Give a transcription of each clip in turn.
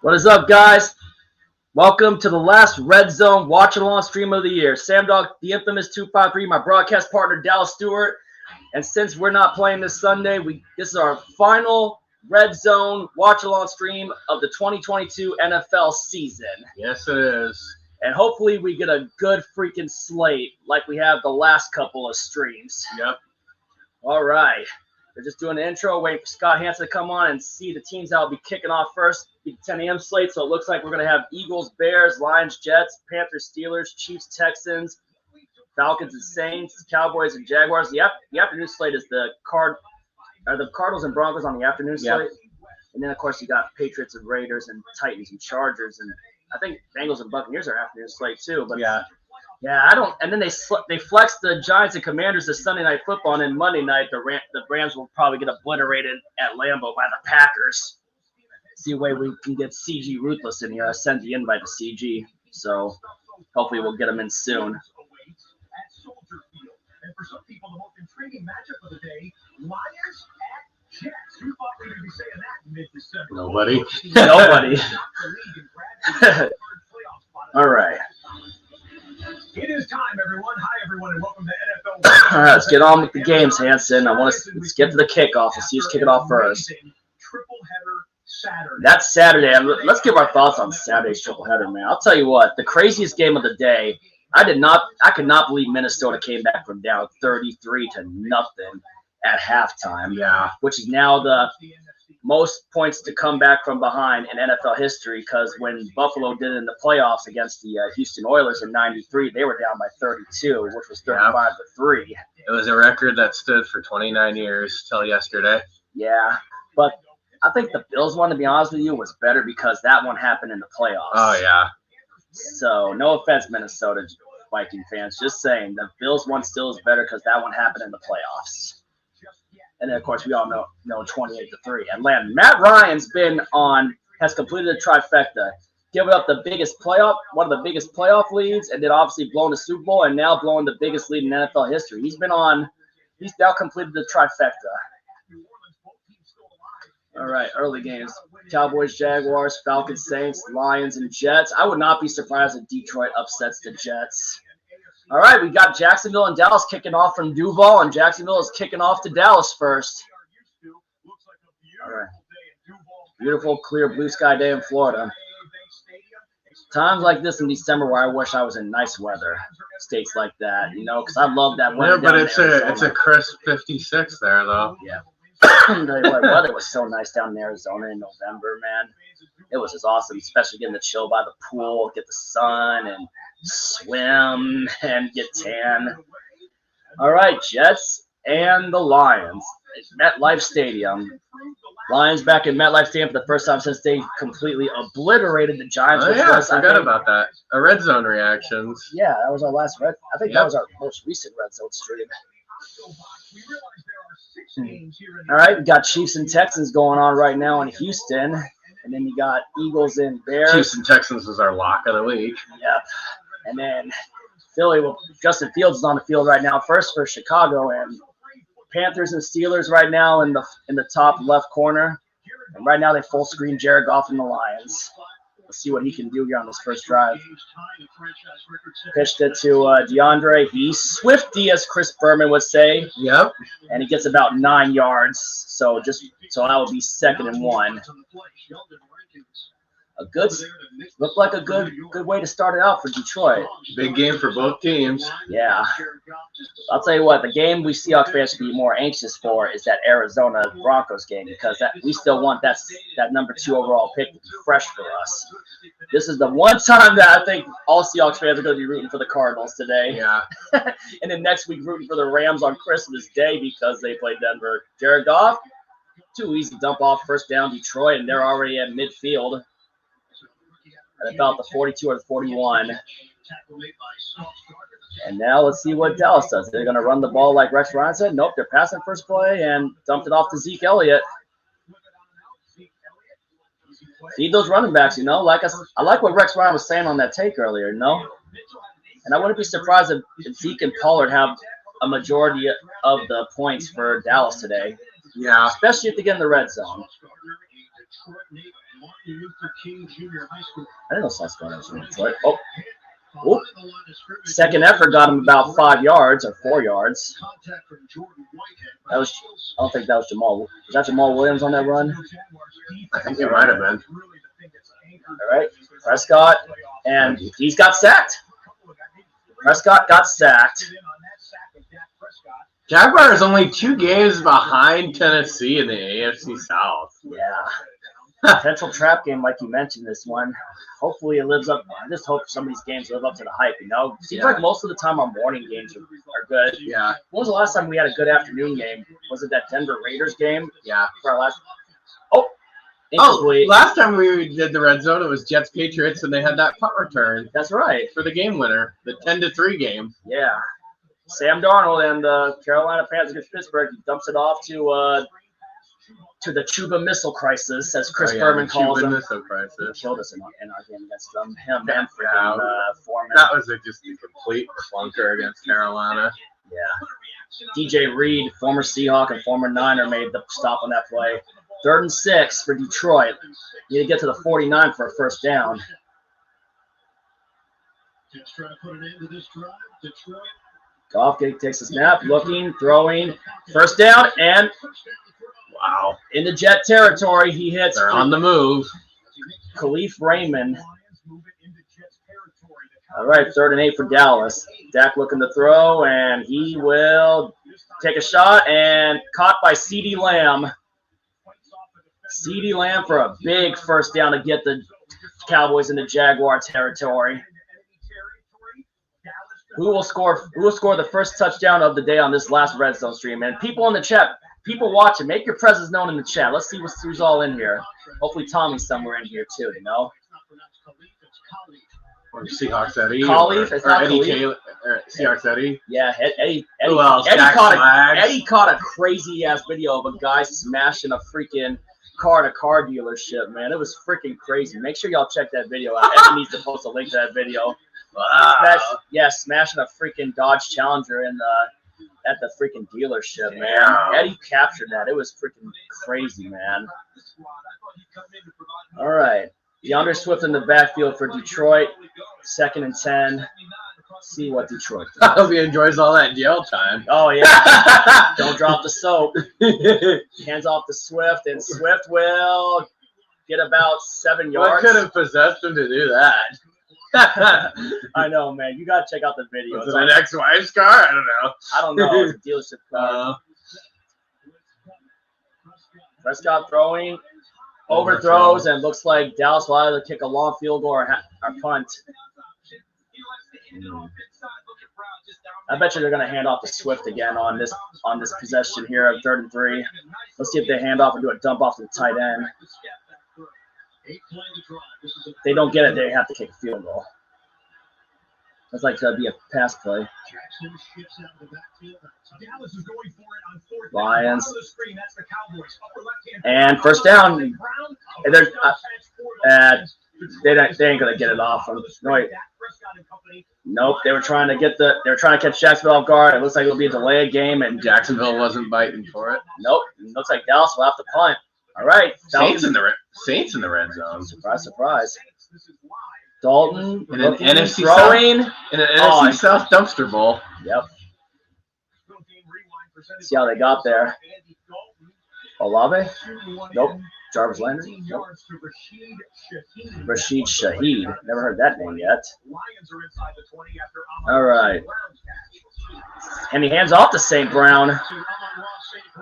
What is up, guys? Welcome to the last Red Zone watch-along stream of the year. Sam Dog, the infamous 253, my broadcast partner, Dallas Stewart. And since we're not playing this Sunday, this is our final Red Zone watch-along stream of the 2022 NFL season. Yes, it is. And hopefully we get a good freaking slate like we have the last couple of streams. Yep. All right. They're just doing the intro, waiting for Scott Hansen to come on and see the teams that will be kicking off first. The 10 a.m. slate, so it looks like we're going to have Eagles, Bears, Lions, Jets, Panthers, Steelers, Chiefs, Texans, Falcons and Saints, Cowboys and Jaguars. The afternoon slate is the Cardinals and Broncos on the afternoon slate. And then, of course, you got Patriots and Raiders and Titans and Chargers. And I think Bengals and Buccaneers are afternoon slate too. But yeah, I don't. And then they flex the Giants and Commanders to Sunday Night Football, and then Monday night the Rams will probably get obliterated at Lambeau by the Packers. See a way we can get CG Ruthless in here. I sent the invite to CG, so hopefully we'll get him in soon. And for some people, the most intriguing matchup of the day: Lions at Jets. Who thought we'd be saying that in mid-December? Nobody. Nobody. All right. It is time, everyone. Hi, everyone, and welcome to NFL. All right, let's get on with the games, Hanson. Let's get to the kickoff. Let's see who's kicking off first. Triple header Saturday. That's Saturday. Let's give our thoughts on Saturday's triple header, man. I'll tell you what, the craziest game of the day. I could not believe Minnesota came back from down 33 to nothing at halftime. Yeah. Which is now the most points to come back from behind in NFL history, because when Buffalo did it in the playoffs against the Houston Oilers in '93, they were down by 32, which was 35-3. It was a record that stood for 29 years till yesterday. Yeah, but I think the Bills one, to be honest with you, was better because that one happened in the playoffs. Oh, yeah. So, no offense, Minnesota Viking fans. Just saying, the Bills one still is better because that one happened in the playoffs. And then, of course, we all know 28-3. Atlanta. Matt Ryan's has completed a trifecta, giving up one of the biggest playoff leads, and then obviously blowing the Super Bowl, and now blowing the biggest lead in NFL history. He's now completed the trifecta. All right, early games. Cowboys, Jaguars, Falcons, Saints, Lions, and Jets. I would not be surprised if Detroit upsets the Jets. All right, we got Jacksonville and Dallas kicking off from Duval, and Jacksonville is kicking off to Dallas first. All right. Beautiful, clear, blue sky day in Florida. Times like this in December where I wish I was in nice weather, states like that, because I love that weather. Yeah, but it's a crisp 56 there, though. Yeah. The weather was so nice down in Arizona in November, man. It was just awesome, especially getting the chill by the pool, get the sun, and swim, and get tan. All right, Jets and the Lions at MetLife Stadium. Lions back in MetLife Stadium for the first time since they completely obliterated the Giants. Oh, yeah, I forgot about that. A Red Zone reactions. Yeah, that was our last Red. I think that was our most recent Red Zone stream. All right, we got Chiefs and Texans going on right now in Houston. And then you got Eagles and Bears. Chiefs and Texans is our lock of the week. Yep. And then Philly, Justin Fields is on the field right now first for Chicago, and Panthers and Steelers right now in the top left corner. And right now they full screen Jared Goff and the Lions. Let's see what he can do here on this first drive. Pitched it to DeAndre. He's swifty, as Chris Berman would say. Yep. And he gets about 9 yards. So that would be 2nd and 1. Looked like a good way to start it out for Detroit. Big game for both teams. Yeah. I'll tell you what, the game we Seahawks fans should be more anxious for is that Arizona Broncos game, because we still want that number 2 overall pick to be fresh for us. This is the one time that I think all Seahawks fans are going to be rooting for the Cardinals today. Yeah. And then next week rooting for the Rams on Christmas Day because they play Denver. Jared Goff, too easy dump off, first down Detroit, and they're already at midfield at about the 42 or the 41. And now let's see what Dallas does. They're going to run the ball like Rex Ryan said. Nope, they're passing first play and dumped it off to Zeke Elliott. Feed those running backs, I like what Rex Ryan was saying on that take earlier, And I wouldn't be surprised if Zeke and Pollard have a majority of the points for Dallas today. Yeah. Especially if they get in the red zone. I didn't know South Carolina was from Detroit. Oh, second effort got him about 5 yards or 4 yards. That was, I don't think that was Jamal. Was that Jamal Williams on that run? I think it might have been. All right, Prescott, and he's got sacked. Prescott got sacked. Jaguars only 2 games behind Tennessee in the AFC South. Yeah. Potential trap game, like you mentioned, this one. Hopefully it lives up. I just hope some of these games live up to the hype, you know? Seems like most of the time our morning games are good. Yeah. When was the last time we had a good afternoon game? Was it that Denver Raiders game? Yeah. For our last. Last time we did the Red Zone, it was Jets Patriots, and they had that punt return. That's right. For the game winner, the 10-3 game. Yeah. Sam Darnold and the Carolina Panthers against Pittsburgh. He dumps it off to the Chuba Missile Crisis, as Chris Berman calls him. Missile Crisis. He killed us in our game against them. Him and Foreman. That was just a complete clunker against Carolina. Yeah. DJ Reed, former Seahawk and former Niner, made the stop on that play. 3rd and 6 for Detroit. Need to get to the 49 for a first down. Goff takes a snap, looking, throwing, first down, and wow, into Jet territory. He hits. They're on the move. Khalif Raymond. All right, 3rd and 8 for Dallas. Dak looking to throw, and he will take a shot, and caught by CeeDee Lamb. CeeDee Lamb for a big first down to get the Cowboys into Jaguar territory. Who will score the first touchdown of the day on this last Red Zone stream? And people in the chat, people watching, make your presence known in the chat. Let's see who's all in here. Hopefully Tommy's somewhere in here too, you know? Or Seahawks Eddie. Khalif, it's not Eddie Khalif. Taylor, Seahawks Eddie. Yeah, Eddie caught a crazy-ass video of a guy smashing a freaking car at a car dealership, man. It was freaking crazy. Make sure y'all check that video out. Eddie needs to post a link to that video. Wow. Smashing a freaking Dodge Challenger at the freaking dealership, man. Yeah. Eddie captured that. It was freaking crazy, man. All right. DeAndre Swift in the backfield for Detroit. 2nd and 10. See what Detroit does. I hope he enjoys all that jail time. Oh, yeah. Don't drop the soap. Hands off to Swift, and Swift will get about 7 yards. What could have possessed him to do that? I know, man. You got to check out the video. Was it an ex-wife's car? I don't know. I don't know. It's a dealership car. Prescott throwing. Overthrows, and looks like Dallas will either kick a long field goal or punt. I bet you they're going to hand off to Swift again on this possession here of 3rd and 3. Let's see if they hand off or do a dump off to the tight end. If they don't get it, they have to kick a field goal. That's like to be a pass play. Lions. And first down. They ain't gonna get it off him. Nope. They were trying to catch Jacksonville off guard. It looks like it'll be a delayed game, and Jacksonville wasn't biting for it. Nope. It looks like Dallas will have to punt. All right. Saints in the red zone. Surprise, surprise. Dalton in an NFC throwing South, in an NFC South dumpster bowl. Yep. See how they got there. Olave? Nope. Jarvis Landry? Nope. Rashid Shaheed. Never heard that name yet. All right. And he hands off to St. Brown.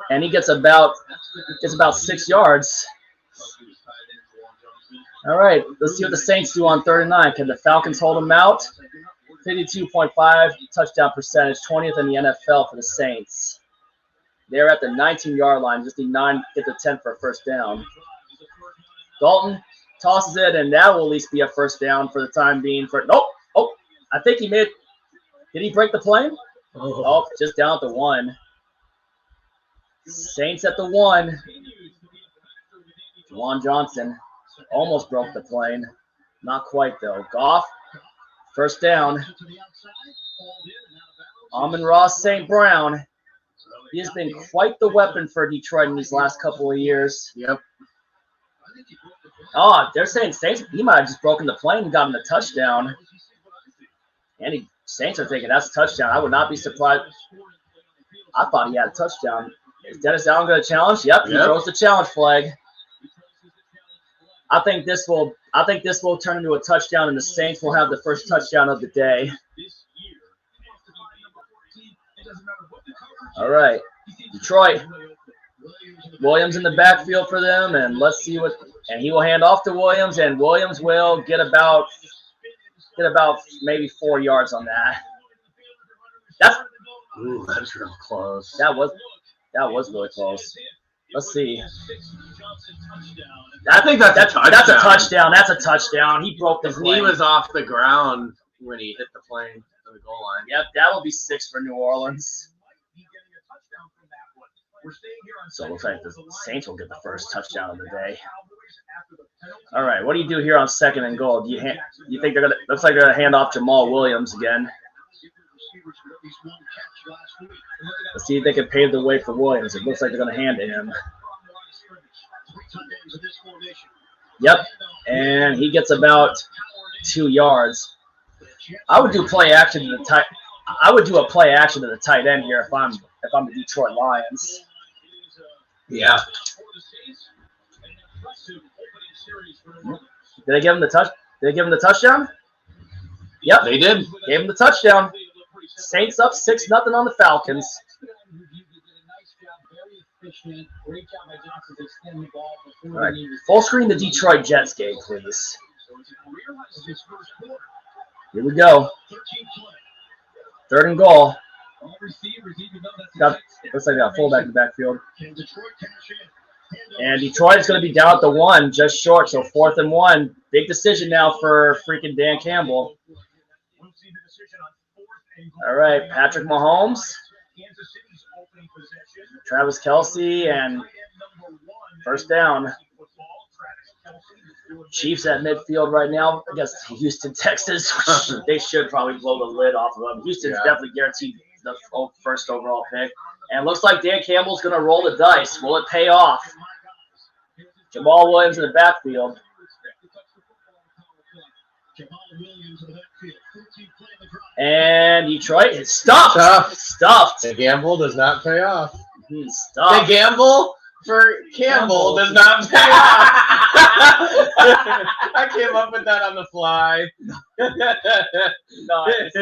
And he gets about 6 yards. All right, let's see what the Saints do on 3rd and 9. Can the Falcons hold them out? 52.5 touchdown percentage, 20th in the NFL for the Saints. They're at the 19-yard line, just need 9, get the 10 for a first down. Dalton tosses it, and that will at least be a first down for the time being. Nope. Oh, I think he made. Did he break the plane? Oh, just down at the 1. Saints at the 1. Juwan Johnson. Almost broke the plane. Not quite, though. Goff, first down. Amon-Ra St. Brown. He has been quite the weapon for Detroit in these last couple of years. Yep. Oh, they're saying Saints. He might have just broken the plane and gotten the touchdown. And Saints are thinking that's a touchdown. I would not be surprised. I thought he had a touchdown. Is Dennis Allen going to challenge? Yep, he throws the challenge flag. I think this will turn into a touchdown, and the Saints will have the first touchdown of the day. All right, Detroit. Williams in the backfield for them, and let's see what. And he will hand off to Williams, and Williams will get about maybe 4 yards on that. That's real close. That was really close. Let's see. I think that's a touchdown. That's a touchdown. He broke the His plane. knee was off the ground when he hit the plane to the goal line. Yep, that will be 6 for New Orleans. So it looks like the Saints will get the first touchdown of the day. All right, what do you do here on 2nd and goal? You think they're gonna? Looks like they're gonna hand off Jamal Williams again. Let's see if they can pave the way for Williams. It looks like they're gonna hand to him. Yep, and he gets about 2 yards. I would do play action to the tight. I would do a play action to the tight end here if I'm the Detroit Lions. Yeah. Did they give him the touchdown? Yep, They did. gave him the touchdown. Saints up 6-0 on the Falcons. All right, full screen the Detroit Jets game, please. Here we go. 3rd and goal. Looks like they got a fullback in the backfield. And Detroit is going to be down at the 1, just short. So 4th and 1. Big decision now for freaking Dan Campbell. All right, Patrick Mahomes, Travis Kelce, and first down. Chiefs at midfield right now against Houston, Texas. They should probably blow the lid off of them. Houston's definitely guaranteed the first overall pick. And it looks like Dan Campbell's going to roll the dice. Will it pay off? Jamal Williams in the backfield. And Detroit is stuffed. The gamble does not pay off. Stuffed. The gamble for Campbell does not pay off. I came up with that on the fly. Nice.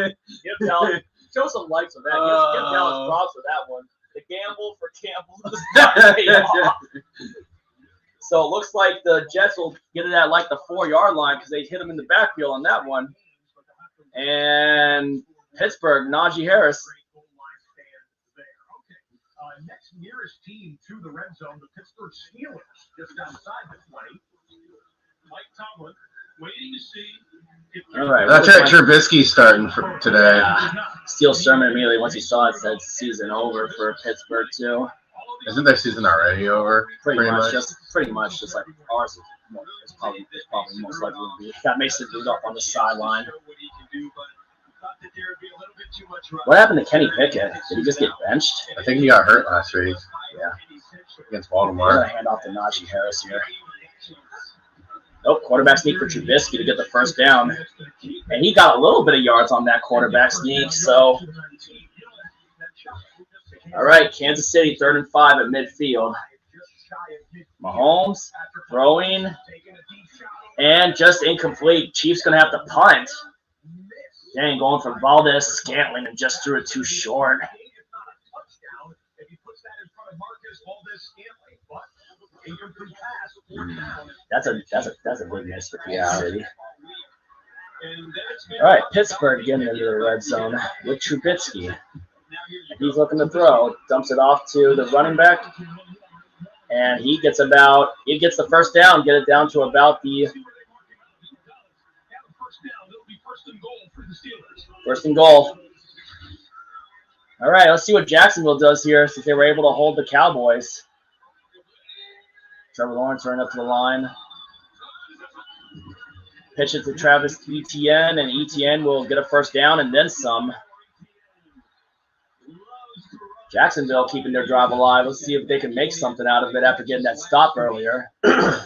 Show some likes on that. Give Dallas props for that one. The gamble for Campbell does not pay off. So it looks like the Jets will get it at like the 4-yard line because they hit him in the backfield on that one. And Pittsburgh, Najee Harris. Next nearest team to the red zone, the Pittsburgh Steelers, just outside the 20. Mike Tomlin waiting to see. All right. That's right. Trubisky starting for today. Steele Sermon immediately once he saw it said season over for Pittsburgh too. Isn't their season already over? Pretty much just like ours. It's probably most likely to be. Got Mason Rudolph on the sideline. What happened to Kenny Pickett? Did he just get benched? I think he got hurt last week. Yeah. Against We're Baltimore. gonna hand off to Najee Harris here. Nope, quarterback sneak for Trubisky to get the first down. And he got a little bit of yards on that quarterback sneak, so. All right, Kansas City, 3rd and 5 at midfield. Mahomes throwing, and just incomplete. Chiefs going to have to punt. Dang, going for Valdez-Scantling and just threw it too short. That's a big miss for Kansas City. All right, Pittsburgh getting into the red zone with Trubisky. He's looking to throw, dumps it off to the running back, and he gets the first down, get it down to about the first and goal. All right, let's see what Jacksonville does here since they were able to hold the Cowboys. Trevor Lawrence running up to the line. Pitch it to Travis Etienne, and Etienne will get a first down and then some. Jacksonville keeping their drive alive. Let's see if they can make something out of it after getting that stop earlier. All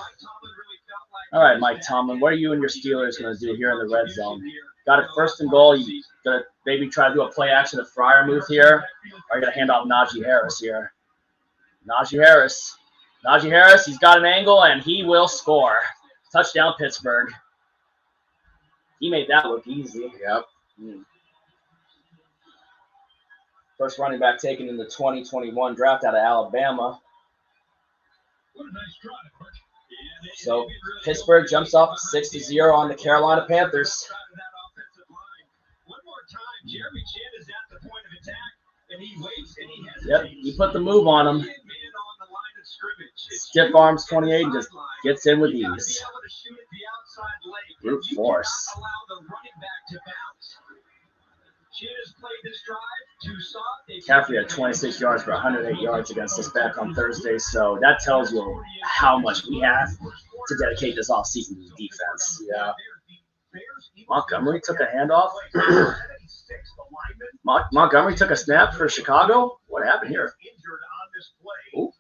All right, Mike Tomlin, what are you and your Steelers going to do here in the red zone? Got it first and goal. You going to maybe try to do a play action, a Fryer move here? Or are you going to hand off Najee Harris here? Najee Harris, he's got an angle, and he will score. Touchdown, Pittsburgh. He made that look easy. Yep. First running back taken in the 2021 draft out of Alabama. So Pittsburgh jumps off 6-0 on the Carolina Panthers. Yep, he put the move on him. Stiff arms 28 and just gets in with ease. Brute force. McCaffrey had 26 yards for 108 yards against us back on Thursday, so that tells you how much we have to dedicate this offseason to defense. Yeah. Montgomery took a handoff. Montgomery took a snap for Chicago. What happened here? Ooh.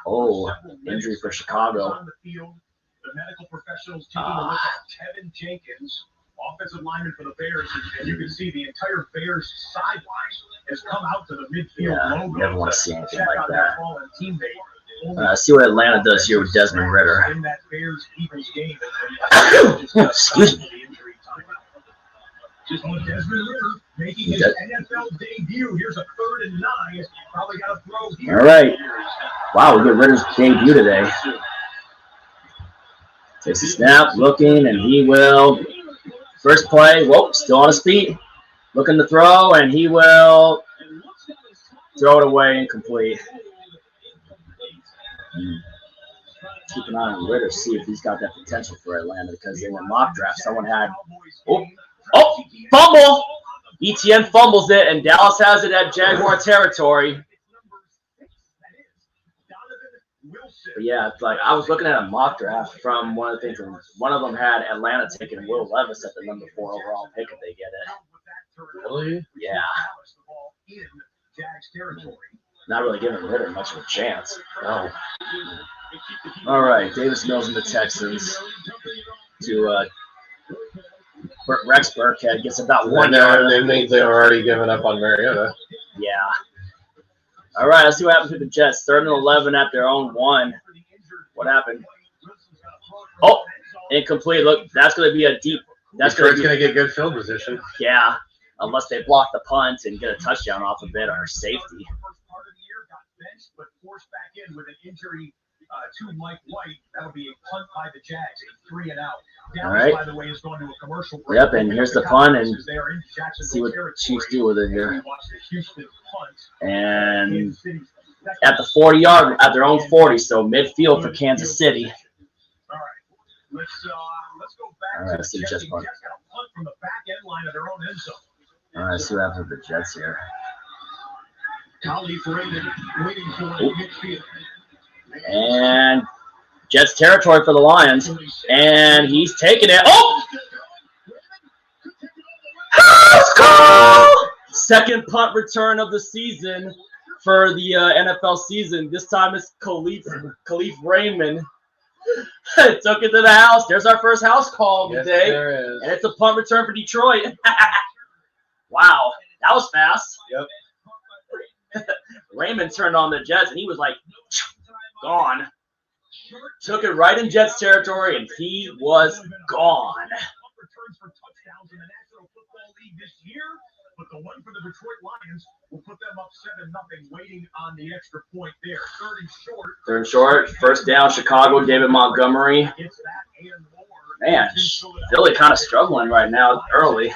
Oh, injury for Chicago. The medical professionals taking a look at Tevin Jenkins, offensive lineman for the Bears, and you can see the entire Bears sideline has come out to the midfield logo. Never want to see anything like that. See what Atlanta does here with Desmond Ritter. In that Bears Eagles game. Excuse me. Just on Desmond Ritter making his NFL debut. Here's a 3rd and 9. Probably got to throw here. All right. Wow, we get Ritter's debut today. Takes a snap, looking, and he will. First play, whoa, still on his feet. Looking to throw, and he will throw it away incomplete. Keep an eye on Ritter, see if he's got that potential for Atlanta, because in the mock draft, someone had. Oh, fumble! ETN fumbles it, and Dallas has it at Jaguar territory. But yeah, it's like I was looking at a mock draft from one of the things. One of them had Atlanta taking Will Levis at the number 4 overall pick if they get it. Really? Yeah. Not really giving Ritter much of a chance. No. All right, Davis Mills and the Texans to Rex Burkhead gets about 1 yard. They think they've already given up on Mariota. Yeah. All right, let's see what happens with the Jets. 3rd and 11 at their own 1. What happened? Oh, incomplete. Look, that's going to be a deep. That's going to get good field position. Yeah, unless they block the punt and get a touchdown off of it or safety. But forced back in with an injury to Mike White. That'll be a punt by the Jags, a 3 and out. All right. By the way, is going to a commercial break. Yep, and here's the punt, and see what the Chiefs do with it here. And at the 40-yard, at their own 40, so midfield for Kansas City. All right, let's go back. All right, let's see the Jets punt. Got a punt from the back end line of their own end zone. All right, let's see what happens with the Jets here. Waiting for midfield. And Jets territory for the Lions, and he's taking it. Oh! Second punt return of the season for the NFL season. This time it's Khalif Raymond. Took it to the house. There's our first house call of the day. There is. And it's a punt return for Detroit. Wow, that was fast. Yep. Raymond turned on the Jets, and he was like, gone. Took it right in Jets territory, and he was gone. Returns for touchdowns in the National Football League this year, but the one for the Detroit Lions will put them up 7-0, waiting on the extra point there. 3rd and short. First down, Chicago, David Montgomery. Man, Philly kind of struggling right now early.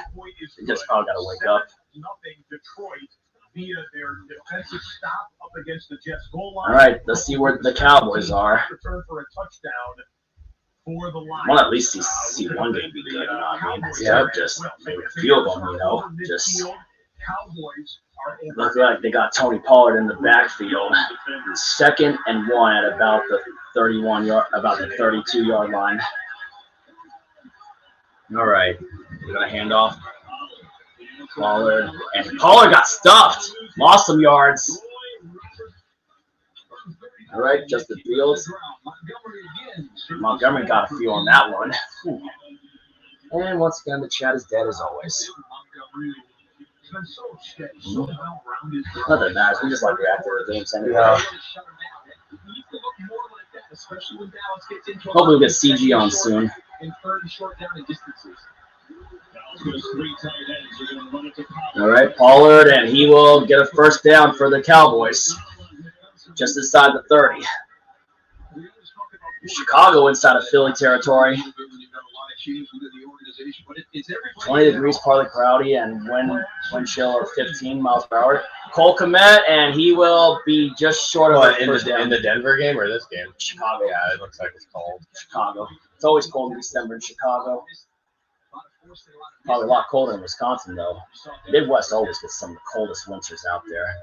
They just probably got to wake up. Nothing Detroit via their defensive stop up against the Jets goal line. All right, let's see where the Cowboys are. Return for a touchdown for the Lions. Well, at least see one game be good. I mean, instead of just maybe a field goal, just look like they got Tony Pollard in the backfield. 2nd and 1 at about the 32-yard line. All right, we're gonna hand off. Pollard got stuffed, lost some yards. All right, Justin Fields. Montgomery got a few on that one. And once again, the chat is dead as always. Not that matters. We just like reacting to the games anyway. Yeah. Hopefully we'll get CG on soon. All right, Pollard, and he will get a first down for the Cowboys. Just inside the 30. Chicago inside of Philly territory. 20 degrees, partly cloudy, and wind chill of 15 miles per hour. Cole Kmet, and he will be just short of the first down. In the Denver game or this game? Chicago. Yeah, it looks like it's cold. Chicago. It's always cold in December in Chicago. Probably a lot colder in Wisconsin, though. Midwest always gets some of the coldest winters out there.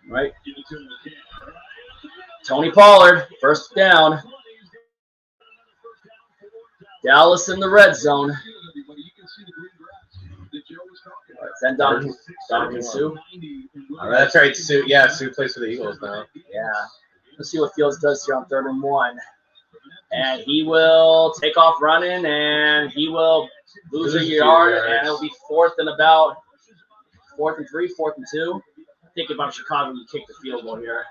Right? Tony Pollard, first down. Dallas in the red zone. All right, send Donovan Sue. Oh, that's right, Sue. Yeah, Sue plays for the Eagles now. Yeah. Let's see what Fields does here on 3rd and 1. And he will take off running, and he will lose a yard, and it'll be 4th and 3, 4th and 2. I think if I'm Chicago, you kick the field goal here.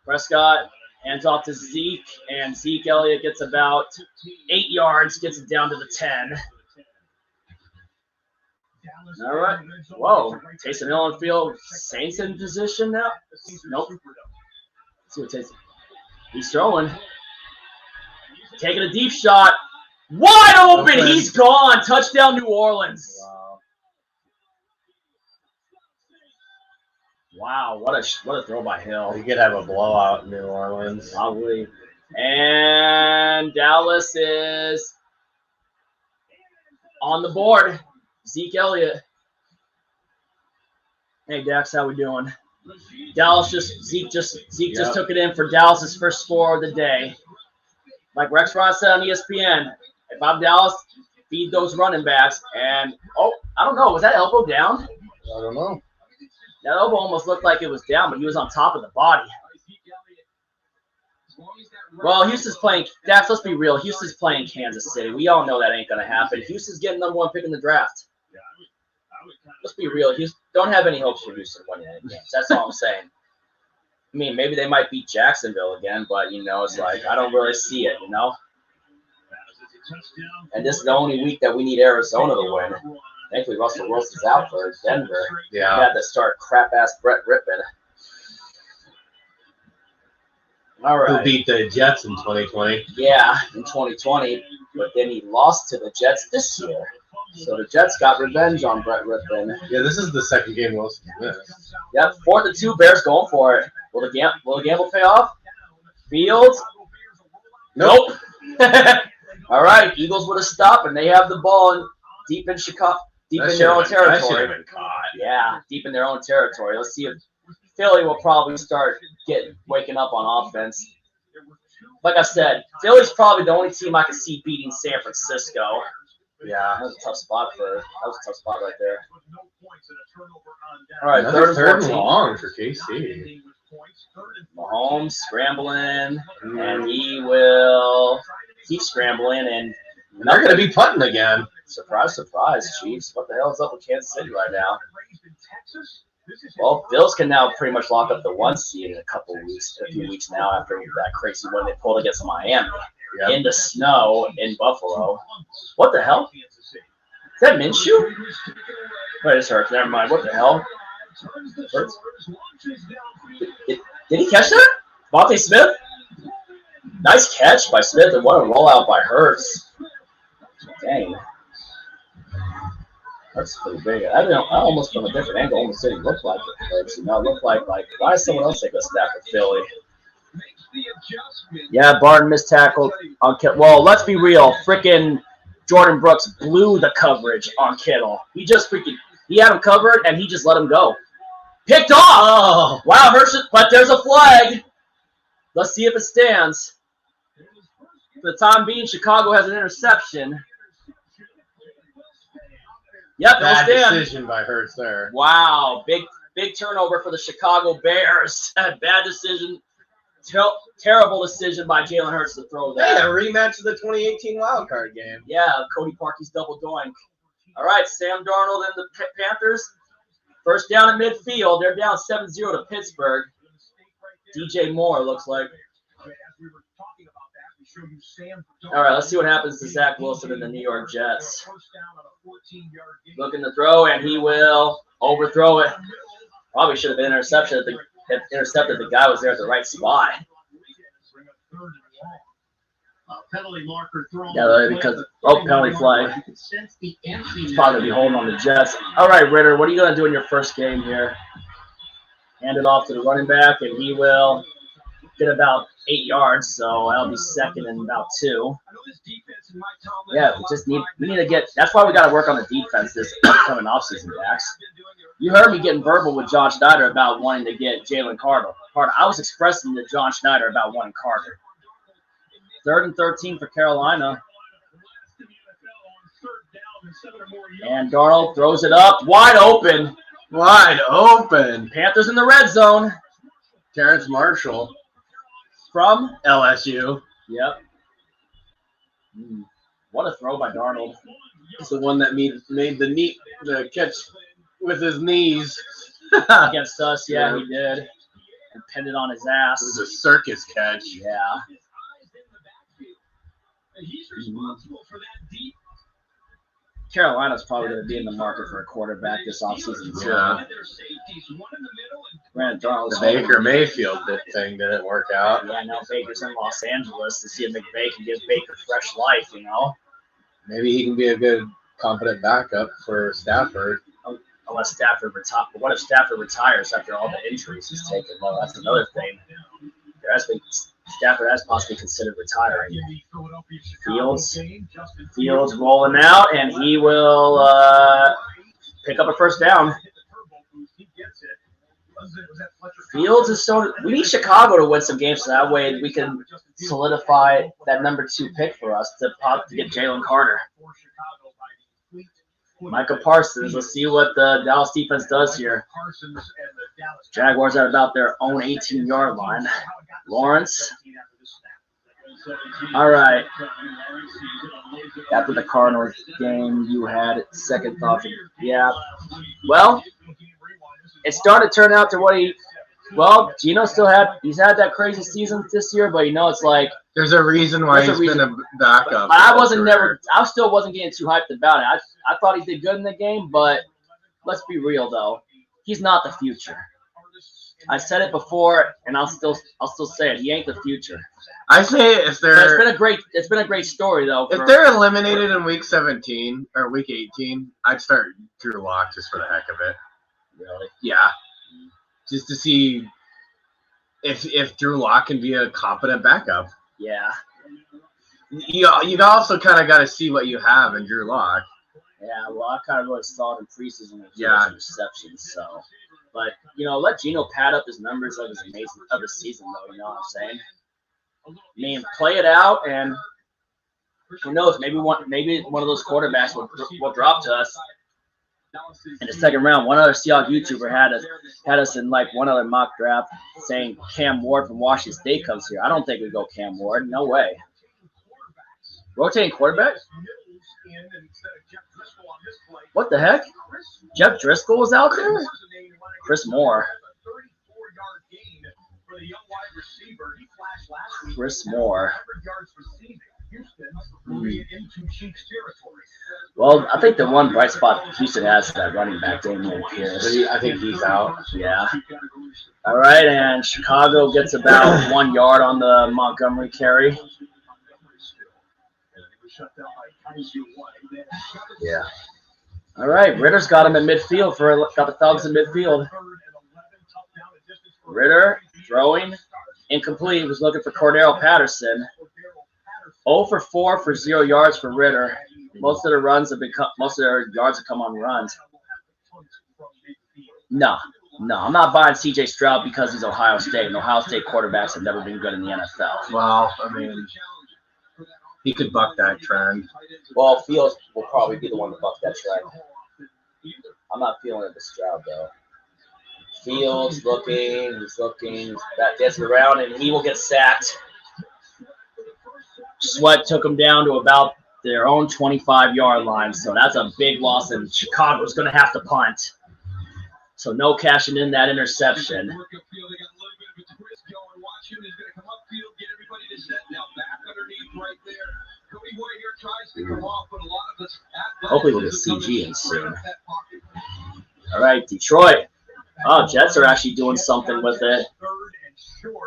Prescott hands off to Zeke, and Zeke Elliott gets about 8 yards, gets it down to the 10. All right. Whoa. Taysom Hill on field. Saints in position now? Nope. Let's see what Taysom. He's throwing. Taking a deep shot. Wide open. He's gone. Touchdown, New Orleans. Wow, what a throw by Hill. You could have a blowout in New Orleans. Probably. And Dallas is on the board. Zeke Elliott. Hey Dax, how we doing? Zeke just took it in for Dallas's first score of the day. Like Rex Ron said on ESPN, if I'm Dallas, feed those running backs. And I don't know, was that elbow down? I don't know. That elbow almost looked like it was down, but he was on top of the body. Well, Houston's playing. Dax, let's be real. Houston's playing Kansas City. We all know that ain't going to happen. Houston's getting #1 pick in the draft. Let's be real. Houston, don't have any hopes for Houston winning any games. That's all I'm saying. I mean, maybe they might beat Jacksonville again, but, it's like I don't really see it, And this is the only week that we need Arizona to win. Thankfully, Russell Wilson's out for Denver. Yeah. We had to start crap-ass Brett Rippon. All right. Who beat the Jets in 2020. Yeah, in 2020. But then he lost to the Jets this year. So the Jets got revenge on Brett Rippon. Yeah, this is the second game Wilson missed. Yep, 4th and 2, Bears going for it. Will the gamble pay off? Fields? Nope. All right, Eagles would have stopped, and they have the ball deep in Chicago. Deep in their own territory. That should have been caught. Yeah, deep in their own territory. Let's see if Philly will probably start waking up on offense. Like I said, Philly's probably the only team I can see beating San Francisco. Yeah, that was a tough spot right there. All right, third and long for KC. Mahomes scrambling, and he will keep scrambling, and they're going to be punting again. Surprise, surprise, Chiefs. What the hell is up with Kansas City right now? Well, Bills can now pretty much lock up the 1 seed in a few weeks now after that crazy win they pulled against Miami. Yep. In the snow in Buffalo. What the hell? Is that Minshew? Wait, this hurts. Never mind. What the hell? Hurts. Did he catch that? Monte Smith? Nice catch by Smith, and what a rollout by Hurts. Dang. That's pretty big. I almost from a different angle almost didn't look like it Hurts. It looked like why is someone else take a snap for Philly? Yeah, Barton missed tackle on Kittle. Well, let's be real. Frickin' Jordan Brooks blew the coverage on Kittle. He had him covered, and he just let him go. Picked off! Oh, wow, Hurts, but there's a flag. Let's see if it stands. For the time being, Chicago has an interception. Yep, bad decision by Hurts there. Wow, Big turnover for the Chicago Bears. Bad decision. Terrible decision by Jalen Hurts to throw that. Hey, a rematch of the 2018 wild card game. Yeah, Cody Parkey's double doink. All right, Sam Darnold and the Panthers. First down at midfield. They're down 7-0 to Pittsburgh. DJ Moore looks like. All right, let's see what happens to Zach Wilson and the New York Jets. Looking to throw, and he will overthrow it. Probably should have been intercepted if the guy was there at the right spot. Yeah, because penalty flag. He's probably gonna be holding on the Jets. All right, Ritter, what are you gonna do in your first game here? Hand it off to the running back, and he will get about 8 yards, so that'll be second and about 2. Yeah, we need to get. That's why we got to work on the defense this upcoming offseason, Dax. You heard me getting verbal with John Schneider about wanting to get Jalen Carter. I was expressing to John Schneider about wanting Carter. 3rd and 13 for Carolina. And Darnold throws it up. Wide open. Wide open. Panthers in the red zone. Terrence Marshall From LSU. Yep. What a throw by Darnold. It's the one that made the catch with his knees. Against us, yeah, he did. And pinned it on his ass. It was a circus catch. Yeah. Carolina's probably going to be in the market for a quarterback this offseason, too. Yeah. The Baker Mayfield thing didn't work out. Yeah, now Baker's in Los Angeles to see if McVay can give Baker fresh life, you know? Maybe he can be a good, competent backup for Stafford. Unless Stafford retires. But what if Stafford retires after all the injuries he's taken? Well, that's another thing. Stafford has possibly considered retiring. Fields rolling out, and he will pick up a first down. Fields is so. We need Chicago to win some games so that way we can solidify that number 2 pick for us to get Jalen Carter. Micah Parsons. Let's see what the Dallas defense does here. Jaguars are about their own 18-yard line. Lawrence. All right. After the Cardinals game, you had second thoughts. Yeah. Well, it started to turn out to what Geno he's had that crazy season this year, but it's like there's a reason why he's been a backup. I still wasn't getting too hyped about it. I thought he did good in the game, but let's be real though. He's not the future. I said it before, and I'll still say it. He ain't the future. I say it's been a great story though. If they're eliminated in week 17 or week 18, I'd start Drew Lock just for the heck of it. Really? Yeah. Just to see if Drew Lock can be a competent backup. Yeah. You also kind of got to see what you have in Drew Lock. Yeah, well, I kind of really saw it in preseason with receptions. So, but let Geno pad up his numbers of his season, though. You know what I'm saying? I mean, play it out, and who knows? Maybe one of those quarterbacks will drop to us in the second round. One other Seahawks YouTuber had us in like one other mock draft saying Cam Ward from Washington State comes here. I don't think we go Cam Ward. No way. Rotating quarterback? What the heck? Jeff Driscoll was out there? Chris Moore. Well, I think the one bright spot Houston has is that running back, Damian Pierce. I think he's out. Yeah. All right, and Chicago gets about 1 yard on the Montgomery carry. Yeah. All right, Ritter's got him in midfield got the Thugs in midfield. Ritter throwing incomplete. He was looking for Cordero Patterson. 0 for 4 for 0 yards for Ritter. Most of their yards have come on runs. No, I'm not buying C.J. Stroud because he's Ohio State, and Ohio State quarterbacks have never been good in the NFL. Well, I mean, he could buck that trend. Well, Fields will probably be the one to buck that trend. I'm not feeling it with Stroud, though. Fields looking. He's looking. Back dancing around, and he will get sacked. Sweat took him down to about their own 25-yard line, so that's a big loss, and Chicago's going to have to punt. So no cashing in that interception. Hopefully we'll get CG in soon. All right, Detroit. Oh, Jets are actually doing something with it.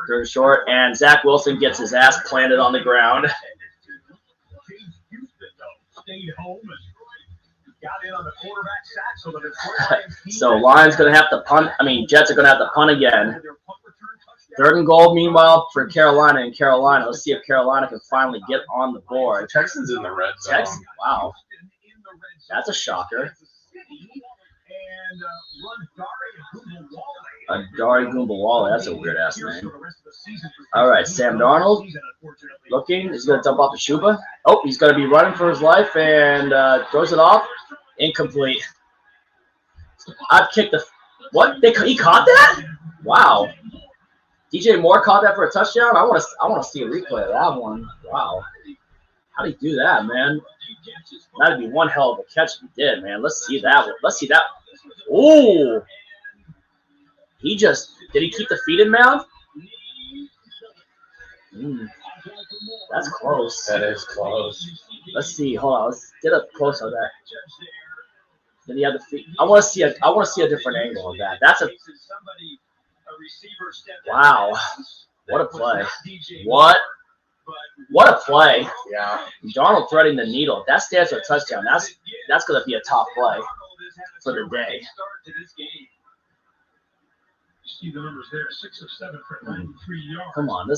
Third and short, and Zach Wilson gets his ass planted on the ground. So Lions going to have to punt. Jets are going to have to punt again. Third and goal, meanwhile, for Carolina. And Carolina, let's see if Carolina can finally get on the board. Texans in the red zone. Wow. That's a shocker. Adari Gumbawale. That's a weird-ass name. All right, Sam Darnold looking. He's going to dump off to Chuba. Oh, he's going to be running for his life and throws it off. Incomplete. I've kicked the – what? He caught that? Wow. DJ Moore caught that for a touchdown? I want to see a replay of that one. Wow. How did he do that, man? That'd be one hell of a catch if he did, man. Let's see that one. Let's see that. Oh. Did he keep the feet in mouth? That's close. That is close. Let's see. Hold on. Let's get up close on that. Did he have the feet? I want to see a different angle of that. That's a wow. What a play. What a play. Yeah. Darnold threading the needle. If that stands for a touchdown, that's going to be a top play for the day. See the numbers there, 6 of 7 for 93 yards. Come on,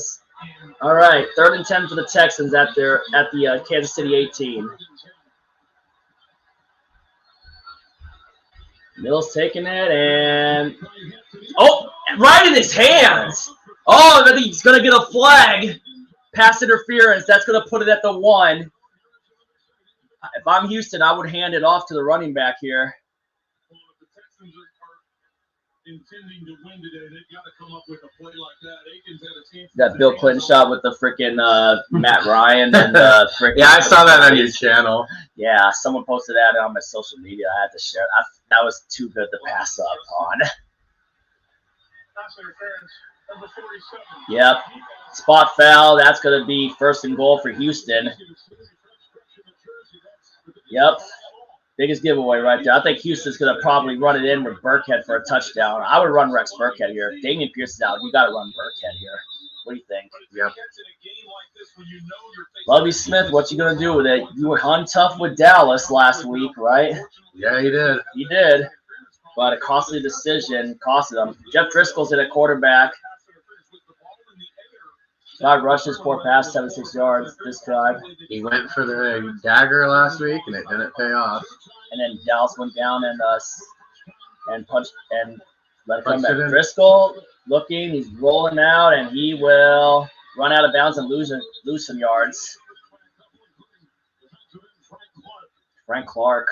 all right, 3rd and 10 for the Texans at the Kansas City 18. Mills taking it and right in his hands. Oh, I think he's gonna get a flag. Pass interference. That's gonna put it at the 1. If I'm Houston, I would hand it off to the running back here. Intending to win today, they've got to come up with a play like that. Aikens had a chance. That Bill Clinton shot with the freaking Matt Ryan and freaking. Yeah, I saw that on your channel. Yeah, someone posted that on my social media. I had to share it. That was too good to pass up on. Yep. Spot foul. That's going to be 1st and goal for Houston. Yep. Biggest giveaway right there. I think Houston's going to probably run it in with Burkhead for a touchdown. I would run Rex Burkhead here. If Damian Pierce is out, you got to run Burkhead here. What do you think? Yep. Lovie Smith, what you going to do with it? You were hung tough with Dallas last week, right? Yeah, he did. He did. But a costly decision costed him. Jeff Driscoll's at a quarterback. 5 rushes, 4 passes, 76 yards this drive. He went for the dagger last week, and it didn't pay off. And then Dallas went down and punched and let it come back. Driscoll looking, he's rolling out, and he will run out of bounds and lose some yards. Frank Clark,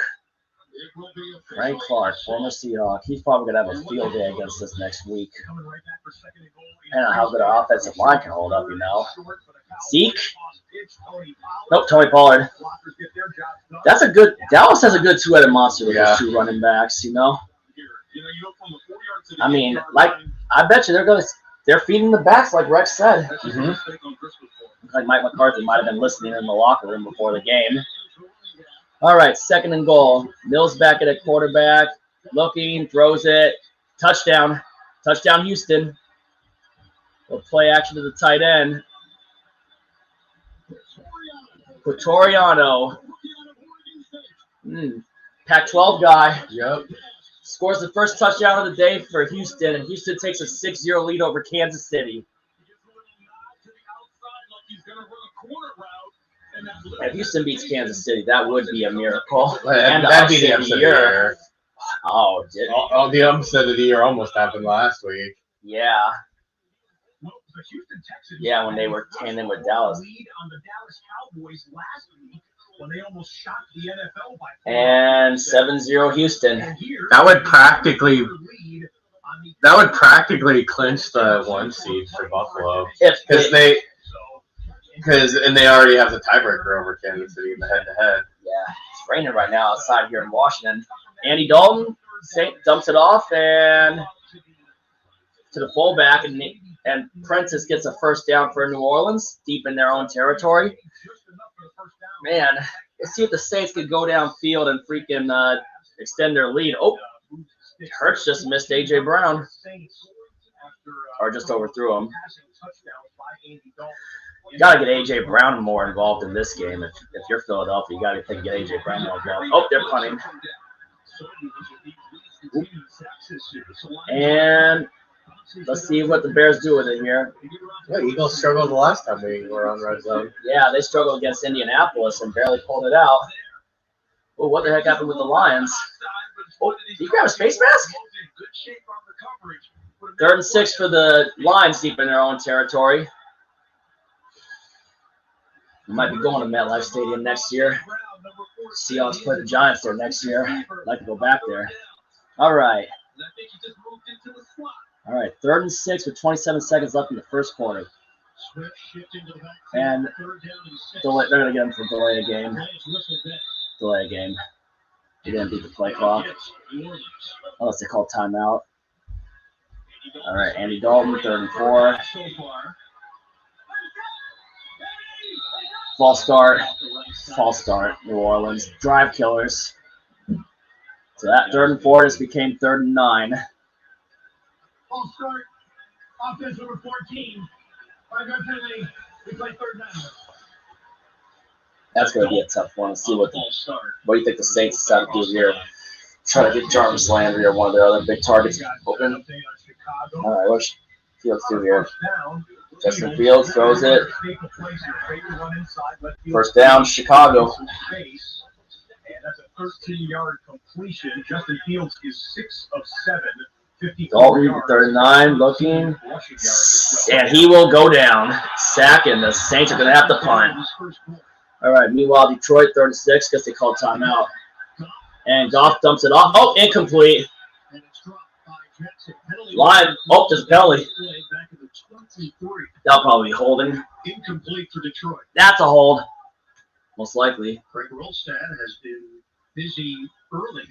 former Seahawk. He's probably going to have a field day against us next week. I don't know how good our offensive line can hold up, Zeke? Nope, Tony Pollard. That's a good – Dallas has a good two-headed monster with those 2 running backs, I bet you they're feeding the backs like Rex said. Like Mike McCarthy might have been listening in the locker room before the game. All right, 2nd and goal. Mills back at a quarterback. Looking, throws it. Touchdown. Touchdown, Houston. We'll play action to the tight end. Quatoriano. Pac-12 guy. Yep. Scores the first touchdown of the day for Houston, and Houston takes a 6-0 lead over Kansas City. If Houston beats Kansas City, that would be a miracle. And that'd be the upset of the year. Oh, the upset of the year almost happened last week. Yeah. Yeah, when they were tandem with Dallas. And 7-0 Houston. That would practically That would practically clinch the 1 seed for Buffalo. If Because they already have the tiebreaker over Kansas City in the head-to-head. Yeah, it's raining right now outside here in Washington. Andy Dalton dumps it off and to the fullback, and Prentice gets a first down for New Orleans, deep in their own territory. Man, let's see if the Saints could go downfield and freaking extend their lead. Oh, Hurts just missed A.J. Brown. Or just overthrew him. You got to get A.J. Brown more involved in this game. If you're Philadelphia, you got to get A.J. Brown more involved. Oh, they're punting. And let's see what the Bears do with it here. Yeah, Eagles struggled the last time we were on Red Zone. Yeah, they struggled against Indianapolis and barely pulled it out. Oh, what the heck happened with the Lions? Oh, did he grab a face mask? 3rd and 6 for the Lions deep in their own territory. We might be going to MetLife Stadium next year. Seahawks play the Giants there next year. I'd like to go back there. All right. 3rd and 6 with 27 seconds left in the first quarter. And they're going to get him for delay a game. Delay a game. He didn't beat the play clock. Unless they call timeout. All right, Andy Dalton, 3rd and 4. False start, New Orleans. Drive killers. So that 3rd and 4 just became 3rd and 9. False start. Offense number 14. 5-yard penalty. We play 3rd down. That's going to be a tough one. Let's see what do you think the Saints decide to do here? Try to get Jarvis Landry or one of their other big targets open. All right, what's Fields do here? Justin Fields throws it. First down, Chicago. And that's a 13-yard completion. Justin Fields is 6 of 7. Dalton, 39, looking. And he will go down. Sack, and the Saints are going to have to punt. All right, meanwhile, Detroit, 36, guess they called timeout. And Goff dumps it off. Oh, incomplete. Live. Oh, there's a penalty. That'll probably be holding. Incomplete for Detroit. That's a hold. Most likely. Greg Rolstad has been busy early.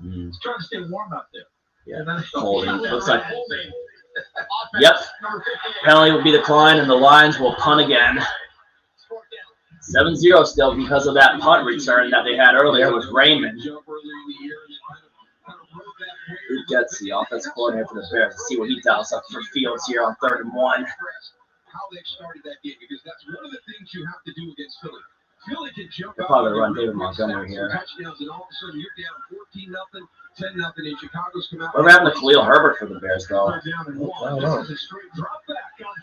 He's trying to stay warm out there. Yeah, holding. Looks like. Yep. Penalty will be declined, and the Lions will punt again. 7-0 still because of that punt return that they had earlier with Raymond. Who gets the offensive coordinator for the Bears? Let's see what he dials up for Fields here on 3rd and 1. How they've started that game, because that's one of the things you have to do against Philly. Philly can jump They'll probably run David Montgomery here. Touchdowns, and all of a sudden you're down 14-0, 10-0, and Chicago's come out. What happened to Khalil Herbert for the Bears, though? I don't know.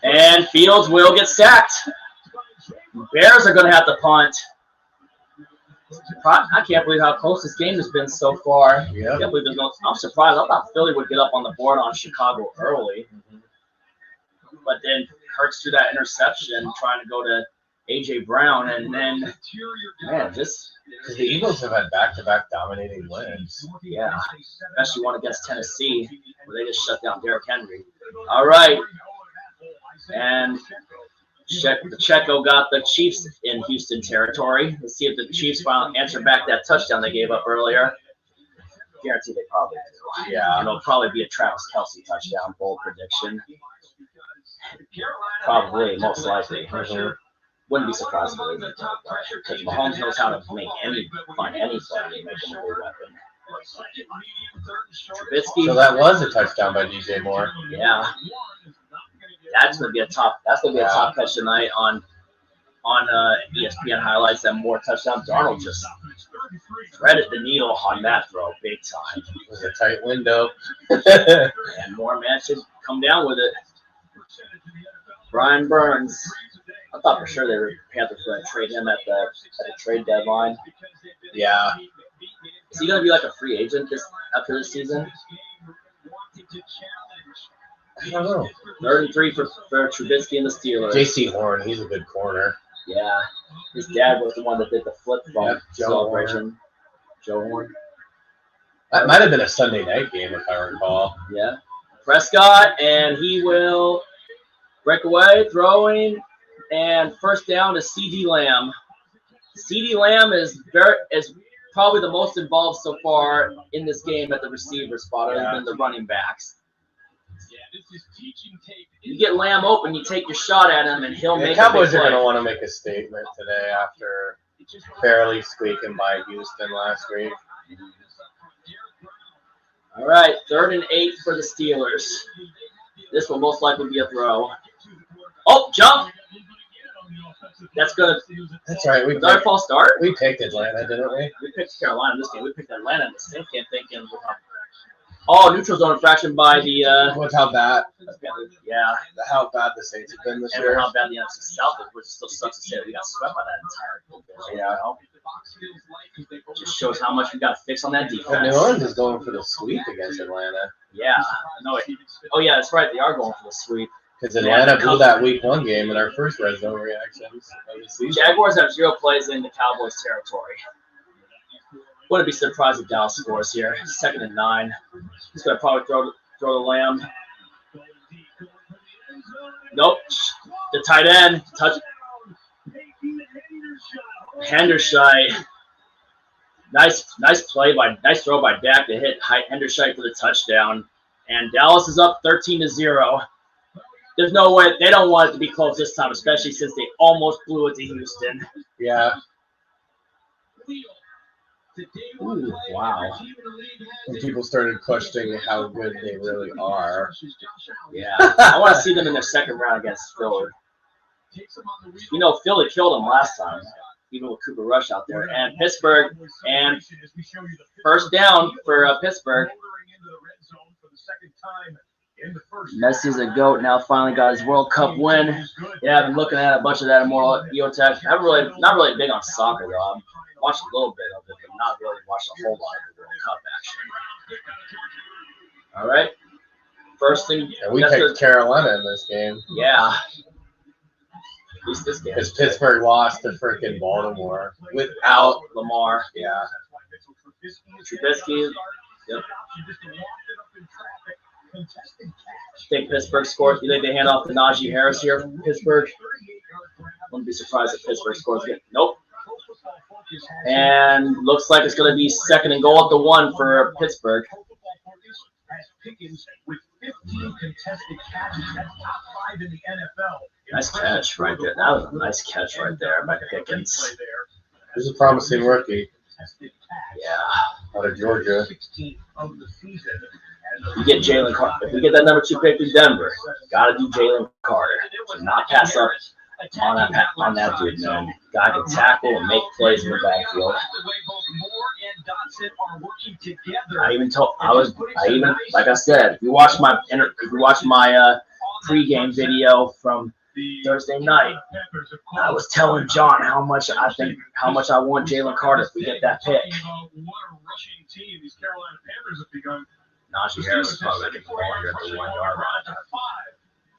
And Fields will get sacked. Bears are going to have to punt. I can't believe how close this game has been so far. Yeah. I can't believe I'm surprised. I thought Philly would get up on the board on Chicago early. But then Hurts threw that interception trying to go to A.J. Brown. And then, man, just Because the Eagles have had back-to-back dominating wins. yeah, especially one against Tennessee where they just shut down Derrick Henry. All right. And Pacheco got the Chiefs in Houston territory. Let's see if the Chiefs finally answer back that touchdown they gave up earlier. Guarantee they probably do. Yeah, and it'll probably be a Travis Kelce touchdown, bold prediction. Probably, most likely. Wouldn't be surprised if it was because Mahomes knows how to find any play and make him a good weapon. Trubisky. So that was a touchdown by DJ Moore. Yeah. That's gonna be a top catch tonight on ESPN highlights and more touchdowns. Darnold just threaded the needle on that throw big time. It was a tight window. And more man should come down with it. Brian Burns. I thought for sure the Panthers were going to trade him at the trade deadline. Yeah. Is he going to be like a free agent after this season? I don't know. 3rd and 3 for Trubisky and the Steelers. J.C. Horn, he's a good corner. Yeah. His dad was the one that did the flip phone Yep, Joe celebration. Joe Horn. That might have been a Sunday night game, if I recall. Yeah. Prescott, and he will break away, throwing, and first down to C.D. Lamb. C.D. Lamb is probably the most involved so far in this game at the receiver spot, other than the running backs. You get Lamb open, you take your shot at him, and he'll make a big play. The Cowboys are going to want to make a statement today after barely squeaking by Houston last week. All right, 3rd and 8 for the Steelers. This will most likely be a throw. Oh, jump! That's good. That's right. Was that a false start? We picked Atlanta, didn't we? We picked Carolina in this game. We picked Atlanta in the same game, thinking, oh, neutral zone infraction by the. With how bad? Yeah. How bad the Saints have been this and year. How bad the NFC South is, which still sucks to say we got swept by that entire division. Yeah. Just shows how much we got to fix on that defense. But New Orleans is going for the sweep against Atlanta. Yeah. No. Oh yeah, that's right. They are going for the sweep. Because Atlanta blew that Week 1 game in our first red zone reactions of the season. Jaguars have 0 plays in the Cowboys' territory. Wouldn't be surprised if Dallas scores here. 2nd and 9. He's going to probably throw the Lamb. Nope. The tight end. Touch. Hendershot. Nice throw by Dak to hit Hendershot for the touchdown. And Dallas is up 13-0. There's no way they don't want it to be close this time, especially since they almost blew it to Houston. Yeah. Ooh, wow. And people started questioning how good they really are. Yeah. I want to see them in their second round against Philly. You know, Philly killed them last time, even with Cooper Rush out there. And Pittsburgh, and first down for Pittsburgh. Messi's a GOAT now. Finally got his World Cup win. Yeah, I've been looking at a bunch of that more EOTech. I'm not really big on soccer though. I've watched a little bit of it, but not really watched a whole lot of the World Cup action. All right. First thing. And we picked Carolina in this game. Yeah. At least this game. Because Pittsburgh lost to freaking Baltimore without Lamar. Yeah. Trubisky. Yep. Think Pittsburgh scores. You think they hand off to Najee Harris here? Pittsburgh. Wouldn't be surprised if Pittsburgh scores again. Nope. And looks like it's going to be 2nd and goal at the 1 for Pittsburgh. Nice catch right there. That was a nice catch right there by Pickens. This is a promising rookie. Yeah. Out of Georgia. You get Jalen Carter. If we get that number 2 pick in Denver, gotta do Jalen Carter. Do not pass up on that dude, man. Guy can tackle and make plays in the backfield. Like I said, if you watch my pregame video from Thursday night, I was telling John how much I want Jalen Carter if we get that pick. Najee Harris is probably going to get the ball here at the 1 yard line.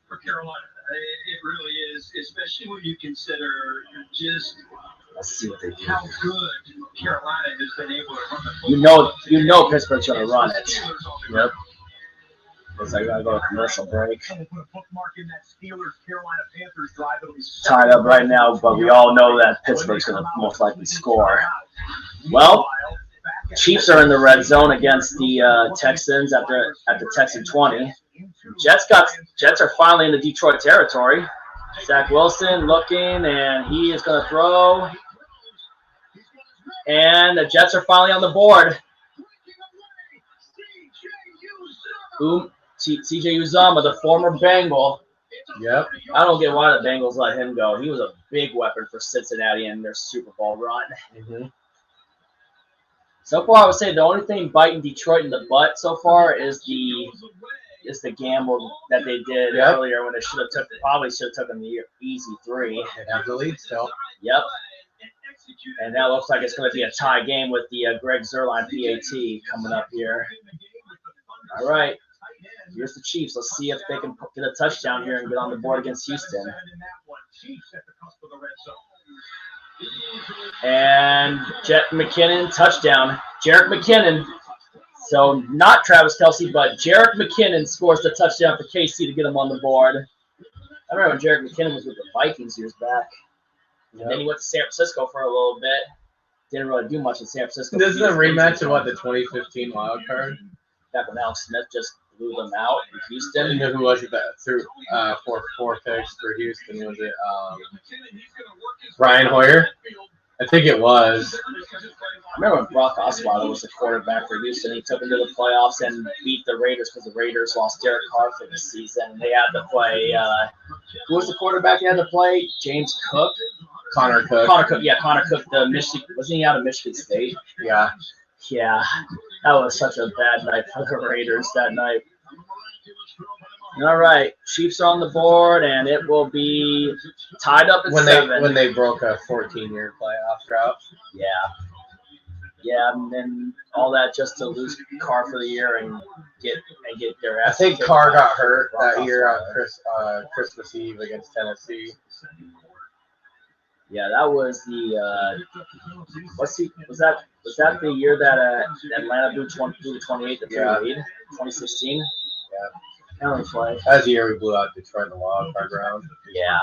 For Carolina, it really is, especially when you consider just Let's see what they do. how good Carolina has been able to run the football. You know Pittsburgh's going to run it. Yep. Looks like I got to go to commercial break. Tied up right now, but we all know that Pittsburgh's going to most likely score. Well, Chiefs are in the red zone against the Texans at the Texan 20. Jets are finally in the Detroit territory. Zach Wilson looking, and he is going to throw. And the Jets are finally on the board. C.J. Uzomah, the former Bengal. Yep. I don't get why the Bengals let him go. He was a big weapon for Cincinnati in their Super Bowl run. Mm-hmm. So far, I would say the only thing biting Detroit in the butt so far is the gamble that they did earlier when they probably should have taken the easy 3. They have the lead still. Yep. And that looks like it's going to be a tie game with the Greg Zuerlein PAT coming up here. All right. Here's the Chiefs. Let's see if they can get a touchdown here and get on the board against Houston. And Jet McKinnon, touchdown. Jerick McKinnon, So not Travis Kelce, but Jerick McKinnon scores the touchdown for KC to get him on the board. I remember when Jerick McKinnon was with the Vikings years back. And then he went to San Francisco for a little bit. Didn't really do much in San Francisco. This is a rematch of what, the 2015 wild card? Back when Alex Smith just blew them out in Houston. You know who was it that threw four picks for Houston? Was it Ryan Hoyer? I think it was. I remember when Brock Osweiler was the quarterback for Houston. He took them to the playoffs and beat the Raiders because the Raiders lost Derek Carr for the season. They had to play who was the quarterback they had to play? James Cook? Connor Cook. Connor Cook, the Michigan, wasn't he out of Michigan State? Yeah. Yeah. That was such a bad night for the Raiders that night. All right, Chiefs are on the board, and it will be tied up at 7. When they broke a 14-year playoff drought. Yeah, and then all that just to lose Carr for the year and get their ass. I think Carr got hurt that year on Christmas Eve against Tennessee. Yeah, that was the was that the year that Atlanta blew the 28 to 3 lead, 2016? Yeah. Penalty flag. That was the year we blew out Detroit in the wild card round. Yeah,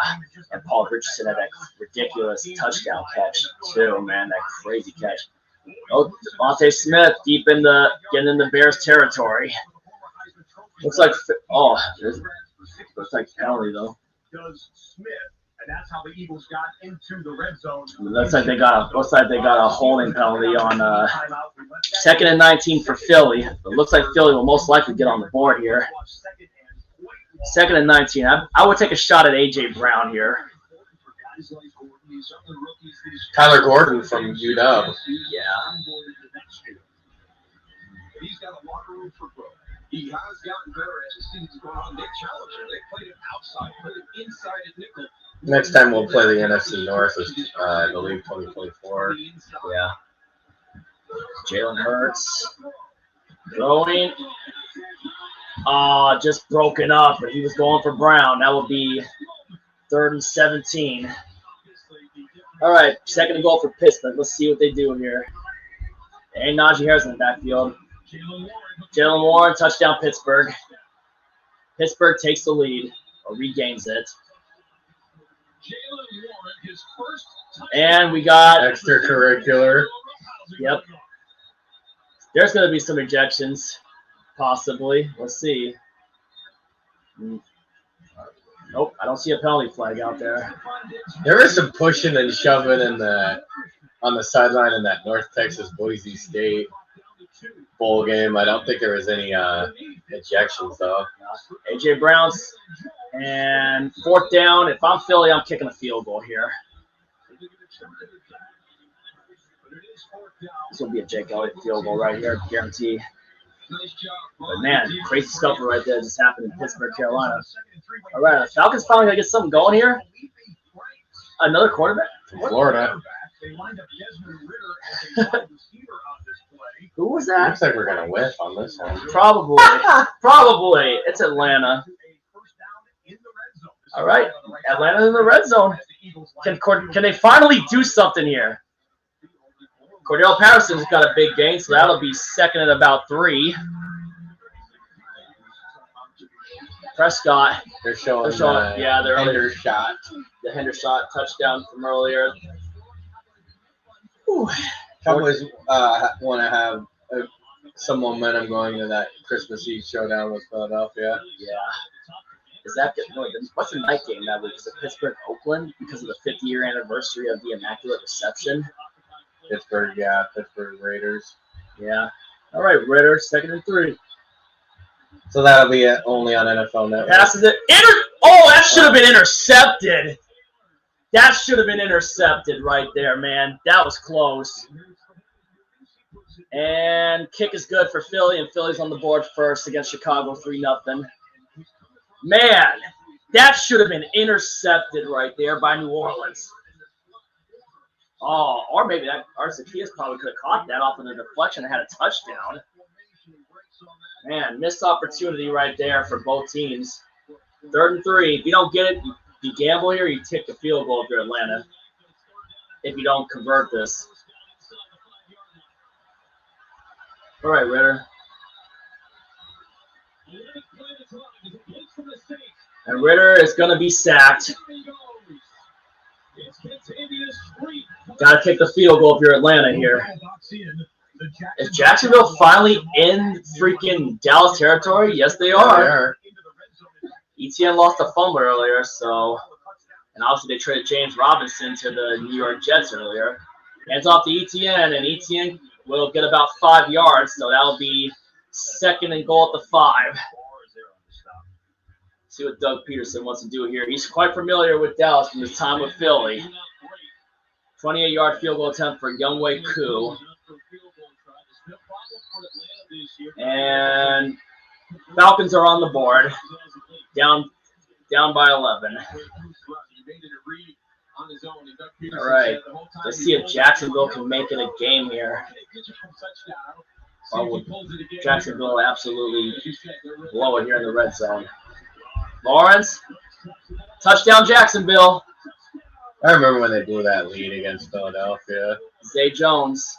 and Paul Richardson had that ridiculous touchdown catch too, man, that crazy catch. Oh, Devontae Smith getting in the Bears territory. Looks like penalty though. And that's how the Eagles got into the red zone. Looks like they got a holding penalty on 2nd and 19 for Philly. It looks like Philly will most likely get on the board here. 2nd and 19. I would take a shot at A.J. Brown here. Tyler Gordon from UW. Yeah. He's got a locker room for growth. He has gotten better as the season's gone on. They challenge him. They played him outside, put him inside at nickel. Next time we'll play the NFC North, I believe 2024. Yeah. Jalen Hurts throwing. Just broken up, but he was going for Brown. That will be 3rd and 17. All right, 2nd and goal for Pittsburgh. Let's see what they do here. And Najee Harris in the backfield. Jalen Warren, touchdown Pittsburgh. Pittsburgh takes the lead or regains it. And we got extracurricular. Yep. There's going to be some ejections, possibly. Let's see. Nope, I don't see a penalty flag out there. There was some pushing and shoving on the sideline in that North Texas Boise State bowl game. I don't think there was any ejections though. AJ Brown's and 4th down. If I'm Philly, I'm kicking a field goal here. This will be a Jake Elliott field goal right here, guarantee. But man, crazy stuff right there just happened in Pittsburgh, Carolina. All right, the Falcons finally gonna get something going here. Another quarterback from Florida. Who was that? Looks like we're gonna whiff on this one. Probably. Probably. It's Atlanta. All right, Atlanta in the red zone. Can they finally do something here? Cordell Patterson's got a big gain, so that'll be 2nd at about 3. Prescott. They're showing yeah, they're Hendershot. The Hendershot touchdown from earlier. Whew. Cowboys want to have some momentum going into that Christmas Eve showdown with Philadelphia. Yeah. Is that what's the night game that week? Is it Pittsburgh Oakland because of the 50-year anniversary of the Immaculate Reception? Pittsburgh Raiders. Yeah. All right, Raiders, 2nd and 3. So that'll be only on NFL Network. Passes it. That should have been intercepted. That should have been intercepted right there, man. That was close. And kick is good for Philly, and Philly's on the board first against Chicago, 3-0. Man, that should have been intercepted right there by New Orleans. Oh, or maybe Arceus probably could have caught that off of the deflection and had a touchdown. Man, missed opportunity right there for both teams. 3rd and 3. If you don't get it, you gamble here, you kick the field goal if you're Atlanta. If you don't convert this. All right, Ritter. And Ritter is going to be sacked. Got to kick the field goal if you're Atlanta here. Is Jacksonville finally in freaking Dallas territory? Yes, they are. ETN lost a fumble earlier, so, and obviously they traded James Robinson to the New York Jets earlier. Hands off to ETN, and ETN will get about 5 yards, so that'll be 2nd and goal at the 5. See what Doug Peterson wants to do here. He's quite familiar with Dallas from his time with Philly. 28-yard field goal attempt for Younghoe Koo. And Falcons are on the board. Down by 11. All right. Let's see if Jacksonville can make it a game here. Or will Jacksonville absolutely blow it here in the red zone? Lawrence, touchdown Jacksonville. I remember when they blew that lead against Philadelphia. Zay Jones.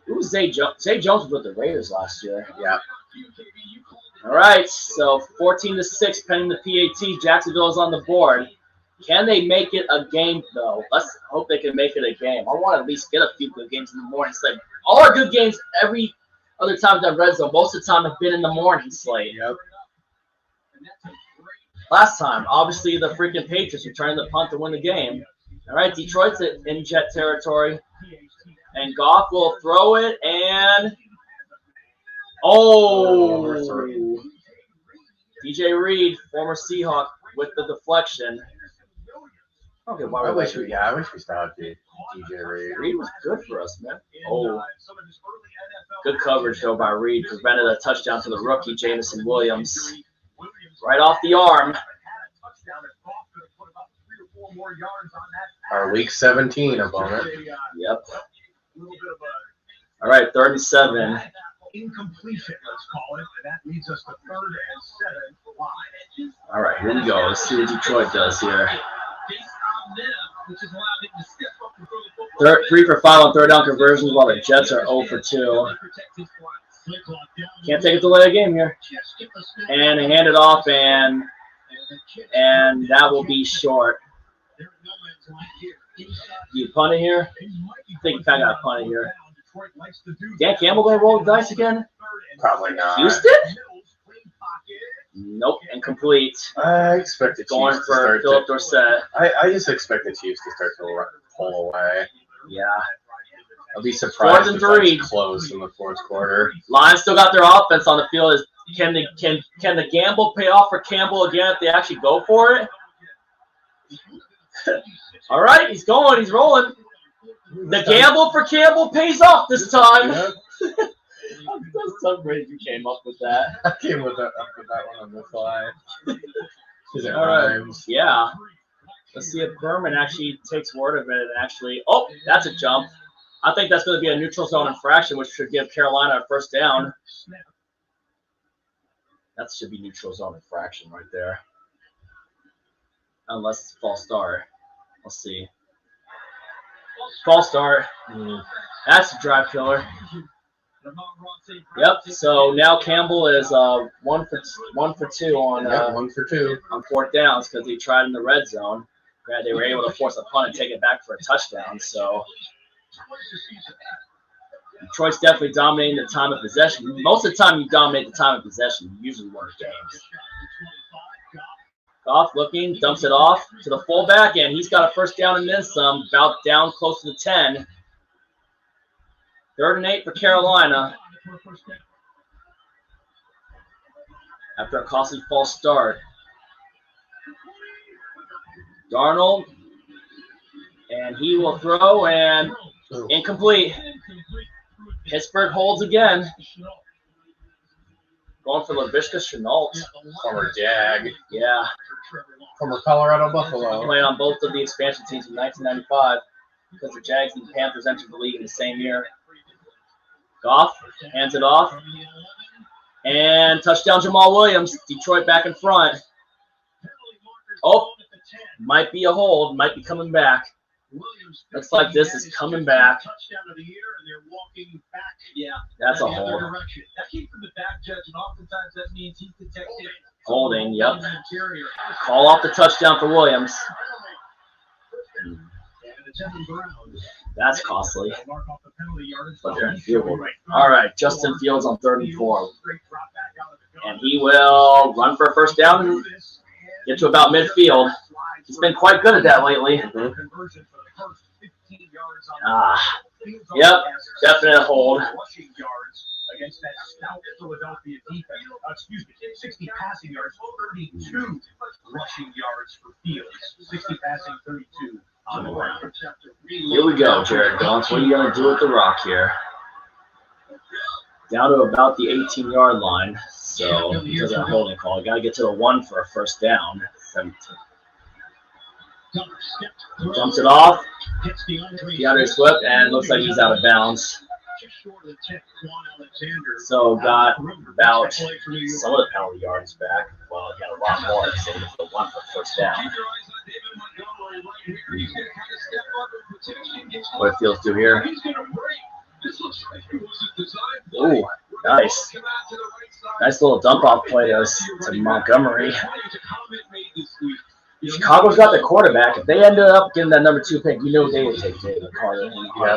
Who was Zay Jones? Zay Jones was with the Raiders last year. Yeah. All right, so 14-6 pending the PAT. Jacksonville is on the board. Can they make it a game, though? Let's hope they can make it a game. I want to at least get a few good games in the morning slate. All our good games every other time that red zone, most of the time have been in the morning slate. Yep. Last time, obviously, the freaking Patriots returning the punt to win the game. All right, Detroit's in Jet territory. And Goff will throw it, and DJ Reed, former Seahawk, with the deflection. Okay, I wish we stopped DJ Reed. Reed was good for us, man. Good coverage though by Reed, prevented a touchdown to the rookie Jameson Williams. Right off the arm. Our week 17 opponent. Yep. All right, 3rd and 7. Incompletion, let's call it, and that leads us to 3rd and 7. All right, here we go. Let's see what Detroit does here. 3 for 5 on 3rd down conversions, while the Jets are 0 for 2. Can't take it to delay a game here. And they hand it off, and that will be short. Do you punt it here? I think you kind of got to punt it here. Dan Campbell going to roll the dice again? Probably not. Houston? Nope, incomplete. I expect the going Chiefs for Philip Dorsett. I just expect the Chiefs to start to pull away. Yeah. I'll be surprised 4th and if 3. that's close in the 4th quarter. Lions still got their offense on the field. Can the gamble pay off for Campbell again if they actually go for it? All right, he's going. He's rolling. The gamble for Campbell pays off this time. Yep. That's so great you came up with that. I came up with that one on the fly. Is it All right. rhymes? Yeah. Let's see if Berman actually takes word of it and actually. Oh, that's a jump. I think that's going to be a neutral zone infraction, which should give Carolina a 1st down. That should be neutral zone infraction right there. Unless it's false start. Let's see. False start. That's a drive killer. Yep. So now Campbell is 1 for 2 on 1 for 2 on 4th downs because he tried in the red zone. They were able to force a punt and take it back for a touchdown. So Detroit's definitely dominating the time of possession. Most of the time you dominate the time of possession. You usually win games. Goff looking, dumps it off to the fullback, and he's got a 1st down and then some, about down close to the 10. 3rd and 8 for Carolina. After a costly false start. Darnold, and he will throw, and incomplete. Pittsburgh holds again. Going for LaVishka Chenault. Former Jag. Yeah. Former Colorado Buffalo. Played on both of the expansion teams in 1995 because the Jags and the Panthers entered the league in the same year. Goff hands it off. And touchdown Jamal Williams. Detroit back in front. Oh, might be a hold. Might be coming back. Looks like this is coming back. Touchdown of the year, and they're walking back. Yeah, that's a in the other hold. direction. That came from the back, Judge, and oftentimes that means he's detected. Holding, yep. Call off the touchdown for Williams. That's costly. But they're in field goal right now. All right, Justin Fields on 3rd and 4. And he will run for a first down and get to about midfield. He's been quite good at that lately. Yep, definite hold. Against that stout Philadelphia defense. 60 passing yards, 32 rushing yards for Fields. 60 passing, 32 on the ground. Here we go, Jared Goff. What are you going to do with the rock here? Down to about the 18-yard line. So, because of that holding call, got to get to the 1 for a first down. Jumps it off. DeAndre Swift, and looks like he's out of bounds. So got about some of the penalty yards back. Well, he had a lot more, so he gets the 1 for first down. What do Fields do here? Ooh, nice. Nice little dump-off play to Montgomery. Chicago's got the quarterback. If they ended up getting that number 2 pick, you know they would take David Carter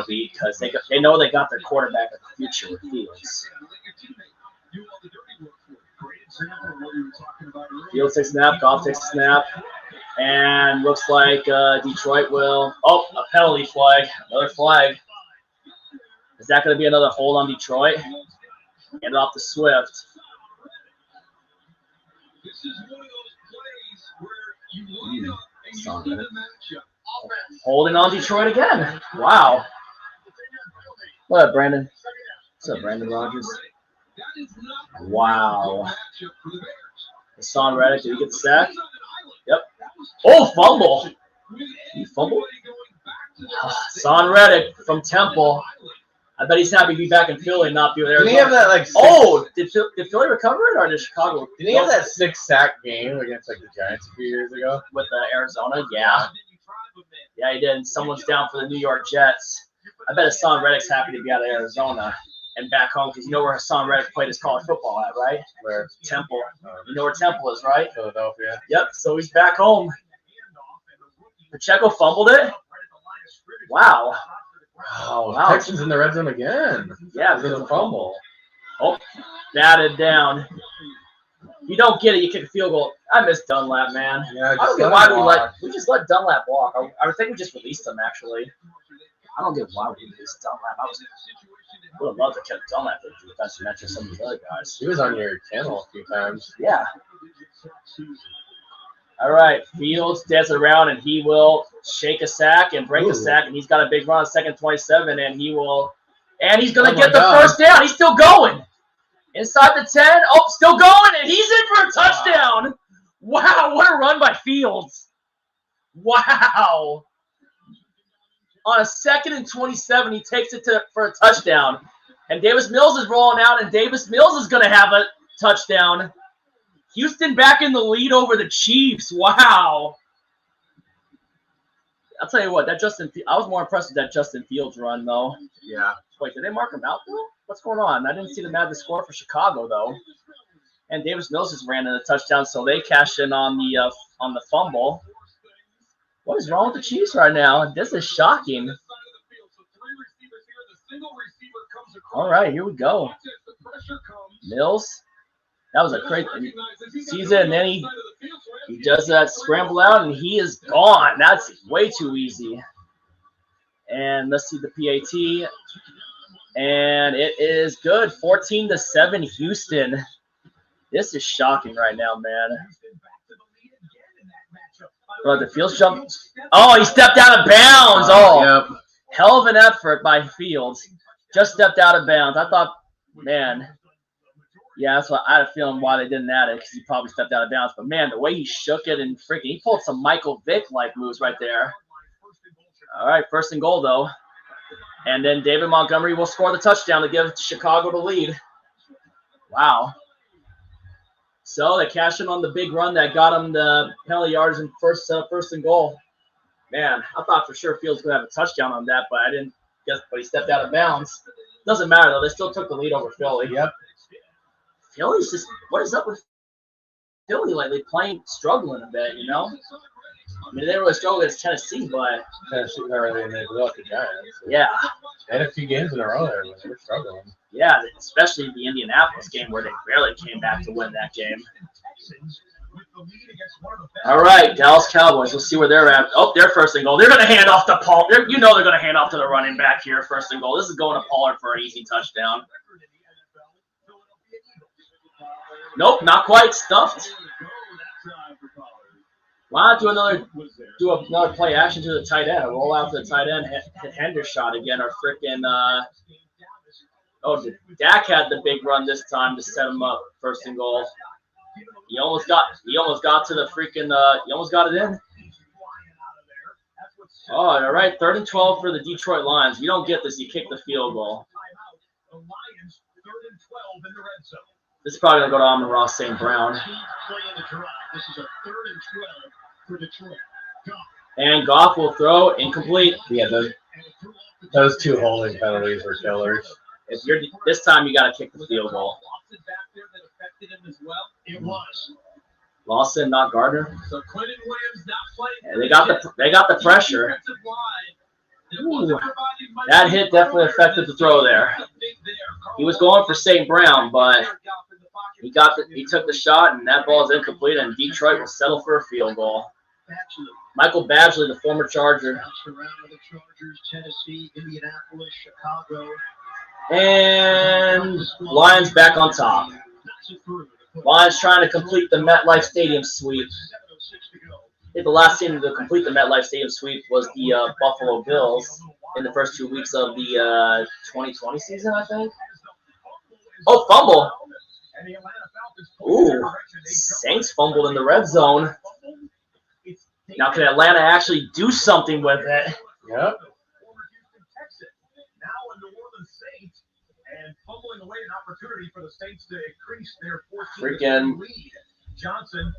because they know they got their quarterback of the future with Fields. Fields takes a snap, Goff takes a snap, and looks like Detroit will. Oh, a penalty flag, another flag. Is that going to be another hold on Detroit? Get it off to Swift. Holding on Detroit again. Wow. What up, Brandon? What's up, Brandon Rogers? Wow. Hassan Reddick, did he get the sack? Yep. Oh, fumble. He fumbled? Hassan Reddick from Temple. I bet he's happy to be back in Philly and not be there. Did he have that, like, did Philly recover it, or did Chicago? Did he have that 6-sack game against, like, the Giants a few years ago? With Arizona? Yeah. Yeah, he did. And someone's down for the New York Jets. I bet Hassan Reddick's happy to be out of Arizona and back home, because you know where Hassan Reddick played his college football at, right? Where? Temple. You know where Temple is, right? Philadelphia. Yep, so he's back home. Pacheco fumbled it? Wow. Wow. Texans in the red zone again. Yeah, because of the fumble. Oh, batted down. You don't get it, you kick a field goal. I miss Dunlap, man. Yeah, I don't get why we just let Dunlap walk. I think we just released him, actually. I don't get why we released Dunlap. I would have loved to keep Dunlap as the defensive match of some of these other guys. He was on your channel a few times. Yeah. All right, Fields dances around, and he will shake a sack and break a sack, and he's got a big run on 2nd 27, and he's going to get the first down. He's still going. Inside the 10. Oh, still going, and he's in for a touchdown. Wow, what a run by Fields. Wow. On a 2nd and 27, he takes it for a touchdown. And Davis Mills is rolling out, and Davis Mills is going to have a touchdown. Houston back in the lead over the Chiefs. Wow. I'll tell you what, I was more impressed with that Justin Fields run, though. Yeah. Wait, did they mark him out, though? What's going on? I didn't see them add the score for Chicago, though. And Davis Mills just ran in a touchdown, so they cashed in on the fumble. What is wrong with the Chiefs right now? This is shocking. All right, here we go. Mills. That was a crazy sees it, and then he does that scramble out, and he is gone. That's way too easy. And let's see the PAT. And it is good. 14-7 Houston. This is shocking right now, man. Oh, the Fields jumped. Oh, he stepped out of bounds. Oh, yep. Hell of an effort by Fields. Just stepped out of bounds. I thought, man. Yeah, that's what I had a feeling why they didn't add it, because he probably stepped out of bounds. But, man, the way he shook it and he pulled some Michael Vick-like moves right there. All right, 1st and goal, though. And then David Montgomery will score the touchdown to give Chicago the lead. Wow. So they cashed in on the big run that got him the penalty yards in first and goal. Man, I thought for sure Fields was going to have a touchdown on that, but I didn't guess. But he stepped out of bounds. Doesn't matter, though. They still took the lead over Philly. Yep. Philly's just – what is up with Philly lately? Playing, struggling a bit, you know? I mean, they didn't really struggle against Tennessee, but – Tennessee already made blew out the Giants. So. Yeah. They had a few games in a row there, but they were struggling. Yeah, especially the Indianapolis game where they barely came back to win that game. All right, Dallas Cowboys. Let's see where they're at. Oh, they're first and goal. They're going to hand off to Paul. You know they're going to hand off to the running back here, first and goal. This is going to Pollard for an easy touchdown. Nope, not quite. Stuffed. Why not do another play action to the tight end? Roll out to the tight end, hit Hendershot again, or freaking Dak had the big run this time to set him up, first and goal. He almost got to the freaking he almost got it in. Oh, all right, 3rd and 12 for the Detroit Lions. You don't get this, you kick the field goal. This is probably gonna go to Amon-Ra St. Brown. And Goff will throw incomplete. Yeah, those 2 holding penalties were killers. If you're this time, you got to kick the field goal. Lawson, not Gardner. Yeah, they got the pressure. Ooh, that hit definitely affected the throw there. He was going for St. Brown, but he took the shot, and that ball is incomplete, and Detroit will settle for a field goal. Michael Badgley, the former Charger. And Lions back on top. Lions trying to complete the MetLife Stadium sweep. I think the last team to complete the MetLife Stadium sweep was the Buffalo Bills in the first 2 weeks of the 2020 season, I think. Oh, fumble. Ooh, Saints fumbled in the red zone. Now, can Atlanta actually do something with it? Yep. And fumbling away an opportunity for the Saints to increase their 14 lead. Johnson,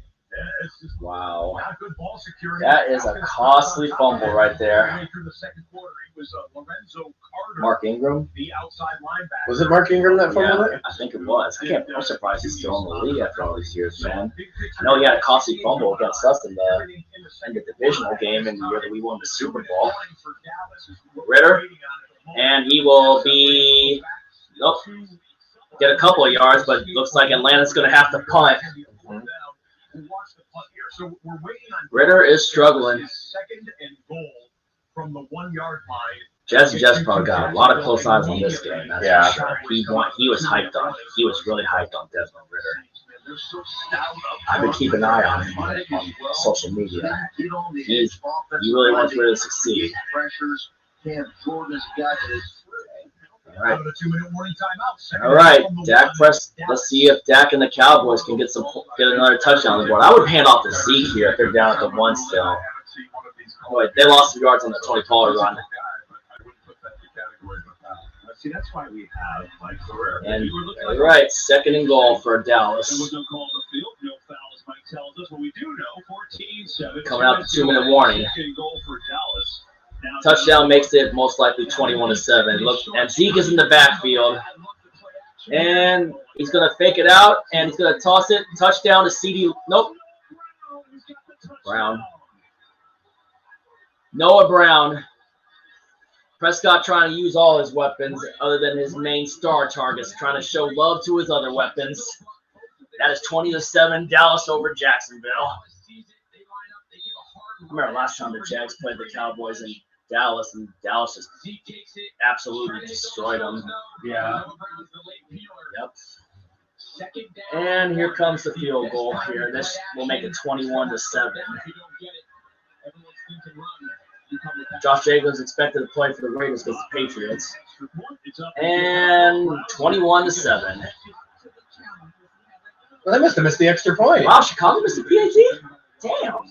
wow. not good ball security. That is a costly fumble right there. Through the second quarter, it was Lorenzo Carter, Mark Ingram. the outside linebacker. Was it Mark Ingram that fumbled it? I think it was. I'm surprised he's still in the league after all these years, man. I know he had a costly fumble against us in the divisional game in the year that we won the Super Bowl. Ritter, and he will be. Nope. Get a couple of yards, but looks like Atlanta's going to have to punt. Ritter is struggling. Jesse just probably got a lot of close eyes on this game. That's for sure. He was hyped on. He was really hyped on Desmond Ritter. I've been keeping an eye on him on social media. He really wants Ritter to succeed. All right, Dak press. Let's see if Dak and the Cowboys can get another touchdown on the board. I would hand off to Zeke here if they're down at the 1 still. Oh, wait, they lost some yards on the Tony Pollard run. See, that's why we have and all right, 2nd and goal for Dallas. Coming out the 2-minute warning. Touchdown makes it most likely 21-7. Look, and Zeke is in the backfield, and he's gonna fake it out, and he's gonna toss it. Touchdown to CD. Nope. Brown. Noah Brown. Prescott trying to use all his weapons other than his main star targets, trying to show love to his other weapons. That is 20-7, Dallas over Jacksonville. I remember last time the Jags played the Cowboys in Dallas, and Dallas just absolutely destroyed them. Yeah. Yep. And here comes the field goal here. This will make it 21-7. Josh Jacobs expected to play for the Raiders against the Patriots. And 21-7. Well, they must have missed the extra point. Wow, Chicago missed the PAT? Damn.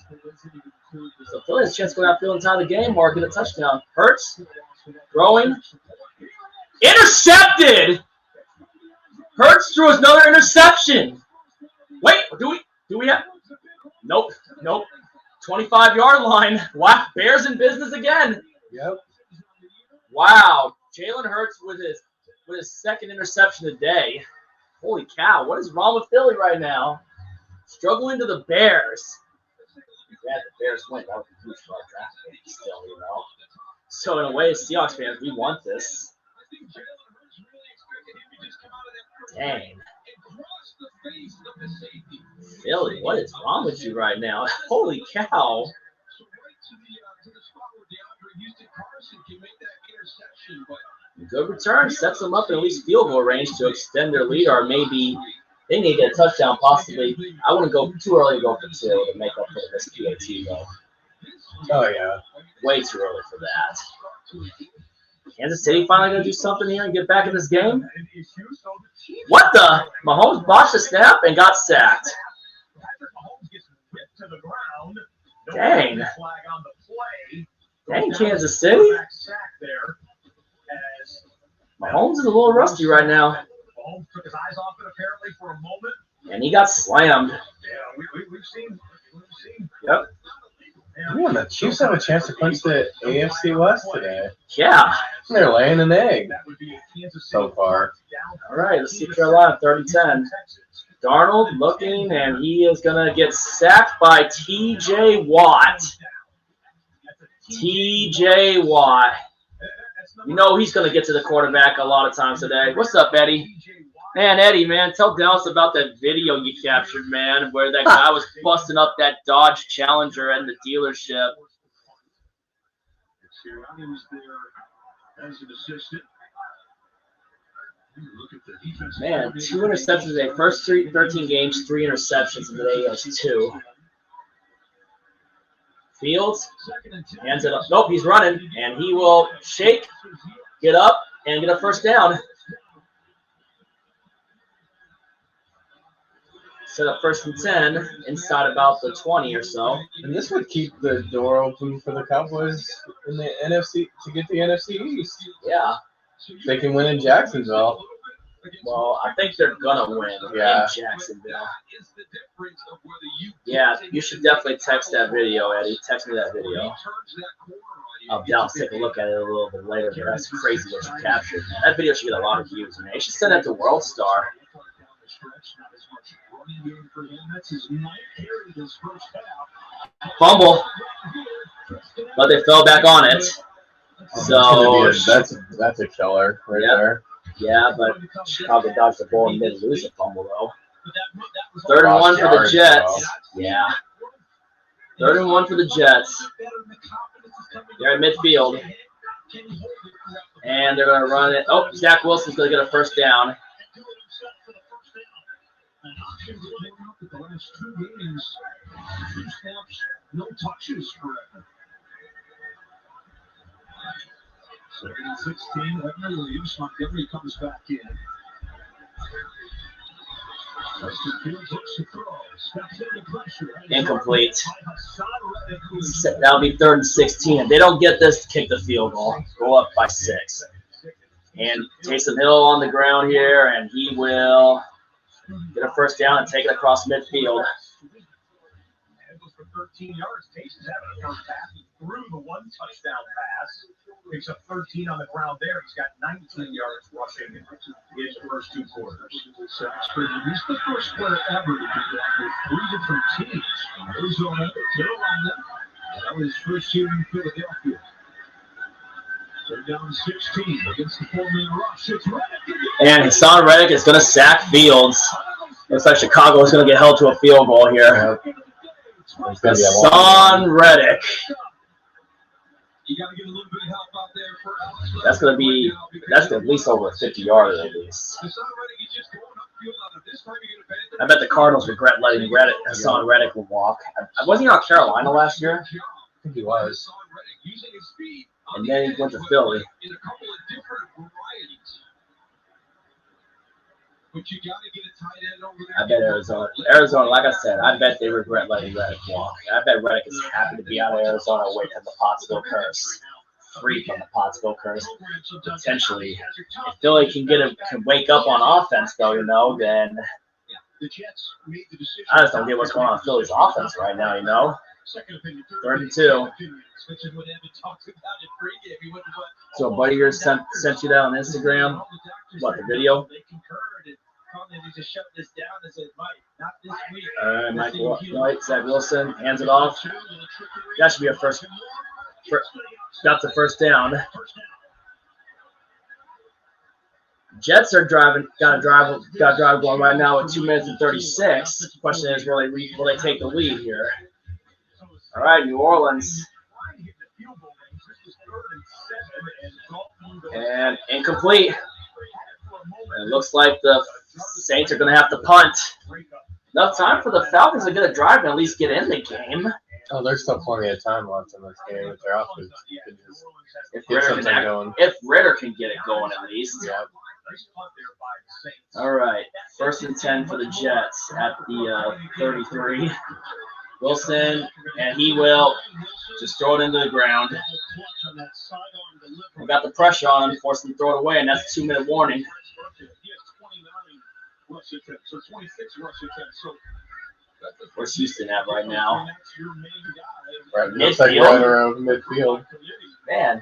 So Philly has a chance to go down field inside the game or get a touchdown. Hurts. Throwing. Intercepted! Hurts threw another interception. Wait, do we have? Nope. 25-yard line. Wow, Bears in business again. Yep. Wow, Jalen Hurts with his second interception today. Holy cow, what is wrong with Philly right now? Struggling to the Bears. Yeah, the Bears win. That would be huge for our draft pick still, you know. So in a way, as Seahawks fans, we want this. Dang. Philly, what is wrong with you right now? Holy cow. Good return. Sets them up in at least field goal range to extend their lead, or maybe they need to get a touchdown, possibly. I wouldn't go too early to go for 2 to make up for this PAT, though. Oh, yeah. Way too early for that. Kansas City finally going to do something here and get back in this game? What the? Mahomes botched the snap and got sacked. Dang. Dang, Kansas City. Mahomes is a little rusty right now. And he got slammed. Yep. Yeah, the Chiefs have a chance to clinch the AFC West today. Yeah. They're laying an egg so far. All right, let's see Carolina, 3rd and 10. Darnold looking, and he is going to get sacked by T.J. Watt. T.J. Watt. You know he's going to get to the quarterback a lot of times today. What's up, Eddie? Man, Eddie, man, tell Dallas about that video you captured, man, where that guy was busting up that Dodge Challenger in the dealership. Man, 2 interceptions today. First 13 games, 3 interceptions, and today he has 2. Fields hands it up. Nope, he's running, and he will shake, get up, and get a first down. Set up 1st and 10 inside about the 20 or so. And this would keep the door open for the Cowboys in the NFC to get the NFC East. Yeah. They can win in Jacksonville. Well, I think they're going to win in Jacksonville. Yeah, you should definitely text that video, Eddie. Text me that video. I'll take a look at it a little bit later, but that's crazy what you captured, man. That video should get a lot of views, man. You should send that to World Star. Fumble, but they fell back on it. So that's a killer right there. Yeah, but Chicago dodged the ball and didn't lose a fumble though. 3rd and 1 for the Jets. Yeah. 3rd and 1 for the Jets. They're at midfield. And they're going to run it. Oh, Zach Wilson's going to get a first down. No touches for him. 2nd and 16. Williams. Montgomery comes back in. Incomplete. That'll be 3rd and 16. If they don't get this, kick the field goal. Go up by 6. And Taysom Hill on the ground here, and he will get a first down and take it across midfield. 13 yards. Taysom's having a first half. He threw the 1 touchdown pass. Picks up 13 on the ground there. He's got 19 yards rushing in his first 2 quarters. So he's the first player ever to do that with 3 different teams. Arizona, Carolina, and that was his first year in Philadelphia. They're down 16 against the 4-man rush. It's Reddick. And Hassan Reddick is going to sack Fields. Looks like Chicago is going to get held to a field goal here. Hassan Reddick. That's going to be at least over 50 yards at least. I bet the Cardinals regret letting Hassan Reddick walk. Wasn't he on Carolina last year? I think he was. And then he went to Philly. I bet Arizona, like I said, I bet they regret letting Reddick walk. I bet Reddick is happy to be out of Arizona away from the Pottsville curse. Free from the Pottsville curse. Potentially. If Philly can wake up on offense, though, you know, then I just don't get what's going on with Philly's offense right now, you know. Third and 2. So a buddy of yours sent you that on Instagram. What, the video? All right, Michael White, Zach Wilson hands it off. That should be a first. Got the first down. Jets are got to drive going right now with 2 minutes and 36. The question is, will they take the lead here? All right, New Orleans. And incomplete. And it looks like the Saints are going to have to punt. Enough time for the Falcons to get a drive and at least get in the game. Oh, there's still plenty of time left in this game with their offense. If Ritter can get it going at least. Yeah. All right, 1st and 10 for the Jets at the 33. Wilson, and he will just throw it into the ground. We got the pressure on him, forced him to throw it away, and that's a 2-minute warning. Where's Houston at right now? Right, looks like right around midfield. Man,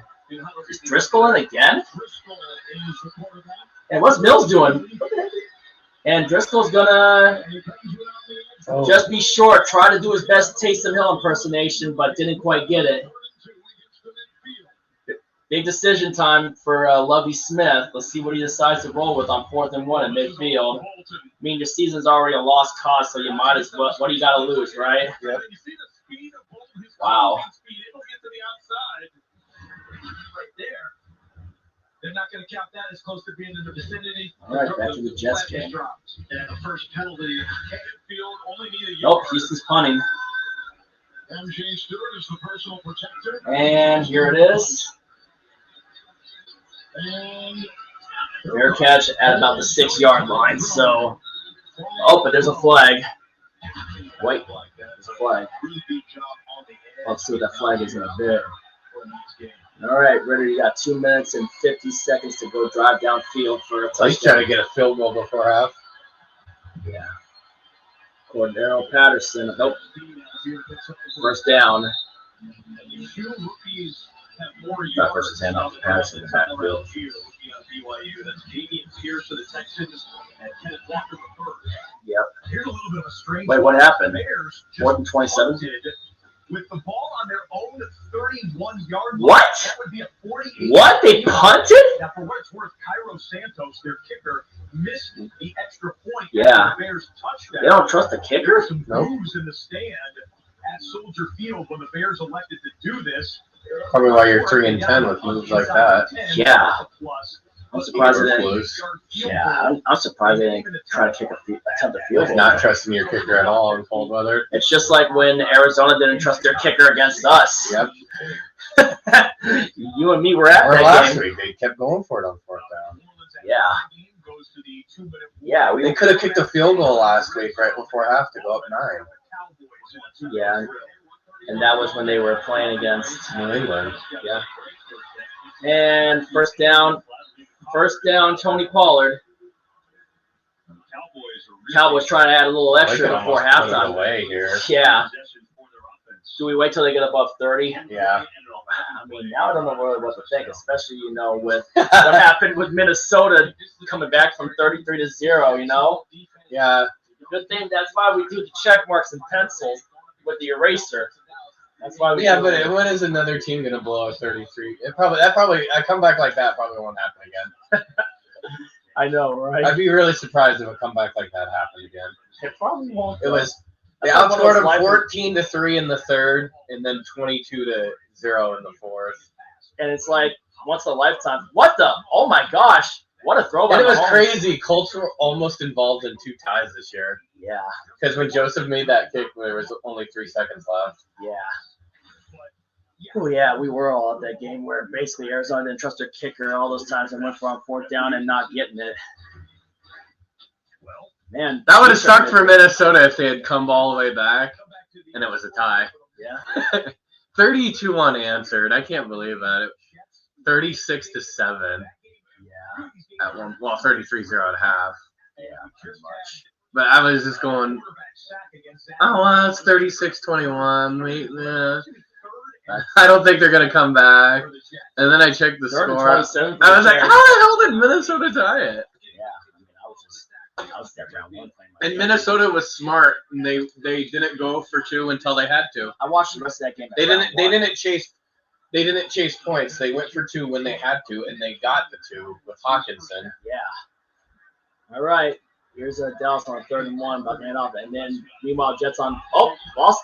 is Driscoll in again? And what's Mills doing? And Driscoll's gonna just be short, try to do his best Taysom Hill impersonation, but didn't quite get it. Big decision time for Lovie Smith. Let's see what he decides to roll with on 4th and 1 in midfield. I mean, your season's already a lost cause, so you might as well. What do you got to lose, right? Yep. Wow. They're not going to count that as close to being in the vicinity. All right, back to the Jets game. And the first penalty, Nope, Houston's punting. MJ Stewart is the personal protector. And here it is. Fair catch at about the 6-yard line. So, but there's a flag. Wait, there's a flag. Let's see what that flag is up there. All right, Ritter, you got 2 minutes and 50 seconds to go drive downfield for a touchdown. He's trying to get a field goal before half. Yeah. Cordero Patterson. Nope. First down. That versus handoff to Patterson in the backfield. Yep. Wait, what happened? 4th and 27? With the ball on their own 31-yard line. What? That would be a 48. What? They punted? Now, for what it's worth, Cairo Santos, their kicker, missed the extra point. Yeah. The Bears touchdown. They don't trust the kicker? Some moves in the stand at Soldier Field when the Bears elected to do this. Probably why you're 3-10 with moves like that. Yeah. I'm surprised they didn't. Yeah, I'm surprised they didn't try to kick attempt a field goal. Not trusting your kicker at all in cold weather. It's just like when Arizona didn't trust their kicker against us. Yep. You and me were at or that last game. week, they kept going for it on 4th down. Yeah. Yeah, They could have kicked a field goal last week right before half to go up 9. Yeah. And that was when they were playing against New England. Yeah. And first down, Tony Pollard. Cowboys trying to add a little extra before halftime. Away here. Yeah. Do we wait till they get above 30? Yeah. I mean, now I don't know really what to think, especially, with what happened with Minnesota coming back from 33-0, Yeah. Good thing, that's why we do the check marks and pencils with the eraser. That's why we but when is another team going to blow a 33? A comeback like that probably won't happen again. I know, right? I'd be really surprised if a comeback like that happened again. It probably won't. They outscored them 14-3 in the 3rd, and then 22-0 in the 4th. And it's like once in a lifetime. What the? Oh my gosh! What a throwback! And it was crazy. Colts were almost involved in 2 ties this year. Yeah. Because when Joseph made that kick, there was only 3 seconds left. Yeah. Oh yeah, we were all at that game where basically Arizona didn't trust their kicker all those times and went for on 4th down and not getting it. Man, that would have sucked for Minnesota if they had come all the way back and it was a tie. Yeah. 32 unanswered. I can't believe that. 36-7. Yeah. At 33-0 at half. Yeah, pretty much. But I was just going, oh, well, it's 36-21. I don't think they're going to come back. And then I checked the score. I was like, how the hell did Minnesota tie it? Yeah, I was there round one playing. And Minnesota was smart, and they didn't go for two until they had to. I watched the rest of that game. They didn't chase points. They went for two when they had to, and they got the two with Hawkinson. Yeah. All right. Here's Dallas on 3rd and 1, about to hand off. And then, meanwhile, Jets on. Oh, lost.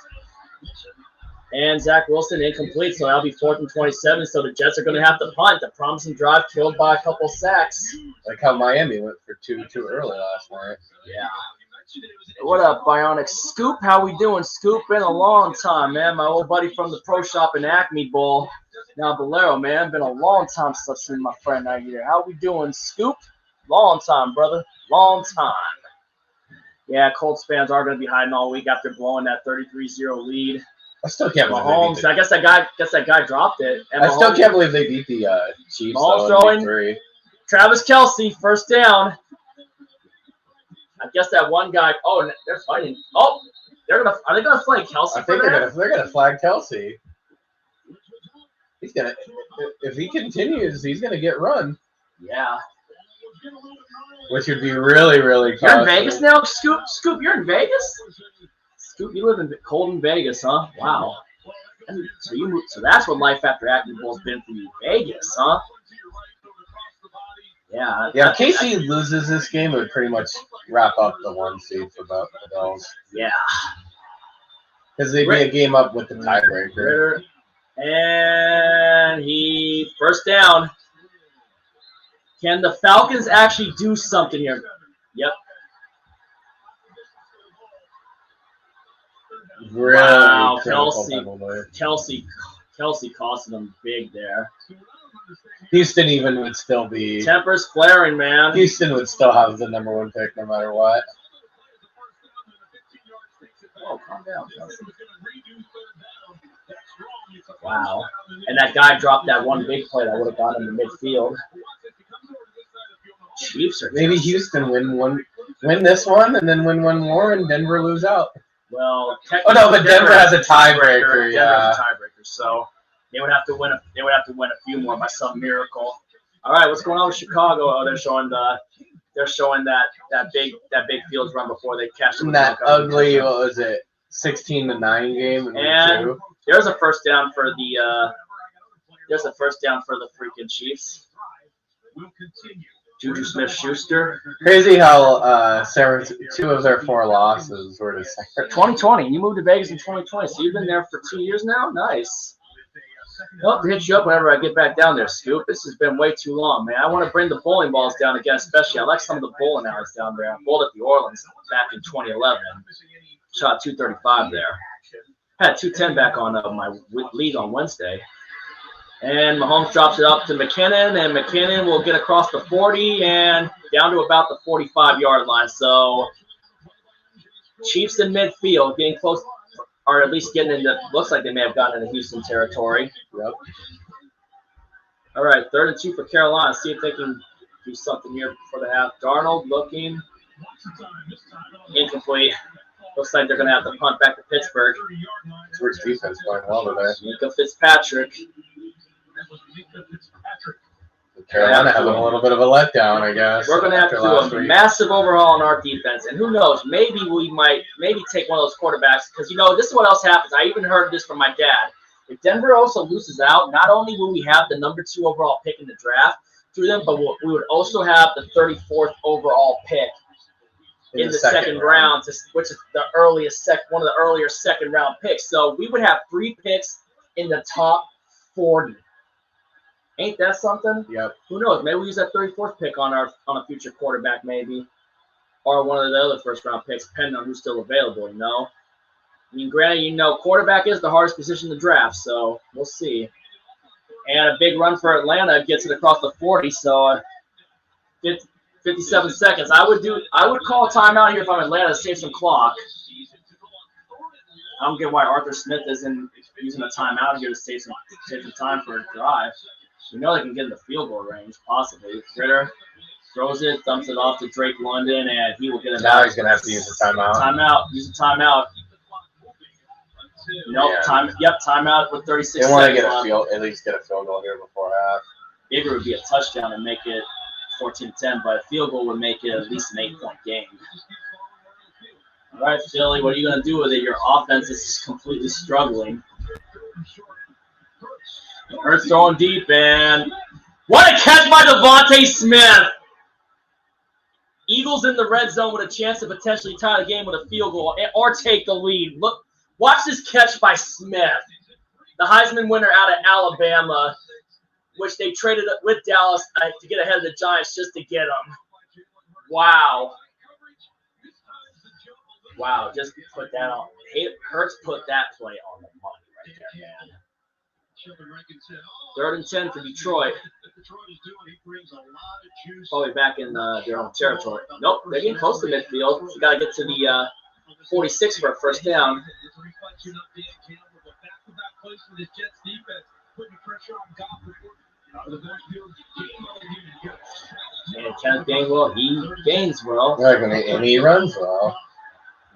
And Zach Wilson incomplete, so that'll be 4th and 27. So the Jets are going to have to punt. The promising drive killed by a couple sacks. Like how Miami went for two too early last night. Yeah. What up, Bionic Scoop? How we doing, Scoop? Been a long time, man. My old buddy from the Pro Shop in Acme Bowl. Now Bolero, man. Been a long time since I've seen my friend out here. How we doing, Scoop? Long time, brother. Long time. Yeah, Colts fans are going to be hiding all week after blowing that 33-0 lead. I still can't believe Mahomes, I guess that guy dropped it. And I still can't believe they beat the Chiefs. Mahomes throwing. Travis Kelce, first down. I guess that one guy. Oh, they're fighting. Oh, are they gonna flag Kelce? I think they're gonna flag Kelce. He's gonna. If he continues, he's gonna get run. Yeah. Which would be really, really costly. You're in Vegas now, Scoop. Scoop, you're in Vegas. Scoop, you live in cold in Vegas, huh? Wow. So that's what life after Acme Bowl's been for you, Vegas, huh? Yeah. Yeah. If KC loses this game, it would pretty much wrap up the 1 seed for the Bills. Yeah. Because they'd be a game up with the tiebreaker. And he first down. Can the Falcons actually do something here? Yep. Really wow, Kelce costing them big there. Houston even would still be. Tempers flaring, man. Houston would still have the number 1 pick no matter what. Oh, calm down, Kelce. Wow. And that guy dropped that one big play that would have gone in the midfield. Chiefs are maybe Houston win this one and then win one more and Denver lose out. Well, but Denver has a tiebreaker. Yeah, Denver has a tiebreaker, so they would have to win. They would have to win a few more by some miracle. All right, what's going on with Chicago? Oh, they're showing that big Fields run before they cashed in that ugly. What was it? 16-9 game. And there's a first down for the. There's a first down for the freaking Chiefs. Juju Smith-Schuster. Crazy how 2 of their 4 losses were to 2020. You moved to Vegas in 2020, so you've been there for 2 years now? Nice. Well, to hit you up whenever I get back down there, Scoop. This has been way too long, man. I want to bring the bowling balls down again, especially. I like some of the bowling alleys down there. I bowled at the Orleans back in 2011. Shot 235 there. Had 210 back on my lead on Wednesday. And Mahomes drops it up to McKinnon, and McKinnon will get across the 40 and down to about the 45-yard line. So Chiefs in midfield, getting close, or at least getting into, looks like they may have gotten into Houston territory. Yep. All right, 3rd and 2 for Carolina. See if they can do something here before the half. Darnold looking incomplete. Looks like they're going to have to punt back to Pittsburgh. Pittsburgh's defense playing well today. Mika Fitzpatrick. Carolina having a little bit of a letdown, I guess. We're going to have to do a massive overhaul on our defense. And who knows, maybe we might take one of those quarterbacks. Because, this is what else happens. I even heard this from my dad. If Denver also loses out, not only will we have the number 2 overall pick in the draft through them, but we would also have the 34th overall pick in the second round, which is the earliest one of the earlier second-round picks. So we would have 3 picks in the top 40. Ain't that something? Yep. Who knows? Maybe we use that 34th pick on a future quarterback, maybe, or one of the other first-round picks, depending on who's still available. I mean, granted, quarterback is the hardest position to draft, so we'll see. And a big run for Atlanta gets it across the 40, so 57 seconds. I would call a timeout here if I'm Atlanta to save some clock. I don't get why Arthur Smith isn't using a timeout here to save some time for a drive. They can get in the field goal range, possibly. Ritter Throws it, dumps it off to Drake London, and he will get it. Now he's going to have to use a timeout. Timeout. Use a timeout. Nope. Yeah. Timeout with 36 seconds. They want to get at least get a field goal here before half. Bigger would be a touchdown and make it 14-10, but a field goal would make it at least an 8-point game. All right, Philly, what are you going to do with it? Your offense is completely struggling. Hurts throwing deep, and what a catch by Devontae Smith! Eagles in the red zone with a chance to potentially tie the game with a field goal or take the lead. Look, watch this catch by Smith, the Heisman winner out of Alabama, which they traded with Dallas to get ahead of the Giants just to get him. Wow. Wow, just put that on. Hurts put that play on the money right there, man. 3rd and 10 for Detroit. Probably back in their own territory. Nope, they're getting close to midfield. You got to get to the 46 for a first down. And Kenneth Gainwell, he gains well. And he runs well.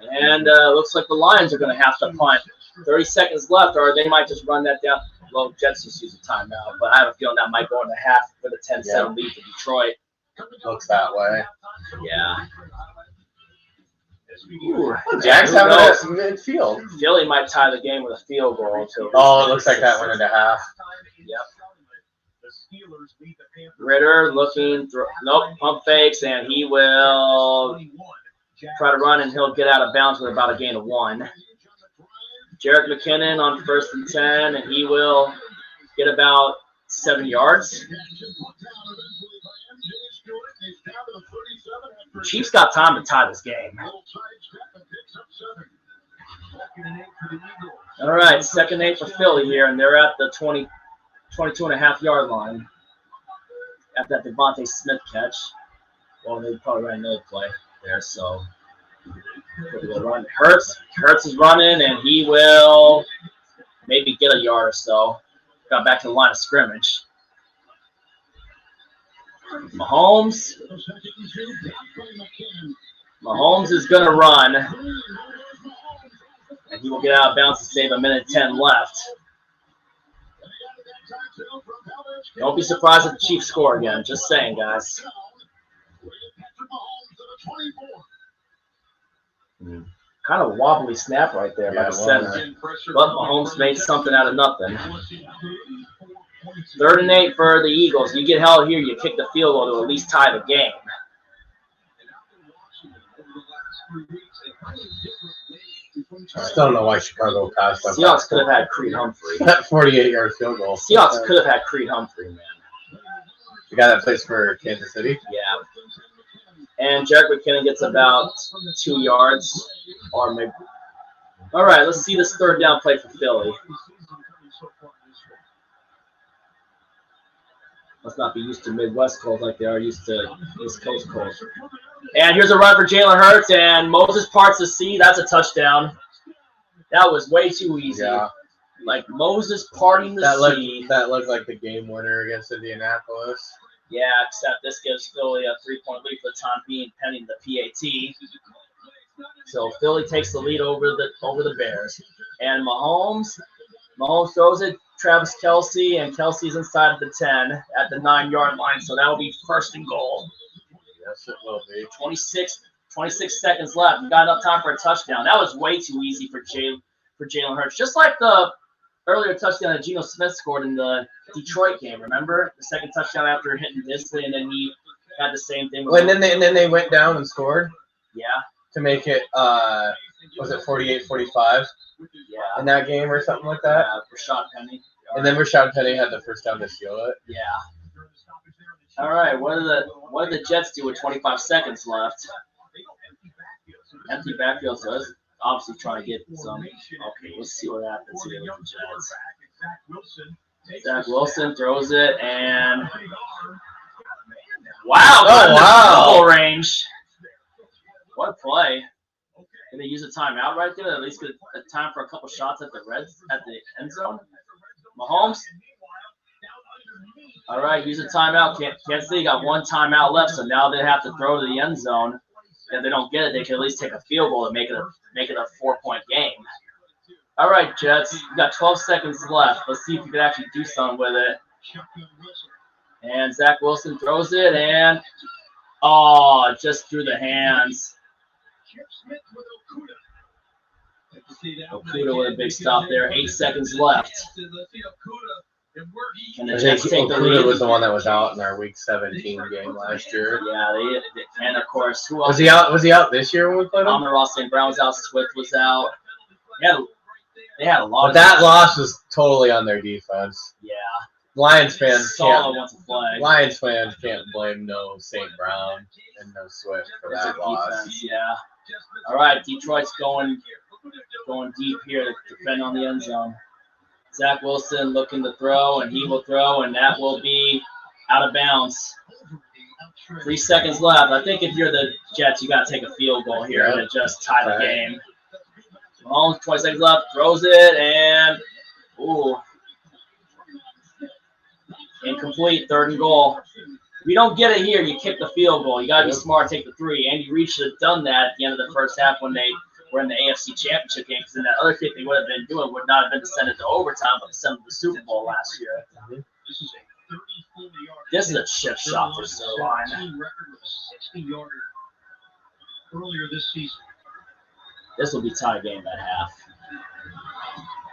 And looks like the Lions are going to have to punt. 30 seconds left, or they might just run that down. Well, Jets just use a timeout, but I have a feeling that might go into half with a 10-7 lead for Detroit. Looks that way. Yeah. Ooh, Jags have it at midfield. Philly might tie the game with a field goal. Oh, it looks like that went into half. Yep. Ritter looking through. Nope, pump fakes, and he will try to run, and he'll get out of bounds with about a gain of 1. Jerick McKinnon on 1st and 10, and he will get about 7 yards. Chiefs got time to tie this game. All right, 2nd and 8 for Philly here, and they're at the 22.5-yard line after that Devontae Smith catch. Well, they probably ran another play there, so run. Hurts is running, and he will maybe get a yard or so. Got back to the line of scrimmage. Mahomes is going to run, and he will get out of bounds to save 1:10 left. Don't be surprised if the Chiefs score again. Just saying, guys. Kind of wobbly snap right there by the center. But Mahomes made something out of nothing. 3rd and 8 for the Eagles. You get held here, you kick the field goal to at least tie the game. I still don't know why Chicago passed up. Seahawks could have had Creed Humphrey. That 48-yard field goal. Seahawks could have had Creed Humphrey, man. The guy that plays for Kansas City? Yeah. And Jerick McKinnon gets about 2 yards. Or maybe. All right, let's see this 3rd down play for Philly. Must not be used to Midwest calls like they are used to East Coast calls. And here's a run for Jalen Hurts, and Moses parts the sea. That's a touchdown. That was way too easy. Yeah. Like Moses parting the sea. That looked like the game winner against Indianapolis. Yeah, except this gives Philly a 3-point lead for the time being, pending the PAT. So Philly takes the lead over the Bears. And Mahomes throws it. Travis Kelce, and Kelce's inside of the 10 at the 9-yard line, so that will be 1st and goal. Yes, it will be. 26 seconds left. You got enough time for a touchdown. That was way too easy for Jalen Hurts. Just like the earlier touchdown that Geno Smith scored in the Detroit game, remember? The second touchdown after hitting Disley, and then he had the same thing. And then they went down and scored? Yeah. To make it, was it 48-45? Yeah. In that game or something like that? Yeah, Rashad Penny. And then Rashad Penny had the first down to seal it. Yeah. All right, what did the Jets do with 25 seconds left? Empty backfield, so that's obviously trying to get some. Okay, let's see what happens here with the Jets. Zach Wilson throws it, and wow, double range. What a play. Can they use a timeout right there? At least get a time for a couple shots at the end zone. Mahomes. All right, use a timeout. Kansas City got one timeout left, so now they have to throw to the end zone. If they don't get it, they can at least take a field goal and make it a 4-point game. All right, Jets, you got 12 seconds left. Let's see if you can actually do something with it. And Zach Wilson throws it, and just through the hands. Okuda with a big stop there. 8 seconds left. Can the Jets take the lead? Okuda was the one that was out in our Week 17 game last year. Yeah, and of course, who else? Was he out this year when we played him? Amon Ross St. Brown was out. Swift was out. They had a lot. But that loss was totally on their defense. Yeah. Lions fans can't blame no St. Brown and no Swift for that loss. Defense, yeah. All right, Detroit's going deep here to defend on the end zone. Zach Wilson looking to throw, and he will throw, and that will be out of bounds. 3 seconds left. I think if you're the Jets, you got to take a field goal here to just tie the game. Mahomes, 20 seconds left, throws it, and incomplete, 3rd and goal. If you don't get it here, you kick the field goal. You got to be smart, take the 3. Andy Reid should have done that at the end of the first half when they were in the AFC Championship game, because in that other kick they would have been doing would not have been to send it to overtime, but to send it to the Super Bowl last year. This is a chip shot for Zerline. Earlier this season. This will be tie game at half.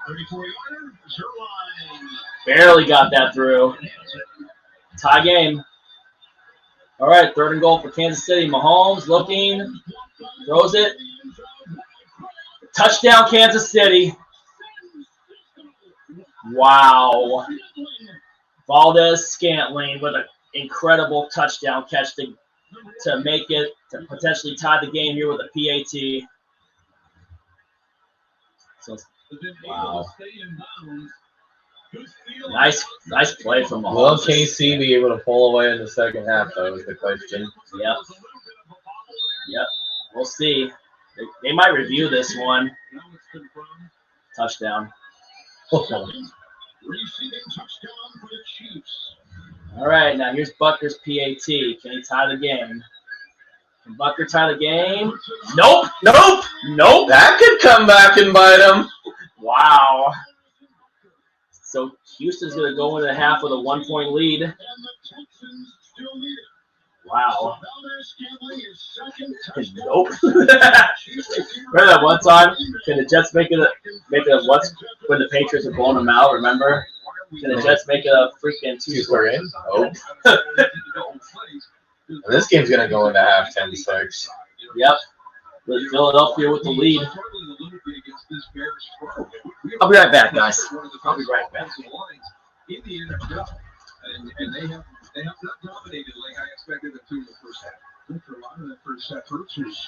34-yarder, Zerline. Barely got that through. Tie game. All right, 3rd and goal for Kansas City. Mahomes looking, throws it. Touchdown, Kansas City. Wow. Valdez-Scantling with an incredible touchdown catch to make it, to potentially tie the game here with a PAT. So, wow. Nice play from Mahomes. Will KC be able to pull away in the second half, though, is the question. Yep. We'll see. They might review this one. Touchdown. All right, now here's Butker's PAT. Can he tie the game? Can Butker tie the game? Nope. That could come back and bite him. Wow. So Houston's going to go into half with a 1-point lead. Wow. Nope. Remember that one time? Can the Jets make it once when the Patriots were blowing them out? Remember? Can the Jets make it a freaking 2-score game? Nope. And this game's gonna go into half 10-6. Yep. With Philadelphia with the lead. I'll be right back, guys. I'll be right back. And they have not dominated like I expected them to in the first half. For a lot of that first half, Hurts was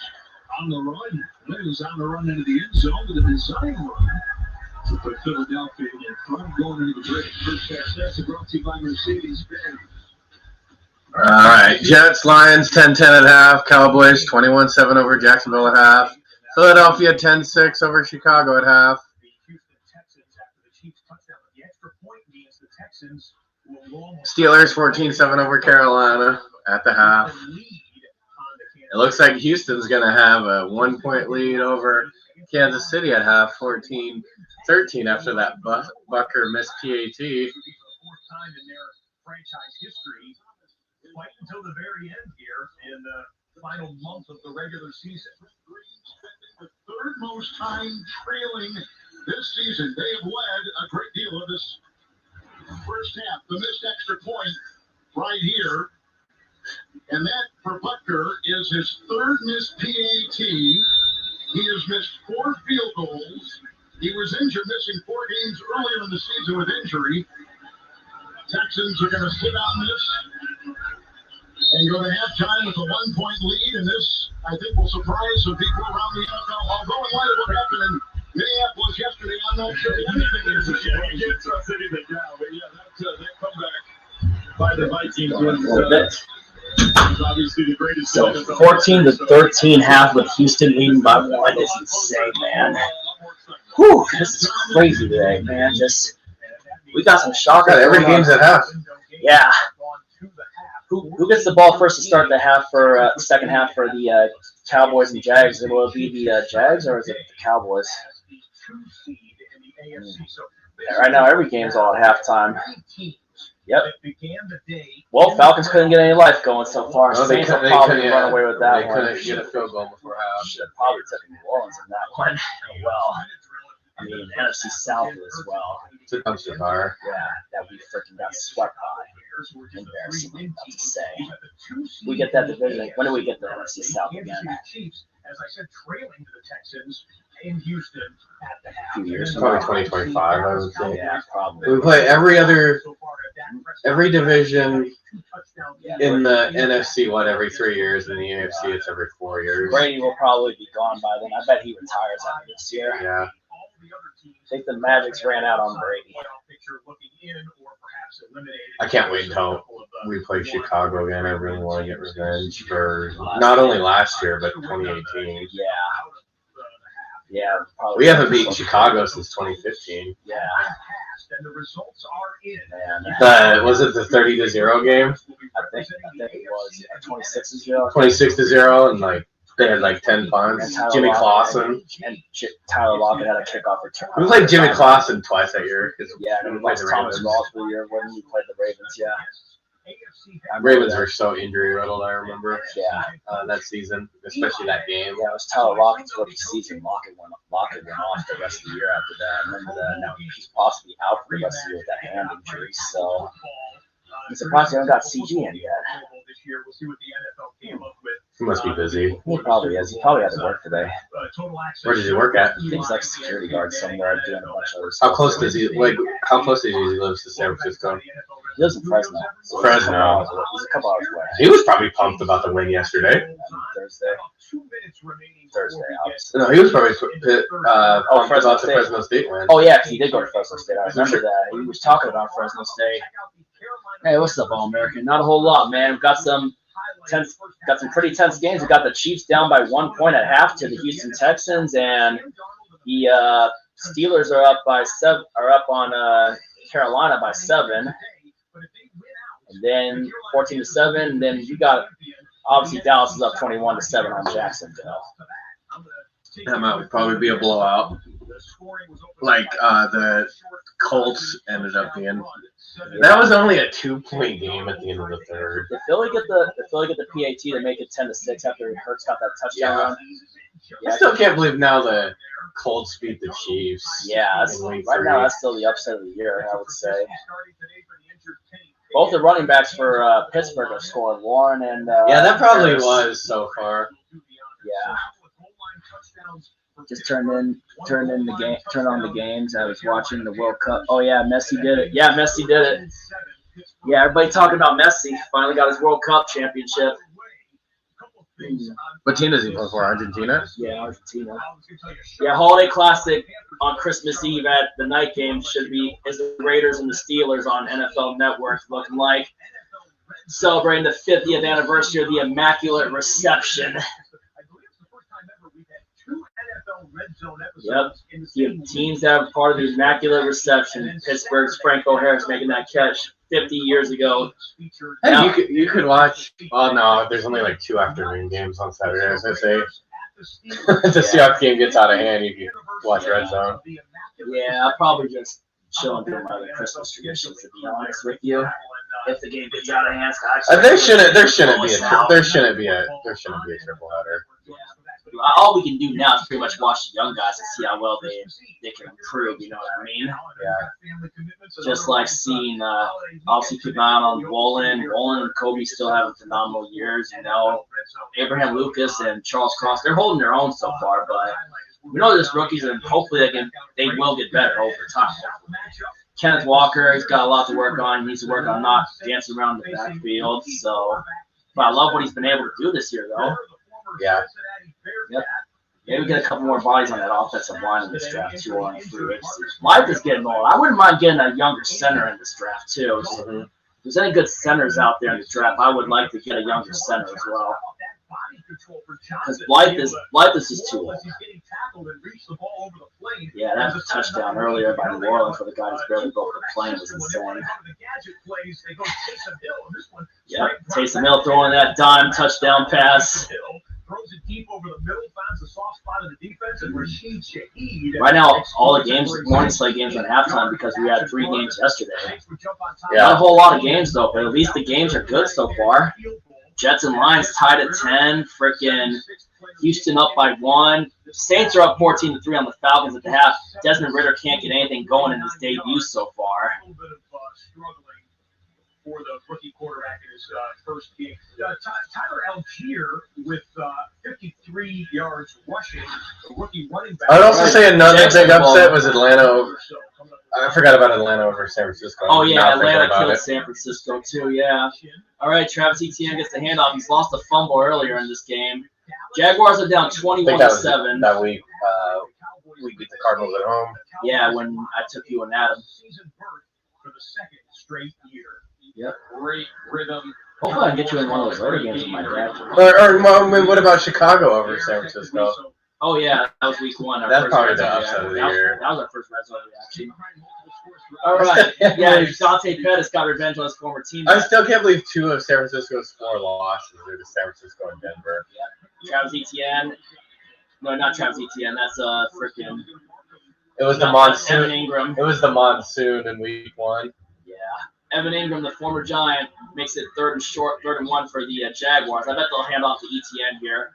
on the run. He was on the run into the end zone with a design run to put Philadelphia in front going into the break. First half stats are brought to you by Mercedes-Benz. All right, Jets, Lions, 10-10 at half. Cowboys, 21-7 over Jacksonville at half. Philadelphia, 10-6 over Chicago at half. The Houston Texans, after the Chiefs touchdown with the extra point, means the Texans will Steelers, 14-7 over Carolina at the half. It looks like Houston's going to have a 1-point lead over Kansas City at half, 14-13 after that Bucker missed PAT. Time in their franchise history, fight until the very end here in the final month of the regular season. The third most time trailing this season. They have led a great deal of this first half. The missed extra point right here. And that for Butker is his 3rd missed PAT. He has missed 4 field goals. He was injured, missing 4 games earlier in the season with injury. Texans are going to sit on this and go to halftime with a 1-point lead. And this, I think, will surprise some people around the NFL. Although in light of what happened in Minneapolis yesterday, I'm not sure anything is a shame. You can't trust anything now. But yeah, that comeback by the Vikings was obviously the greatest. So 14-13 half with Houston leading by 1 is insane, man. Whew, this is crazy today, man. We got some shockers. Every game's at half. Yeah. Who gets the ball first to start the half for second half for the Cowboys and Jags? Will it be the Jags or is it the Cowboys? Yeah, right now, every game's all at halftime. Yep. Well, Falcons couldn't get any life going so far. No, Saints will probably run away with that they one. They couldn't get a field goal before half. Should have probably took New Orleans in that one. Well, I mean, NFC South as well. It's a dumpster fire. Yeah, that we freaking got swept by. Embarrassing enough to say. We get that division. When do we get the NFC South again? As I said, trailing to the Texans in Houston at the half. 2 years. Probably 2025, I would say. Yeah, probably. We play every division in the NFC, every 3 years. In the AFC, it's every 4 years. Brady will probably be gone by then. I bet he retires after this year. Yeah. I think the Magic's ran out on Brady. I can't wait until we play Chicago again. I really want to get revenge for not only last year, but 2018. Yeah. Yeah, probably. We haven't beaten Chicago since 2015. Yeah. And the results are in. Was it the 30-0 game? I think it was 26-0. 26-0, and they had 10 punts. Jimmy Clausen and Tyler Lockett had a kickoff return. We played Jimmy Clausen twice that year. Yeah, and we lost Thomas Rawls for the year when we played the Ravens. Yeah. Ravens were so injury riddled. I remember. Yeah. That season, especially that game. Yeah, it was Tyler Lockett's rookie season. Lockett went off the rest of the year after that. I remember that. Now he's possibly out for the rest of the year with that hand injury. So I'm surprised they haven't got CG in yet. He must be busy. He probably is. He probably had to work today. Where does he work at? I think he's security guard somewhere doing a bunch of other How stuff. close does he How close does he live to San Francisco? He lives in Fresno. Fresno. He's a couple hours away. He was probably pumped about the win yesterday. Thursday, obviously. No, he was probably pumped Fresno about the State. Fresno State win. Oh yeah, because he did go to Fresno State. I remember that. He was talking about Fresno State. Hey, what's up, All-American? Not a whole lot, man. We've got some pretty tense games. We got the Chiefs down by 1 point at half to the Houston Texans, and the Steelers are up by seven. Are up on Carolina by 7, and then 14-7. And then you got obviously Dallas is up 21-7 on Jacksonville. That might probably be a blowout. The Colts ended up being. That was only a 2-point game at the end of the third. Did Philly get the PAT to make it 10-6 after Hurts got that touchdown run? I still can't believe now the Colts beat the Chiefs. Yeah, right now that's still the upset of the year, I would say. Both the running backs for Pittsburgh have scored. Warren and that probably Harris. was so far. Yeah. Just turned on the games. I was watching the World Cup. Oh yeah, Messi did it. Yeah, Messi did it. Yeah, everybody talking about Messi. Finally got his World Cup championship. What team does he play for? Argentina? Yeah, Argentina. Yeah, Holiday Classic on Christmas Eve at the night game is the Raiders and the Steelers on NFL Network, looking like celebrating the 50th anniversary of the Immaculate Reception. Yep. The teams that are part of the Immaculate Reception. Pittsburgh's Franco Harris making that catch 50 years ago. Hey, Now, you could watch. Oh no, there's only 2 afternoon games on Saturday. As I say, if the Seahawks game gets out of hand, you can watch Redzone. yeah, I'll probably just chill and do my other Christmas traditions, to be honest with you. If the game gets out of hand, There shouldn't be a triple header. Yeah. All we can do now is pretty much watch the young guys and see how well they can improve. You know what I mean? Yeah. Just like seeing, obviously keep an eye on Wolin. Wolin and Kobe still having phenomenal years. You know, Abraham Lucas and Charles Cross, they're holding their own so far, but we know there's rookies, and hopefully they will get better over time. Kenneth Walker, he's got a lot to work on. He needs to work on not dancing around the backfield. So, but I love what he's been able to do this year, though. Yeah. Yep. Maybe get a couple more bodies on that offensive line in this draft, too, on free agency. Life is getting old. I wouldn't mind getting a younger center in this draft, too. So if there's any good centers out there in the draft, I would like to get a younger center as well. Because Blythe is just too old. Yeah, that touchdown earlier by New Orleans where the guy just barely broke the plane was insane. Yeah, Taysom Hill throwing that dime touchdown pass. Throws it deep over the middle, finds a soft spot in the defense, and Rashid Shaheed. Right now, all the games, morning slate games at halftime because we had 3 games yesterday. Yeah. Not a whole lot of games though, but at least the games are good so far. Jets and Lions tied at 10. Frickin' Houston up by 1. Saints are up 14-3 on the Falcons at the half. Desmond Ridder can't get anything going in his debut so far. For the rookie quarterback in his first game. Tyler Algier with 53 yards rushing. The rookie running back. I would also say another big upset was Atlanta. I forgot about Atlanta over San Francisco. Oh, yeah, Atlanta killed San Francisco, too, yeah. All right, Travis Etienne gets the handoff. He's lost a fumble earlier in this game. Jaguars are down 21-7. That week, we beat the Cardinals at home. Yeah, when I took you and Adam. For the second straight year. Yep. Great rhythm. Hopefully I can get you in one of those later games with my dad. What about Chicago over San Francisco? Oh, yeah, that was week 1. That's probably the upset of the year. That was our first Redzone reaction. All right. Yeah, Dante Pettis got revenge on his former team. I still can't believe 2 of San Francisco's 4 losses are to San Francisco and Denver. Yeah. Travis Etienne. No, not Travis Etienne. That's freaking. It was the monsoon. Evan Ingram. It was the monsoon in week 1. Yeah. Evan Ingram, the former Giant, makes it 3rd and 1 for the Jaguars. I bet they'll hand off to Etienne here.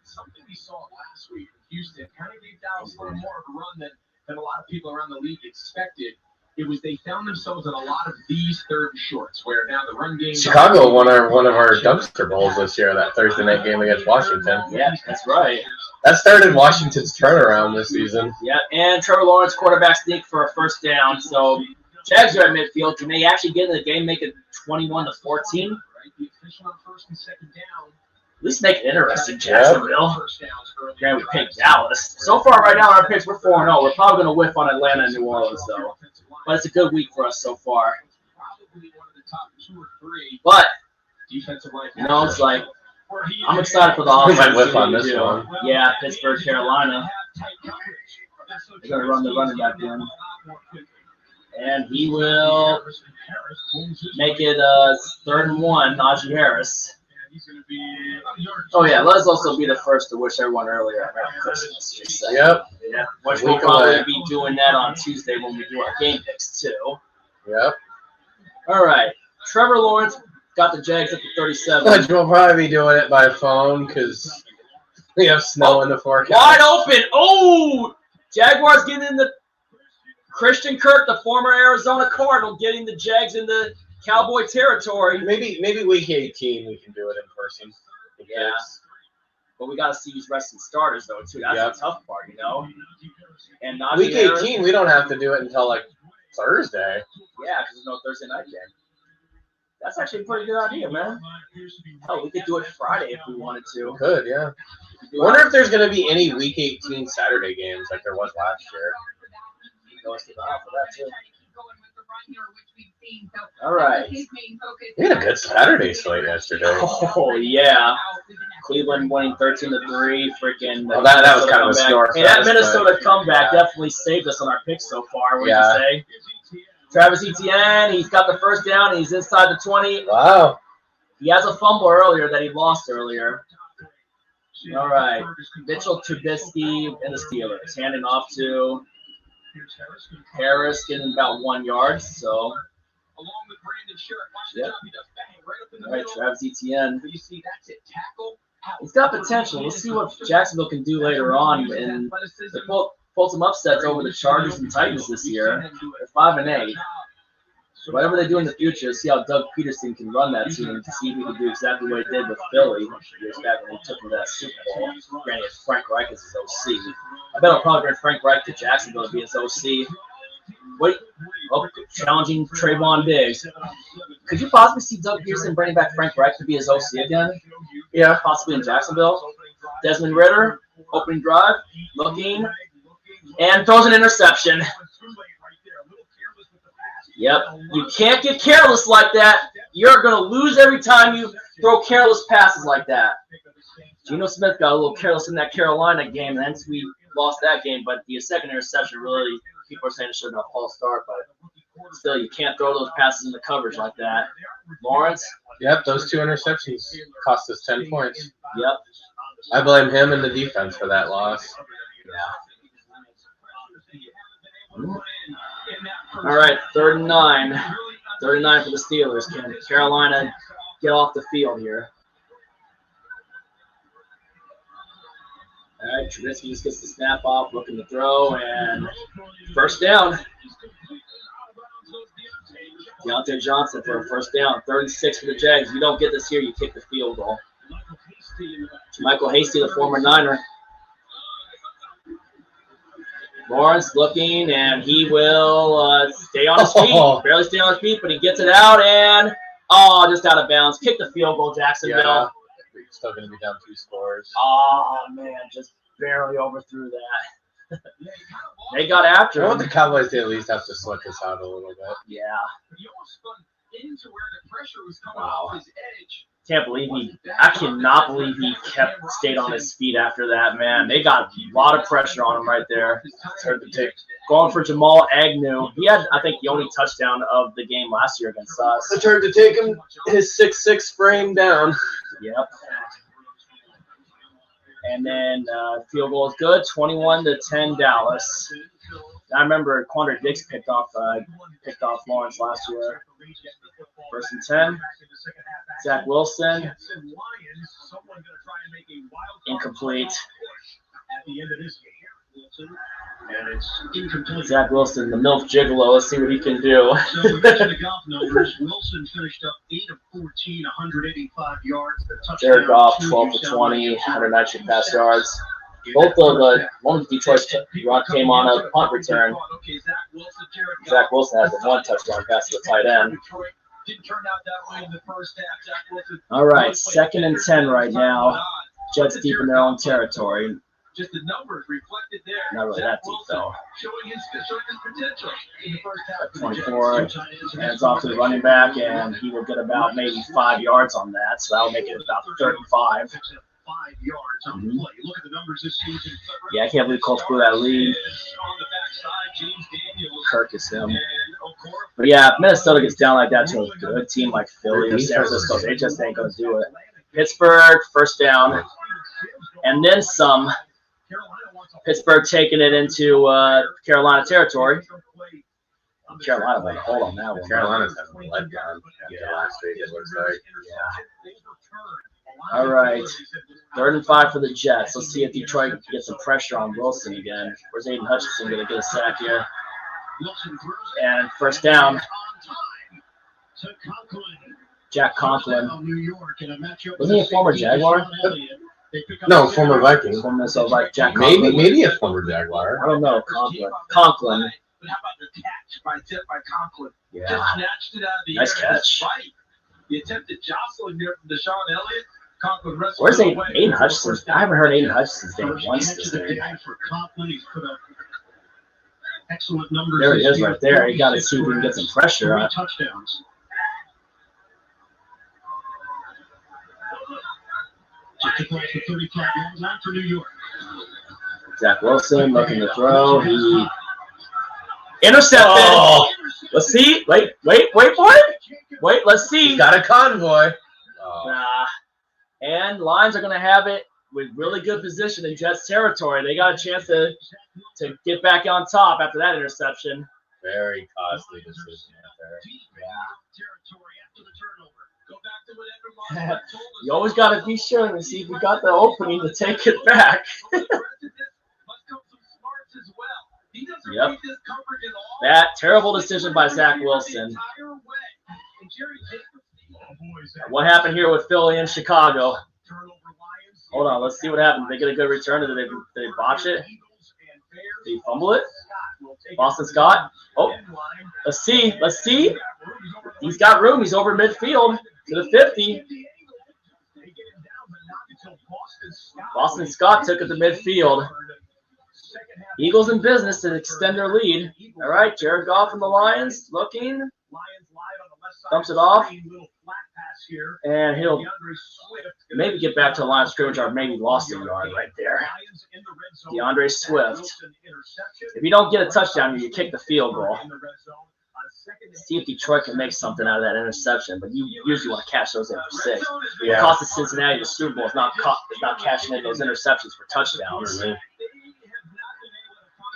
Something we saw last week in Houston kind of gave Dallas a little more of a run than a lot of people around the league expected. It was they found themselves in a lot of these 3rd and shorts, where now the run game. Chicago won one of our dumpster bowls this year, that Thursday night game against Washington. Yeah, that's right. That started Washington's turnaround this season. Yeah, and Trevor Lawrence quarterback sneak for a first down. So Jags are at midfield. Can they actually get in the game, make it 21-14? At least make it interesting, Jacksonville. Granted, we picked Dallas. So far, right now, in our picks, we're 4-0. We're probably going to whiff on Atlanta and New Orleans, though. But it's a good week for us so far. But, it's like, I'm excited for the offense. We might whiff on this one. Yeah, Pittsburgh, Carolina. They're going to run the running back in. And he will make it 3rd and 1, Najee Harris. Oh, yeah, let's also be the first to wish everyone earlier Merry Christmas. Just saying. Yep. Yeah, which we'll probably be doing that on Tuesday when we do our game picks, too. Yep. All right. Trevor Lawrence got the Jags at the 37. Which we'll probably be doing it by phone because we have snow in the forecast. Wide open. Oh! Jaguars getting in the Christian Kirk, the former Arizona Cardinal, getting the Jags in the Cowboy territory. Maybe week 18 we can do it in person. Yeah. But we got to see who's resting starters, though, too. That's the tough part, you know? And week 18, we don't have to do it until, like, Thursday. Yeah, because there's no Thursday night game. That's actually a pretty good idea, man. Hell, we could do it Friday if we wanted to. We could, yeah. I wonder if there's going to be any week 18 Saturday games like there was last year. All right. We had a good Saturday slate yesterday. Oh, yeah. Cleveland winning 13-3. Freaking. Well, that was kind of a snore. Hey, that Minnesota comeback definitely saved us on our picks so far. What do you say? Travis Etienne, he's got the first down. He's inside the 20. Wow. He has a fumble earlier that he lost earlier. All right. Mitchell Trubisky and the Steelers. Handing off to Harris, getting about 1 yard. So, yep. All right, Travis Etienne. He's got potential. We'll see what Jacksonville can do later on. And they pulled some upsets over the Chargers and Titans this year. They're 5-8. Whatever they do in the future, see how Doug Peterson can run that team to see if he can do exactly what he did with Philly years back when he took him to that Super Bowl. Granted, Frank Reich is his OC. I bet I'll probably bring Frank Reich to Jacksonville to be his OC. Wait, challenging Trayvon Diggs. Could you possibly see Doug Peterson bringing back Frank Reich to be his OC again? Yeah. Possibly in Jacksonville. Desmond Ridder, opening drive, looking, and throws an interception. Yep. You can't get careless like that. You're going to lose every time you throw careless passes like that. Geno Smith got a little careless in that Carolina game, and hence we lost that game, but the second interception really, people are saying it should have been a false start, but still, you can't throw those passes into coverage like that. Lawrence? Yep, those 2 interceptions cost us 10 points. Yep. I blame him and the defense for that loss. Yeah. All right, 3rd and 9. 3rd and 9 for the Steelers. Can Carolina get off the field here? All right, Trubisky just gets the snap off, looking to throw, and first down. Deontay Johnson for a first down. 3rd and 6 for the Jags. If you don't get this here, you kick the field goal. Michael Hasty, the former Niner. Lawrence looking, and he will stay on his feet. Barely stay on his feet, but he gets it out, and, just out of bounds. Kick the field goal, Jacksonville. Yeah, still going to be down 2 scores. Oh, man, just barely overthrew that. They got after him. I want the Cowboys to at least have to sweat this out a little bit. Yeah. Wow. I cannot believe he stayed on his feet after that, man. They got a lot of pressure on him right there. Going for Jamal Agnew. He had, I think, the only touchdown of the game last year against us. It's hard to take him his 6'6" frame down. Yep. And then field goal is good, 21-10 Dallas. I remember Quandre Diggs picked off Lawrence last year. 1st and 10. Zach Wilson. Incomplete. Zach Wilson, the MILF Gigolo. Let's see what he can do. Wilson finished up 8 of 14, 185 yards. Jared Goff, 12 for 20, 119 pass yards. Both of the one of Detroit's run came on a punt return. Zach Wilson has the 1 touchdown pass to the tight end. All right, 2nd and 10 right now. Jets deep in their own territory. Just the numbers reflected there. Not really that deep, though. Showing his potential in the first half. 24, hands off to the running back, and he will get about maybe 5 yards on that, so that'll make it about 35. 5 yards on the play. Look at the numbers this season. Yeah, I can't believe Colts blew that lead. Kirk is him. But yeah, if Minnesota gets down like that to a good team like Philly or San Francisco, they just ain't going to do it. Pittsburgh, first down, and then some. Pittsburgh taking it into Carolina territory. Carolina might hold on that one. Carolina's having a letdown after last week, it looks like. Yeah. All right. 3rd and 5 for the Jets. Let's see if Detroit can get some pressure on Wilson again. Where's Aiden Hutchinson going to get a sack here? And first down. Jack Conklin. Wasn't he a former Jaguar? No, former Vikings. Former Minnesota Vikings. Jack Conklin. Maybe a former Jaguar. I don't know. Conklin. But how about the catch by Conklin? Yeah. Just snatched it out of the nice air. Catch. Right. The attempted jostling there from Deshaun Elliott. Conklin wrestled Where's away. Aiden Hutchinson? I haven't heard Aiden Hutchinson's name once Catch this of the day. day for Conklin. He's put up excellent numbers. There he this is year. right there. He got to see if we can get some pressure 3 on. touchdowns. Just across the 35-yard line for New York. Zach Wilson looking to throw. He intercepted. Oh. Let's see. Wait for it. Wait, let's see. He's got a convoy. Oh. And Lions are going to have it with really good position in Jets territory. They got a chance to get back on top after that interception. Very costly decision out Yeah. You always got to be sure to see if you got the opening to take it back. Yep. That terrible decision by Zach Wilson. What happened here with Philly and Chicago? Hold on, let's see what happened. Did they get a good return? Did they botch it? Did he fumble it? Boston Scott? Oh, let's see. He's got room. He's over midfield to the 50. Boston Scott took it to midfield. Eagles in business to extend their lead. All right, Jared Goff from the Lions looking. Dumps it off. And he'll maybe get back to the line of scrimmage or maybe lost a yard right there. DeAndre Swift. If you don't get a touchdown, you kick the field goal. See if Detroit can make something out of that interception, but you usually want to cash those in for 6. It cost the Cincinnati the Super Bowl is not cashing in those interceptions for touchdowns. Mm-hmm.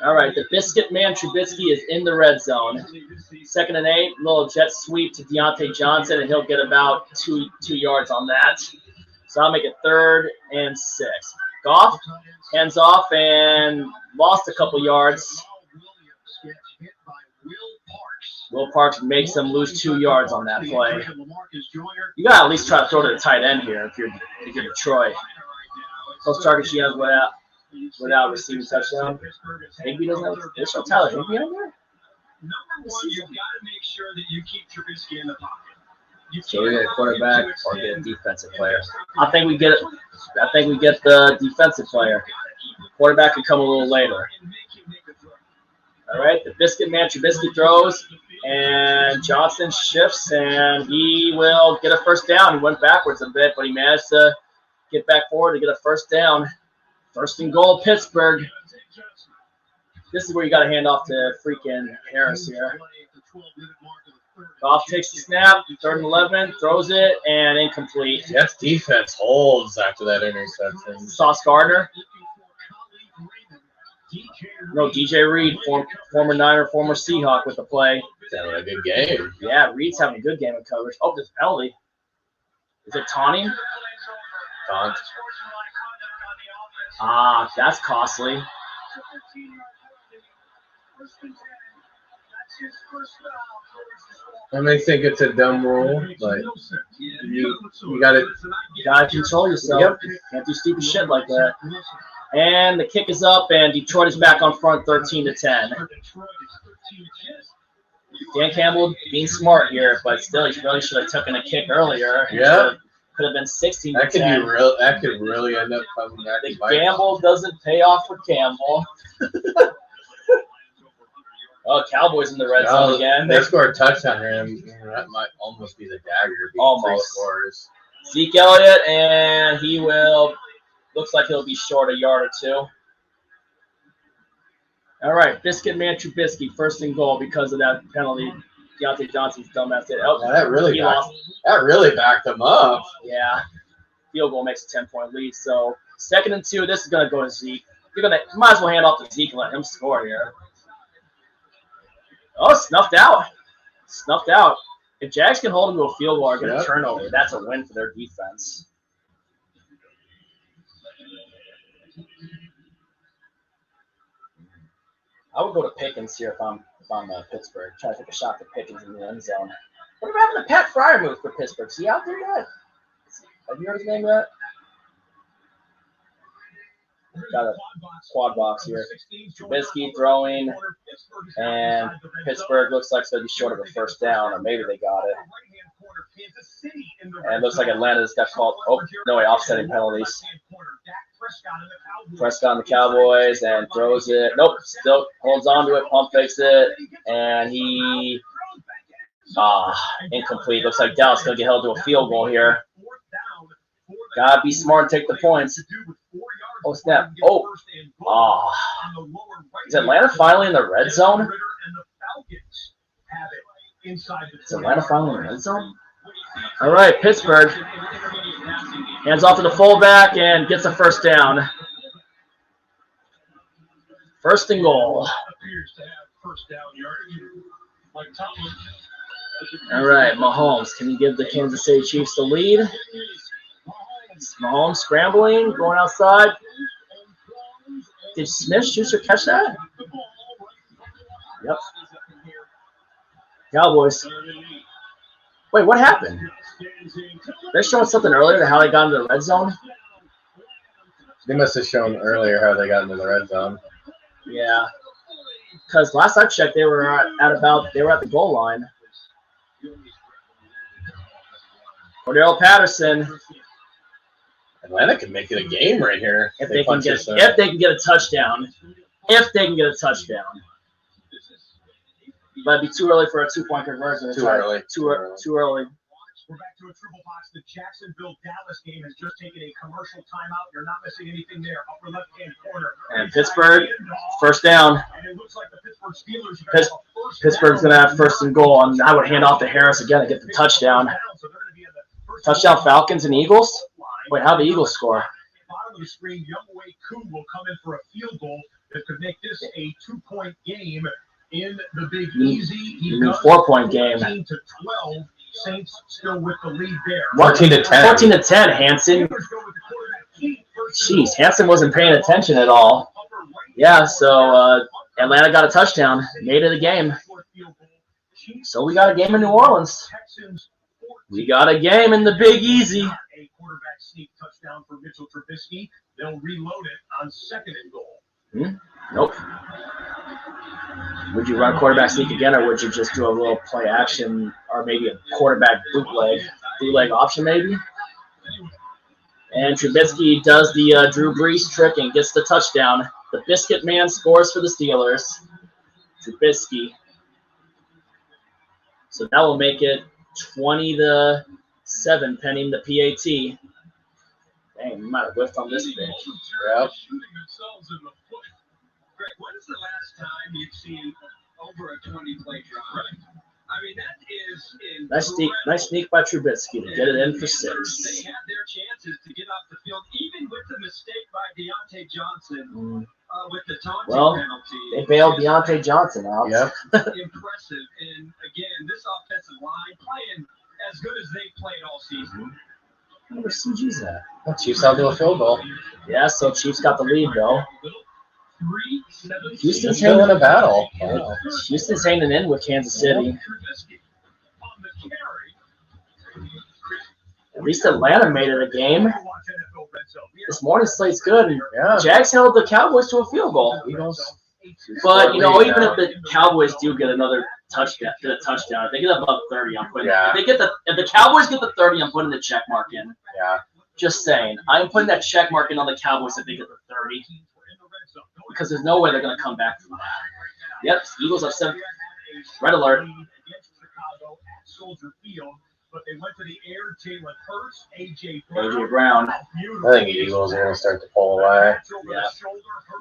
All right, the Biscuit Man Trubisky is in the red zone. 2nd and 8, little jet sweep to Deontay Johnson, and he'll get about two yards on that. So I'll make it 3rd and 6. Goff hands off and lost a couple yards. Will Parks makes them lose 2 yards on that play. You got to at least try to throw to the tight end here if you're Detroit. Those targets you have without receiving touchdown. Higbee doesn't have – there's no Tyler Higbee on there? You've got to make sure that you keep Trubisky in the pocket. So we get a quarterback or get a defensive player. I think we get the defensive player. Quarterback can come a little later. All right, the Biscuit Man Trubisky throws, and Johnson shifts, and he will get a first down. He went backwards a bit, but he managed to get back forward to get a first down. 1st and goal, Pittsburgh. This is where you got to hand off to freaking Harris here. Goff takes the snap, 3rd and 11, throws it, and incomplete. Jets defense holds after that interception. Sauce Gardner. No, DJ Reed, former Niner, former Seahawk with the play. Having a good game. Yeah, Reed's having a good game of coverage. Oh, there's a penalty. Is it taunting? Taunt. Ah, that's costly. I may think it's a dumb rule, but you got Gotta control yourself. Yep. Can't do stupid shit like that. And the kick is up, and Detroit is back on front 13-10. Dan Campbell being smart here, but still, he really should have taken a kick earlier. Yeah. Could have been 16-10. That could really end up coming back. The gamble doesn't pay off for Campbell. Oh, Cowboys in the red zone again. They scored a touchdown here, and that might almost be the dagger. Almost. 3 scores. Zeke Elliott, and he will. Looks like he'll be short a yard or 2. All right, Biscuit Man Trubisky, 1st and goal because of that penalty. Deontay Johnson's dumbass did. Oh, yeah, that really backed him up. Yeah, field goal makes a 10-point lead. So 2nd and 2. This is gonna go to Zeke. You might as well hand off to Zeke and let him score here. Oh, snuffed out. If Jags can hold him to a field goal or get a turnover, that's a win for their defense. I would go to Pickens here if I'm Pittsburgh. Try to take a shot to Pickens in the end zone. Whatever happened to Pat Fryermuth for Pittsburgh? Is he out there yet? Have you heard his name yet? Got a quad box here. Trubisky throwing, and Pittsburgh looks like it's going to be short of a first down, or maybe they got it. And it looks like Atlanta just got called. Oh, no way, offsetting penalties. Prescott on the Cowboys and throws it. Nope, still holds on to it, pump fakes it, and he incomplete. Looks like Dallas going to get held to a field goal here. Gotta be smart and take the points. Oh, snap. Is Atlanta finally in the red zone? Is Atlanta finally in the red zone? All right, Pittsburgh. Hands off to the fullback and gets a first down. 1st and goal. All right, Mahomes. Can you give the Kansas City Chiefs the lead? Mahomes scrambling, going outside. Did Smith-Schuster catch that? Yep. Cowboys. Wait, what happened? They're showing something earlier to how they got into the red zone? They must have shown earlier how they got into the red zone. Yeah. Because last I checked, they were at the goal line. Cordell Patterson. Atlanta can make it a game right here. If they can get a touchdown. But it'd be too early for a 2-point conversion. Too early. Too early. We're back to a triple box. The Jacksonville-Dallas game has just taken a commercial timeout. You're not missing anything there. Upper left-hand corner. And Pittsburgh, first down. And it looks like the Pittsburgh Steelers are going to have a first Pittsburgh's going to have first and goal, and I would hand off to Harris again and get the touchdown. Touchdown Falcons and Eagles? Wait, how the Eagles score? Bottom of the screen, Younghoe Koo will come in for a field goal that could make this a 2-point game in the Big Easy. You mean 4-point game. 14 to 12. Saints still with the lead there. 14 to 10. 14 to 10, Hanson. Jeez, Hanson wasn't paying attention at all. Yeah, so Atlanta got a touchdown, made it a game. So we got a game in New Orleans. We got a game in the Big Easy. A quarterback sneak touchdown for Mitchell Trubisky. They'll reload it on second and goal. Nope. Would you run quarterback sneak again, or would you just do a little play action, or maybe a quarterback bootleg option maybe? And Trubisky does the Drew Brees trick and gets the touchdown. The Biscuit Man scores for the Steelers. Trubisky. So that will make it 20 to 7, pending the PAT. Dang, we might have whiffed on this thing. Yep. Greg, when is the last time you've seen over a 20-play drive? I mean, that is Nice sneak by Trubisky to get it in for 6. They had their chances to get off the field, even with the mistake by Deontay Johnson with the taunting penalty. They bailed Deontay Johnson out. Yep. Impressive. And, again, this offensive line playing as good as they've played all season. Where's CG's at? Well, Chiefs out to a field goal. Yeah, so Chiefs got the lead, though. Houston's Still in hanging a battle. Wow. Houston's hanging in with Kansas City. At least Atlanta made it a game. This morning's slate's good. Yeah. Jags held the Cowboys to a field goal. But, you know, even if the Cowboys do get another touchdown, if they get above 30, I'm putting if the Cowboys get the 30, I'm putting the check mark in. Yeah. Just saying. I'm putting that check mark in on the Cowboys if they get the 30. Because there's no way they're going to come back from that. Yep, Eagles up 7. Red alert. But they went to the air. Jalen Hurts, A.J. Brown. I think the Eagles are going to start to pull away. Yeah.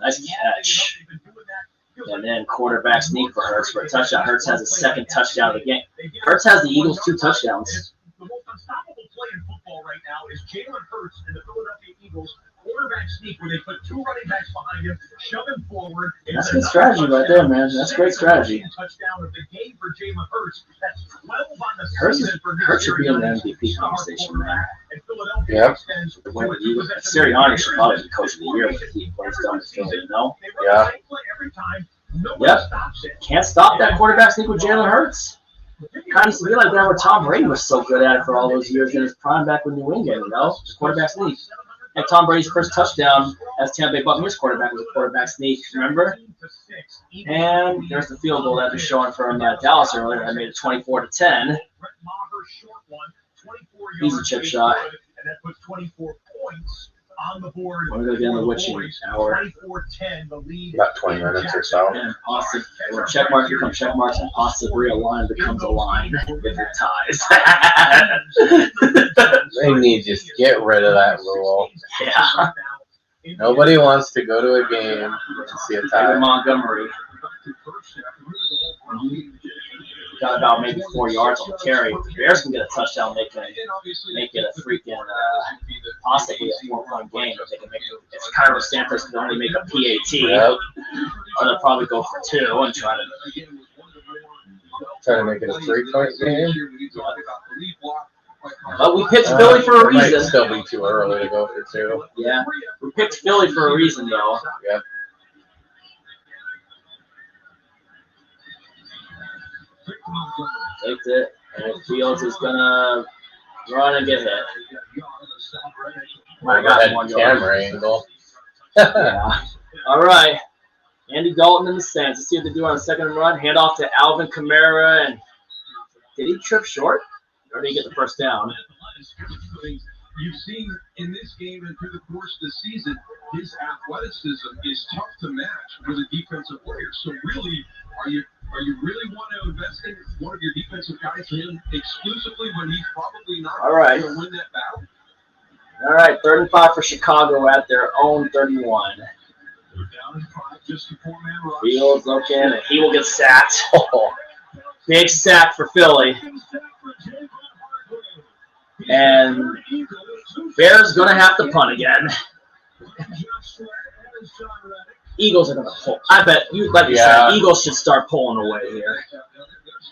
Nice catch. And then quarterback sneak for Hurts for a touchdown. Hurts has his second touchdown of the game. Hurts has the Eagles 2 touchdowns. The most unstoppable play in football right now is Jalen Hurts and the Philadelphia Eagles quarterback sneak where they put 2 running backs behind him, shove him forward. That's good strategy right there, man. That's great strategy. Touchdown of the game for Jalen Hurts. That's 12 on the season for Hurts should be in the MVP conversation, man. And Philadelphia extends Sirianni should probably be coach of the year with the team plays down the field, you know? Yeah. Yep. Can't stop that quarterback sneak with Jalen Hurts. Kind of feel like that where Tom Brady was so good at it for all those years in his prime back with New England, you know? Just quarterback sneak. And Tom Brady's first touchdown as Tampa Bay Buccaneers quarterback was a quarterback sneak, remember? And there's the field goal that was showing from Dallas earlier. I made it 24 to 10. Easy chip shot. And that puts 24 points on the board. We're going to get in the witching hour. 24-10, the lead. About 20 minutes or so. And check mark become check marks, and possibly a line becomes a line with your ties. They need to just get rid of that rule. Yeah. Nobody wants to go to a game and see a tie. Montgomery got about maybe 4 yards on the carry. If the Bears can get a touchdown, they can make it a freaking possibly a 4-point game. If they can make it, if Kyron Santos can only make a PAT, Yep. or they'll probably go for 2 and try to make it a 3-point game. But we picked Philly for a It might reason. still be too early to go for 2. Yeah, we picked Philly for a reason, though. Yep. Takes it, and Fields is gonna run and get hit. I got that camera angle. Yeah. All right. Andy Dalton in the stands. Let's see what they do on the second run. Hand off to Alvin Kamara. And did he trip short? Or did he get the first down? You've seen in this game and through the course of the season, his athleticism is tough to match with a defensive player. So really, are you really want to invest in one of your defensive defensive guys in exclusively when he's probably not All right. going to win that battle. All right, 3rd and 5 for Chicago at their own 31. They're down in 5, just a 4-man rush. Fields looking, and he will get sacked. Oh, big sack for Philly. And Bears going to have to punt again. Eagles are going to pull. I bet, like you said, Eagles should start pulling away here. They're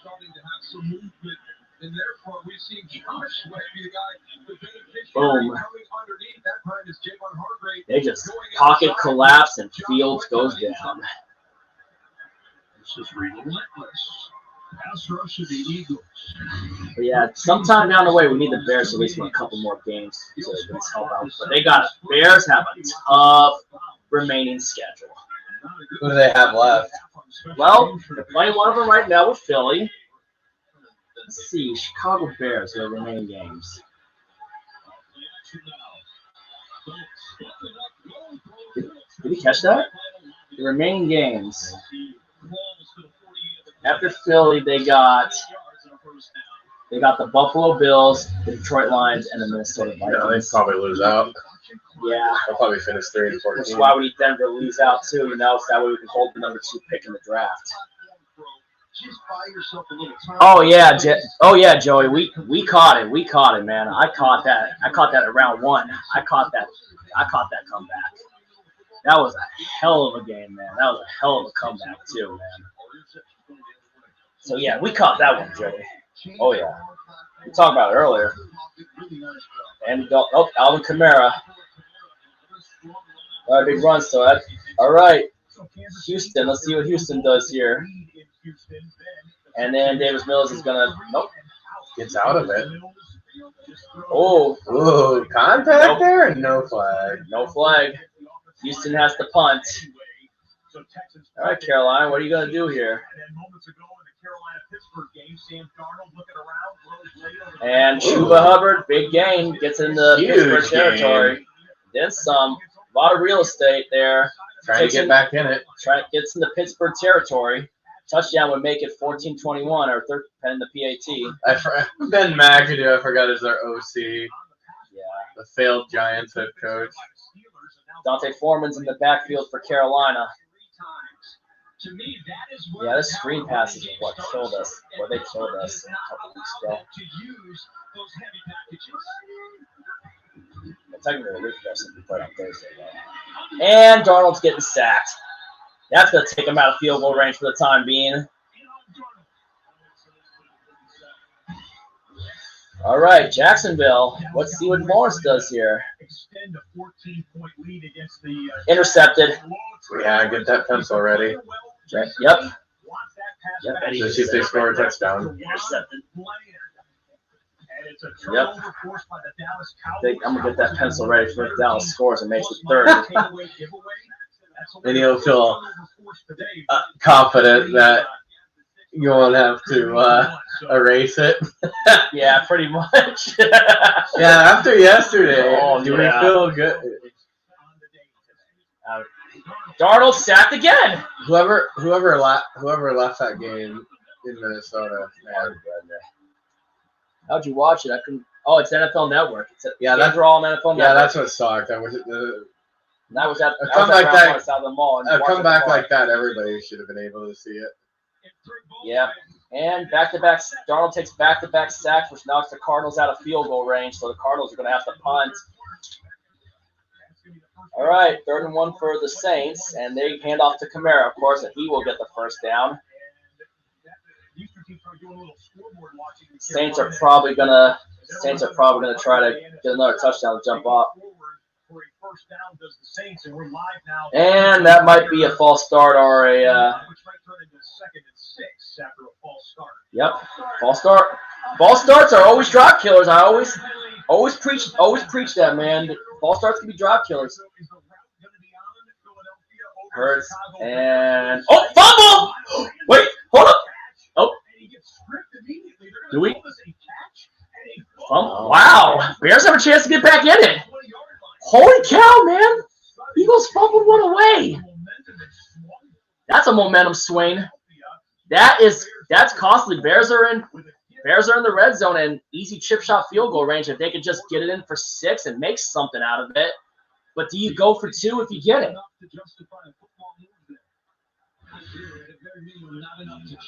starting to have some movement, and therefore we see Josh Sweat be the guy, the beneficiary Boom. coming underneath. That time is Javon Hargrave. They just pocket collapse, and Fields goes down. This is relentless. Pass rush of the Eagles. But yeah, sometime down the way, we need the Bears to at least win a couple more games so they can help out. But they got it. Bears have a tough remaining schedule. Who do they have left? Well, they're playing one of them right now with Philly. Let's see, Chicago Bears, their remaining games. Did you catch that? The remaining games. After Philly, they got the Buffalo Bills, the Detroit Lions, and the Minnesota Vikings. Yeah, they probably lose out. Yeah. They'll probably finish 3 and Which 14. is why we need Denver to lose out too, so that way we can hold the number 2 pick in the draft. Oh yeah, Joey, we caught it. We caught it, man. I caught that at round 1. I caught that comeback. That was a hell of a game, man. That was a hell of a comeback too, man. So yeah, we caught that one, Joey. Oh yeah. We talked about it earlier. And Alvin Kamara. All right, big run, so that. All right, Houston. Let's see what Houston does here. And then Davis Mills is gonna. Nope. Gets out of it. Oh. Ooh, contact there? No flag. No flag. Houston has to punt. All right, Carolina, what are you gonna do here? And Chuba Hubbard, big game, gets into Pittsburgh territory. Then some. A lot of real estate there. Trying to get back in it. Gets into Pittsburgh territory. Touchdown would make it 14-21 or 13 the PAT. Ben McAdoo, I forgot, is their OC. Yeah. The failed Giants head coach. Dante Foreman's in the backfield for Carolina. Yeah, this screen pass is what killed us. Well, they killed us a couple weeks ago. Well, technically, we played on Thursday, though. And Darnold's getting sacked. That's going to take him out of field goal range for the time being. All right, Jacksonville. Let's see what Morris does here. Intercepted. Yeah, get that pencil ready. Yep. To see if they score a touchdown. Intercepted. Yep. I'm going to get that pencil ready for if Dallas scores and makes it 30. And you'll feel confident that you won't have to erase it. Yeah, pretty much. Yeah, after yesterday, do we feel good? Darnold sacked again. Whoever left that game in Minnesota, man. How'd you watch it? Oh, it's NFL Network. That's all on NFL Network. Yeah, that's what sucked. That was at a comeback outside the mall. A comeback like that, everybody should have been able to see it. Yeah, and back-to-back. Darnold takes back-to-back sacks, which knocks the Cardinals out of field goal range. So the Cardinals are going to have to punt. All right, 3rd and 1 for the Saints, and they hand off to Kamara, of course, and he will get the first down. Saints are probably gonna try to get another touchdown to jump off. And that might be a false start or a yep, false start. False starts are always drop killers. I always preach that, man. False starts can be drop killers. Hurts and fumble! Wait, hold up. Oh, do we? Wow, Bears have a chance to get back in it. Holy cow, man! Eagles fumbled one away. That's a momentum swing. That's costly. Bears are in Bears are in the red zone and easy chip shot field goal range if they could just get it in for 6 and make something out of it. But do you go for 2 if you get it?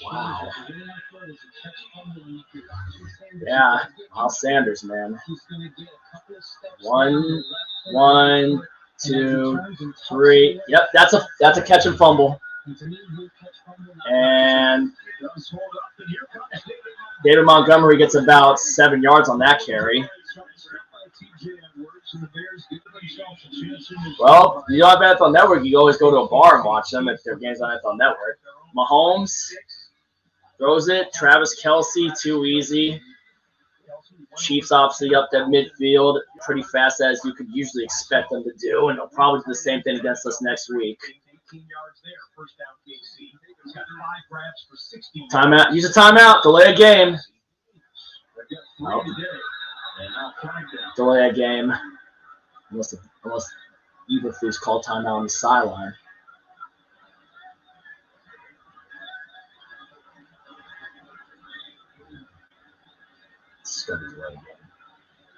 Wow. Yeah, Miles Sanders, man. 1, 2, 3. Yep, that's a catch and fumble. And David Montgomery gets about 7 yards on that carry. Well, you don't have NFL Network, you always go to a bar and watch them if their game's on NFL Network. Mahomes throws it. Travis Kelce, too easy. Chiefs obviously up that midfield pretty fast as you could usually expect them to do, and they'll probably do the same thing against us next week. Timeout. Use a timeout. Delay a game. Nope. Delay a game. Unless Eberflus called timeout on the sideline.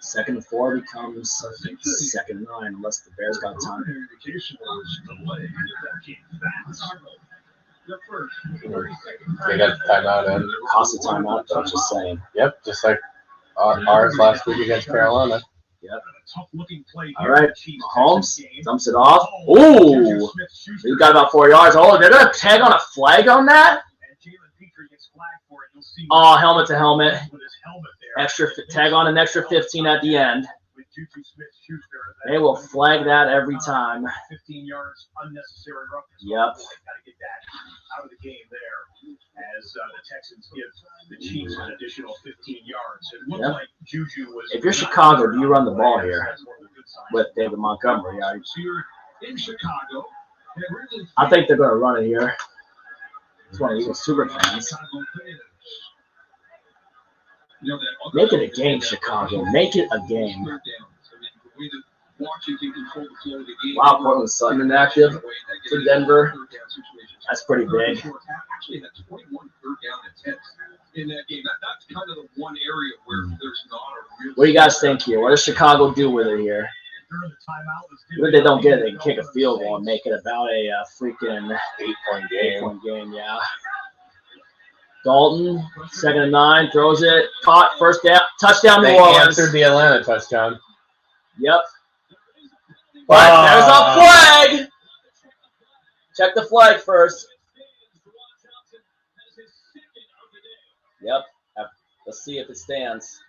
Second and 4 becomes second and 9 unless the Bears got time. They got the timeout in. Cost a timeout, though, just saying. Yep, just like ours last week against Carolina. Yep. All right, Mahomes dumps it off. Ooh, he got about 4 yards. Oh, they're going to tag on a flag on that? Oh, helmet to helmet. Extra tag on an extra 15 at the end. They will flag that every time. 15 yards unnecessary roughness. Yep. Got to get that out of the game there as the Texans give the Chiefs an additional 15 yards. It looked like Juju was. If you're Chicago, do you run the ball here with David Montgomery? In Chicago, I think they're going to run it here. It's one of the Eagles super fans. Make it a game, Chicago. Make it a game. Wow, Portland Sutton inactive for Denver. That's pretty big. What do you guys think here? What does Chicago do with it here? If they don't get it, they can kick a field goal and make it about a freaking 8-point game, yeah. Dalton, 2nd and 9, throws it, caught, first down, touchdown New Orleans. They answered the Atlanta touchdown. Yep. But there's a flag. Check the flag first. Yep. Let's see if it stands.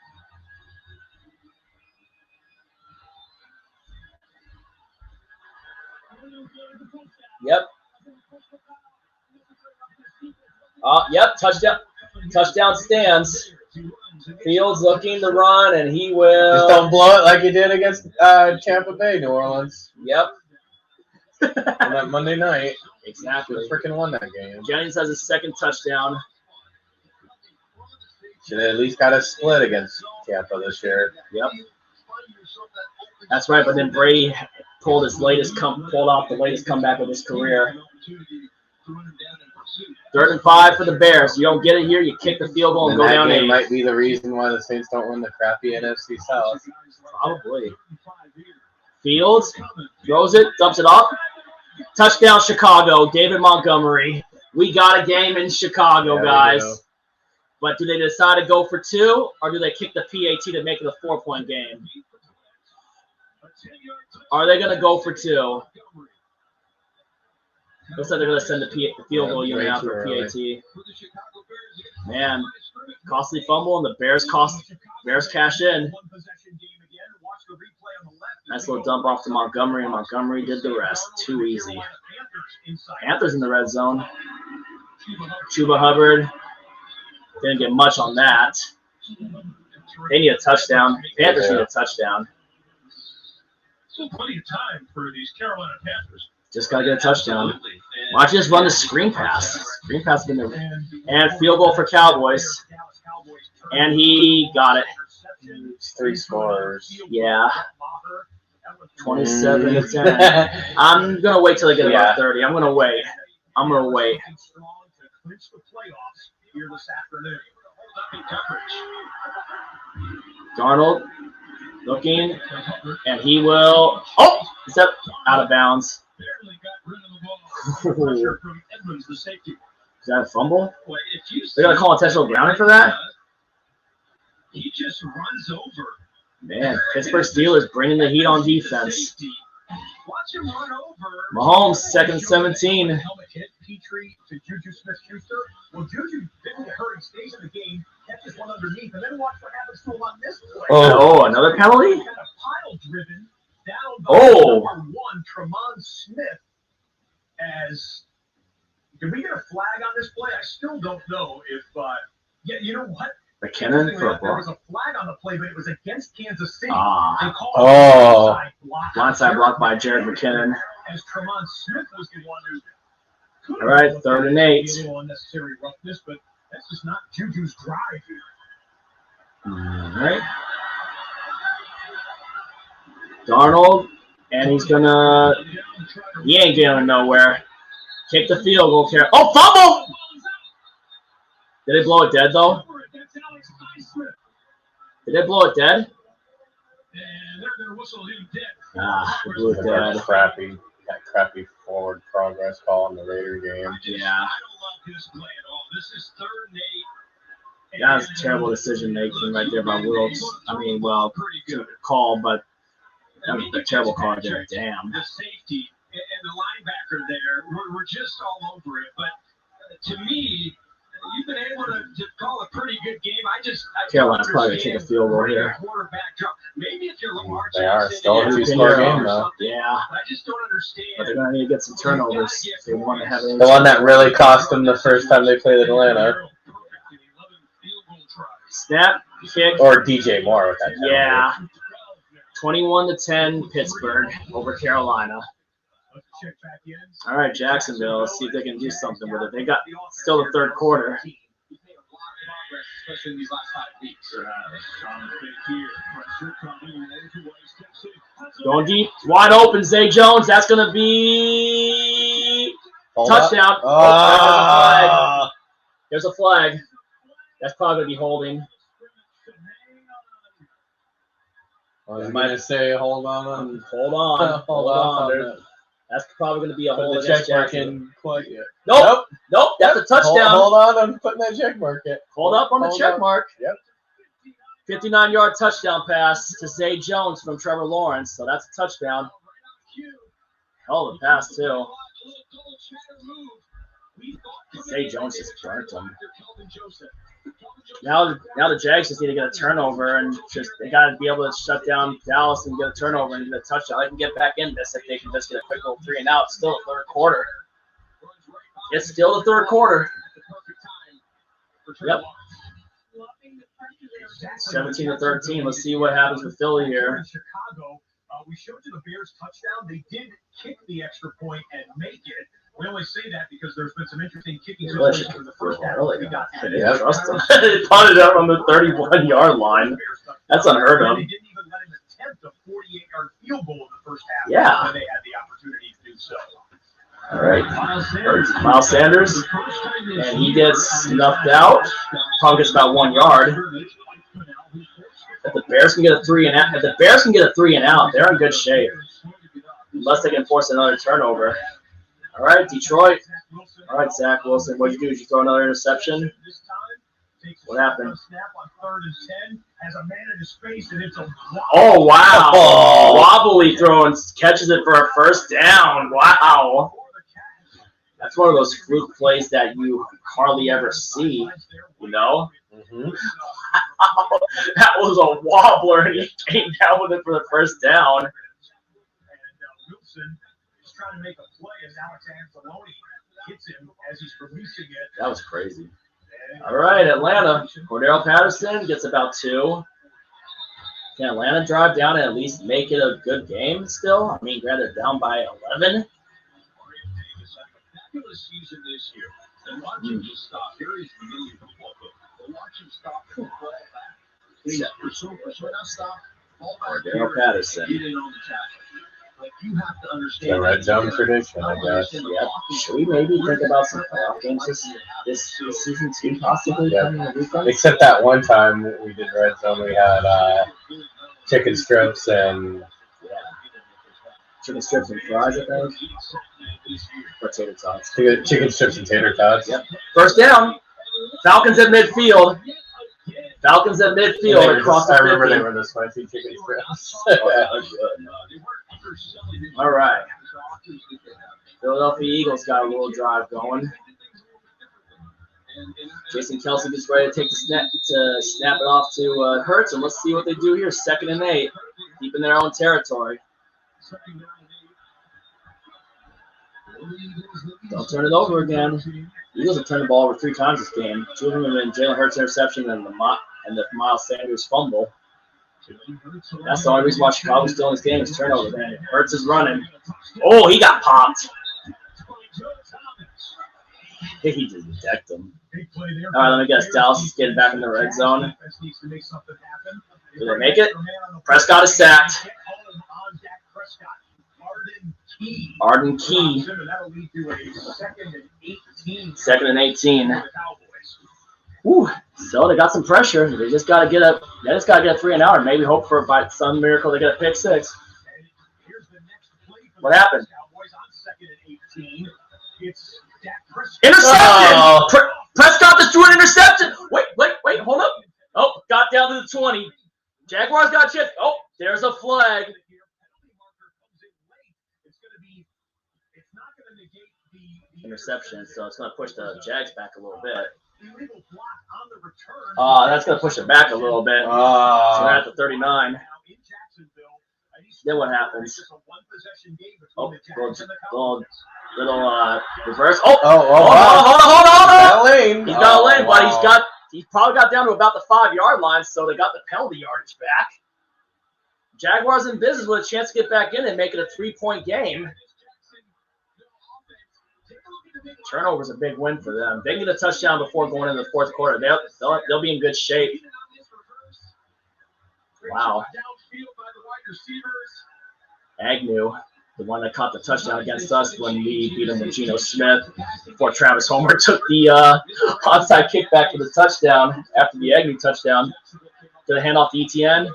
Yep. Yep, touchdown. Touchdown stands. Fields looking to run, and he will. Just don't blow it like he did against Tampa Bay, New Orleans. Yep. On that Monday night. Exactly. They freaking won that game. Jennings has his 2nd touchdown. Should have at least got a split against Tampa this year. Yep. That's right, but then Brady pulled off the latest comeback of his career. 3rd and 5 for the Bears. You don't get it here, you kick the field goal and go down 8. That might be the reason why the Saints don't win the crappy NFC South. Probably. Fields throws it, dumps it off. Touchdown Chicago, David Montgomery. We got a game in Chicago, guys. But do they decide to go for 2, or do they kick the PAT to make it a 4-point game? Are they going to go for 2? Looks like they're going to send the field goal unit out for PAT. Man, costly fumble, and the Bears cash in. Nice little dump off to Montgomery, and Montgomery did the rest. Too easy. Panthers in the red zone. Chuba Hubbard. Didn't get much on that. They need a touchdown. Panthers need a touchdown. Still plenty of time for these Carolina Panthers. Just got to get a touchdown. Why don't you just run the screen pass? Screen pass has been there. And field goal for Cowboys. And he got it. 3 scores. Yeah. 27 to 10. I'm going to wait till they get about 30. I'm going to wait. Darnold looking, and he will. Oh, is that out of bounds? Is that a fumble? They're gonna call intentional grounding for that? He just runs over. Man, Pittsburgh Steelers bringing the heat on defense. Watch him run over. Mahomes, second and 17. Helmet hit Petrie to Juju Smith-Schuster. Well, Juju didn't get hurt. He stays in the game, catches one underneath, and then watch what happens to him on this play. Oh, another penalty? Kind of pile driven down by number 1, Tremont Smith. As did we get a flag on this play? I still don't know if. Yeah, you know what? McKinnon for a There block. was a flag on the play, but it was against Kansas City. Ah. They called it a Blindside block by Jared McKinnon. As Tremont Smith was the one who. All right, 3rd and 8. A little unnecessary roughness, but that's just not Juju's drive here. All right. Darnold, and he's gonna. He ain't going nowhere. Kick the field goal. Oh, fumble! Did they blow it dead though? Did they blow it dead? And they're going to whistle him dead. They blew it dead. That crappy forward progress call in the Raider game. Yeah. I don't love his play at all. This is 3rd and 8. That was a terrible decision making right there by Wilkes. I mean, well, call, but that was a terrible call there. Damn. The safety and the linebacker there were just all over it. But to me, you've been able to call a pretty good game. I Carolina's probably going to take a field goal here. Maybe if you're Lamar They are Jackson, still a 2-score game, though. Yeah. I just don't understand. But they're going to need to get some turnovers if they want to have any. The one that really cost them the first time they played Atlanta. Snap, kick. Or DJ Moore with that. Yeah. 21-10 Pittsburgh over Carolina. All right, Jacksonville. Let's see if they can do something with it. They got still the 3rd quarter. Especially in these last 5 weeks. Going deep, wide open, Zay Jones. That's going to be touchdown. Oh, there's a flag. That's probably going to be holding. I was going to say, hold on. Hold on. That's probably going to be a hold against Jackson. Quite yet. Nope. That's a touchdown. Hold on, I'm putting that check mark in. Hold up on the check mark. Yep. 59-yard touchdown pass to Zay Jones from Trevor Lawrence. So that's a touchdown. Hell of a pass, too. Zay Jones just burnt him. Now the Jags just need to get a turnover, and they got to be able to shut down Dallas and get a turnover and get a touchdown. They can get back in this if they can just get a quick little 3 and out. Still the 3rd quarter. It's still the 3rd quarter. Yep. 17-13. Let's see what happens with Philly here. Chicago, we showed you the Bears touchdown. They did kick the extra point and make it. We only say that because there's been some interesting kicking situations in the first half. Really? I didn't trust them. They punted out on the 31-yard line. That's unheard of. They didn't even let him attempt a 48-yard field goal in the first half. Yeah. When they had the opportunity to do so. All right. Miles Sanders. And he gets snuffed out. Probably gets about 1 yard. If the Bears can get a 3 and out, they're in good shape. Unless they can force another turnover. All right, Detroit. All right, Zach Wilson. What'd you do? Did you throw another interception? What happened? Oh, wow. Wobbly throw and catches it for a first down. Wow. That's one of those fluke plays that you hardly ever see, you know? Mm-hmm. That was a wobbler, and he came down with it for the first down. And Wilson is trying to make a play as Alex Anzalone hits him as he's releasing it. That was crazy. All right, Atlanta. Cordero Patterson gets about 2. Can Atlanta drive down and at least make it a good game still? I mean, granted, down by 11. Season this year, and watch him just stop. Here he's really watch him stop the ball back. Stop. Ball back Cordero Patterson. get in on the tackle. The red zone tradition, I guess. Yep. Should we maybe think about some playoff games this season too, possibly? Yep. Coming the weekend? Except that one time we did red zone, we had chicken strips and Chicken strips and fries, I think. Or tater tots. chicken strips and tater tots. Yep. First down. Falcons at midfield. Falcons at midfield across the 50. I remember they were the spicy chicken strips. All right. Philadelphia Eagles got a little drive going. Jason Kelsey gets ready to take the snap it off to Hurts, and let's see what they do here. 2nd and 8, deep in their own territory. Don't turn it over again. Eagles have turned the ball over 3 times this game. 2 of them have been Jalen Hurts interception and the Miles Sanders fumble. That's the only reason why Chicago's still in this game is turnover. Man, Hurts is running. Oh, he got popped. He didn't deck him. All right, let me guess. Dallas is getting back in the red zone. Do they make it? Prescott is sacked. Arden Key. 2nd and 18. Woo. So they got some pressure. They just got to get a 3 and out, and maybe hope for by some miracle they get a pick 6. What happened? Interception! Oh. Prescott just threw an interception. Wait, hold up. Oh, got down to the 20. Jaguars got chipped. Oh, there's a flag. Interception, so it's going to push the Jags back a little bit. That's going to push it back a little bit. So we're at the 39. Then what happens? Oh, little reverse. Hold on. He's got a lane, but he's probably got down to about the 5-yard line, so they got the penalty yardage back. Jaguars in business with a chance to get back in and make it a 3-point game. Turnover's a big win for them. They get a touchdown before going into the 4th quarter. They'll be in good shape. Wow. Agnew, the one that caught the touchdown against us when we beat him with Geno Smith before Travis Homer took the onside kickback for the touchdown after the Agnew touchdown. Gonna hand off to ETN.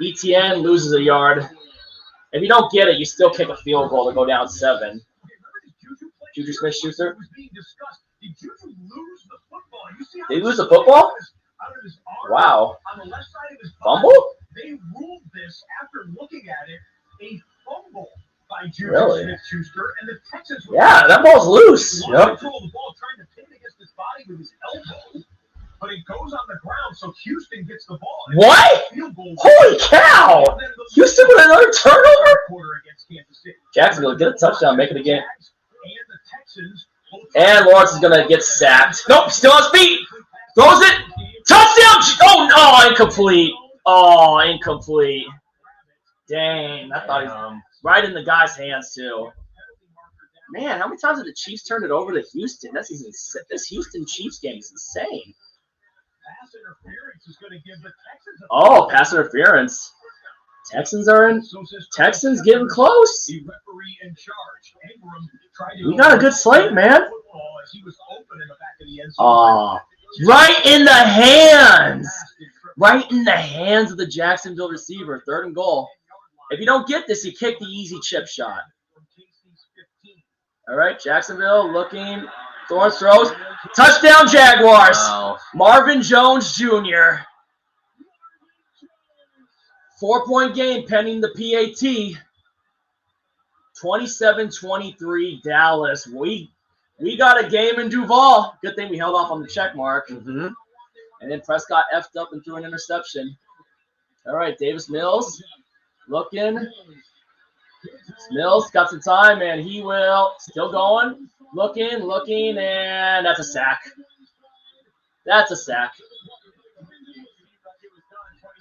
ETN loses a yard. If you don't get it, you still kick a field goal to go down 7. Juju Smith-Schuster. Did he lose the football? Wow. Fumble? They ruled this after looking at it a fumble by Juju Smith-Schuster, and the Texans were that ball's loose. Yep. Control the ball, trying to pin against his body with his elbow, but it goes on the ground, so Houston gets the ball. What? Holy cow! Houston with another turnover? Jacksonville get a touchdown, make it a game. And Lawrence is going to get sacked. Nope, still on his feet. Throws it. Touchdown! Oh, incomplete. Oh, incomplete. Dang, I thought he was right in the guy's hands, too. Man, how many times have the Chiefs turned it over to Houston? This Houston Chiefs game is insane. Oh, pass interference. Texans are in. Texans getting close. We got a good slate, man. Oh, right in the hands. Right in the hands of the Jacksonville receiver. 3rd and goal. If you don't get this, you kick the easy chip shot. All right, Jacksonville looking. Thorns throws. Touchdown, Jaguars. Wow. Marvin Jones Jr. 4-point game pending the PAT. 27-23 Dallas. We got a game in Duval. Good thing we held off on the check mark. Mm-hmm. And then Prescott effed up and threw an interception. All right, Davis Mills looking. Mills got some time, and he will. Still going. Looking, and that's a sack. That's a sack.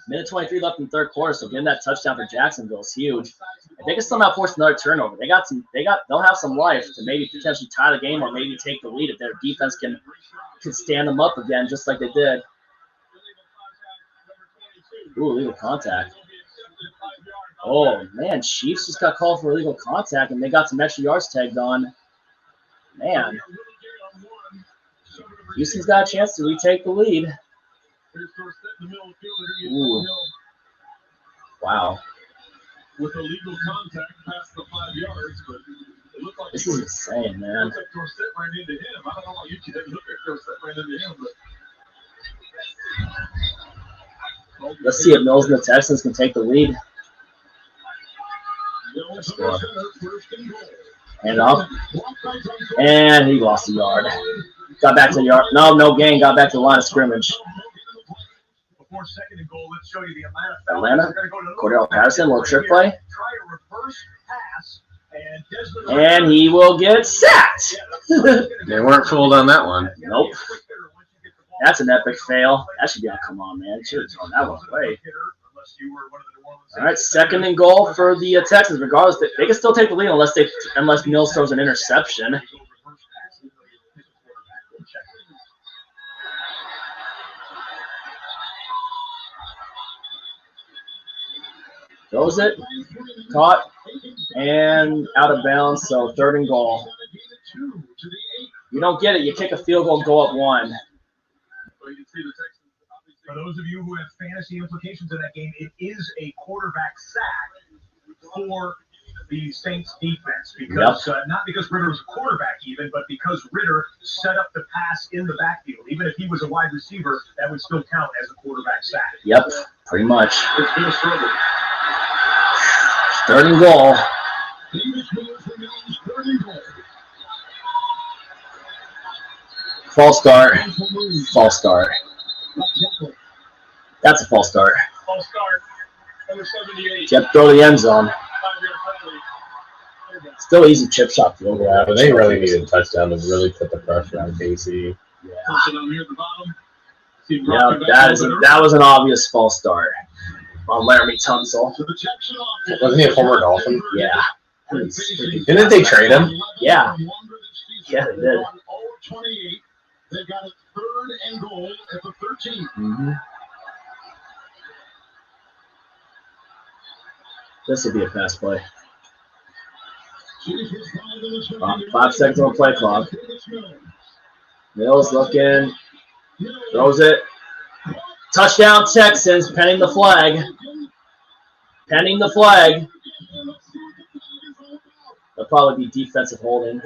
Minute 23 left in the 3rd quarter, so getting that touchdown for Jacksonville is huge. If they can somehow force another turnover, they'll have some life to maybe potentially tie the game or maybe take the lead if their defense can stand them up again, just like they did. Ooh, legal contact. Oh, man, Chiefs just got called for illegal contact, and they got some extra yards tagged on. Man, Houston's got a chance to retake the lead. Ooh. Wow. With illegal contact past the 5 yards, but it looked like this is insane, man. It looked like Dorsett ran into him. I don't know how you didn't look like Dorsett ran into him, but let's see if Mills and the Texans can take the lead. And up. And he lost a yard. Got back to the yard. No gain. Got back to the line of scrimmage. Before second and goal, let's show you the Atlanta. Cordell Patterson, little trick play. And he will get sacked. They weren't fooled on that one. Nope. That's an epic fail. That should be on. Come on, man. Should have thrown that one away. All right, second and goal for the Texans. Regardless, they can still take the lead unless Mills throws an interception. Throws it, caught, and out of bounds. So third and goal. You don't get it. You kick a field goal, go up one. For those of you who have fantasy implications in that game, it is a quarterback sack for the Saints defense. Because not because Ritter was a quarterback even, but because Ritter set up the pass in the backfield. Even if he was a wide receiver, that would still count as a quarterback sack. Yep, pretty much. It's been a struggle. Third and goal. False start. False start. That's a false start. False start. Number 78. Yep, throw the end zone. Still easy chip shot field goal. Yeah, but they really needed a touchdown to really put the pressure on KC. Yeah, that was an obvious false start on Laramie Tunsil. Wasn't he a former Dolphin? Yeah. Didn't they trade him? Yeah. Yeah, they did. They've got a third and goal at the 13. Mm-hmm. This will be a pass play. 5 seconds on play clock. Mills looking. Throws it. Touchdown Texans, penning the flag. Penning the flag. That'll probably be defensive holding.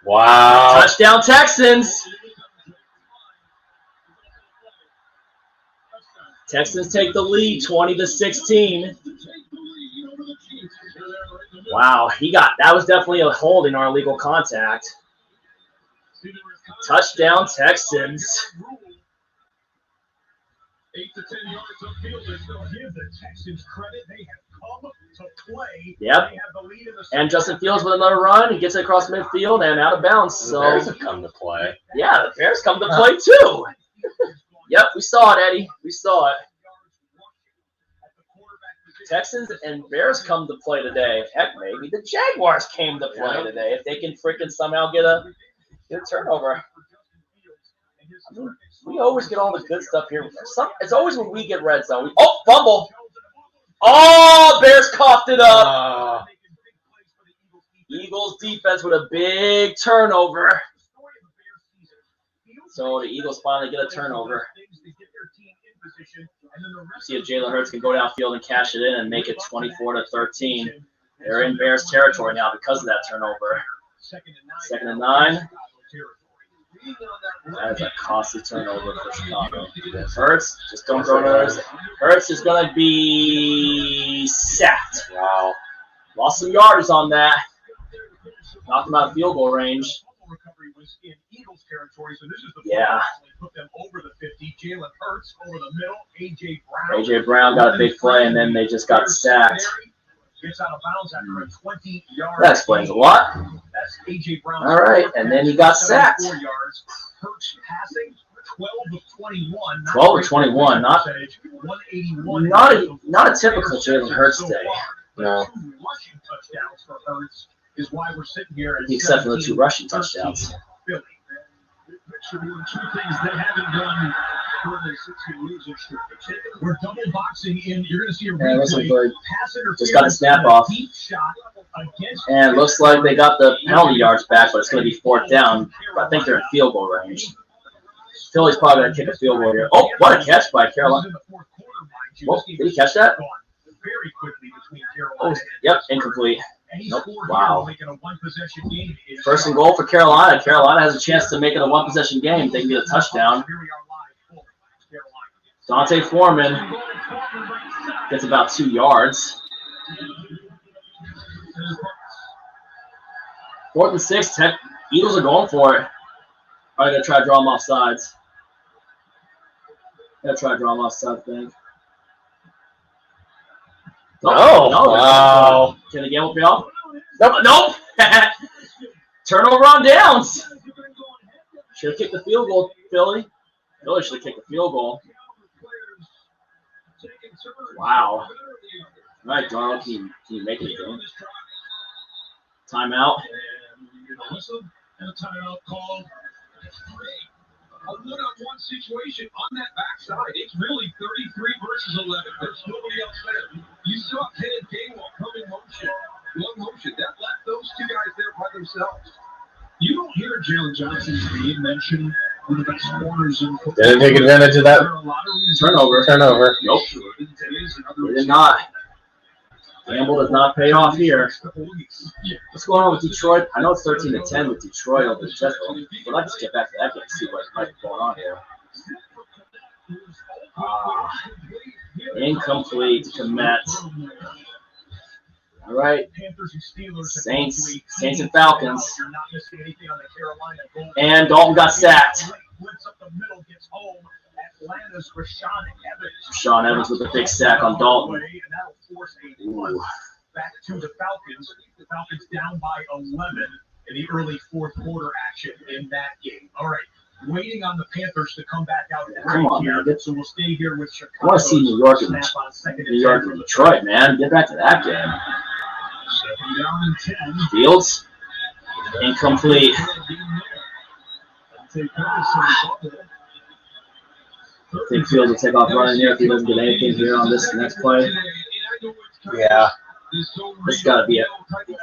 Wow. Touchdown Texans. Texans take the lead 20-16. Wow, that was definitely a holding or illegal contact. Touchdown Texans. 8 to 10 yards upfield. They still give the Texans credit. They have come to play. Yep. They have the lead in the and Justin Fields with another run. He gets it across midfield and out of bounds. So the Bears have come to play. Yeah, the Bears come to play too. Yep, we saw it, Eddie. We saw it. Texans and Bears come to play today. Heck, maybe the Jaguars came to play today. If they can freaking somehow get a turnover. I mean, we always get all the good stuff here. It's always when we get red zone. Fumble. Oh, Bears coughed it up. Eagles defense with a big turnover. So the Eagles finally get a turnover. See if Jalen Hurts can go downfield and cash it in and make it 24-13. They're in Bears territory now because of that turnover. 2nd and 9. That is a costly turnover for Chicago. Hurts, just don't throw another. Hurts is going to be sacked. Wow. Lost some yardage on that. Knocked him out of field goal range. Yeah. Put them over the 50. Jalen Hurts over the middle. A.J. Brown. A.J. Brown got a big play, and then they just got sacked. Gets out of bounds after a 20-yard. That explains a lot. That's A.J. Brown. All right, and then he got sacked. 4 yards. Hurts passing 12 of 21. 12 of 21. Not 181. Not a typical Jalen Hurts day. No. 2 rushing touchdowns for Hurts is why we're sitting here. Except for the 2 rushing touchdowns. Philly. Two things they haven't done We're double boxing in. You're going to see a And looks like replay. they just got the snap off. And it looks like they got the penalty yards back, but it's going to be 4th down. I think they're in field goal range. Philly's probably going to kick a field goal here. Oh, what a catch by Carolina. Whoa, did he catch that? Oh, yep, incomplete. Nope. Wow. 1st and goal for Carolina. Carolina has a chance to make it a 1-possession game. They can get a touchdown. Dante Foreman gets about 2 yards. 4th and 6. Eagles are going for it. Are they going to try to draw them off sides? They're going to try to draw them off sides, I think. No, wow. Can they get with y'all? Nope. Turnover on downs. Should have kicked the field goal, Philly. Philly should have kicked the field goal. Wow. All right, Darnold, can you make it again? Timeout. And a timeout called. A one-on-one situation on that backside. It's really 33 versus 11. There's nobody else there. You saw Penn and Gainwell come in motion. One motion. That left those 2 guys there by themselves. You don't hear Jalen Johnson's name mentioned one of the best corners in football. Didn't take advantage of that Turnover. Nope. They did not. Gamble does not pay off here. What's going on with Detroit? I know it's 13-10 with Detroit over the Jets, but I'd just get back to that game and see what might be going on here. Incomplete to Met. All right. Saints and Falcons. And Dalton got sacked. Rashawn Evans with a big sack on Dalton. Ooh. Back to the Falcons. The Falcons down by 11 in the early 4th quarter action in that game. All right. Waiting on the Panthers to come back out. Come on, here. man. So we'll stay here with Chicago. I want to see New York and Detroit, man. Get back to that game. 2nd down and 10. Fields. Incomplete. I think Fields will take off running here if he doesn't get anything here on this next play. Yeah.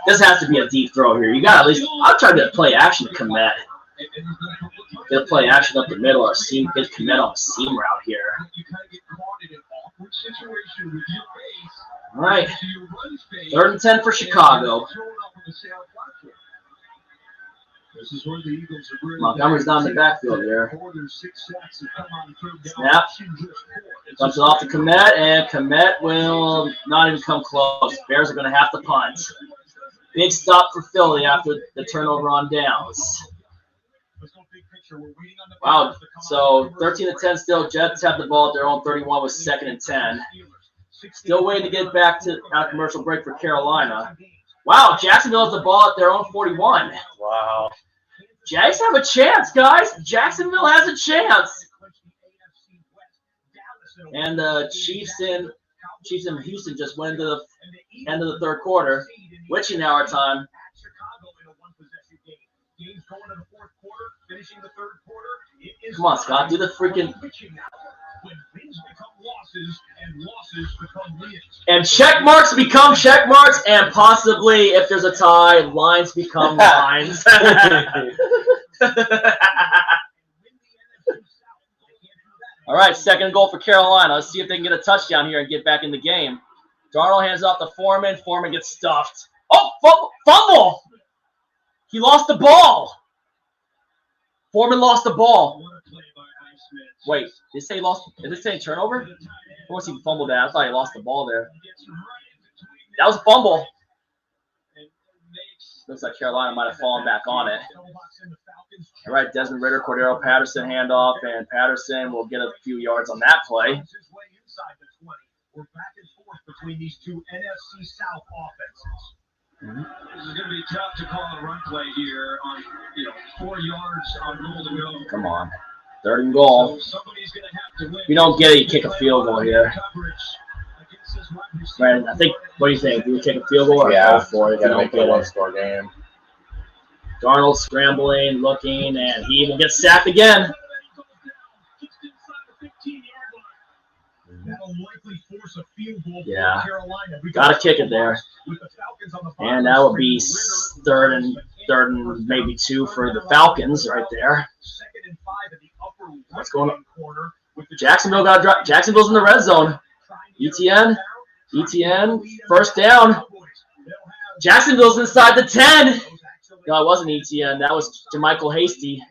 This has to be a deep throw here. You got at least. I'll try to get a play action to Komet. Get a play action up the middle or get Komet on a seam route here. All right. 3rd and 10 for Chicago. Montgomery's not in the backfield here. Snap. Dumps it off to Komet, and Komet will not even come close. Bears are going to have to punt. Big stop for Philly after the turnover on downs. Wow, so 13-10 still. Jets have the ball at their own 31 with 2nd and 10. Still waiting to get back to our commercial break for Carolina. Wow, Jacksonville has the ball at their own 41. Wow. Jags have a chance, guys. Jacksonville has a chance. And the Chiefs in Houston just went into the end of the 3rd quarter. Witching hour time. Come on, Scott. Do the freaking... And check marks become check marks, and possibly, if there's a tie, lines become lines. All right, 2nd goal for Carolina. Let's see if they can get a touchdown here and get back in the game. Darnold hands off to Foreman. Foreman gets stuffed. Oh, fumble! He lost the ball. Foreman lost the ball. Wait, did it say turnover? Or was he fumbled that? I thought he lost the ball there. That was a fumble. Looks like Carolina might have fallen back on it. All right, Desmond Ridder, Cordero Patterson handoff, and Patterson will get a few yards on that play. We're back and forth between these two NFC South offenses. This is going to be tough to call a run play here on 4 yards on goal to go. Come on. 3rd and goal. So somebody's going to have to win. If you don't get it, you kick a field goal here. Brandon, I think, what do you think? Do you kick a field goal or go for it? You got to make it a 1-score game. Darnold scrambling, looking, and he will get sacked again. Yeah. Got to kick it there. And that would be third and maybe 2 for the Falcons right there. What's going on? Jacksonville got dropped. Jacksonville's in the red zone. ETN, first down. Jacksonville's inside the 10. No, it wasn't ETN. That was Jermichael Hasty.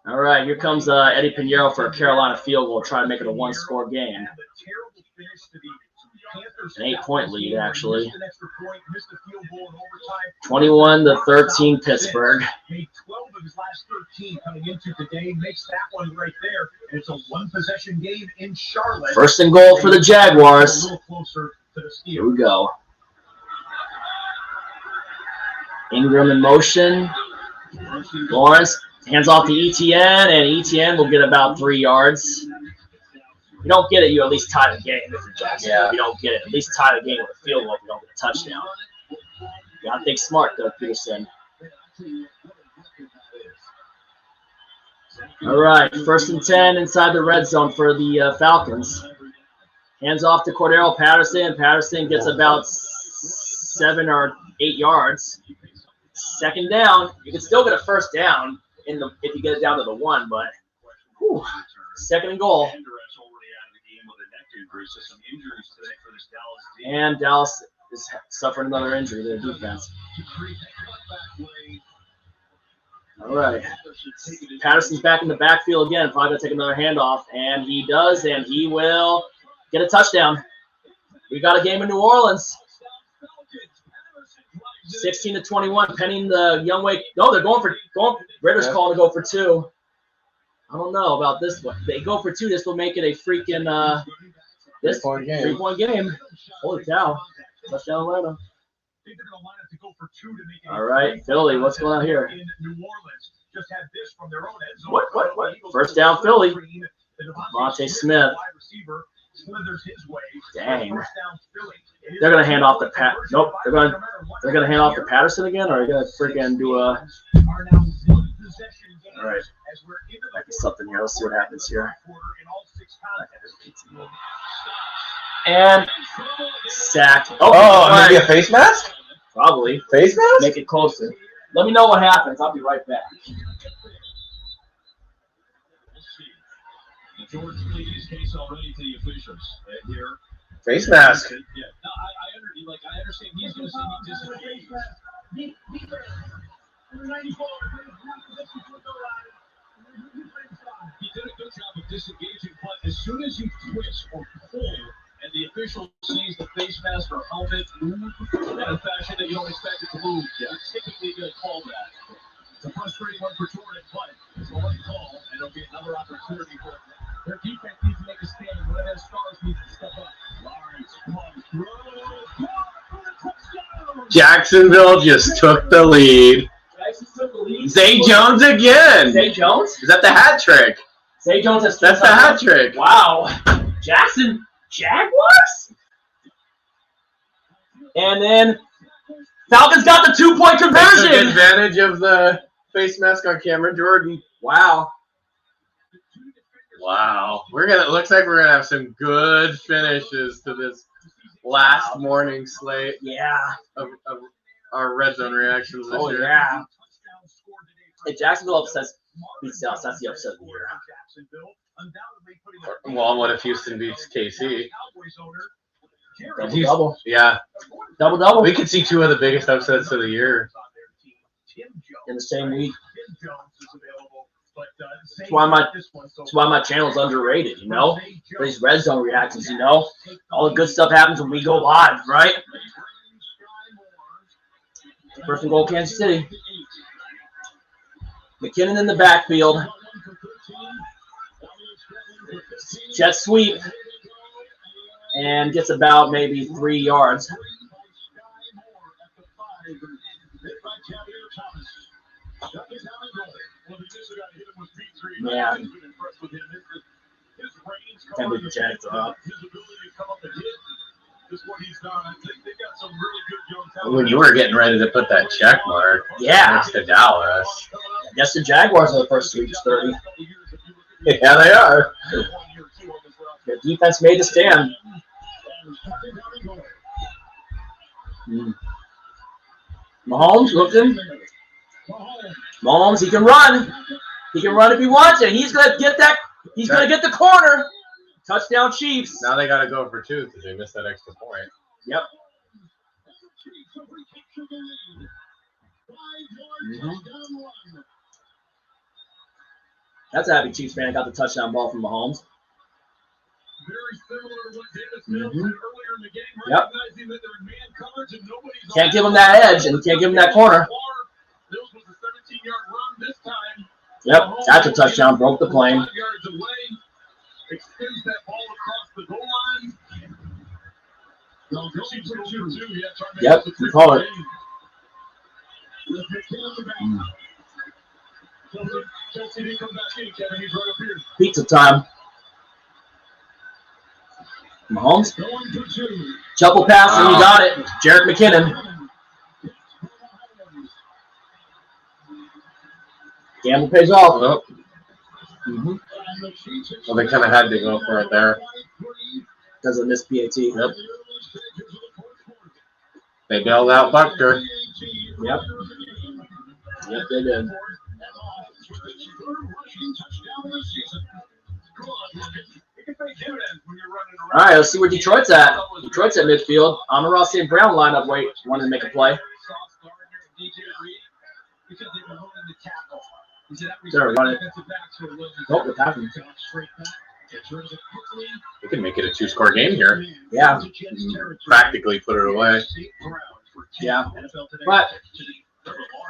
All right, here comes Eddie Pinheiro for a Carolina field goal, try to make it a one-score game. An 8-point lead, actually. 21-13 Pittsburgh. 12 of his last 13 coming into today makes that one right there. And it's a one-possession game in Charlotte. First and goal for the Jaguars. Here we go. Ingram in motion. Lawrence hands off to ETN, and ETN will get about 3 yards. If you don't get it, you at least tie the game. If you're Jackson, if you don't get it, at least tie the game with a field goal if you don't get a touchdown. You gotta think smart, though, Peterson. All right, first and 10 inside the red zone for the Falcons. Hands off to Cordero Patterson. Patterson gets about 7 or 8 yards. Second down. You can still get a first down if you get it down to the 1, but second and goal. And Dallas is suffering another injury, their defense. All right. Patterson's back in the backfield again. Probably going to take another handoff. And he does, and he will get a touchdown. We got a game in New Orleans. 16-21, penning the Youngway. No, they're going. Ritter's calling to go for 2. I don't know about this one. They go for 2. This will make it a freaking 3-point game. Holy cow. Touchdown Atlanta. All right, Philly, what's going on here? What? First down, Philly. Monte Smith. Dang. They're gonna hand off the Nope. They're gonna hand off to Patterson again, or are you gonna freaking do a? All right. Might be something here. Let's see what happens here. And sacked. Oh, maybe a face mask? Probably. Face mask? Make it closer. Let me know what happens. I'll be right back. George pleaded his case already to the officials here. Face mask. Yeah, no, I understand he's going to say he disagrees. He did a good job of disengaging, but as soon as you twist or pull, and the official sees the face mask or helmet move in a fashion that you don't expect it to move, you're typically going to call that. It's a frustrating one for Jordan, but it's a right call, and it'll be another opportunity for their defense needs to make a stand. One of their stars needs to step up. Lawrence comes through. Jacksonville just took the lead. Zay Jones again. Zay Jones? Is that the hat trick? Zay Jones has That's the hat trick. Wow. Jackson Jaguars? And then Falcons got the 2-point conversion. Took advantage of the face mask on camera, Jordan. Wow. Wow. Looks like we're gonna have some good finishes to this last morning slate. Yeah. Of our red zone reactions this year. Yeah. If Jacksonville beats Dallas, that's the upset of the year. Well, what if Houston beats KC? Double. Yeah. Double. We could see 2 of the biggest upsets of the year in the same week. That's why my channel's underrated, you know? These red zone reactions, you know? All the good stuff happens when we go live, right? First and goal, Kansas City. McKinnon in the backfield. Jet sweep. And gets about maybe 3 yards. Man. Can't believe the Jags are up. When you were getting ready to put that check mark next to Dallas. I guess the Jaguars are the first to reach 30. Yeah, they are. defense made the stand. Mahomes looking. Mahomes, he can run. He can run if he wants it. He's gonna get that. He's gonna get the corner. Touchdown, Chiefs. Now they got to go for 2 because they missed that extra point. Yep. That's a happy Chiefs fan. Got the touchdown ball from Mahomes. Very similar to what Davis Mills did earlier in the game, Yep. recognizing that they're in man coverage and nobody's Can't give him that edge, and can't give him that corner. Mills was a 17-yard run this time. Yep, that's a touchdown. Broke the plane. 5 yards away. Extends that ball across the goal line. Yep, you call it. Chelsea didn't come back in, Kevin. He's right up here. Pizza time. Mahomes. Shuffle pass, and you got it. Jarek McKinnon. Gamble pays off. Well, well, they kind of had to go for it there. Because of this PAT. Yep. They bailed out Buckner. Yep. Yep, they did. All right, let's see where Detroit's at. Detroit's at midfield. Amon-Ra St. Brown lineup. Wait, wanted to make a play. They're running. Nope, they're passing. They can make it a 2-score game here. Yeah. Practically put it away. Yeah. But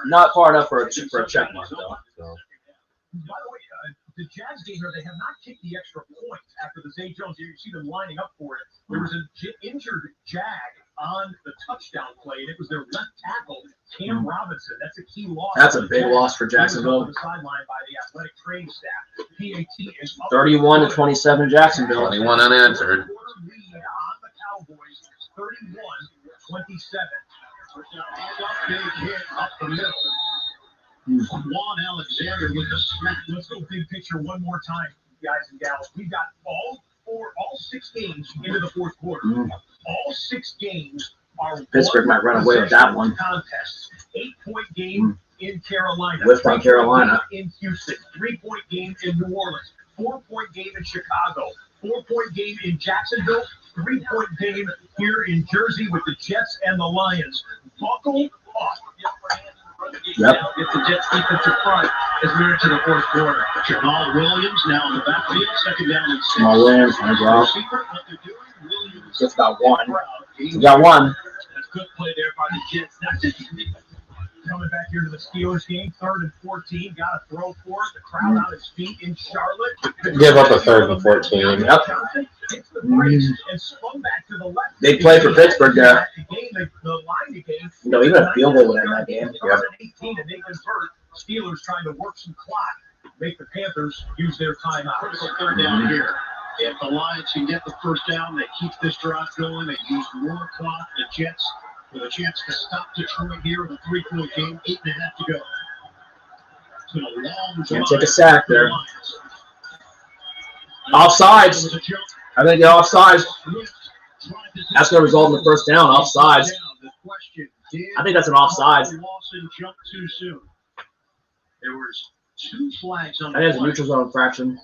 not far enough for a check mark, though. So. By the way, the Jags game here, they have not kicked the extra point after the Zay Jones. You see them lining up for it. There was an injured Jag on the touchdown play, and it was their left tackle, Cam Robinson. That's a key loss. That's a big loss for Jacksonville. The sideline by the athletic training staff. PAT is 31-27 Jacksonville. 21 unanswered. Lead on the Cowboys, 31-27. Big hit up the middle. Juan Alexander with the smack. Let's go big picture one more time, guys and gals. We've got all 6 games into the fourth quarter. All 6 games are Pittsburgh might run away with that one. Contests. 8-point game in Carolina. Whiffed on Carolina. In Houston. 3-point game in New Orleans. 4-point game in Chicago. 4-point game in Jacksonville. 3-point game here in Jersey with the Jets and the Lions. Buckle up. Yep. It's the Jets defensive front as we enter the fourth quarter. Jamal Williams now in the backfield, second down and 6. Jamal Williams, my God. Just got one. You got one. That's good play there by the Jets. That's it. Coming back here to the Steelers game, 3rd and 14. Got to throw for it. The crowd on his feet in Charlotte. Give up a 3rd and 14. Yep. Hits the brakes and spun back to the left. They play for Pittsburgh there. The line again. No, even a field goal would end that game. Yep. 18 and they convert. Steelers trying to work some clock. Make the Panthers use their timeout. Critical 3rd down here. If the Lions can get the 1st down, they keep this drive going. They use more clock. The Jets with a chance to stop Detroit here with a 3-point game. 8.5 to go. It's been a long Can't take a sack there. Offsides. Offsides. I think they're offsides. That's going to result in the 1st down. Offsides. I think that's an offsides. Lawson jumped too soon. There was 2 flags on the I think it's a play. neutral zone infraction.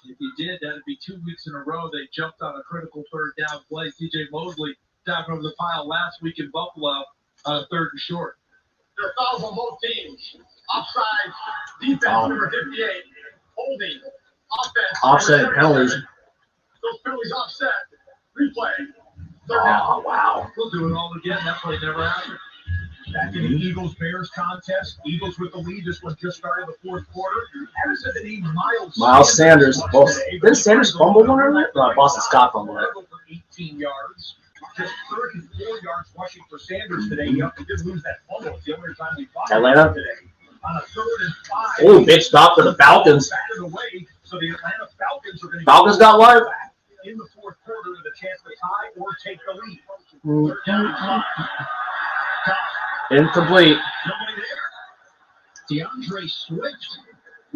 If he did, that'd be 2 weeks in a row. They jumped on a critical 3rd down play. TJ Mosley diving over the pile last week in Buffalo on a 3rd and short. There are fouls on both teams. Offside, defense number 58, holding, offense. Offset and penalties. Those penalties offset. Replay. Oh, wow. We'll do it all again. That play never happened. Back in the Eagles-Bears contest. Eagles with the lead. This one just started the 4th quarter. Harrison and E. Miles Sanders. Didn't Sanders fumble one or not? Boston Scott fumbled it. 18 yards. Just 34 yards rushing for Sanders today. He did lose that fumble. It's the only time we fought Atlanta. today. On a 3rd and 5. Oh, big stop for the Falcons. Batted away, so the Atlanta Falcons are going to Falcons got life. in the 4th quarter with a chance to tie or take the lead. 3rd down and 5. Incomplete. Nobody there. DeAndre Swift.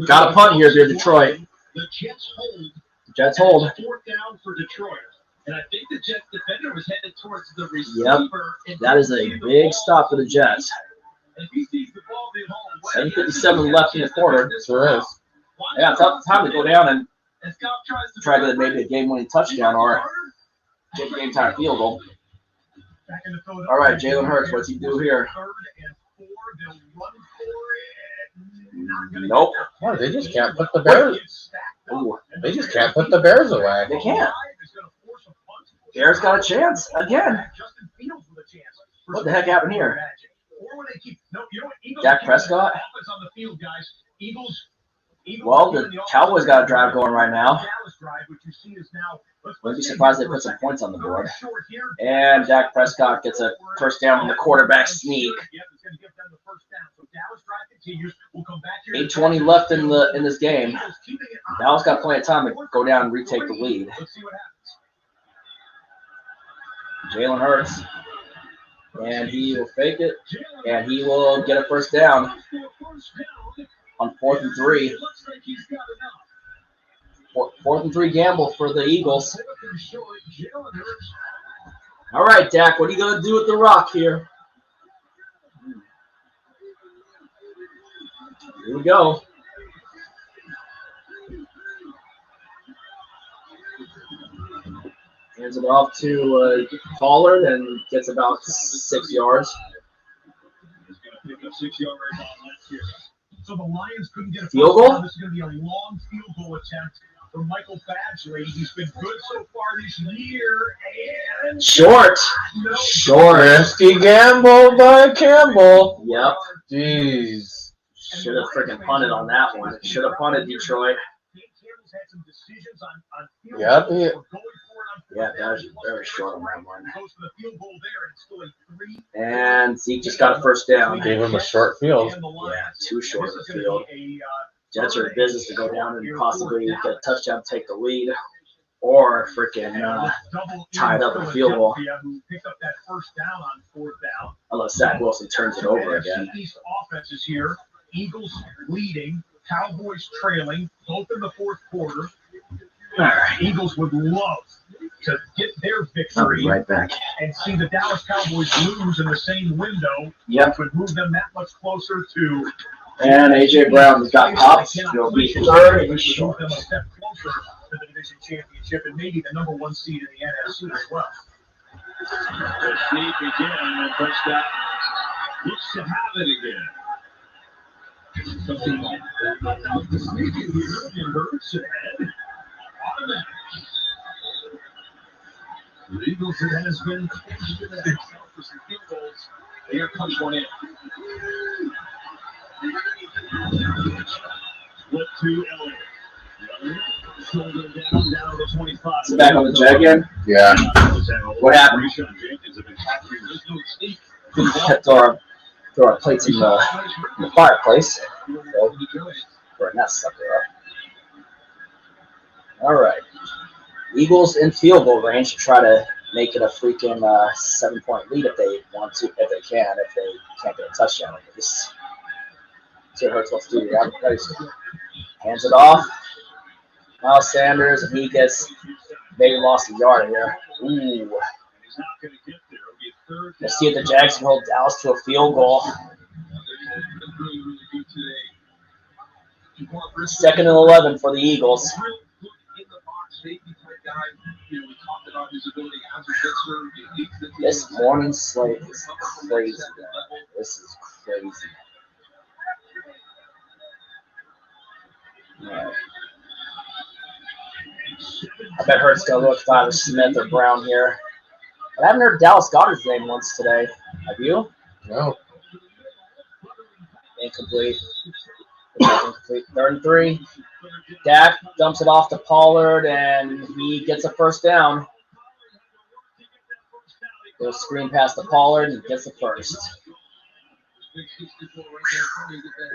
Got a punt here, dear Detroit. The Jets hold Jets hold. Fourth down for Detroit. And I think the Jets defender was headed towards the receiver. Yep. That is a big stop for the Jets. And he sees the ball being hauled away. 7:57 left in the quarter. Sure is. Yeah, tough time to go down and try to maybe a game-winning touchdown or get a game-time field goal. All right, Jalen Hurts, what's he do here? Nope. Oh, they just can't put the Bears. Ooh, They just can't put the Bears away. they can't. Bears got a chance again. What the heck happened here? Dak Prescott? Well, the Cowboys got a drive going right now. Wouldn't be surprised if they put some points on the board. And Dak Prescott gets a first down on the quarterback sneak. 8:20 left in this game. Dallas got plenty of time to go down and retake the lead. Jalen Hurts. And he will fake it. And he will get a first down on 4th and 3. 4th and 3 gamble for the Eagles. All right, Dak, what are you going to do with the rock here? Here we go. Hands it off to Pollard and gets about 6 yards. So the Lions couldn't get a field goal. This is going to be a long field goal attempt for Michael Badgley. He's been good so far this year. And short. Risky gamble by Campbell. Yep. Jeez. Should have freaking punted on that one. Should have punted Detroit. Yep. Yeah, that was very short on that one. And Zeke just got a first down. Gave him a short field. Yeah, too short of a field. Jets are in business to go down and possibly get a touchdown, take the lead, or freaking tie it up in a field goal. Unless Zach Wilson turns it over again. Offense is here. Eagles leading, Cowboys trailing, both in the fourth quarter. All right. Eagles would love to get their victory right back and see the Dallas Cowboys lose in the same window. Yep. Which would move them that much closer to. And A.J. Brown has got pops. He'll be third and short. Move them a step closer to the division championship and maybe the number 1 seed in the NFC as well. Sneak again, and Prescott looks to have it again. Something like that. The sneak in here and Hurts ahead. Automatic. The Eagles, it has been for some field goals. Here comes one in. Flip to LA. Shoulder down to 25. Is it back on the jet again? Yeah. What happened? Throw our plates in the fireplace. So, burn that sucker up. All right. Eagles in field goal range to try to make it a freaking 7-point lead if they want to, if they can't get a touchdown. Just see what Hurts wants to do here. Hands it off. Miles Sanders, and he gets maybe lost a yard here. Ooh. Let's see if the Jags can hold Dallas to a field goal. 2nd and 11 for the Eagles. This morning slate is crazy. This is crazy. Right. I bet Hurts gonna look for either Smith or Brown here. I haven't heard Dallas Goedert's name once today. Have you? No. Incomplete. 3rd and 3. Dak dumps it off to Pollard, and he gets a first down. Goes screen pass to Pollard and gets the first.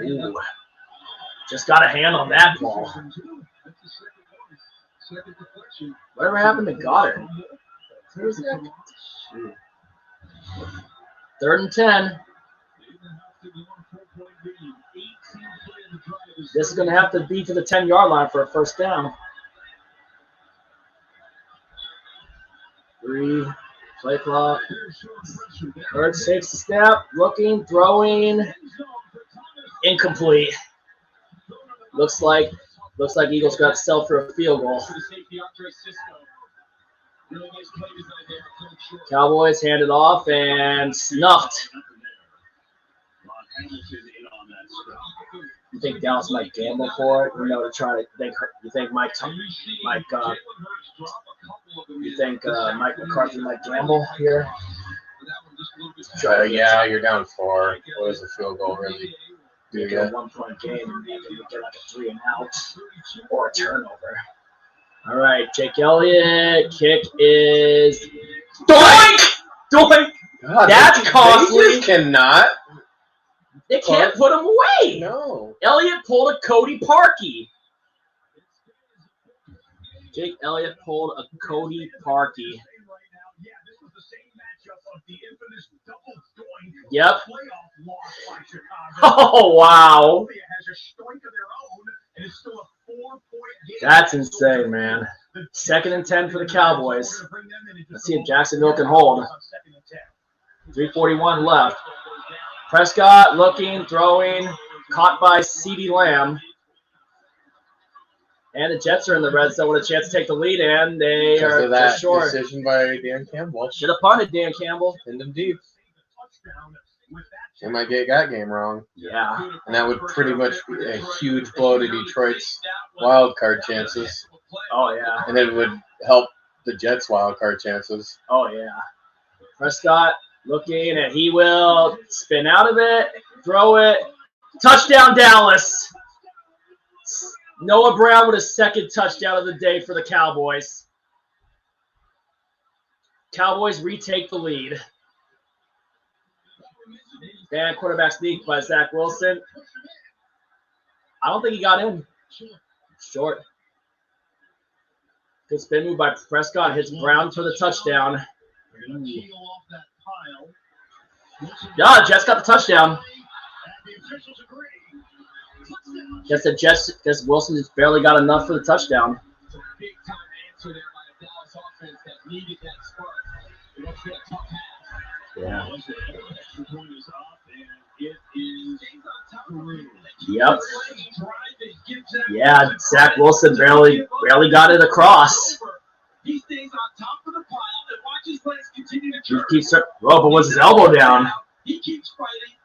Ooh. Just got a hand on that ball. Whatever happened to Goddard? Who's that? 3rd and 10. This is going to have to be to the 10-yard line for a first down. Play clock. Hurts takes a snap. Looking, throwing. Incomplete. Looks like Eagles got set for a field goal. Cowboys hand it off and snuffed. You think Dallas might gamble for it? To try to think. You think Mike McCarthy might gamble here? Yeah, you're down 4. What does a field goal really do? You get a 1-point game and maybe you get like a 3-and-out or a turnover. All right, Jake Elliott. Kick is doink. God, That's costly. They cannot. They can't put him away. No. Elliott pulled a Cody Parkey. Jake Elliott pulled a Cody Parkey. Yep. Oh, wow. That's insane, man. 2nd and 10 for the Cowboys. Let's see if Jacksonville can hold. 3:41 left. Prescott looking, throwing, caught by CeeDee Lamb. And the Jets are in the red zone with a chance to take the lead, and they are After that for sure. decision by Dan Campbell. Should have punted Dan Campbell. Pinned him deep. They might get that game wrong. Yeah. And that would pretty much be a huge blow to Detroit's wild card chances. Oh, yeah. And it would help the Jets' wild card chances. Oh, yeah. Prescott looking, and he will spin out of it, throw it. Touchdown, Dallas. Noah Brown with his 2nd touchdown of the day for the Cowboys. Cowboys retake the lead. And quarterback sneak by Zach Wilson. I don't think he got in. Short. Good spin move by Prescott. Hits Brown for the touchdown. Yeah, Jets got the touchdown. Guess Wilson just barely got enough for the touchdown. Yeah. Yep. Yeah, Zach Wilson barely got it across. He keeps. Oh, but was his elbow down?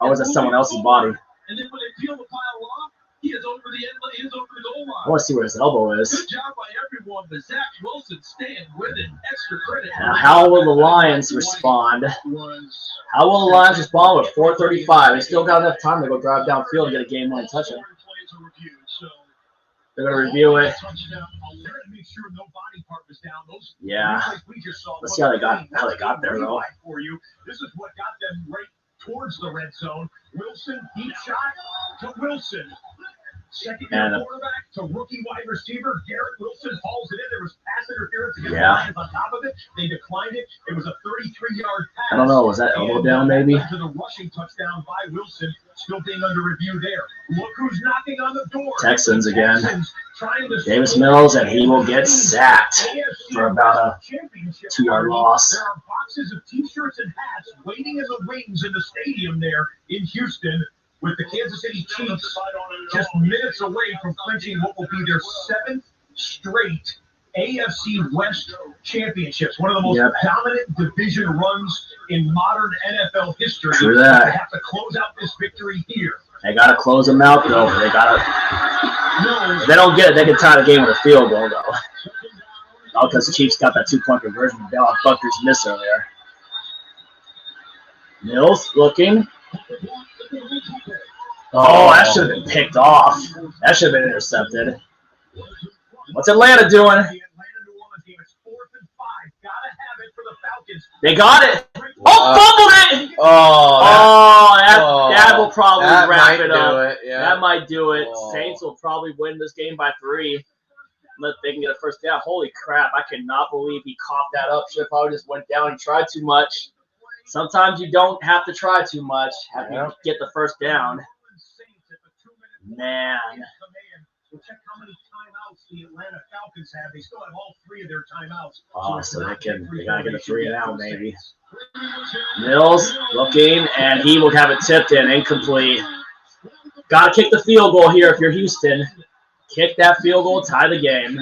Or was that someone else's body? And then when they peel the pile off, he is over the goal line. I want to see where his elbow is. Good job by everyone, but Zach Wilson staying with it. Extra credit. How will the Lions respond? How will the Lions respond with 4:35? They still got enough time to go drive downfield and get a game-winning touchdown. They're going to review it. Yeah. Let's see how they got there, though. This is what got them right towards the red zone. Wilson, deep shot to Wilson. Second-year quarterback to rookie wide receiver. Garrett Wilson hauls it in. There was pass interference against the Lions on top of it. They declined it. It was a 33-yard pass. I don't know. Was that elbow down, maybe? To the rushing touchdown by Wilson. Still being under review there. Look who's knocking on the door. Texans again. Davis Mills, and he will get sacked for about a 2-yard loss. There are boxes of T-shirts and hats waiting in the wings in the stadium there in Houston, with the Kansas City Chiefs just minutes away from clinching what will be their 7th straight AFC West championships. One of the most dominant division runs in modern NFL history. True that. They have to close out this victory here. They got to close them out, though. They got to. If they don't get it, they can tie the game with a field goal, though. All because the Chiefs got that 2-point conversion. Bucker's miss earlier. Mills looking. Oh, that should have been picked off. That should have been intercepted. What's Atlanta doing? They got it. Oh, fumbled it. That will probably wrap it up. That might do it. Saints will probably win this game by 3. Let they can get a first down. Holy crap. I cannot believe he coughed that up. Should have probably just went down and tried too much. Sometimes you don't have to try too much. Have to get the first down. Man. Well, check how many timeouts the Atlanta Falcons have. They still have all 3 of their timeouts. Oh, so they gotta get a 3 and out maybe. Mills looking, and he will have it tipped in, incomplete. Got to kick the field goal here if you're Houston. Kick that field goal, tie the game.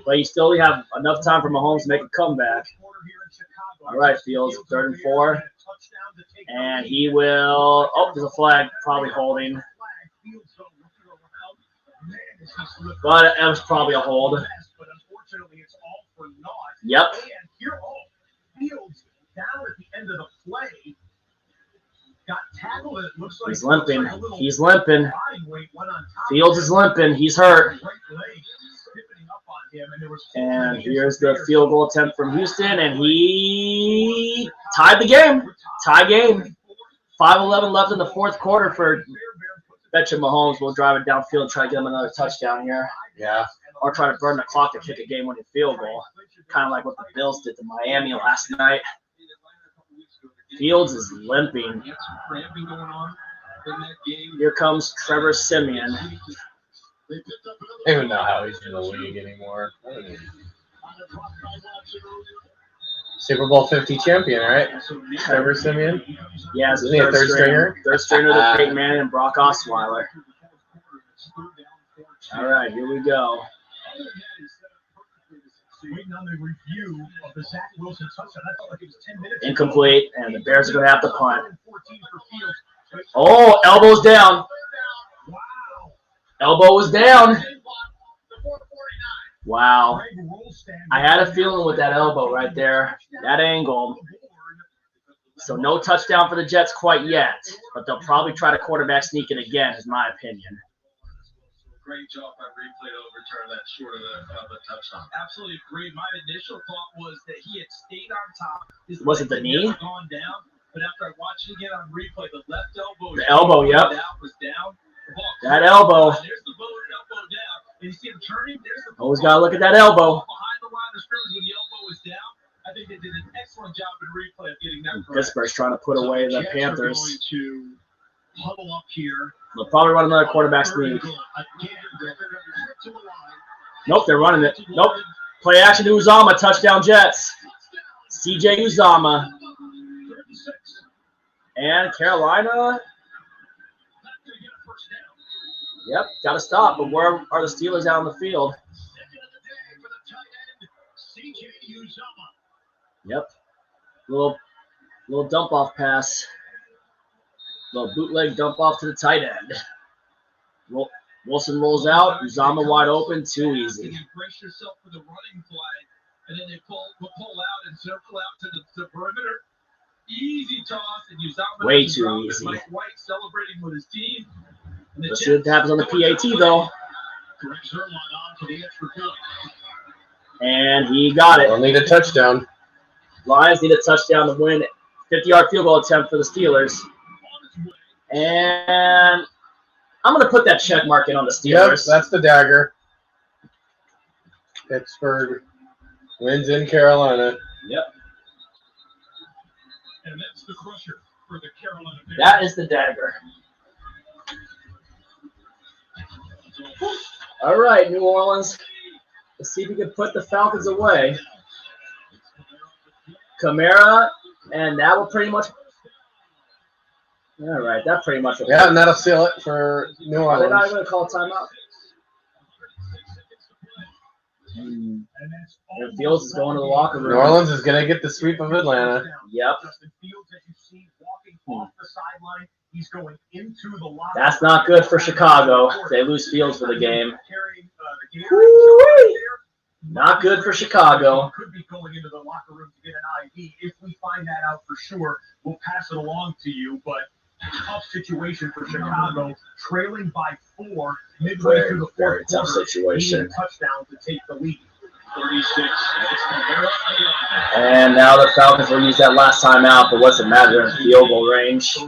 But you still have enough time for Mahomes to make a comeback. All right, Fields, 3rd and 4. And he will, oh, there's a flag probably holding. But it was probably a hold. Yep. He's limping. He's limping. Fields is limping. He's hurt. And here's the field goal attempt from Houston, and he tied the game. Tie game. 5:11 left in the 4th quarter for Betcha Mahomes. Will drive it downfield and try to get him another touchdown here. Yeah. Or try to burn the clock to kick a game-winning field goal. Kind of like what the Bills did to Miami last night. Fields is limping. Here comes Trevor Siemian. I don't even know how he's in the league anymore. Super Bowl 50 champion, right? Trevor Siemian? Yeah, isn't he a third stringer? Third stringer to Peyton Manning and Brock Osweiler. All right, here we go. Incomplete, and the Bears are going to have to punt. Oh, elbow's down. Elbow was down. Wow. I had a feeling with that elbow right there, that angle. So no touchdown for the Jets quite yet, but they'll probably try to quarterback sneak it again, is my opinion. Great job by replay to overturn that short of a touchdown. Absolutely agree. My initial thought was that he had stayed on top. Was it the knee? Gone down, but after I watched it again on replay, the left elbow. The elbow, yep. Was down. That elbow. There's the elbow down. And you see him turning. Always got to look at that elbow. Behind the line of scrimmage when the elbow was down. I think they did an excellent job in replay of getting that correct. Pittsburgh's trying to put away the Panthers. Going to huddle up here. They'll probably run another quarterback sneak. Nope, they're running it. Nope. Play action to Uzama. Touchdown Jets. CJ Uzama. And Carolina. Yep, got to stop. But where are the Steelers out on the field? Yep. Little dump off pass. Little bootleg dump off to the tight end. Wilson rolls out. Uzama wide open. Too easy. Brace yourself for the running play, and then they pull out and circle out to the perimeter. Easy toss, and Uzama way too easy. Mike White celebrating with his team. Let's see what happens on the PAT though. And he got it. They'll need a touchdown. Lions need a touchdown to win. 50-yard field goal attempt for the Steelers. And I'm going to put that check mark in on the Steelers. Yep, that's the dagger. Pittsburgh wins in Carolina. Yep. And that's the crusher for the Carolina Bears. That is the dagger. All right, New Orleans. Let's see if we can put the Falcons away. Kamara, and that will pretty much. All right, that pretty much. Yeah, and that'll seal it for New Orleans. They're not going to call a timeout. Fields is going to the locker room. New Orleans is going to get the sweep of Atlanta. Yep. He's going into the locker. That's not good for Chicago. They lose Fields for the game. Not good for Chicago. Could be going into the locker room to get an IV. If we find that out for sure, we'll pass it along to you. But tough situation for Chicago, trailing by 4 midway through the fourth tough quarter. Situation. Needing a touchdown to take the lead. 36. And now the Falcons will use that last time out, but what's the matter in field goal range?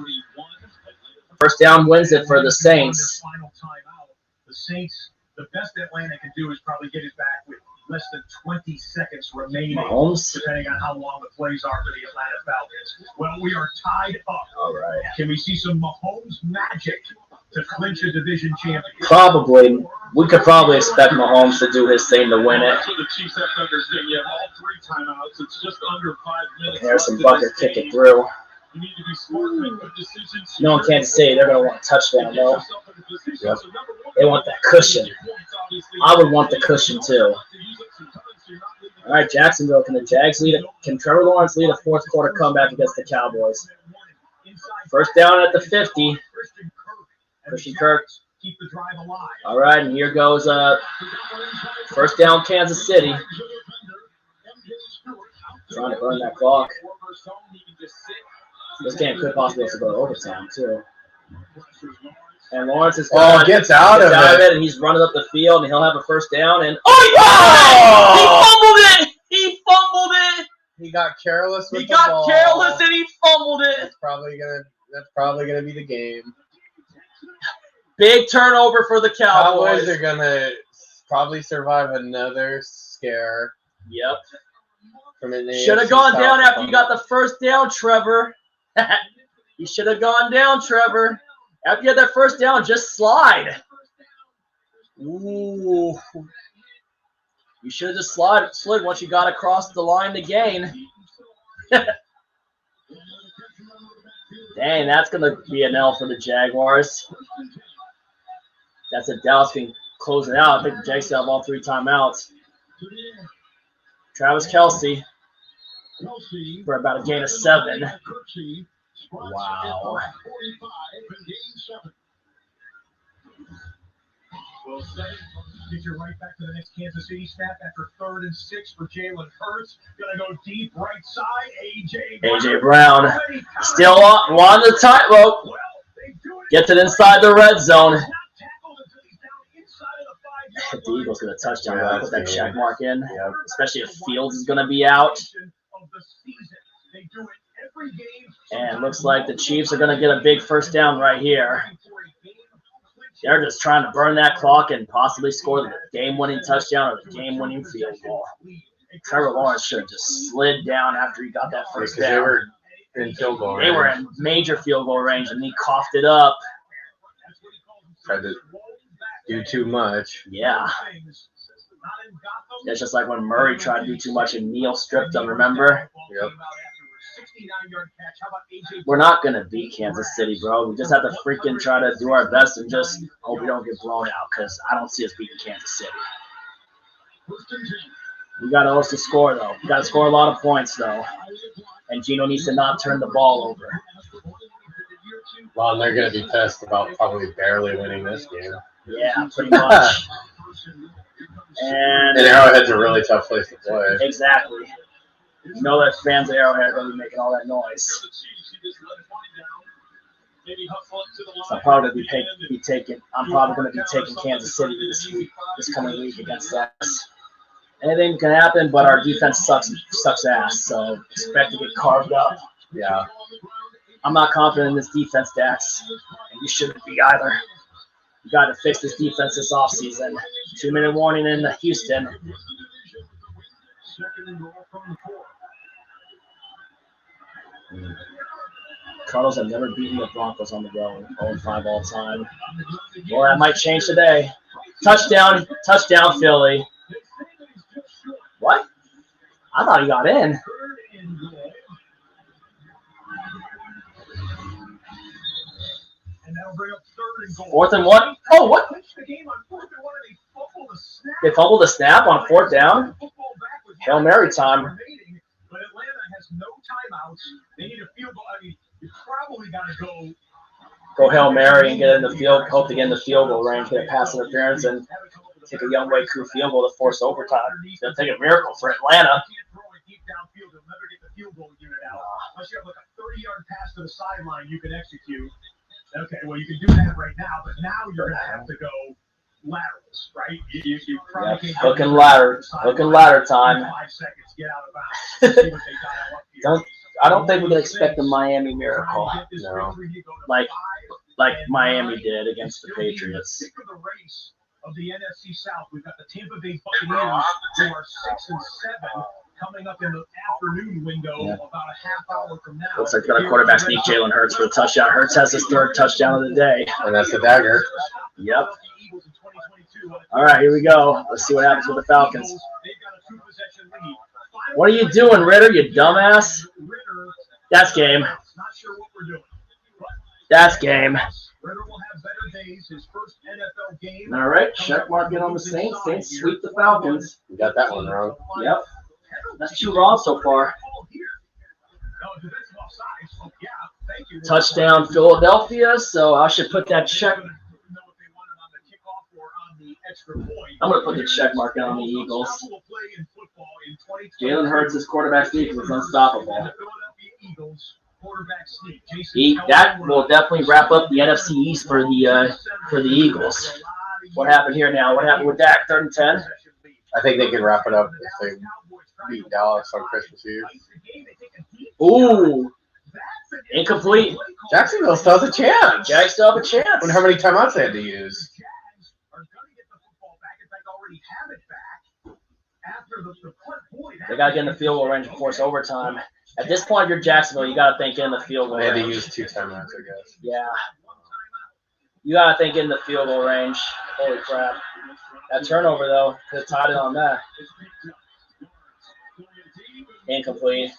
First down wins it for the Saints. The Saints, the best Atlanta can do is probably get it back with less than 20 seconds remaining, Mahomes? Depending on how long the plays are for the Atlanta Falcons. Well, we are tied up. All right. Can we see some Mahomes magic to clinch a division championship. Probably. We could probably expect Mahomes to do his thing to win it. That's what the Chiefs have to understand. You have all 3 timeouts. It's just under 5 minutes. Harrison Butker kick it through. You need to be smart, make good decisions. No one can't say they're going to want a touchdown, though. Yep. They want that cushion. I would want the cushion, too. All right, Jacksonville. Can the Jags lead? Can Trevor Lawrence lead a fourth quarter comeback against the Cowboys? First down at the 50. Christian Kirk. All right, and here goes first down Kansas City. Trying to burn that clock. This game could possibly have to go to overtime, too. And Lawrence is gets out of it. And he's running up the field, and he'll have a first down. And he fumbled it! He fumbled it! He got careless with He the ball. got careless, and he fumbled it. That's probably gonna be the game. Big turnover for the Cowboys. Cowboys are gonna probably survive another scare. Yep. From an Should have AFC gone South down after you opponent. got the first down, Trevor. You should have gone down, Trevor. After you had that first down, just slide. Ooh. You should have just slid once you got across the line to gain. Dang, that's going to be an L for the Jaguars. That's if Dallas can close it out. I think the Jags still have all 3 timeouts. Travis Kelce for about a gain of 7. Wow. Get you right back to the next Kansas City snap after 3rd and 6 for Jalen Hurts. Gonna go deep right side. A.J. Brown still on the tightrope. Gets it inside the red zone. If the Eagles get a touchdown, they'll put that check mark in. Yep. Especially if Fields is going to be out. And it looks like the Chiefs are going to get a big first down right here. They're just trying to burn that clock and possibly score the game-winning touchdown or the game-winning field goal. Trevor Lawrence should have just slid down after he got that first down. They were in field goal range. They were in major field goal range, and he coughed it up. Tried to do too much. Yeah. It's just like when Murray tried to do too much and Neal stripped him, remember? Yep. We're not going to beat Kansas City, bro. We just have to freaking try to do our best and just hope we don't get blown out because I don't see us beating Kansas City. We got to also score, though. We got to score a lot of points, though. And Geno needs to not turn the ball over. Well, and they're going to be pissed about probably barely winning this game. Yeah, pretty much. And Arrowhead's a really tough place to play. Exactly. You know that fans of Arrowhead are going to be making all that noise. So I'm probably going to be taking Kansas City this coming week against us. Anything can happen, but our defense sucks ass. So expect to get carved up. Yeah. I'm not confident in this defense, Dax, and you shouldn't be either. You got to fix this defense this offseason. 2-minute warning in Houston. Cardinals have never beaten the Broncos on the road. 0-5 all time. Well, that might change today. Touchdown, Philly. What? I thought he got in. Fourth and one? Oh, what? They fumbled the snap on 4th down? Hail Mary time. But Atlanta has no timeouts. They need a field goal. I mean, you probably got to go Hail Mary and get in the field, hope to get in the field goal range, get a pass interference, and take a Young Way Crew field goal to force overtime. It's going to take a miracle for Atlanta. Unless you have like a 30-yard pass to the sideline you can execute. Okay, well, you can do that right now, but now you're going to have to go laterals, right? You probably can't hook and ladder time. 5 seconds, get out of bounds. See what they got up here. I don't think we can expect the Miami miracle. No. Like Miami did against the Patriots. Of the NFC South, we've got the Tampa Bay Buccaneers who are 6-7, coming up in the afternoon window about a half hour from now. Looks like got a quarterback sneak, Jalen Hurts for the touchdown. Hurts has his 3rd touchdown of the day. And that's the dagger. Yep. All right, here we go. Let's see what happens with the Falcons. What are you doing, Ritter, you dumbass? That's game. That's game. All right, check mark in on the Saints. Saints sweep the Falcons. You got that one wrong. Yep. That's 2 wrong so far. Touchdown Philadelphia, so I should put that check. I'm going to put the check mark in on the Eagles. Jalen Hurts' quarterback sneak is unstoppable. That will definitely wrap up the NFC East for the Eagles. What happened here now? What happened with Dak? 3rd and 10? I think they can wrap it up if they beat Dallas on Christmas Eve. Ooh. Incomplete. Jacksonville still has a chance. Jags still have a chance. I wonder how many timeouts they had to use. They got to get in the field goal range and force overtime. At this point, if you're Jacksonville, you got to think in the field goal range. They had to use 2 timeouts, I guess. Yeah. You got to think in the field goal range. Holy crap. That turnover, though, could have tied it on that. Incomplete.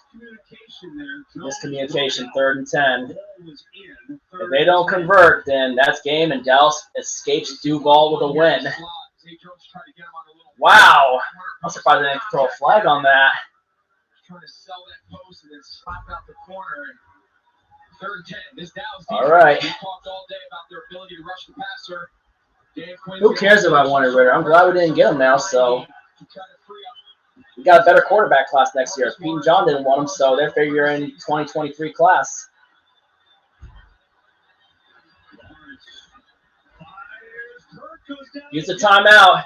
Miscommunication, 3rd and 10. If they don't convert, then that's game, and Dallas escapes Duval with a win. Wow. I'm surprised they didn't throw a flag on that. All right. Who cares if I wanted Ritter? I'm glad we didn't get him now, so we got a better quarterback class next year. Pete and John didn't want him, so they're figuring 2023 class. Use the timeout.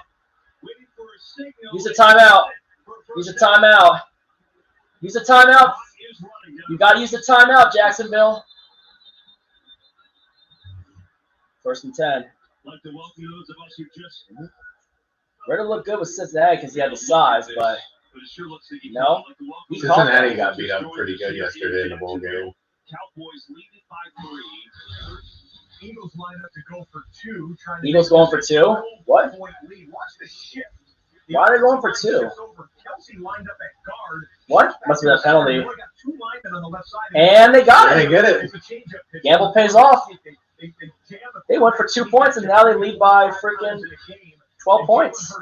Use the timeout. Use the timeout. Use the timeout. You got to use the timeout, Jacksonville. 1st and 10. Ritter looked good with Cincinnati because he had the size, but no. Cincinnati got beat up pretty good yesterday in the bowl game. Cowboys lead it by 3. Eagles line up to go for 2. Eagles going for 2? What? Watch the shift. Why are they going for 2? What? Must be that penalty. And they got it. They get it. Gamble pays off. They went for 2 points, and now they lead by freaking 12 points.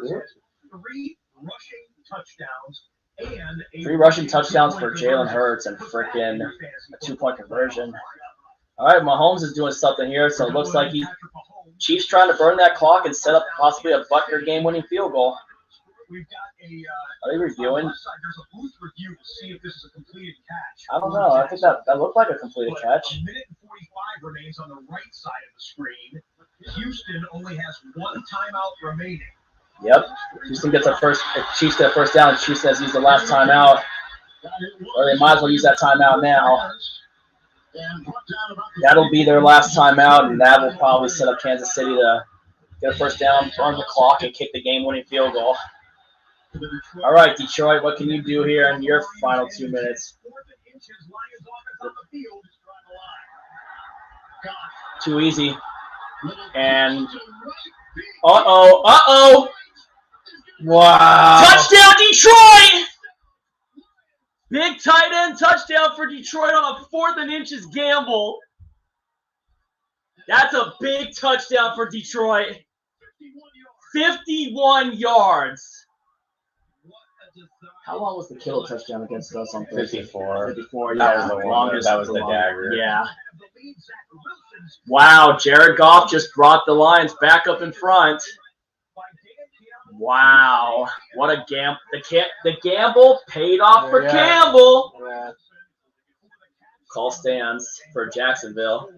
3 rushing touchdowns. 3 rushing touchdowns for Jalen Hurts and freaking a 2-point conversion. All right, Mahomes is doing something here, so it looks like Chiefs trying to burn that clock and set up possibly a Butker game-winning field goal. Are they reviewing? I don't know. I think that looked like a completed catch. A minute and 45 remains on the right side of the screen. Houston only has 1 timeout remaining. Yep. Houston gets a first. If Chiefs get a first down, Chiefs says use the last timeout, or they might as well use that timeout now. That'll be their last timeout, and that will probably set up Kansas City to get a first down, burn the clock, and kick the game-winning field goal. All right, Detroit, what can you do here in your final 2 minutes? Too easy. And uh-oh. Wow. Touchdown, Detroit! Big tight end touchdown for Detroit on a 4th and inches gamble. That's a big touchdown for Detroit. 51 yards. How long was the Kittle touchdown against us on Thursday? 54. 54, That yeah. was the Longest. That was the dagger. Yeah. Wow, Jared Goff just brought the Lions back up in front. Wow. What a gamble. The gamble paid off for Campbell. Yeah. Call stands for Jacksonville.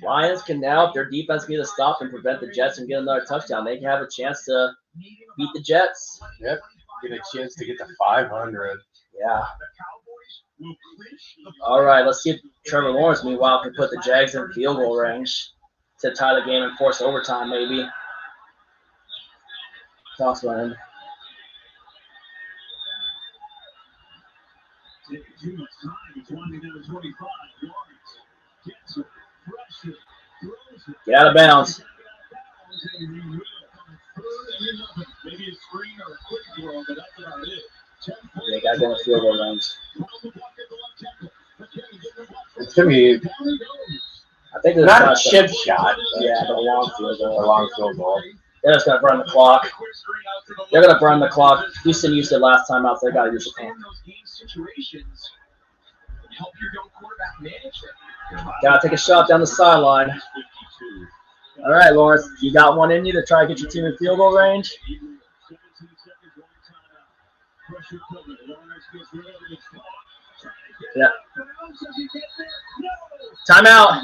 Lions can now, if their defense can get a stop and prevent the Jets from getting another touchdown, they can have a chance to beat the Jets. Yep. Get a chance to get to 500. Yeah. All right, let's see if Trevor Lawrence, meanwhile, can put the Jags in field goal range to tie the game and force overtime, maybe. Talks about him. Get out of bounds. They got to field goal range. It's going to be I think there's not a chip shot. Yeah, but a long field goal. A long field goal. They're just going to burn the clock. They're going to burn the clock. Houston used it last time out, so they got to use the clock. Got to take a shot down the sideline. All right, Lawrence, you got one in you to try to get your team in field goal range? Yeah. Timeout.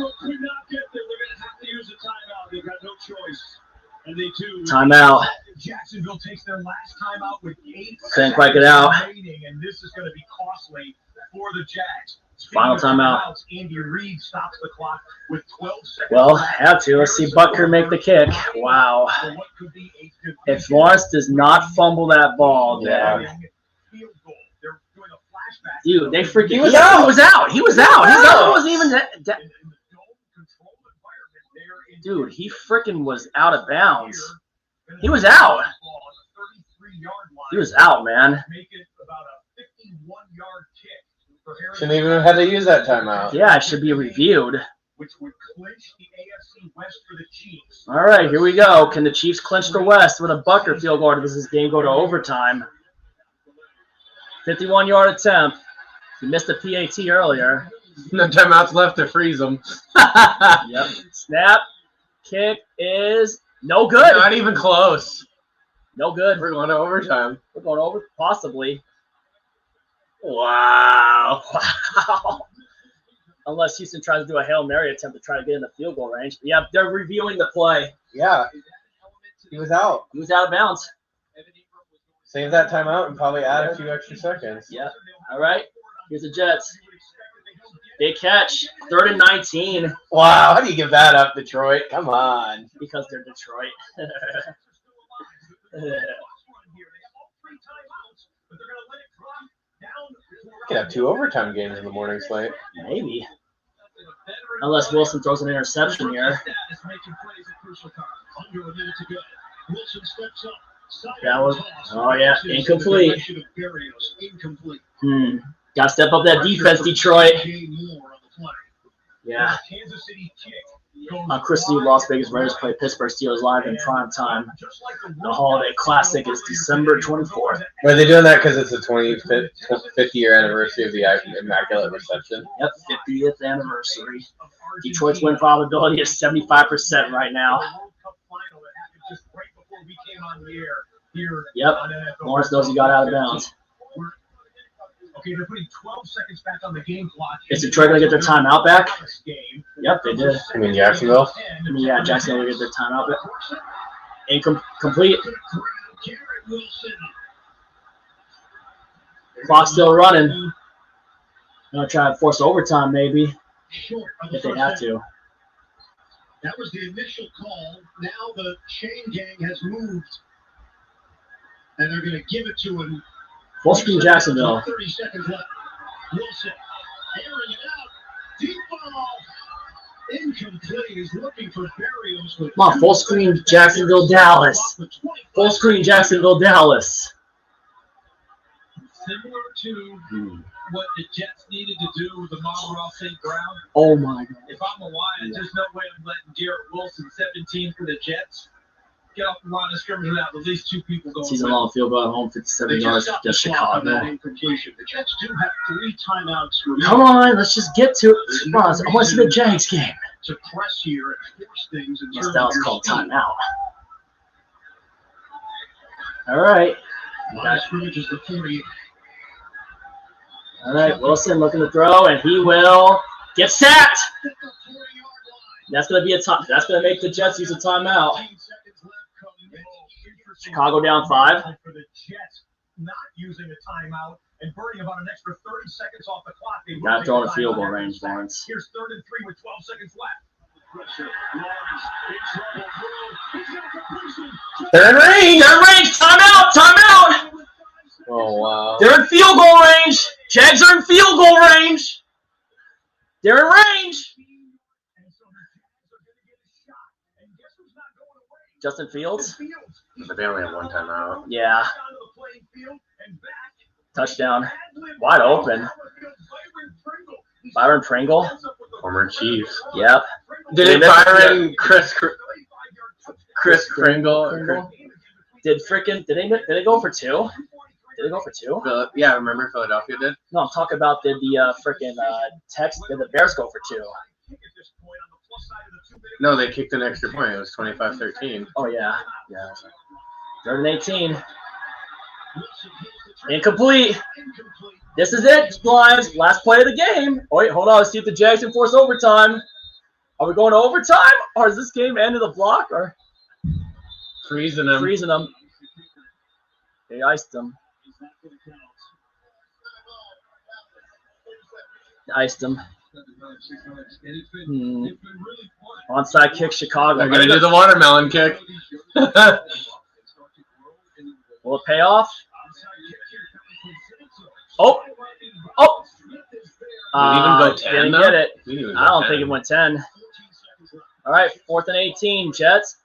Timeout. Jacksonville takes their last timeout with 8 Couldn't quite get out. remaining, and this is going to be costly for the Jags. Final timeout. Andy Reid stops the clock with 12 seconds. Well, have to. Let's see Butker make the kick. Wow. If Lawrence does not fumble that ball, then dude, they freaking he was out. He was out. He was out. He wasn't even dude, he freaking was out of bounds. He was out. He was out, man. Shouldn't even have had to use that timeout. Yeah, it should be reviewed. Which would clinch the AFC West for the Chiefs. All right, here we go. Can the Chiefs clinch the West with a Butker field goal? Does this game go to overtime? 51-yard attempt. He missed a PAT earlier. No timeouts left to freeze them. Yep. Snap. Kick is no good. Not even close. No good. We're going to overtime. We're going over, possibly. Wow. Wow. Unless Houston tries to do a Hail Mary attempt to try to get in the field goal range. Yeah, they're reviewing the play. Yeah. He was out. He was out of bounds. Save that timeout and probably add a few extra seconds. Yeah. All right. Here's the Jets. Big catch. 3rd and 19. Wow. How do you give that up, Detroit? Come on. Because they're Detroit. You could have 2 overtime games in the morning slate. Maybe. Unless Wilson throws an interception here. That was, oh yeah, incomplete. Got to step up that defense, Detroit. Yeah. Chris Lee, Las Vegas Raiders play Pittsburgh Steelers live in prime time. The Holiday Classic is December 24th. Are they doing that because it's the 50th year anniversary of the Immaculate Reception? Yep, 50th anniversary. Detroit's win probability is 75% right now. Yep, Lawrence knows he got out of bounds. Okay, they're putting 12 seconds back on the game clock. Is Detroit going to get their timeout back? Yep, they did. I mean Jacksonville? Yeah, Jacksonville will get their timeout back. Incomplete. Clock's still running. Going to try to force overtime, maybe, if they have to. That was the initial call. Now the chain gang has moved, and they're going to give it to him. Full screen Jacksonville. 30 seconds left. Wilson airing it out. Deep ball. Incomplete. He's looking for Barrios. Come on, full screen Jacksonville, Dallas. Full screen Jacksonville, Dallas. Similar to what the Jets needed to do with the Monroe St. Brown. Oh my God. If I'm a Lion, there's no way I'm letting Garrett Wilson, 17 for the Jets, get off the line of scrimmage without at least 2 people going. Season long field goal at home, 57 yards against Chicago. The Jets do have 3 timeouts. Come on, let's just get to it. Come on, I want to see the Jags game. To press here and force things. Yes, that was called timeout. All right. Line of scrimmage is the 40. All right, Wilson looking to throw, and he will get sacked. That's going to be a time. That's going to make the Jets use a timeout. Chicago down 5. For the Jets not using a timeout and burning about an extra 30 seconds off the clock. They got to throw in a field goal range, Lawrence. Here's 3rd and 3 with 12 seconds left. They're in range. They're in range. Timeout. Timeout. Oh, wow. They're in field goal range. Jags are in field goal range. They're in range. Justin Fields. But they only have one timeout. Yeah. Touchdown. Wide open. Byron Pringle. Former Chiefs. Yep. Did Byron Chris Pringle? Did they go for 2? Did they go for 2? Yeah, remember Philadelphia did? No, I'm talking about did the Bears go for 2? No, they kicked an extra point. It was 25-13. Oh yeah. Yeah. 3rd and 18. Incomplete. This is it, Lions. Last play of the game. Oh, wait, hold on. Let's see if the Jags can force overtime. Are we going to overtime? Or is this game end of the block? Or Freezing them. They iced them. Onside kick, Chicago. They're going to do the watermelon kick. Will it pay off? Oh. Did it even go 10, didn't though? get it. I don't 10. think it went 10. All right, 4th and 18, Jets.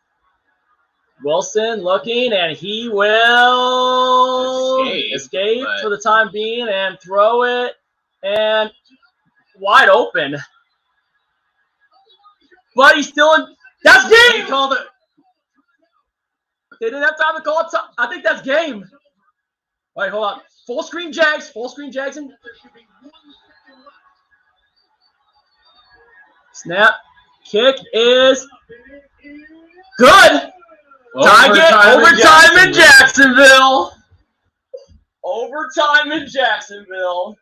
Wilson looking, and he will escape for the time being and throw it, and wide open. But he's still in. That's game! He called it. They didn't have time to call it. I think that's game. Wait, hold on. Full screen Jags. Jackson. Snap. Kick is good. Overtime in Jacksonville. Overtime in Jacksonville.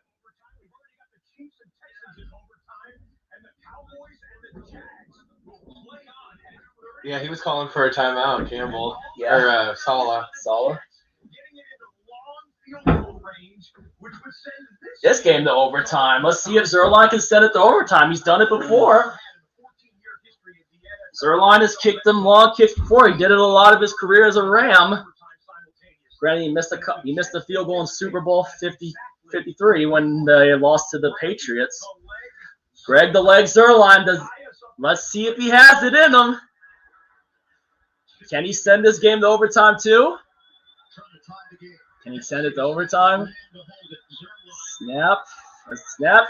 Yeah, he was calling for a timeout, Campbell. Yeah. Or Saleh. This game to overtime. Let's see if Zuerlein can send it to overtime. He's done it before. Zuerlein has kicked them long kicks before. He did it a lot of his career as a Ram. Granted, he missed a field goal in Super Bowl 53 when they lost to the Patriots. Greg the Leg Zuerlein does. Let's see if he has it in him. Can he send this game to overtime too? Can he send it to overtime? Snap.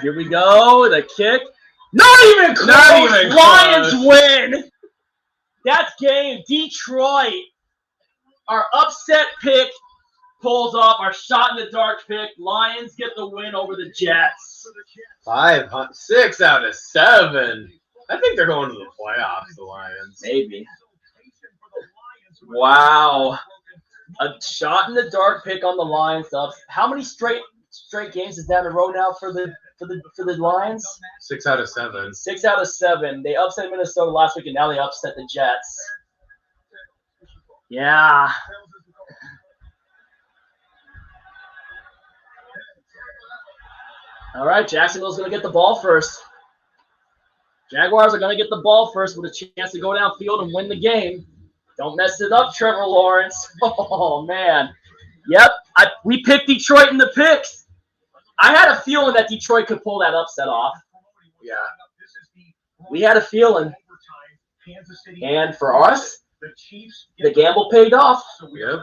Here we go. The kick. Not even close. Lions win. That's game. Detroit. Our upset pick pulls off. Our shot in the dark pick. Lions get the win over the Jets. 6 out of 7. I think they're going to the playoffs, the Lions. Maybe. Wow. A shot in the dark pick on the Lions. How many straight games is down the road now for the Lions? 6 out of 7. 6 out of 7. They upset Minnesota last week, and now they upset the Jets. Yeah. All right, Jacksonville's going to get the ball first. Jaguars are going to get the ball first with a chance to go downfield and win the game. Don't mess it up, Trevor Lawrence. Oh, man. Yep, we picked Detroit in the picks. I had a feeling that Detroit could pull that upset off. Yeah. We had a feeling. And for us, the gamble paid off. Yep.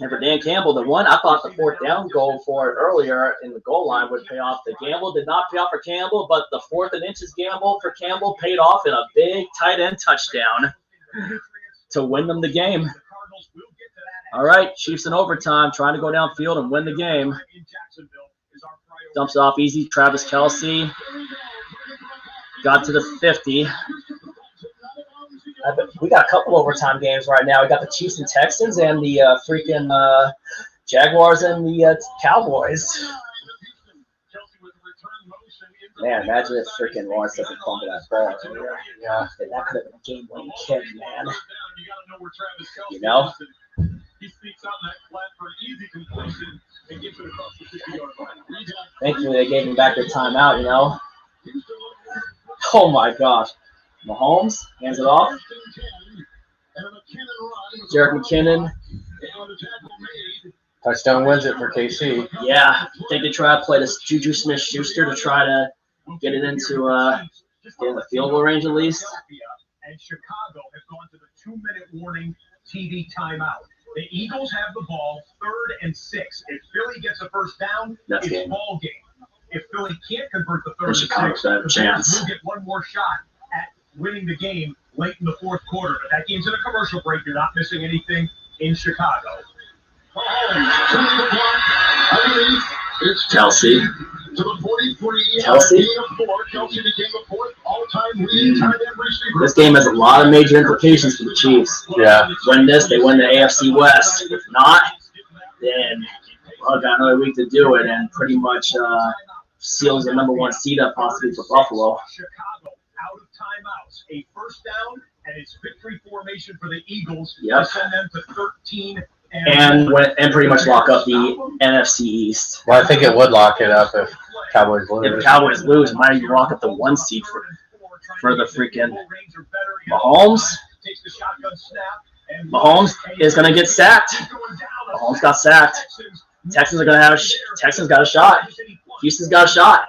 And for Dan Campbell, the one I thought the 4th down goal for it earlier in the goal line would pay off. The gamble did not pay off for Campbell, but the 4th and inches gamble for Campbell paid off in a big tight end touchdown to win them the game. All right, Chiefs in overtime, trying to go downfield and win the game. Dumps it off easy. Travis Kelce got to the 50. We got a couple overtime games right now. We got the Chiefs and Texans and the freaking Jaguars and the Cowboys. Man, imagine if freaking Lawrence doesn't fumble that ball earlier. Yeah, that could have been a game-winning kick, man. You know? Thankfully, they gave him back their timeout, you know? Oh, my gosh. Mahomes hands it off. Jerick McKinnon. Touchdown wins it for KC. Yeah, I think they try to play this Juju Smith-Schuster to try to get it into get in the field goal range at least. And Chicago have gone to the 2-minute warning TV timeout. The Eagles have the ball, 3rd and 6. If Philly gets a first down, it's ball game. If Philly can't convert the 3rd and 6, have a chance. We'll get one more shot at winning the game late in the 4th quarter. But that game's in a commercial break. You're not missing anything in Chicago. Kelsey. To the 43. Kelsey. Kelsey became the 4th all-time leading tight end receiver. This game has a lot of major implications for the Chiefs. Yeah. Win this, they win the AFC West. If not, then well, got another week to do it and pretty much seals the #1 seed up possibly for Buffalo. Chicago out of timeouts. A first down, and it's victory formation for the Eagles Yep. to send them to 13 And pretty much lock up the NFC East. Well, I think it would lock it up if Cowboys lose. If Cowboys lose, it might even lock up the 1 seed for the freaking Mahomes. Mahomes is going to get sacked. Mahomes got sacked. Texans got a shot. Houston's got a shot.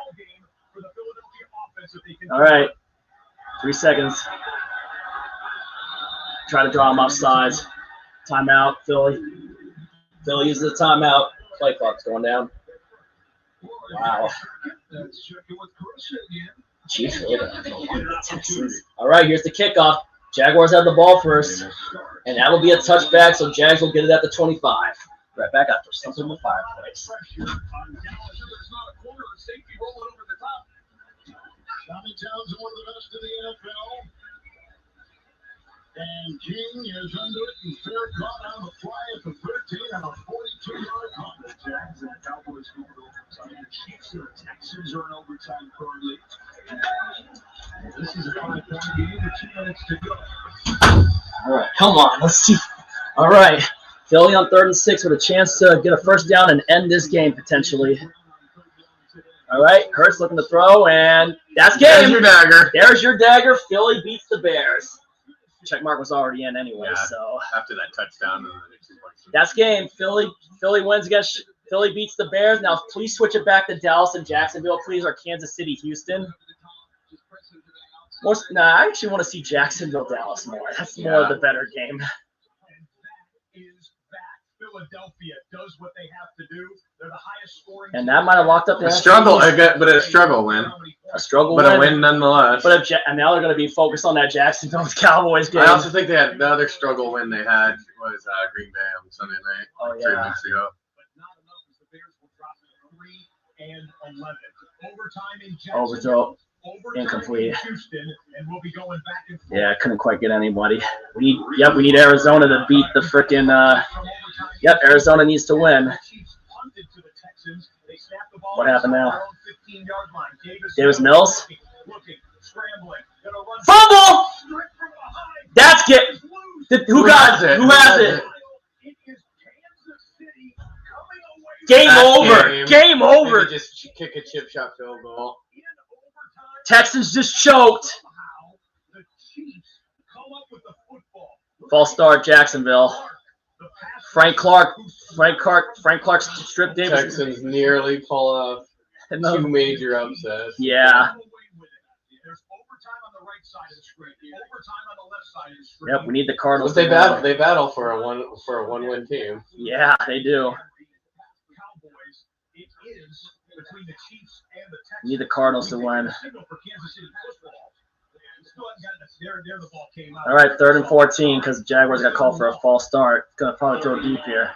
All right. 3 seconds. Try to draw him off sides. Timeout, Philly. Philly uses the timeout. Play clock's going down. Wow. Chiefs really don't have to hold the Texans. All right, here's the kickoff. Jaguars have the ball first, and that'll be a touchback, so Jags will get it at the 25. Right back after something in the fireplace. Town's one of the best in the NFL. And King is under it, and fair caught on the fly at the 13 on a 42-yard punt. The Jags and the Cowboys go to overtime. The Chiefs and the Texans are in overtime currently. This is a 5-point game with 2 minutes to go. All right, come on, let's see. All right, Philly on 3rd and 6 with a chance to get a first down and end this game potentially. All right, Hurts looking to throw, and that's game. There's your dagger. There's your dagger. Philly beats the Bears. Check mark was already in anyway, Yeah, so after that touchdown. that's game. Philly wins against Philly beats the Bears. Now please switch it back to Dallas and Jacksonville, please, or Kansas City, Houston. I actually want to see Jacksonville, Dallas more. That's more of the better game. Philadelphia does what they have to do. They're the highest scoring. And that might have locked up the A struggle, but a struggle win. A struggle but win. A win nonetheless. But and now they're going to be focused on that Jacksonville Cowboys game. I also think they had the other struggle win they had was Green Bay on Sunday night, Oh, 3 yeah. weeks ago. But not enough as the Bears will drop to 3 and 11. Overtime in Jacksonville. Incomplete. Houston, and we'll be going back and forth. Yeah, couldn't quite get anybody. We need Arizona to beat the frickin' Arizona needs to win. What happened now? Davis Mills? Fumble! That's get. Who got it? Who has it? Game over. Game over. Maybe just kick a chip shot field goal. Texans just choked. False start, Jacksonville. Frank Clark stripped Davis. Texans nearly pull off 2 major upsets. Yeah. Yep, we need the Cardinals. But they battle for a one-win team. Yeah, they do. We need the Cardinals to win. All right, 3rd and 14 because the Jaguars got called for a false start. Gonna probably throw deep here.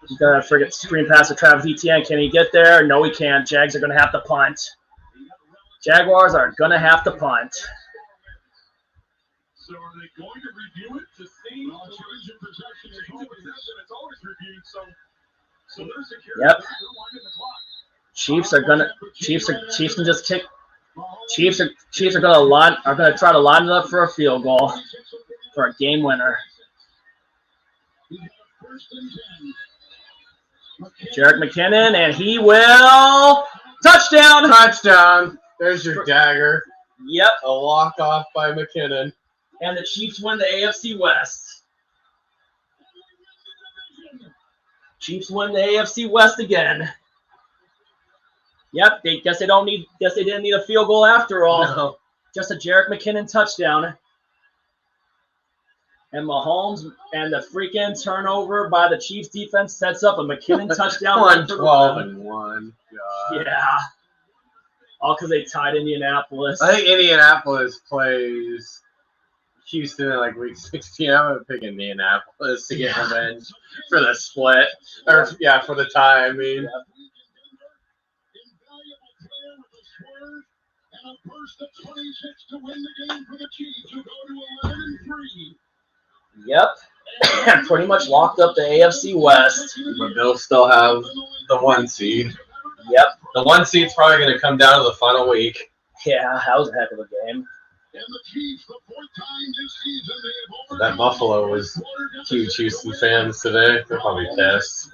He's got a friggin' screen pass to Travis Etienne. Can he get there? No, he can't. Jags are gonna have to punt. Jaguars are gonna have to punt. So are they going to review it to see the change in possession? It's always reviewed. So they're secure. Yep. They're winding the clock. Chiefs can just kick. Chiefs are gonna try to line it up for a field goal for a game winner. Jerick McKinnon, and he will touchdown. Touchdown. There's your dagger. Yep. A walk-off by McKinnon. And the Chiefs win the AFC West. Chiefs win the AFC West again. Yep, they didn't need a field goal after all. No. Just a Jerick McKinnon touchdown. And Mahomes and the freaking turnover by the Chiefs defense sets up a McKinnon touchdown. 1-12-1. God. Yeah. All because they tied Indianapolis. I think Indianapolis plays Houston in like week 16. I'm going to pick Indianapolis to get revenge for the split. Or, for the tie, I mean. Yeah. Yep. Pretty much locked up the AFC West. But they'll still have the 1 seed. Yep. The 1 seed's probably going to come down to the final week. Yeah, that was a heck of a game. That Buffalo was huge Houston fans today. They're probably pissed.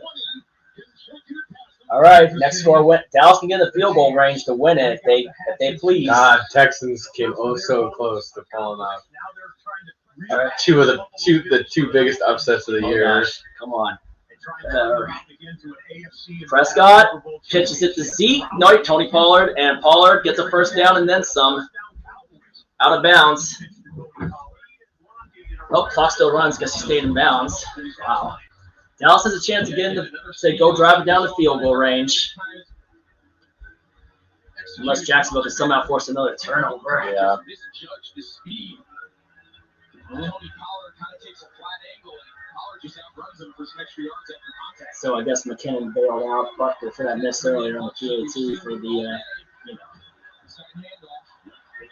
All right, next score went. Dallas can get in the field goal range to win it if they please. God, Texans came so close to pulling off. All right. The two biggest upsets of the year. Gosh, come on. Prescott pitches it to Zeke. No, Tony Pollard, and Pollard gets a first down and then some. Out of bounds. Oh, clock still runs. Guess he stayed in bounds. Wow. Dallas has a chance to get in go drive it down the field goal range. Unless Jacksonville can somehow force another turnover. Yeah. So I guess McKinnon bailed out Buckner for that miss earlier on the PAT for the,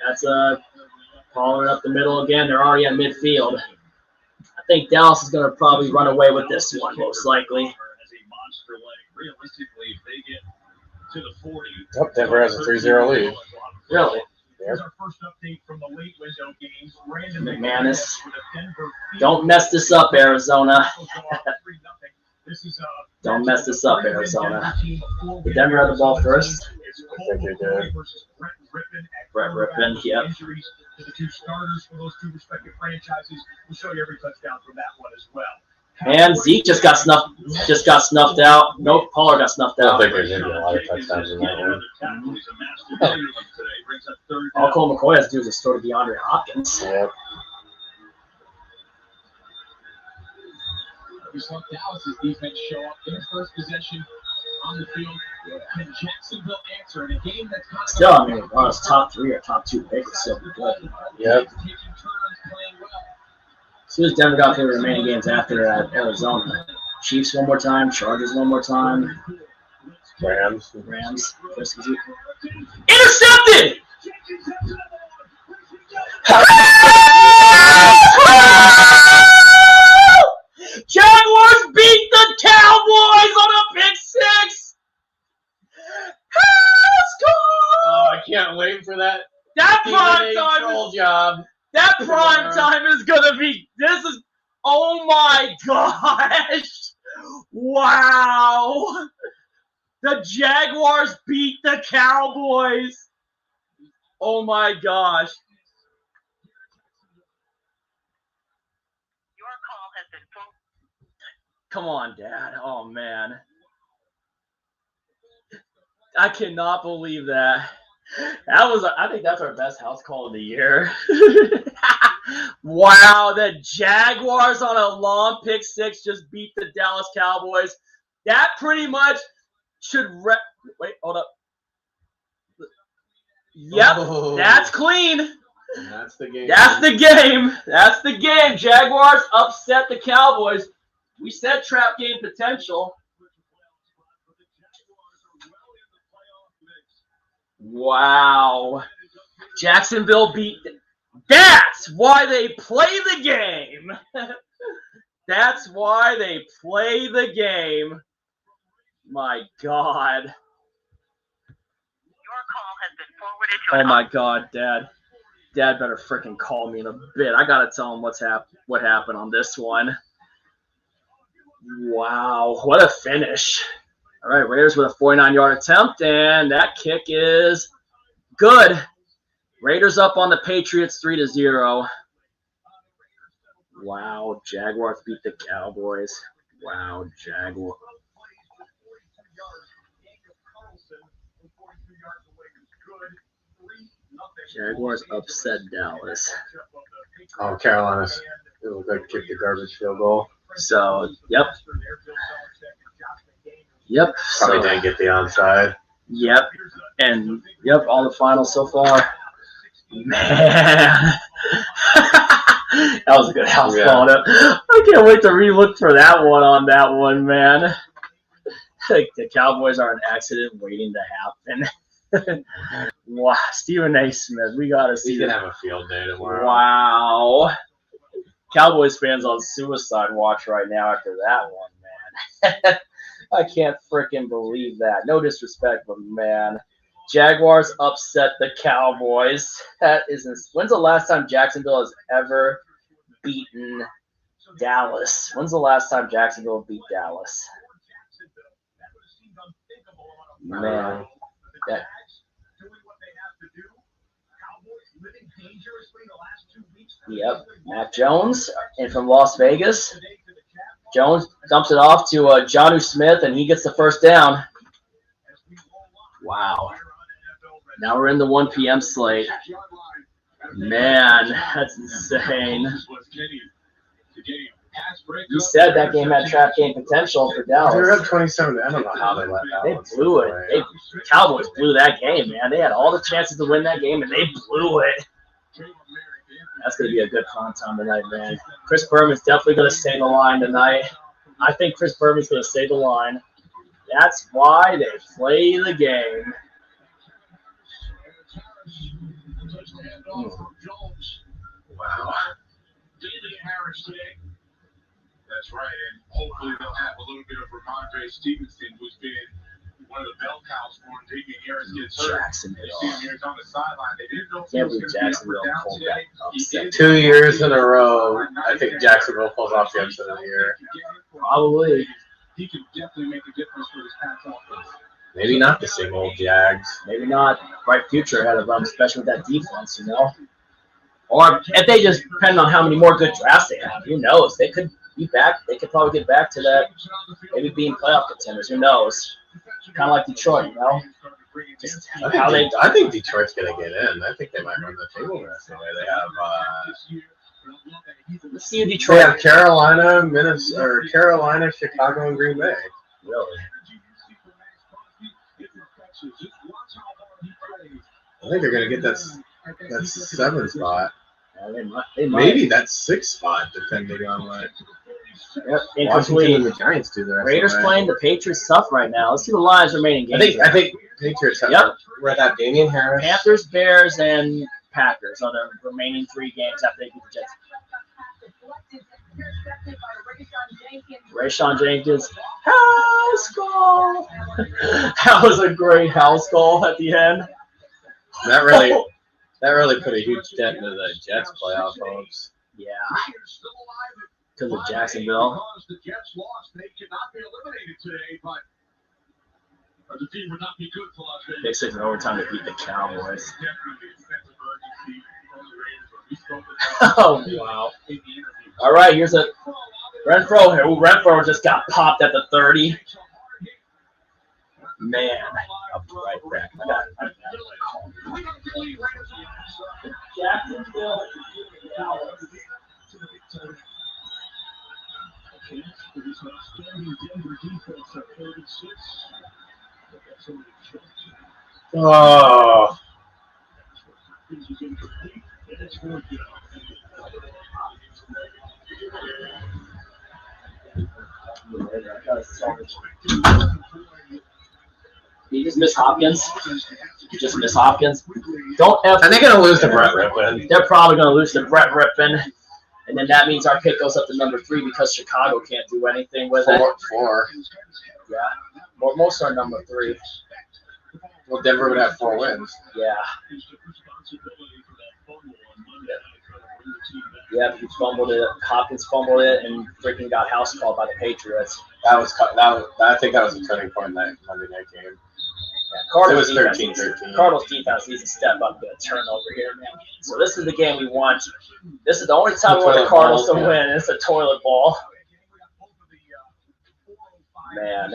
That's Pollard up the middle again. They're already at midfield. I think Dallas is going to probably run away with this one, most likely. Yep, Denver has a 3-0 lead. Really? Yep. McManus. Don't mess this up, Arizona. Don't mess this up, Arizona. Did Denver have the ball first? I think they did. Brett Rippon, yep. The two starters for those two respective franchises. We'll show you every touchdown from that one as well. And Zeke just got snuffed out. Nope, Pollard got snuffed I don't out. think there's going to be a lot of touchdowns in that one. All Cole McCoy has to do is just throw to DeAndre Hopkins. Yep. We saw Dallas's defense show up their first possession on the field. Can Jacksonville answer in a game that's kind of Still, I mean, on his top 3 or top 2 pick would still be good. Yep. As soon as Denver got through the remaining games after Arizona, Chiefs one more time, Chargers one more time, Rams. Intercepted! Jaguars beat the Cowboys on a pick 6! Let's go! Oh, I can't wait for that. That prime time troll job. That prime time is gonna be. Oh my gosh! Wow! The Jaguars beat the Cowboys. Oh my gosh! Your call has been full. Come on, Dad. Oh man, I cannot believe that. I think that's our best house call of the year. Wow, the Jaguars on a long pick 6 just beat the Dallas Cowboys. That pretty much should wait, hold up. Yep, Oh. That's clean. And that's the game. That's the game. That's the game. Jaguars upset the Cowboys. We said trap game potential. Wow. Jacksonville beat. That's why they play the game. That's why they play the game. My God. Your call has been forwarded to Oh an my God, Dad. Dad better freaking call me in a bit. I gotta tell him what happened on this one. Wow, what a finish. All right, Raiders with a 49-yard attempt, and that kick is good. Raiders up on the Patriots 3-0. Wow, Jaguars beat the Cowboys. Wow, Jaguars. Jaguars upset Dallas. Oh, Carolina's. It looked like kicked the garbage field goal. So, yep. Yep. Probably didn't get the onside. Yep. And, yep, all the finals so far. Man. That was a good house call. I can't wait to relook for that one on that one, man. Like, the Cowboys are an accident waiting to happen. Wow. Stephen A. Smith, we got to see. He's going to have a field day tomorrow. Wow. Cowboys fans on suicide watch right now after that one, man. I can't freaking believe that. No disrespect, but man. Jaguars upset the Cowboys. That isn't. When's the last time Jacksonville has ever beaten Dallas? When's the last time Jacksonville beat Dallas? Man. Yep. Mac Jones, and from Las Vegas. Jones dumps it off to Jonnu Smith, and he gets the first down. Wow. Now we're in the 1 p.m. slate. Man, that's insane. You said that game had trap game potential for Dallas. They're up 27. I don't know how they let that. They blew it. Cowboys blew that game, man. They had all the chances to win that game, and they blew it. That's going to be a good prime time tonight, man. Chris Berman's definitely going to stay the line tonight. I think Chris Berman's going to stay the line. That's why they play the game. Wow. That's right, and hopefully they'll have a little bit of Ramondre Stevenson, who's been one of the bell cows for him. Damian Harris gets hurt. Jacksonville. They see him here on the sideline. They didn't know if he Can't was believe going to be Jacksonville up or down pulled today. that upset. 2 years in a row, I think Jacksonville pulls off the upset of the year. Probably. He can definitely make a difference for his Pats offense. Maybe not the same old Jags. Maybe not. Bright future ahead of them, especially with that defense, you know. Or if they just depend on how many more good drafts they have, who knows? They could be back. They could probably get back to that, maybe being playoff contenders. Who knows? Kind of like Detroit, you know. Just how they. I think Detroit's gonna get in. I think they might run the table the rest of the way. They have. Let's see They Detroit. have Carolina, Minnesota, or Carolina, Chicago, and Green Bay. Really? I think they're gonna get that 7 spot. Yeah, they might. Maybe that 6 spot, depending on what Yep. Washington Incomplete. and the Giants do the rest Raiders of the way. playing the Patriots tough right now. Let's see the Lions remaining games. I think Patriots have Yep. without Damian Harris. Panthers, Bears, and Packers are the remaining 3 games after they beat the Jets. Rayshon Jenkins, house call. That was a great house call at the end. That really put a huge dent into the Jets playoff hopes. Yeah, because of Jacksonville. The Jets lost. They cannot be eliminated today, but the team would not be good for Las Vegas. Big 6 in overtime to beat the Cowboys. Oh, wow. All right, here's a Renfro. Renfro just got popped at the 30. Man, I'll be right back. I got Jacksonville. Oh, You just miss Hopkins. You just miss Hopkins. Don't ever. are they gonna lose to Brett Rippon? They're probably going to lose to Brett Rippon. And then that means our pick goes up to number 3 because Chicago can't do anything with it. 4. Yeah. Well, most are number 3. Well, Denver would have 4 wins. Yeah. Yeah, he fumbled it. Hopkins fumbled it and freaking got house called by the Patriots. I think that was a turning point in that Monday night game. Yeah, It was 13-13. Cardinals defense needs to step up and get a turnover here, man. So this is the game we want. This is the only time we want the Cardinals to win. It's a toilet ball. Man.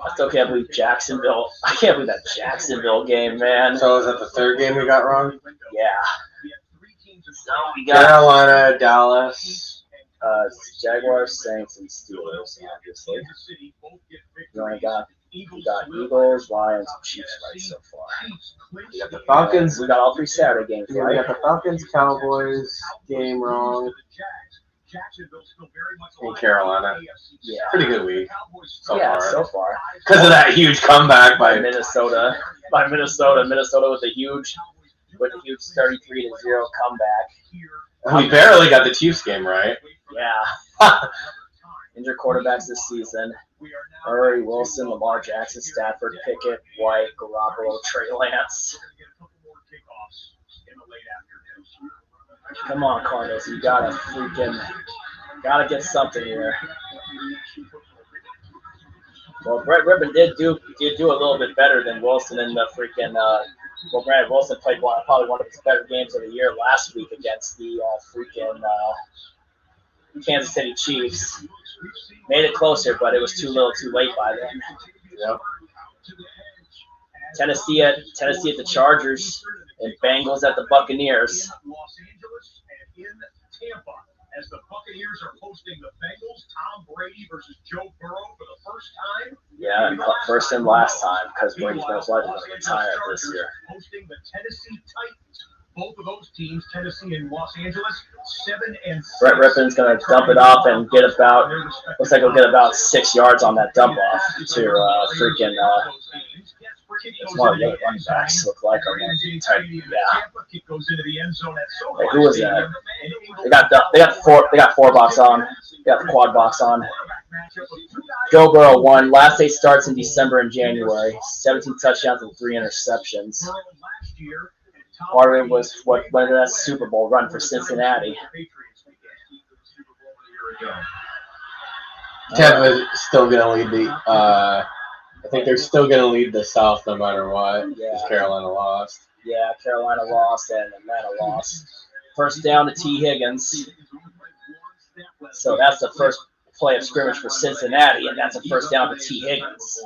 I still can't believe Jacksonville. I can't believe that Jacksonville game, man. So is that the third game we got wrong? Yeah. So we got Carolina, Dallas. Jaguars, Saints, and Steelers, obviously. We got Eagles, Lions, and Chiefs right so far. We got the Falcons. We got all 3 Saturday games, Yeah, right? we got the Falcons, Cowboys game wrong. In Carolina. Yeah. Pretty good week so So far. far. Because of that huge comeback by Minnesota. Minnesota with a huge 33-0 comeback. We barely got the Chiefs game right. Yeah. Injured quarterbacks this season. Murray, Wilson, Lamar Jackson, Stafford, Pickett, White, Garoppolo, Trey Lance. Come on, Cardinals. You gotta get something here. Well, Brett Rippon did do a little bit better than Wilson in the freaking. Brad Wilson played probably one of his better games of the year last week against the Kansas City Chiefs. Made it closer, but it was too little, too late by then. Yep. Tennessee at the Chargers, and Bengals at the Buccaneers. As the Buccaneers are hosting the Bengals, Tom Brady versus Joe Burrow for the first time. Yeah, and first and last time, because Brady's most likely going to retire this year. Hosting the Tennessee Titans. Both of those teams, Tennessee and Los Angeles, 7-6. Brett Rippon's going to dump it off and get about, looks like he'll get about 6 yards on that dump off to freaking, it's one of the other running backs look like are going to be tight. Yeah. Hey, who was that? They got 4 box on. They got the quad box on. Joe Burrow won. Last 8 starts in December and January. 17 touchdowns and 3 interceptions. Part of it was what went into that Super Bowl run for Cincinnati. Tampa's still going to lead the. I think they're still going to lead the South no matter what. Because Carolina lost. Yeah, Carolina lost and Atlanta lost. First down to T. Higgins. So that's the first play of scrimmage for Cincinnati, and that's a first down to T. Higgins.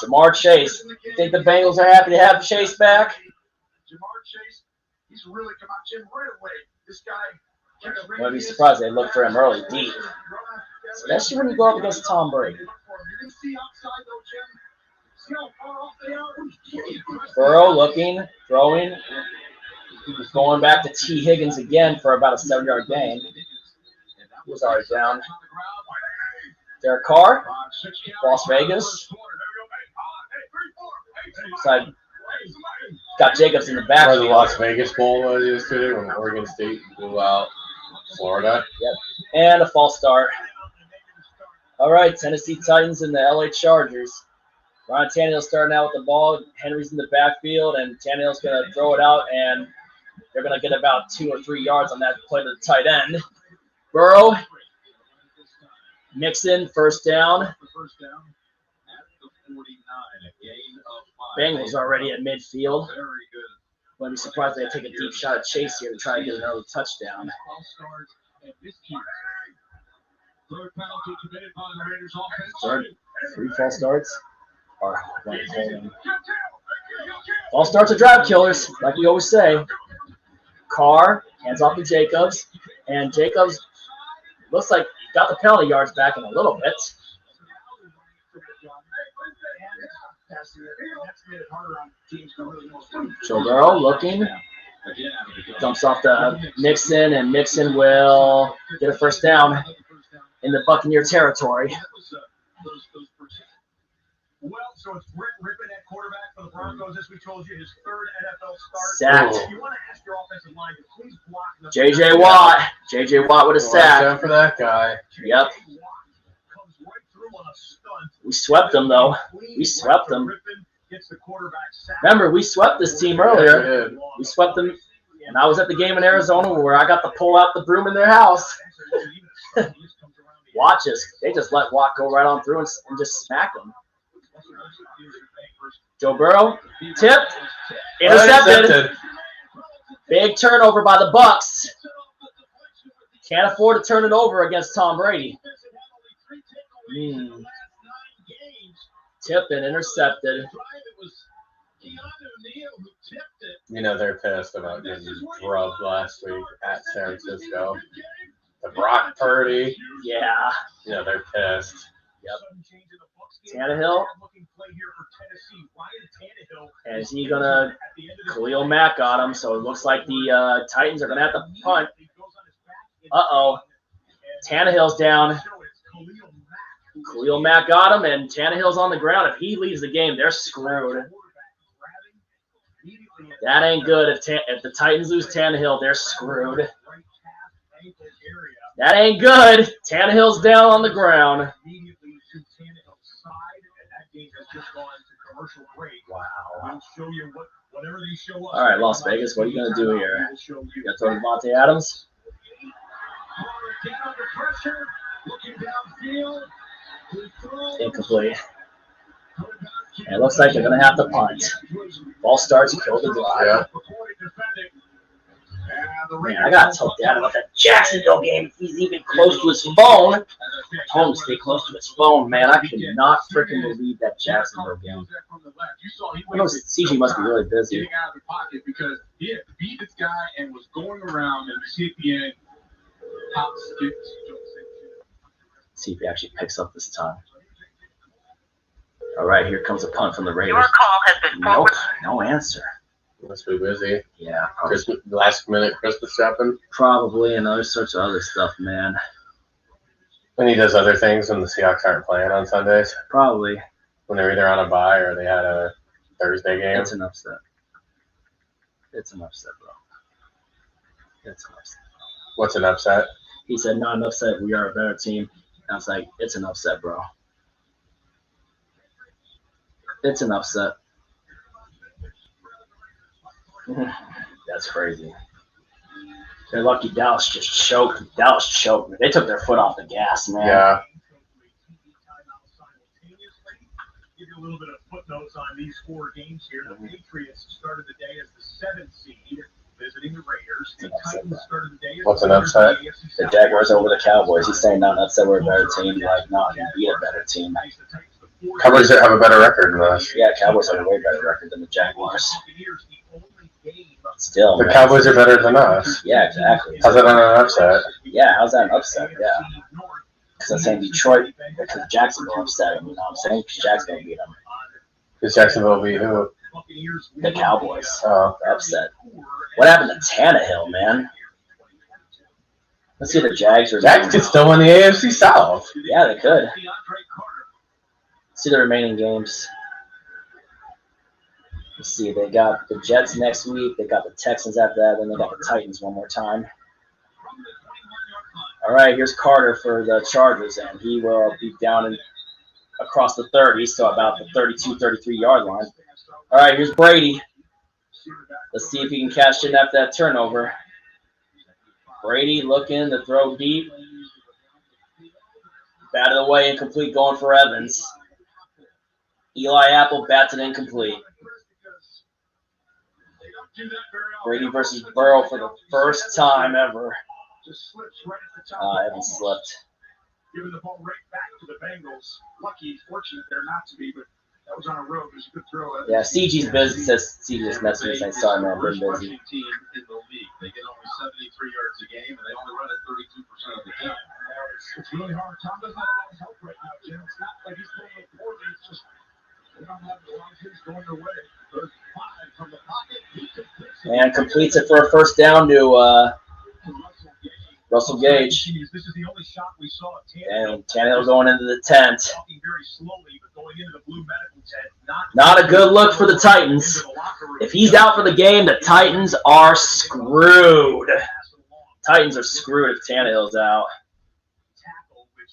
Jamar Chase. You think the Bengals are happy to have Chase back? Jamar Chase, he's really come out Jim right away. This guy. Wouldn't be surprised they look for him early deep. Especially when you go up against Tom Brady. Burrow looking, throwing. He's going back to T. Higgins again for about a 7-yard gain. He was already down. Derek Carr, Las Vegas. Side. Got Jacobs in the back. Where the Las Vegas Bowl was yesterday when Oregon State blew out Florida. Yep. And a false start. All right, Tennessee Titans and the LA Chargers. Ryan Tannehill's starting out with the ball. Henry's in the backfield, and Tannehill's going to throw it out, and they're going to get about 2 or 3 yards on that play to the tight end. Burrow, Mixon, first down. Bengals already at midfield. Wouldn't be surprised if they take a deep shot at Chase here to try to get an early touchdown. Third, 3 false starts. Or one holding. False starts are drive killers, like we always say. Carr hands off to Jacobs, and Jacobs looks like got the penalty yards back in a little bit. Joe Burrow looking. Dumps off to Mixon, and Mixon will get a first down in the Buccaneer territory. Well, so it's Brett Rippon at quarterback for the Broncos, as we told you, his 3rd NFL start. Sacked. If you want to ask your offensive line to please block the J.J. Watt. J.J. Watt with a sack. Watch out for that guy. Yep. We swept them, though. We swept them. Remember, we swept this team earlier. We swept them, and I was at the game in Arizona where I got to pull out the broom in their house. Watch us. They just let Watt go right on through and just smack them. Joe Burrow, tipped, intercepted. Big turnover by the Bucs. Can't afford to turn it over against Tom Brady. Tipped and intercepted. You know they're pissed about getting drubbed last week at San Francisco. The Brock Purdy. Yeah. You know they're pissed. Yep. Tannehill. And is he going to – Khalil Mack got him, so it looks like the Titans are going to have to punt. Uh-oh. Tannehill's down. Khalil Mack got him, and Tannehill's on the ground. If he leaves the game, they're screwed. That ain't good. If the Titans lose Tannehill, they're screwed. That ain't good. Tannehill's down on the ground. Wow. All right, Las Vegas, what are you going to do here? You going to throw Devontae Adams? Incomplete. And it looks like they're going to have to punt. Ball starts, kill the drive. Yeah. Man, I got to tell Dad about that Jacksonville game. If he's even close to his phone. I told him to stay close to his phone, man. I could not freaking believe that Jacksonville game. I know CG must be really busy. Because he had to beat this guy and was going around and see at the end hop, skip, See if he actually picks up this time. All right, here comes a punt from the Raiders. Your call has been Nope, forwarded. no answer. Must be busy. Yeah, Christmas, last minute Christmas shopping. probably, and other sorts of other stuff, man. And he does other things when the Seahawks aren't playing on Sundays. Probably. When they're either on a bye or they had a Thursday game. It's an upset. It's an upset, bro. It's an upset. What's an upset? He said, not an upset. We are a better team. I was like, it's an upset, bro. It's an upset. That's crazy. They're lucky Dallas just choked. Dallas choked. They took their foot off the gas, man. Yeah. Give you a little bit of footnotes on these 4 games here. The Patriots started the day as the 7th seed, visiting the Raiders. The Titans started the day as What's an upset? The Jaguars over the Cowboys. He's saying not an upset. We're a better team. Like, not to be a better team. Cowboys have a better record than us. Yeah, Cowboys have a way better record than the Jaguars. Still, The man. Cowboys are better than us. Yeah, exactly. How's that not an upset? Yeah, how's that an upset? Yeah. Because I'm saying Detroit, because Jacksonville upset him, you know what I'm saying? Because Jacksonville beat them. Is Jacksonville beat who? The Cowboys. Oh. Upset. What happened to Tannehill, man? Let's see the Jags. Jags could still win the AFC South. Yeah, they could. See the remaining games. Let's see. They got the Jets next week. They got the Texans after that. Then they got the Titans one more time. All right, here's Carter for the Chargers, and he will be down in across the 30, so about the 32, 33-yard line. All right, here's Brady. Let's see if he can cash in after that turnover. Brady looking to throw deep. Batted away, incomplete, going for Evans. Eli Apple bats it incomplete. Brady versus Burrow for the first time ever. Evans slipped. Giving the ball right back to the Bengals. Lucky, fortunate there not to be, but that was on a road. It was a good throw. Yeah, CG's busy. Says CG just messaged me saying, sorry, man, I've been busy. Team in the league. They get only 73 yards a game, and they only run it 32% of the time. It's really hard. Tom doesn't have a lot of help right now, Jim. It's not like he's playing with poorly. It's just they don't have a lot of things going their way. There's 5 from the pocket. And completes it for a first down to Russell Gage. This is the only shot we saw of And Tannehill going into the tent. Walking very slowly, but going into the blue medical tent. Not a good look for the Titans. If he's out for the game, the Titans are screwed. Titans are screwed if Tannehill's out.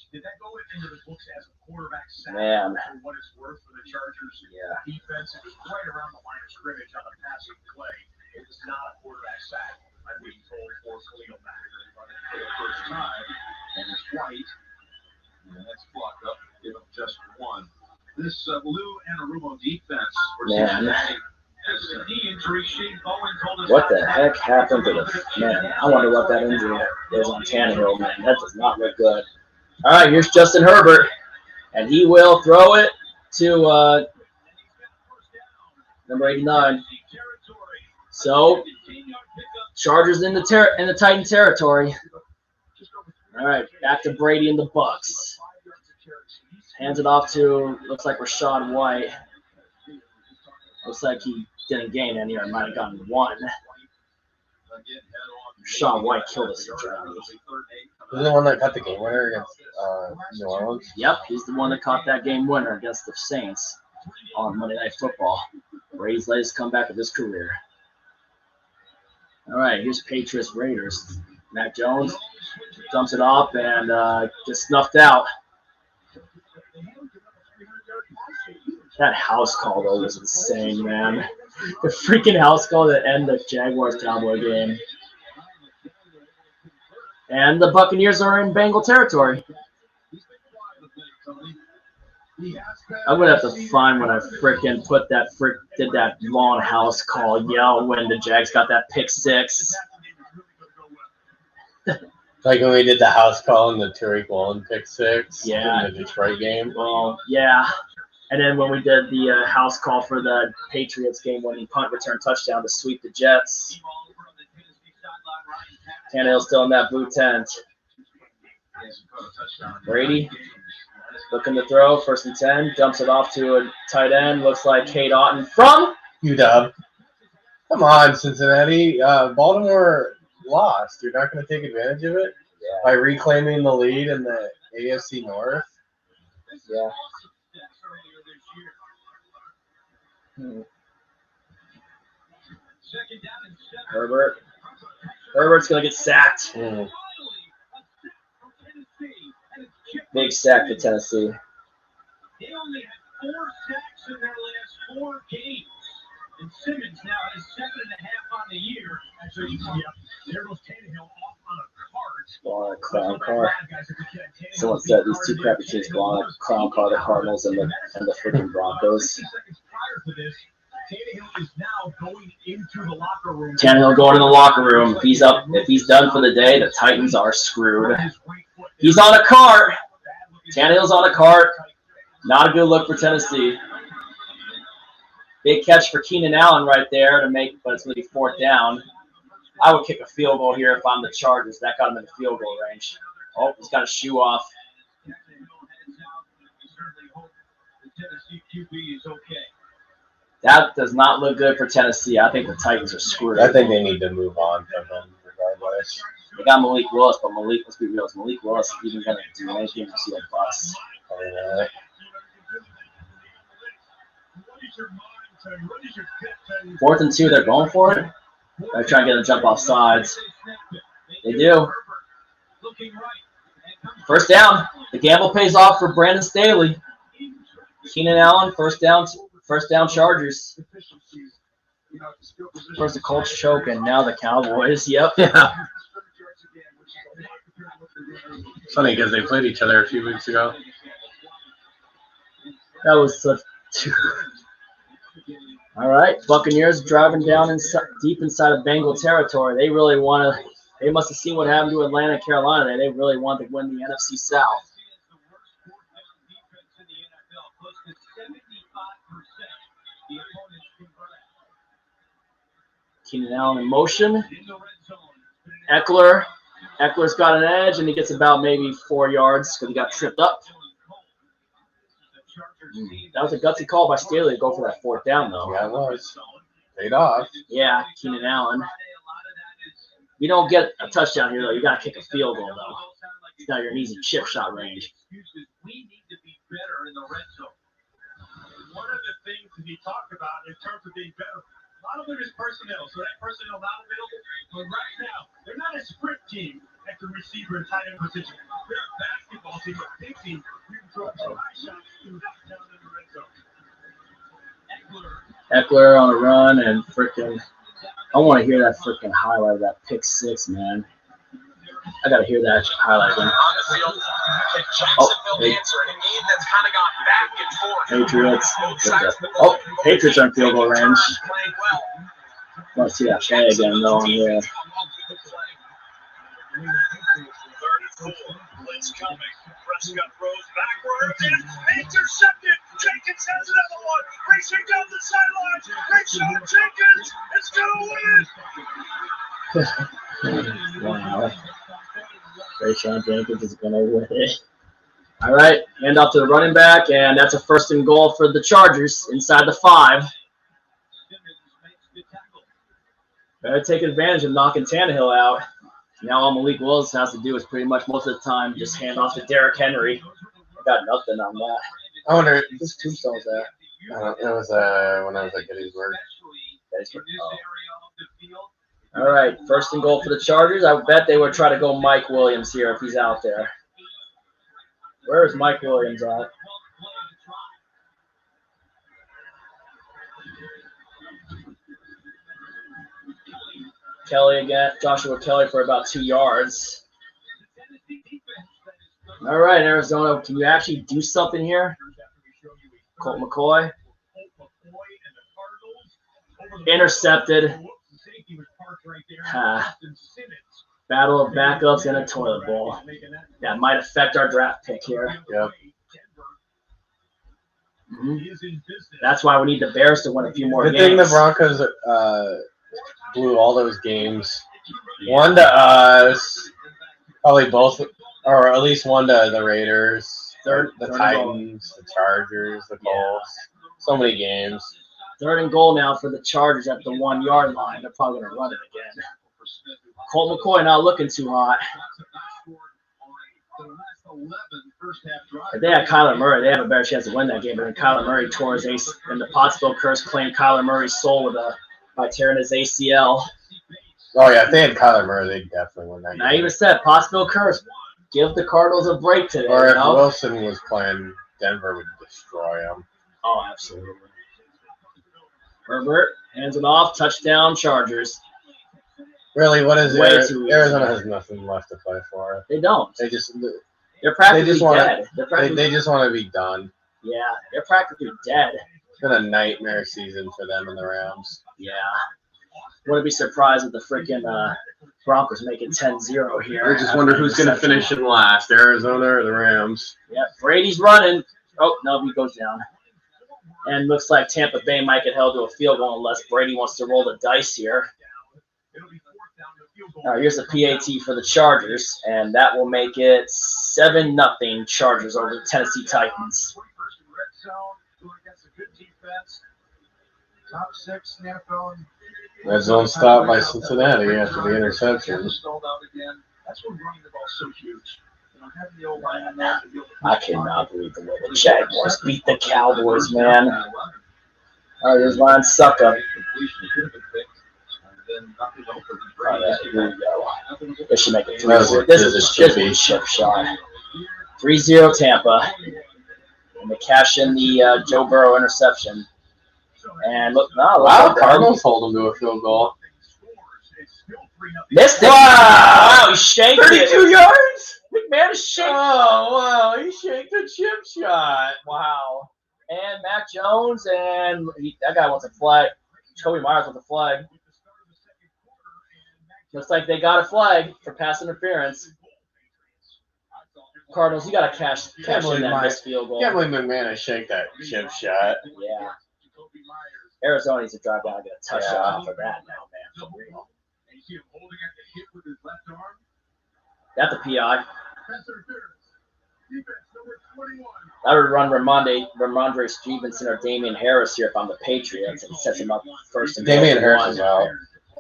Did that go into the books as a quarterback sack? Man. For what it's worth for the Chargers defense, it was right around the line of scrimmage on the passing play. It was not a quarterback sack. I'm being told for Khalil Mack. They run it for the first time, and it's White. And that's blocked up. Give him just 1. This Lou Anarumo defense. Man. What the heck happened to the man? I wonder what that injury is on Tannehill, man. That does not look good. All right, here's Justin Herbert, and he will throw it to number 89. So, Chargers in the Titan territory. All right, back to Brady and the Bucks. Hands it off to, looks like Rachaad White. Looks like he didn't gain any, or might have gotten one. Rachaad White killed us in Germany. Who's the one that got the game winner against New Orleans? Yep, he's the one that caught that game winner against the Saints on Monday Night Football. Brady's latest comeback of his career. All right, here's Patriots Raiders. Mac Jones dumps it off and gets snuffed out. That house call, though, was insane, man. The freaking house call that ended the Jaguars-Cowboy game. And the Buccaneers are in Bengal territory. I'm going to have to find when I freaking did that long house call yell when the Jags got that pick six. Like when we did the house call in the Tariq Woolen pick six in Yeah. the Detroit game. Well, yeah. And then when we did the house call for the Patriots game-winning punt return touchdown to sweep the Jets. Tannehill's still in that blue tent. Brady looking to throw, 1st and 10, dumps it off to a tight end. Looks like Cade Otton from UW. Come on, Cincinnati. Baltimore lost. You're not going to take advantage of it by reclaiming the lead in the AFC North? Yeah. Herbert's going to get sacked. Big sack for Tennessee. They only had 4 sacks in their last 4 games. And Simmons now has 7.5 on the year. And so there goes Tannehill off on a cart. On a clown car. Someone said these two crappy teams go on a clown car, the Cardinals and the freaking Broncos. Tannehill is now going into the locker room. Tannehill going in the locker room. If he's done for the day, the Titans are screwed. He's on a cart. Tannehill's on a cart. Not a good look for Tennessee. Big catch for Keenan Allen right there to make, but it's going to be 4th down. I would kick a field goal here if I'm the Chargers. That got him in the field goal range. Oh, he's got a shoe off. That does not look good for Tennessee. I think the Titans are screwed. I think they need to move on from him regardless. They got Malik Willis, but let's be real, is Malik Willis even going to do anything to see a bust? Fourth and 2, they're going for it. They're trying to get a jump off sides. They do. 1st down. The gamble pays off for Brandon Staley. Keenan Allen, 1st down Chargers. First the Colts choke, and now the Cowboys. Yep. Yeah. Funny because they played each other a few weeks ago. That was such. All right, Buccaneers driving down deep inside of Bengal territory. They really want to. They must have seen what happened to Atlanta and Carolina. They really want to win the NFC South. Keenan Allen in motion. Eckler's got an edge, and he gets about maybe 4 yards because he got tripped up. That was a gutsy call by Staley to go for that 4th down, though. Yeah, it was. Paid off. Yeah, Keenan Allen. You don't get a touchdown here, though. You got to kick a field goal, though. It's not your easy chip shot range. We need to be better in the red zone. One of the things that he talked about in terms of being better, a lot of it is personnel. So that personnel not available. But right now, they're not a sprint team at the receiver and tight end position. They're a basketball team, a big team. We can throw high shots down in the red zone. Eckler on a run and freaking. I want to hear that freaking highlight of that pick six, man. I got to hear that highlight again. Patriots. Oh, Patriots are in field goal range. want to see that play again, though. Yeah. Blitz coming. Prescott throws backwards and intercepted. Jenkins has another one. Racing down the sidelines. Rayshon Jenkins is going to win. Wow. Rayshon Jenkins is going to win it. All right, hand off to the running back, and that's a 1st and goal for the Chargers inside the 5. Better take advantage of knocking Tannehill out. Now all Malik Willis has to do is pretty much most of the time just hand off to Derrick Henry. I got nothing on that. I wonder. Whose tombstone was that? It was when I was at Gettysburg. Oh. All right, 1st and goal for the Chargers. I bet they would try to go Mike Williams here if he's out there. Where is Mike Williams at? Kelly again, Joshua Kelly for about 2 yards. All right, Arizona, can you actually do something here? Colt McCoy. Intercepted. Battle of backups and a toilet bowl. That might affect our draft pick here. Yep. Mm-hmm. That's why we need the Bears to win a few more games. Good thing the Broncos blew all those games. One to us, probably both, or at least one to the Raiders, the Titans, the Chargers, the Colts. So many games. 3rd and goal now for the Chargers at the 1 yard line. They're probably going to run it again. Colt McCoy not looking too hot. If they had Kyler Murray, they have a better chance to win that game. But then Kyler Murray tore his ACL, and the Pottsville curse claimed Kyler Murray's soul by tearing his ACL. Oh, yeah, if they had Kyler Murray, they'd definitely win that game. I even said, Pottsville curse, give the Cardinals a break today. Or if Wilson was playing, Denver would destroy him. Oh, absolutely. Herbert hands it off, touchdown, Chargers. Really, what is Way it? too easy. Arizona has nothing left to play for. They don't. They're practically dead. dead. They just want to be done. Yeah, they're practically dead. It's been a nightmare season for them and the Rams. Yeah. Wouldn't be surprised if the freaking Broncos make it 10-0 here. I just wonder who's going to finish in last, Arizona or the Rams. Yeah, Brady's running. Oh, no, he goes down. And looks like Tampa Bay might get held to a field goal unless Brady wants to roll the dice here. All right, here's the PAT for the Chargers, and that will make it 7-0 Chargers over the Tennessee Titans. Top 6 in the NFL. Red zone stop by Cincinnati after the interception. That's when running the ball so huge. I cannot believe the way the Jaguars beat the Cowboys, man. All right, here's Ryan Suckup. All right, here we go. This should make it 3-0. This is a chip shot. 3-0 Tampa. And they cash in the Joe Burrow interception. And look, wow, Cardinals hold them to a field goal. Missed it. Wow, he shanked 32 yards? McMahon is shaking. Oh, wow, he shanked a chip shot. Wow. And Mac Jones, and that guy wants a flag. Kobe Myers wants a flag. Looks like they got a flag for pass interference. Cardinals, you got to cash in that missed field goal. Can't believe McMahon has shanked that chip shot. Yeah. Arizona needs to drive down and get a touchdown off of that now, man. For real. That's a PI. I would run Ramondre Stevenson or Damian Harris here if I'm the Patriots and set him up first and Damian Harris is out.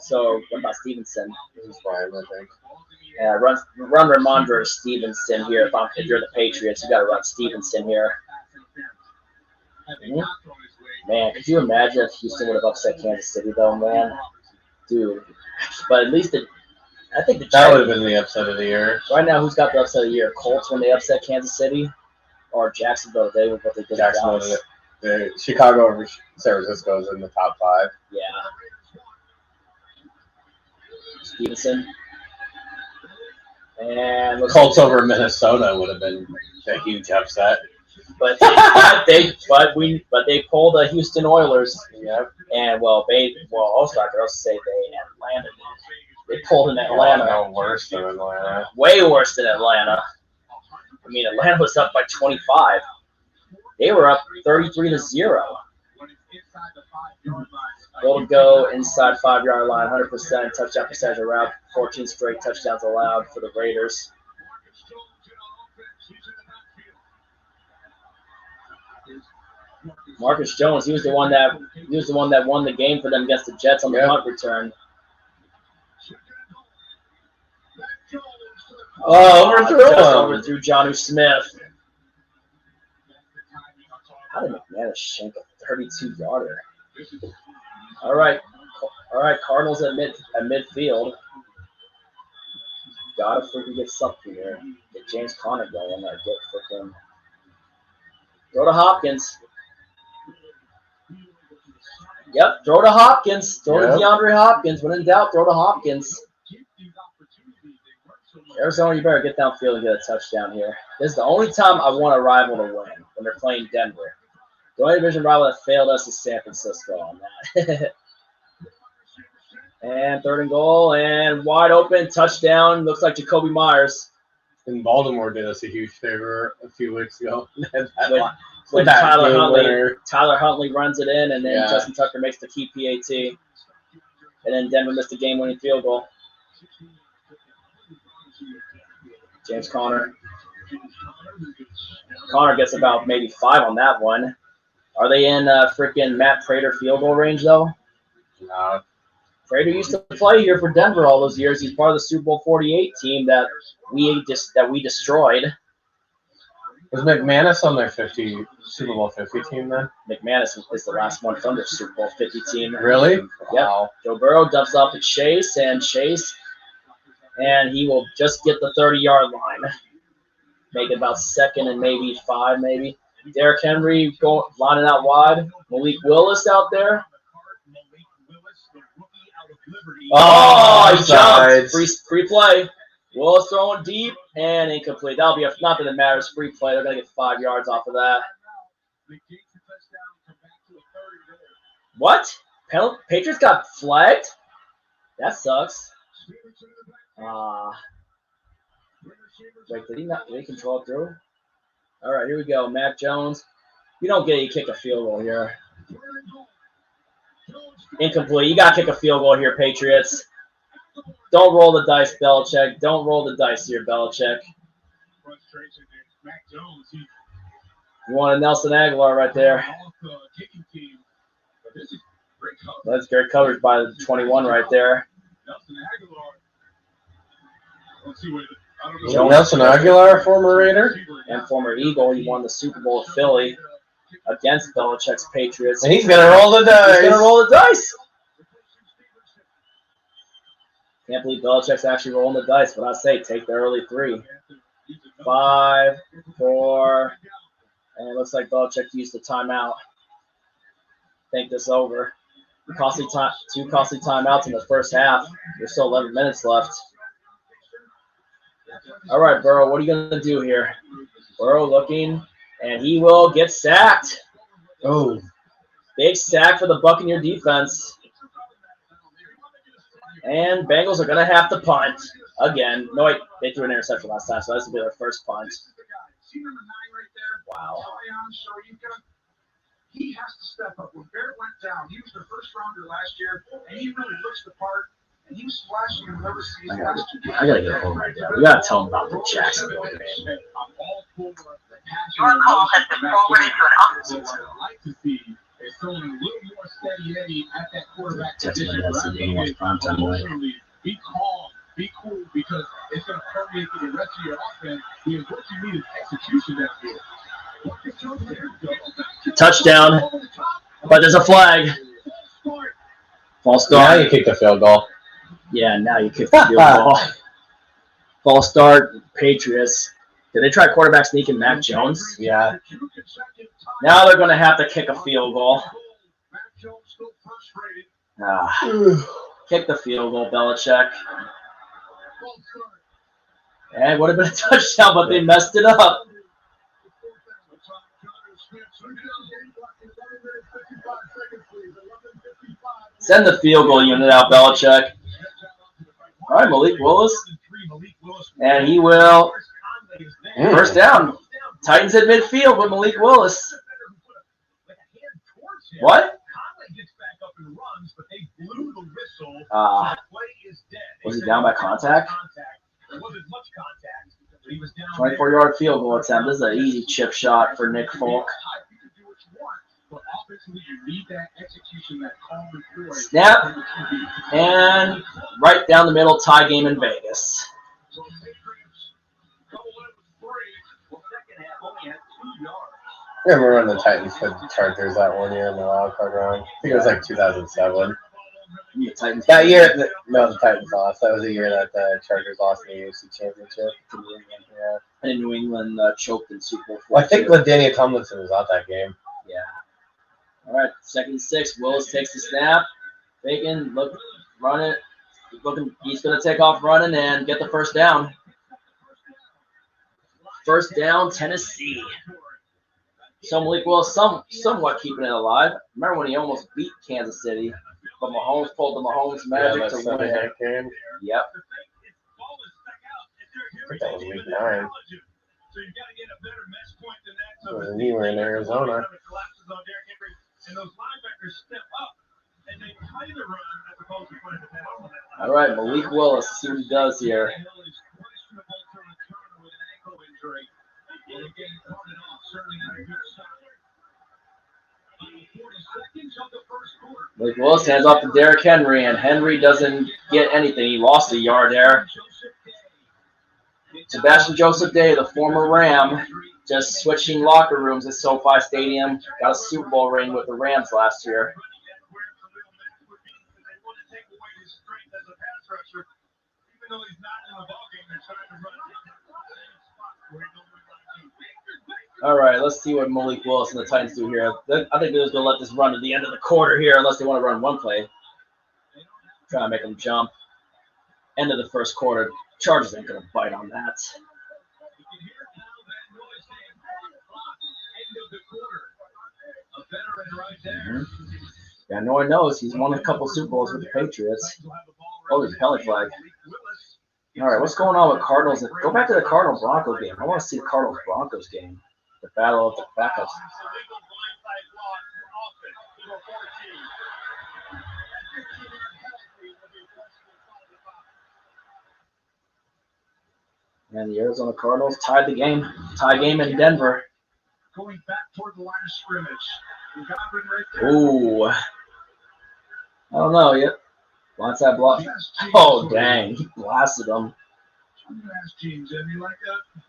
So what about Stevenson? He's fine, I think. Yeah, run Ramondre Stevenson here if you're the Patriots. You got to run Stevenson here. Mm-hmm. Man, could you imagine if Houston would have upset Kansas City though, man? Dude. But at least I think that would have been the upset of the year. Right now, who's got the upset of the year? Colts when they upset Kansas City, or Jacksonville today with what they did? Jacksonville, Chicago over San Francisco is in the top 5. Yeah. Stevenson. And Colts over Minnesota would have been a huge upset. but they pulled the Houston Oilers. Yep. And also I could also say Atlanta did. They pulled in Atlanta. No worse than Atlanta. Way worse than Atlanta. I mean, Atlanta was up by 25. They were up 33-0. Goal to go inside 5-yard line, 100% touchdown percentage around 14 straight touchdowns allowed for the Raiders. Marcus Jones, he was the one that won the game for them against the Jets on the punt return. Overthrew Jonnu Smith. How did McManus shank a 32-yarder? All right, Cardinals at midfield. Gotta freaking get something here. Get James Conner going. Get freaking. Throw to Hopkins. Yep, throw to Hopkins. Throw to DeAndre Hopkins. When in doubt, throw to Hopkins. Arizona, you better get downfield and get a touchdown here. This is the only time I want a rival to win, when they're playing Denver. The only division rival that failed us is San Francisco on that. And 3rd and goal, and wide open, touchdown. Looks like Jacoby Myers. And Baltimore did us a huge favor a few weeks ago. When Tyler Huntley runs it in, and then Justin Tucker makes the key PAT. And then Denver missed the game-winning field goal. James Conner. Conner gets about maybe 5 on that one. Are they in freaking Matt Prater field goal range, though? No. Prater used to play here for Denver all those years. He's part of the Super Bowl 48 team that we destroyed. Was McManus on their Super Bowl 50 team then? McManus is the last one from their Super Bowl 50 team. Really? Yep. Wow. Joe Burrow dumps off to Chase, and he will just get the 30-yard line. Make it about 2nd and maybe 5, maybe. Derrick Henry lining out wide. Malik Willis out there. Oh, he jumped. Free play. Willis throwing deep and incomplete. That'll be not that it matters. Free play. They're going to get 5 yards off of that. What? Patriots got flagged? That sucks. Wait, did he control it through? All right, here we go. Mac Jones. You don't get it. You kick a field goal here. Incomplete. You got to kick a field goal here, Patriots. Don't roll the dice, Belichick. Don't roll the dice here, Belichick. You want a Nelson Aguilar right there. That's great coverage by the 21 right there. Nelson Aguilar, former Raider. And former Eagle. He won the Super Bowl with Philly against Belichick's Patriots. And he's going to roll the dice. Can't believe Belichick's actually rolling the dice, but I say take the early 3. 5, 4, and it looks like Belichick used the timeout. Think this over. Two costly timeouts in the first half. There's still 11 minutes left. All right, Burrow, what are you going to do here? Burrow looking, and he will get sacked. Oh. Big sack for the Buccaneer defense. And Bengals are going to have to punt again. No, wait, they threw an interception last time, so this will be their first punt. Wow. He has to step up. When Barrett went down, he was the first rounder last year, and he really looks the part. And he was flashing in whatever season last 2 years. I got to get home right now. We got to tell him about the Jacksonville game. Your call has been forwarded to an officer. Is throwing a little more steady Eddie at that quarterback position. Be calm, be cool, because it's going to permeate through the rest of your offense. Because what you need is execution that field. Touchdown, but there's a flag. False start. Now you kick the field goal. Yeah, now you kick the field goal. False start, Patriots. Did they try quarterback sneaking Mac Jones? Yeah. Now they're going to have to kick a field goal. Kick the field goal, Belichick. And it would have been a touchdown, but they messed it up. Send the field goal unit out, Belichick. All right, Malik Willis. And he will. First down. Titans at midfield with Malik Willis. What? Was he down by contact? 24-yard field goal attempt. This is an easy chip shot for Nick Folk. Snap. And right down the middle, tie game in Vegas. I remember when the Titans put the Chargers that one year in the wild card round. I think it was like 2007. The Titans. That year, the Titans lost. That was the year that the Chargers lost in the AFC Championship. Yeah. And New England choked in Super Bowl. Well, I think LaDainian Tomlinson was out that game. Yeah. All right, 2nd and 6. Willis takes the snap. Bacon, run it. He's going to take off running and get the first down. First down, Tennessee. So Malik Willis somewhat keeping it alive. Remember when he almost beat Kansas City, but Mahomes pulled the Mahomes magic to win it. Game. Yep. I think that was week 9. When you were in Arizona. All right, Malik Willis. Let's see what he does here. Malik Willis hands off to Derrick Henry, and Henry doesn't get anything. He lost a yard there. Sebastian Joseph Day, the former Ram, just switching locker rooms at SoFi Stadium. Got a Super Bowl ring with the Rams last year. All right, let's see what Malik Willis and the Titans do here. I think they're just going to let this run to the end of the quarter here unless they want to run one play. Try to make them jump. End of the first quarter. Chargers ain't going to bite on that. Mm-hmm. Yeah, no one knows. He's won a couple Super Bowls with the Patriots. Oh, there's a penalty flag. All right, what's going on with Cardinals? Go back to the Cardinals-Broncos game. I want to see the Cardinals-Broncos game. The battle of the backups. And the Arizona Cardinals tied the game. Tie game in Denver. Going back toward the line of scrimmage. Ooh. I don't know yet. Blindside block. Oh, dang. He blasted him.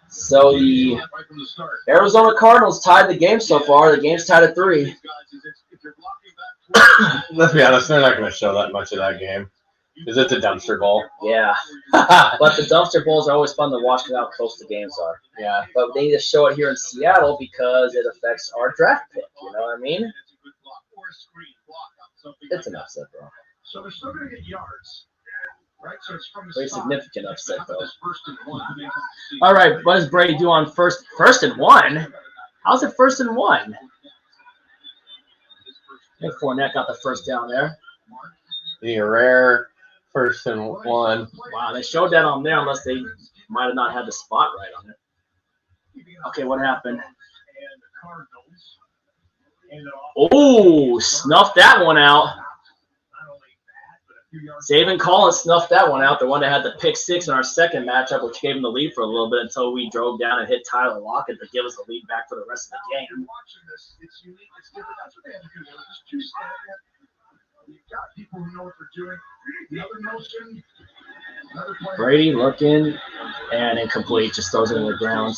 So the Arizona Cardinals tied the game so far. The game's tied at 3. Let's be honest, they're not going to show that much of that game. Because it's a dumpster bowl. Yeah. But the dumpster bowls are always fun to watch because how close the games are. Yeah. But they need to show it here in Seattle because it affects our draft pick. You know what I mean? It's an upset, bro. So they're still going to get yards. Right? So it's from the very spot. Significant upset, though. All right, what does Brady do on first and 1? How's it 1st and 1? I think Fournette got the first down there. The rare 1st and 1. Wow, they showed that on there unless they might have not had the spot right on it. Okay, what happened? Oh, snuffed that one out. Zaven Collins snuffed that one out, the one that had the pick 6 in our second matchup, which gave him the lead for a little bit until we drove down and hit Tyler Lockett to give us the lead back for the rest of the game. Brady looking and incomplete, just throws it in the ground.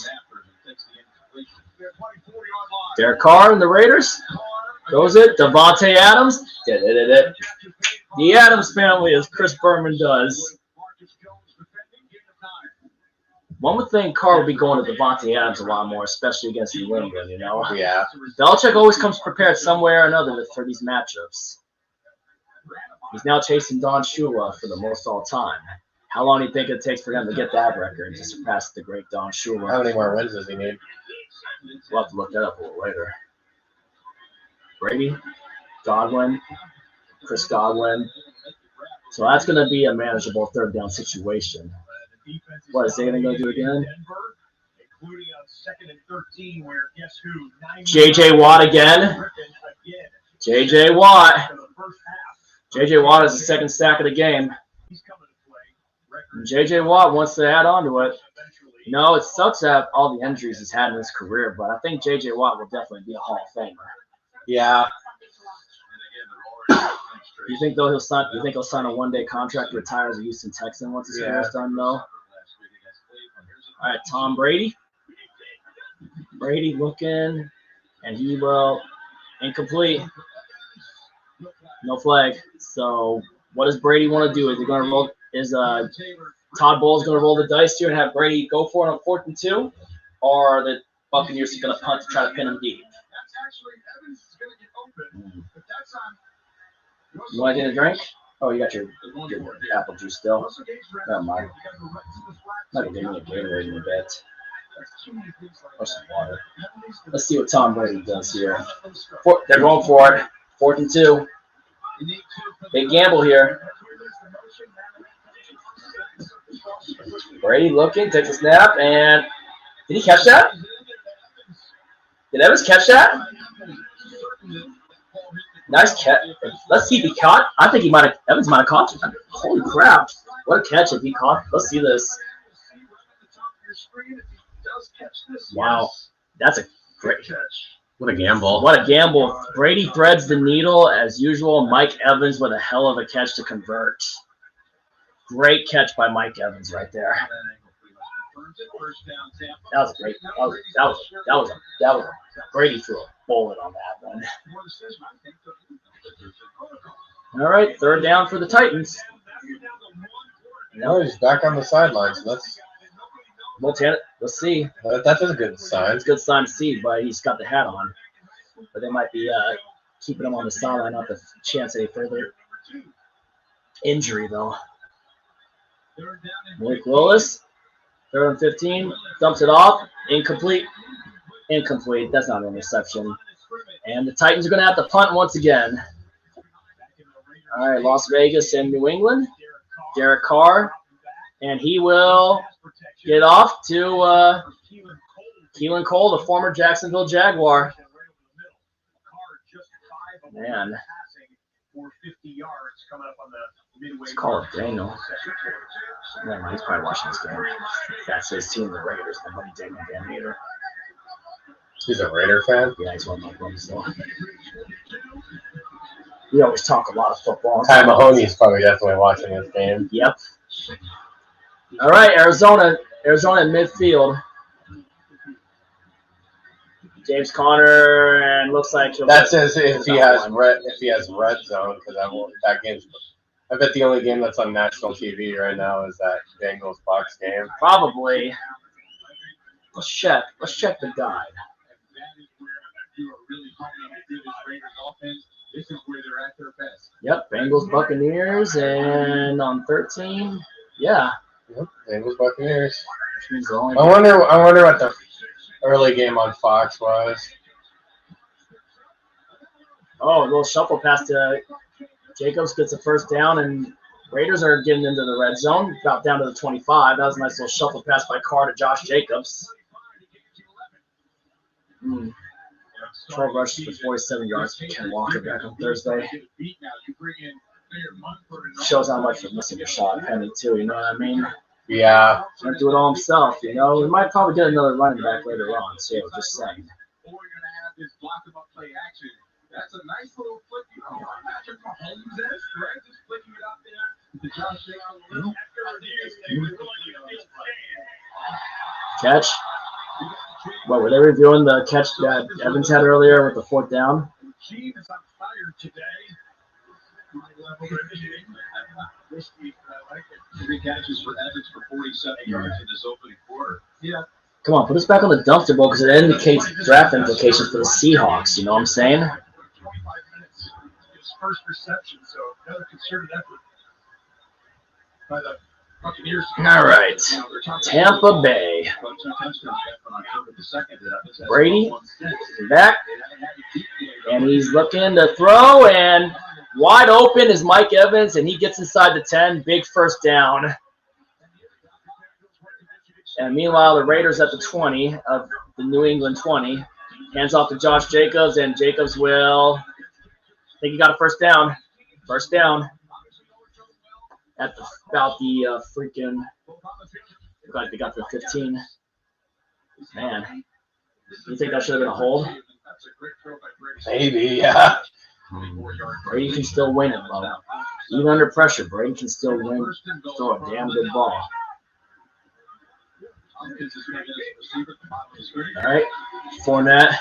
Derek Carr and the Raiders. Goes it. Devontae Adams. The Adams family, as Chris Berman does. One would think Carr would be going to Devontae Adams a lot more, especially against New England, you know? Yeah. Belichick always comes prepared somewhere or another for these matchups. He's now chasing Don Shula for the most all time. How long do you think it takes for him to get that record to surpass the great Don Shula? How many more wins does he need? We'll have to look that up a little later. Brady, Godwin, Chris Godwin. So that's going to be a manageable third down situation. What is Zayden going to do again? J.J. Watt again. J.J. Watt. J.J. Watt is the second sack of the game. And J.J. Watt wants to add on to it. You know, it sucks to have all the injuries he's had in his career, but I think J.J. Watt will definitely be a Hall of Famer. Yeah. You think he'll sign a one-day contract to retire as a Houston Texan once his career's done, though? All right, Tom Brady. Brady looking, and he will incomplete. No flag. So what does Brady want to do? Is he going to roll? Is Todd Bowles going to roll the dice here and have Brady go for it on 4th and 2, or are the Buccaneers going to punt to try to pin him deep? You want to get a drink? Oh, you got your apple juice still. Never mind. I'm not going to give me a Gatorade in a bit. Or some water. Let's see what Tom Brady does here. They're going for it. 4th and 2. Big gamble here. Brady looking, takes a snap, and did he catch that? Did Evans catch that? Nice catch. Let's see if he caught. I think Evans might have caught it. Holy crap. What a catch if he caught. Let's see this. Wow. That's a great catch. What a gamble. What a gamble. Brady threads the needle as usual. Mike Evans with a hell of a catch to convert. Great catch by Mike Evans right there. That was great. That was Brady threw a bullet on that one. All right, 3rd down for the Titans. No, he's back on the sidelines. Let's see. That is a good sign. It's a good sign to see, but he's got the hat on. But they might be keeping him on the sideline, not to chance any further injury, though. Malik Willis, 3rd and 15, dumps it off. Incomplete. That's not an interception. And the Titans are going to have to punt once again. All right, Las Vegas and New England. Derek Carr. And he will get off to Keelan Cole, the former Jacksonville Jaguar. Man. Let's call it Daniel. Never mind, he's probably watching this game. That's his team, the Raiders. My buddy Daniel Van Meter. He's a Raider fan? Yeah, he's one of my buddies, though. We always talk a lot of football. Ty Mahoney's probably definitely watching this game. Yep. All right, Arizona in midfield. James Conner, and looks like that says if he has Redzone, because that game's. I bet the only game that's on national TV right now is that Bengals Bucs game. Probably. Let's check the guide. Yep, Bengals Buccaneers, and on 13, yeah. Yep, Bengals Buccaneers. I wonder what the early game on Fox was. Oh, a little shuffle pass to Jacobs, gets a first down, and Raiders are getting into the red zone, about down to the 25. That was a nice little shuffle pass by Carr to Josh Jacobs. 12 rushes for 47 yards for Ken Walker back on Thursday. Shows how much he's missing a shot, Penny, too, you know what I mean? Yeah. He's going to do it all himself, you know? We might probably get another running back later on, too, just saying. That's a nice little flick. Patrick Mahomes is, right? Just flicking it out there to Josh Jacobs. Catch. What, were they reviewing the catch that Evans had earlier with the 4th down? Gene is on fire today. Three catches for Evans for 47 yards in this opening quarter. Yeah. Come on, put us back on the dumpster bowl because it indicates draft implications for the Seahawks. You know what I'm saying? 25 minutes. His first reception, so another concerted effort by the Buccaneers. All right. Tampa Bay. Brady back. And he's looking to throw, and wide open is Mike Evans, and he gets inside the 10. Big first down. And meanwhile, the Raiders at the 20 of the New England 20. Hands off to Josh Jacobs, and Jacobs will – I think he got a first down. First down. At about the freaking – looks like they got the 15. Man. You think that should have been a hold? Maybe, yeah. Brady can still win it, though. Even under pressure, Brady can still win. Throw a damn good ball. All right, Fournette.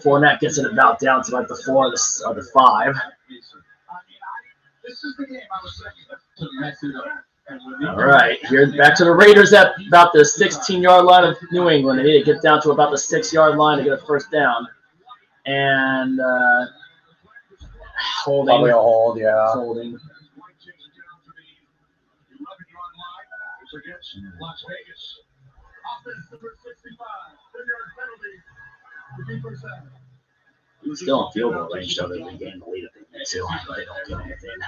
Fournette gets it about down to like the 4 or the 5. All right, here back to the Raiders at about the 16-yard line of New England. They need to get down to about the 6-yard line to get a first down. And holding. Probably a hold, yeah. Holding. Still in field goal range, though. They gain the lead if they need to. But they don't get anything.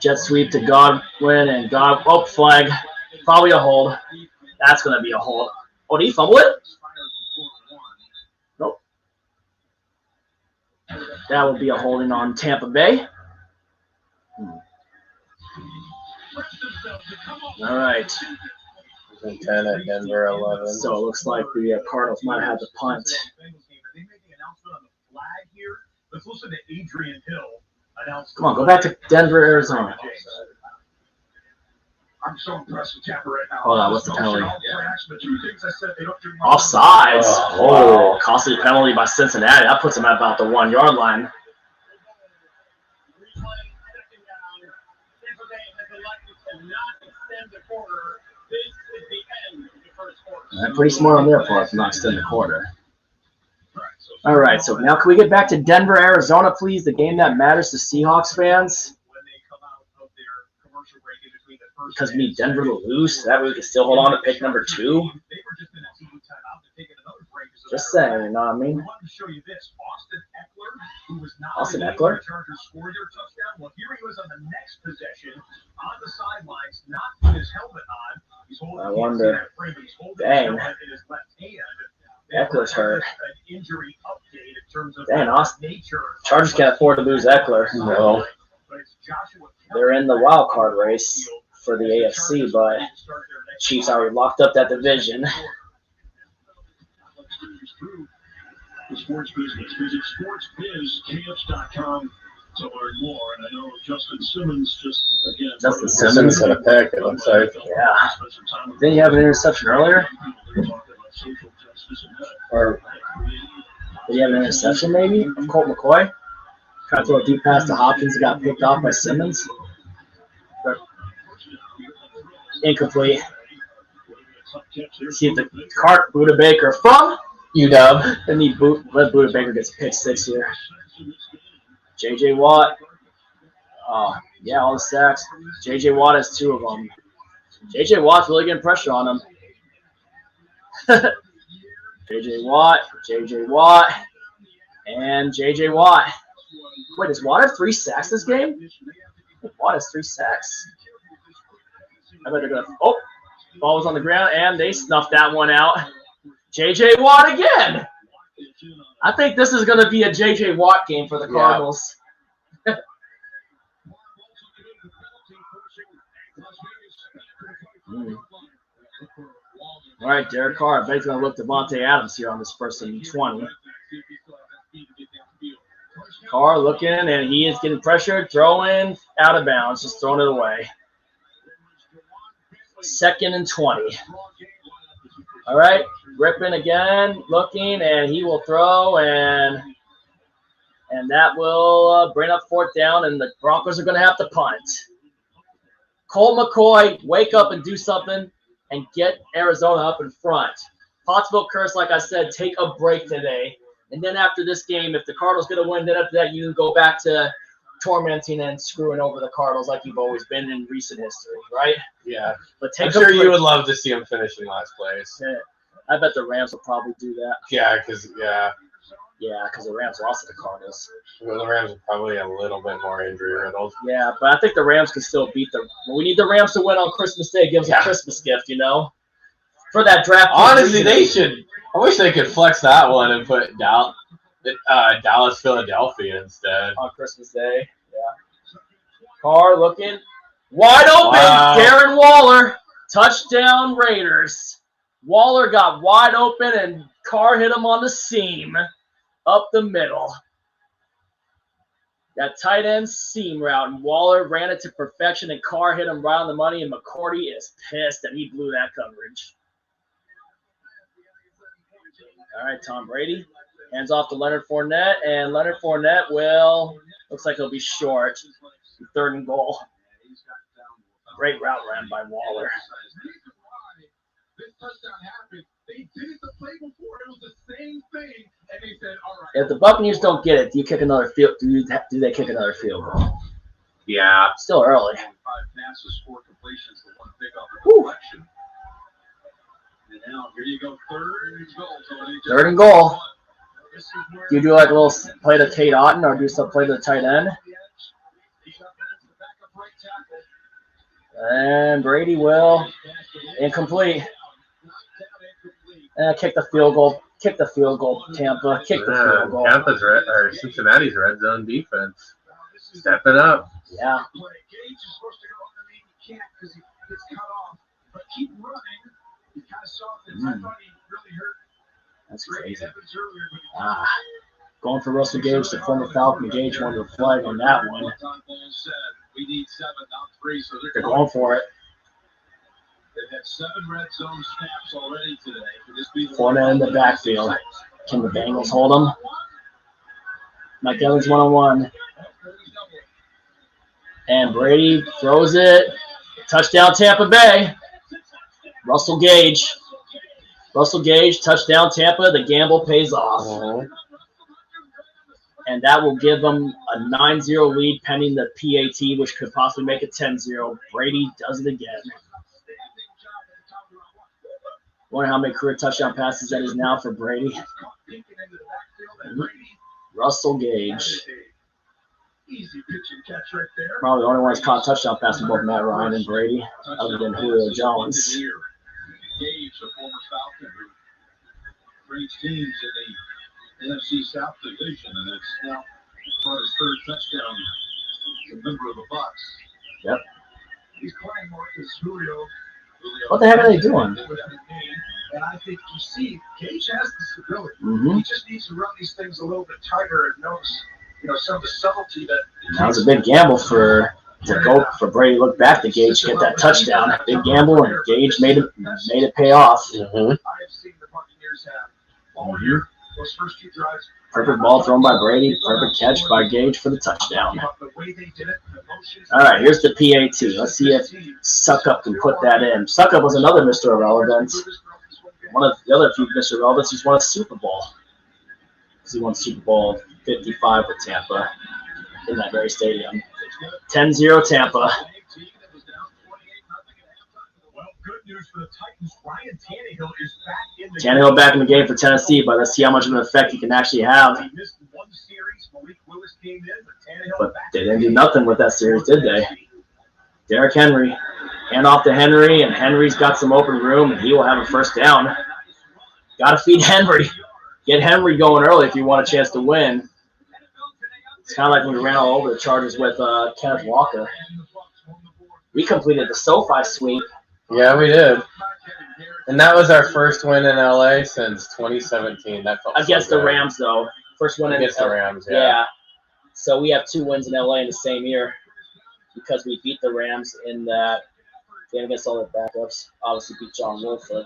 Jet sweep to Godwin and flag. Probably a hold. That's going to be a hold. Oh, did he fumble it? Nope. That will be a holding on Tampa Bay. All right. 10 at Denver, 11. So it looks like the Cardinals might have the punt. Let's listen to Adrian Hill announce. Come on, go back to Denver, Arizona. I'm so impressed with Tampa right now. Hold on, what's the penalty? Yeah. Offsides. Oh, costly penalty by Cincinnati. That puts them at about the 1-yard line. Pretty smart on their part to not extend the quarter. All right, so now can we get back to Denver, Arizona, please? The game that matters to Seahawks fans. Because we need Denver to lose, so that way we can still hold on to pick number 2. Just saying, you know what I mean? Austin Eckler? Well, here he was on the next possession on the sidelines, not with his helmet on. I wonder. Dang. Eckler's hurt. Dang, Austin. Chargers can't afford to lose Eckler. No. They're in the wild card race for the AFC, but Chiefs already locked up that division. The sports business. Visit sportsbizcamps.com to learn more. And I know Justin Simmons Justin Simmons had a pick, it looks like. Yeah. Didn't you have an interception earlier? Or did you have an interception maybe of Colt McCoy? Tried to throw a deep pass to Hopkins and got picked off by Simmons. Incomplete. See if the cart Buda Baker from UW. And let Buda Baker gets pick 6 here. J.J. Watt. Oh, yeah, all the sacks. J.J. Watt has 2 of them. J.J. Watt's really getting pressure on him. J.J. Watt, and J.J. Watt. Wait, does Watt have 3 sacks this game? Watt has 3 sacks. I bet they're going to – oh, ball was on the ground, and they snuffed that one out. J.J. Watt again. I think this is going to be a J.J. Watt game for the Cardinals. Yeah. All right, Derek Carr. I bet he's going to look Devontae Adams here on this 1st and 20. Carr looking, and he is getting pressured, throwing out of bounds, just throwing it away. 2nd and 20. All right, Griffin again, looking, and he will throw, and that will bring up 4th down, and the Broncos are going to have to punt. Colt McCoy, wake up and do something and get Arizona up in front. Pottsville Curse, like I said, take a break today. And then after this game, if the Cardinals get a win, then after that, you can go back to tormenting and screwing over the Cardinals like you've always been in recent history, right? Yeah. But take I'm sure you would love to see them finish in last place. Yeah. I bet the Rams will probably do that. Yeah, because Yeah, because the Rams lost to the Cardinals. the Rams are probably a little bit more injury riddled. Yeah, but I think the Rams can still beat them. We need the Rams to win on Christmas Day. Give us a Christmas gift, for that draft. Honestly, they should. I wish they could flex that one and put Dallas, Philadelphia instead. On Christmas Day. Yeah. Carr looking wide open. Wow. Darren Waller. Touchdown Raiders. Waller got wide open and Carr hit him on the seam. Up the middle. That tight end seam route. And Waller ran it to perfection and Carr hit him right on the money. And McCourty is pissed that he blew that coverage. All right, Tom Brady. Hands off to Leonard Fournette, and Leonard Fournette looks like he'll be short. 3rd and goal. Great route ran by Waller. If the Buccaneers don't get it, do you kick another field? Do they kick another field goal? Yeah. Still early. Whew. And now here you go, 3rd and goal. Do you do like a little play to Tate Otten or do some play to the tight end? And Brady will. Incomplete. Kick the field goal. Kick the field goal, Tampa. Kick the field goal. Tampa's or Cincinnati's red zone defense stepping up. Yeah. That's crazy. Going for Russell Gage, the former Falcon. Gage wanted a flag on that one. They're going for it. They've had 7 red zone snaps already today. Fournette in the backfield. Can the Bengals hold him? Mike Evans 1-on-1. And Brady throws it. Touchdown Tampa Bay. Russell Gage, touchdown Tampa. The gamble pays off. And that will give them a 9-0 lead pending the PAT, which could possibly make it 10-0. Brady does it again. Wonder how many career touchdown passes that is now for Brady. Russell Gage. Probably the only one that's caught a touchdown pass from both Matt Ryan and Brady, other than Julio Jones. Gage, a former Falcon, who brings teams in the NFC South Division, and it's now for his 3rd touchdown. A member of the Bucks. Yep. He's playing Marcus Julio. What the heck are they doing? And I think you see, Gage has the stability. Mm-hmm. He just needs to run these things a little bit tighter and notice, some of the subtlety that. That was a big gamble for Brady to look back to Gage, get that touchdown. Big gamble, and Gage made it pay off. Mm-hmm. I have seen the Buccaneers have all year. Those first 2 drives. Perfect ball thrown by Brady. Perfect catch by Gage for the touchdown. All right, here's the PAT. Let's see if Suckup can put that in. Suckup was another Mr. Irrelevant. One of the other few Mr. Irrelevants who's won a Super Bowl. He won Super Bowl 55 with Tampa in that very stadium. 10-0 Tampa. Well, good news for the Titans. Ryan Tannehill is back in the Tannehill back in the game for Tennessee, but let's see how much of an effect he can actually have. He missed 1 series. Malik Willis came in, but Tannehill But they didn't do nothing with that series, did they? Derrick Henry. Hand off to Henry, and Henry's got some open room, and he will have a 1st down. Got to feed Henry. Get Henry going early if you want a chance to win. It's kind of like when we ran all over the Chargers with Kenneth Walker. We completed the SoFi sweep. Yeah, we did. And that was our first win in LA since 2017. That felt Against so the good. Rams, though. First one Against the Rams, yeah. Yeah. So we have 2 wins in LA in the same year because we beat the Rams in that game against all the backups. Obviously beat John Wolford.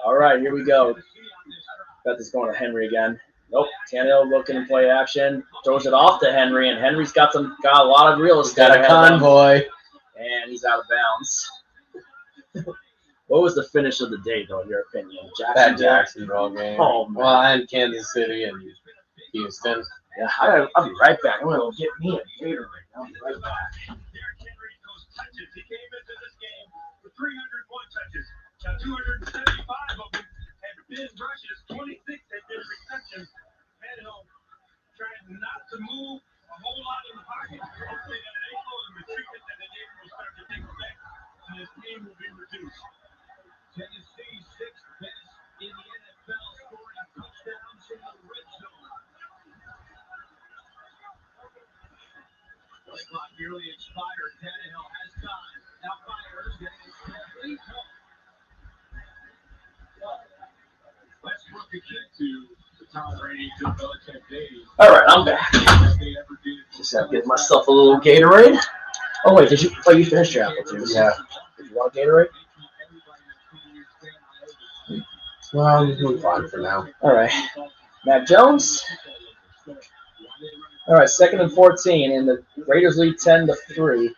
All right, here we go. Got this going to Henry again. Nope. Tannehill looking in play action. Throws it off to Henry, and Henry's got a lot of real estate. Got a convoy. And he's out of bounds. What was the finish of the day, though, in your opinion? That Jacksonville game. Oh, man. Well, and Kansas City and Houston. Yeah, I'll be right back. I'm going to get me a Gatorade. I'll be right back. Derrick Henry, those touches. He came into this game with 301 touches, Now 275 of them had been rushes, 26 had been receptions. Tannehill trying not to move a whole lot in the pocket. Hopefully that ankle and the treatment that they gave him will start to take effect, and his game will be reduced. Tennessee's sixth best in the NFL, scoring touchdowns in the red zone. Play clock nearly expired. Tannehill has time. Now fires, and it's complete. Let's look again to the Tom Brady to Belichick days. All right, I'm back. Just have to give myself a little Gatorade. Oh wait, you finished your apple juice? Yeah. Did you want Gatorade? Well, I'm moving on for now. All right, Mac Jones. All right, 2nd and 14, and the Raiders lead 10-3.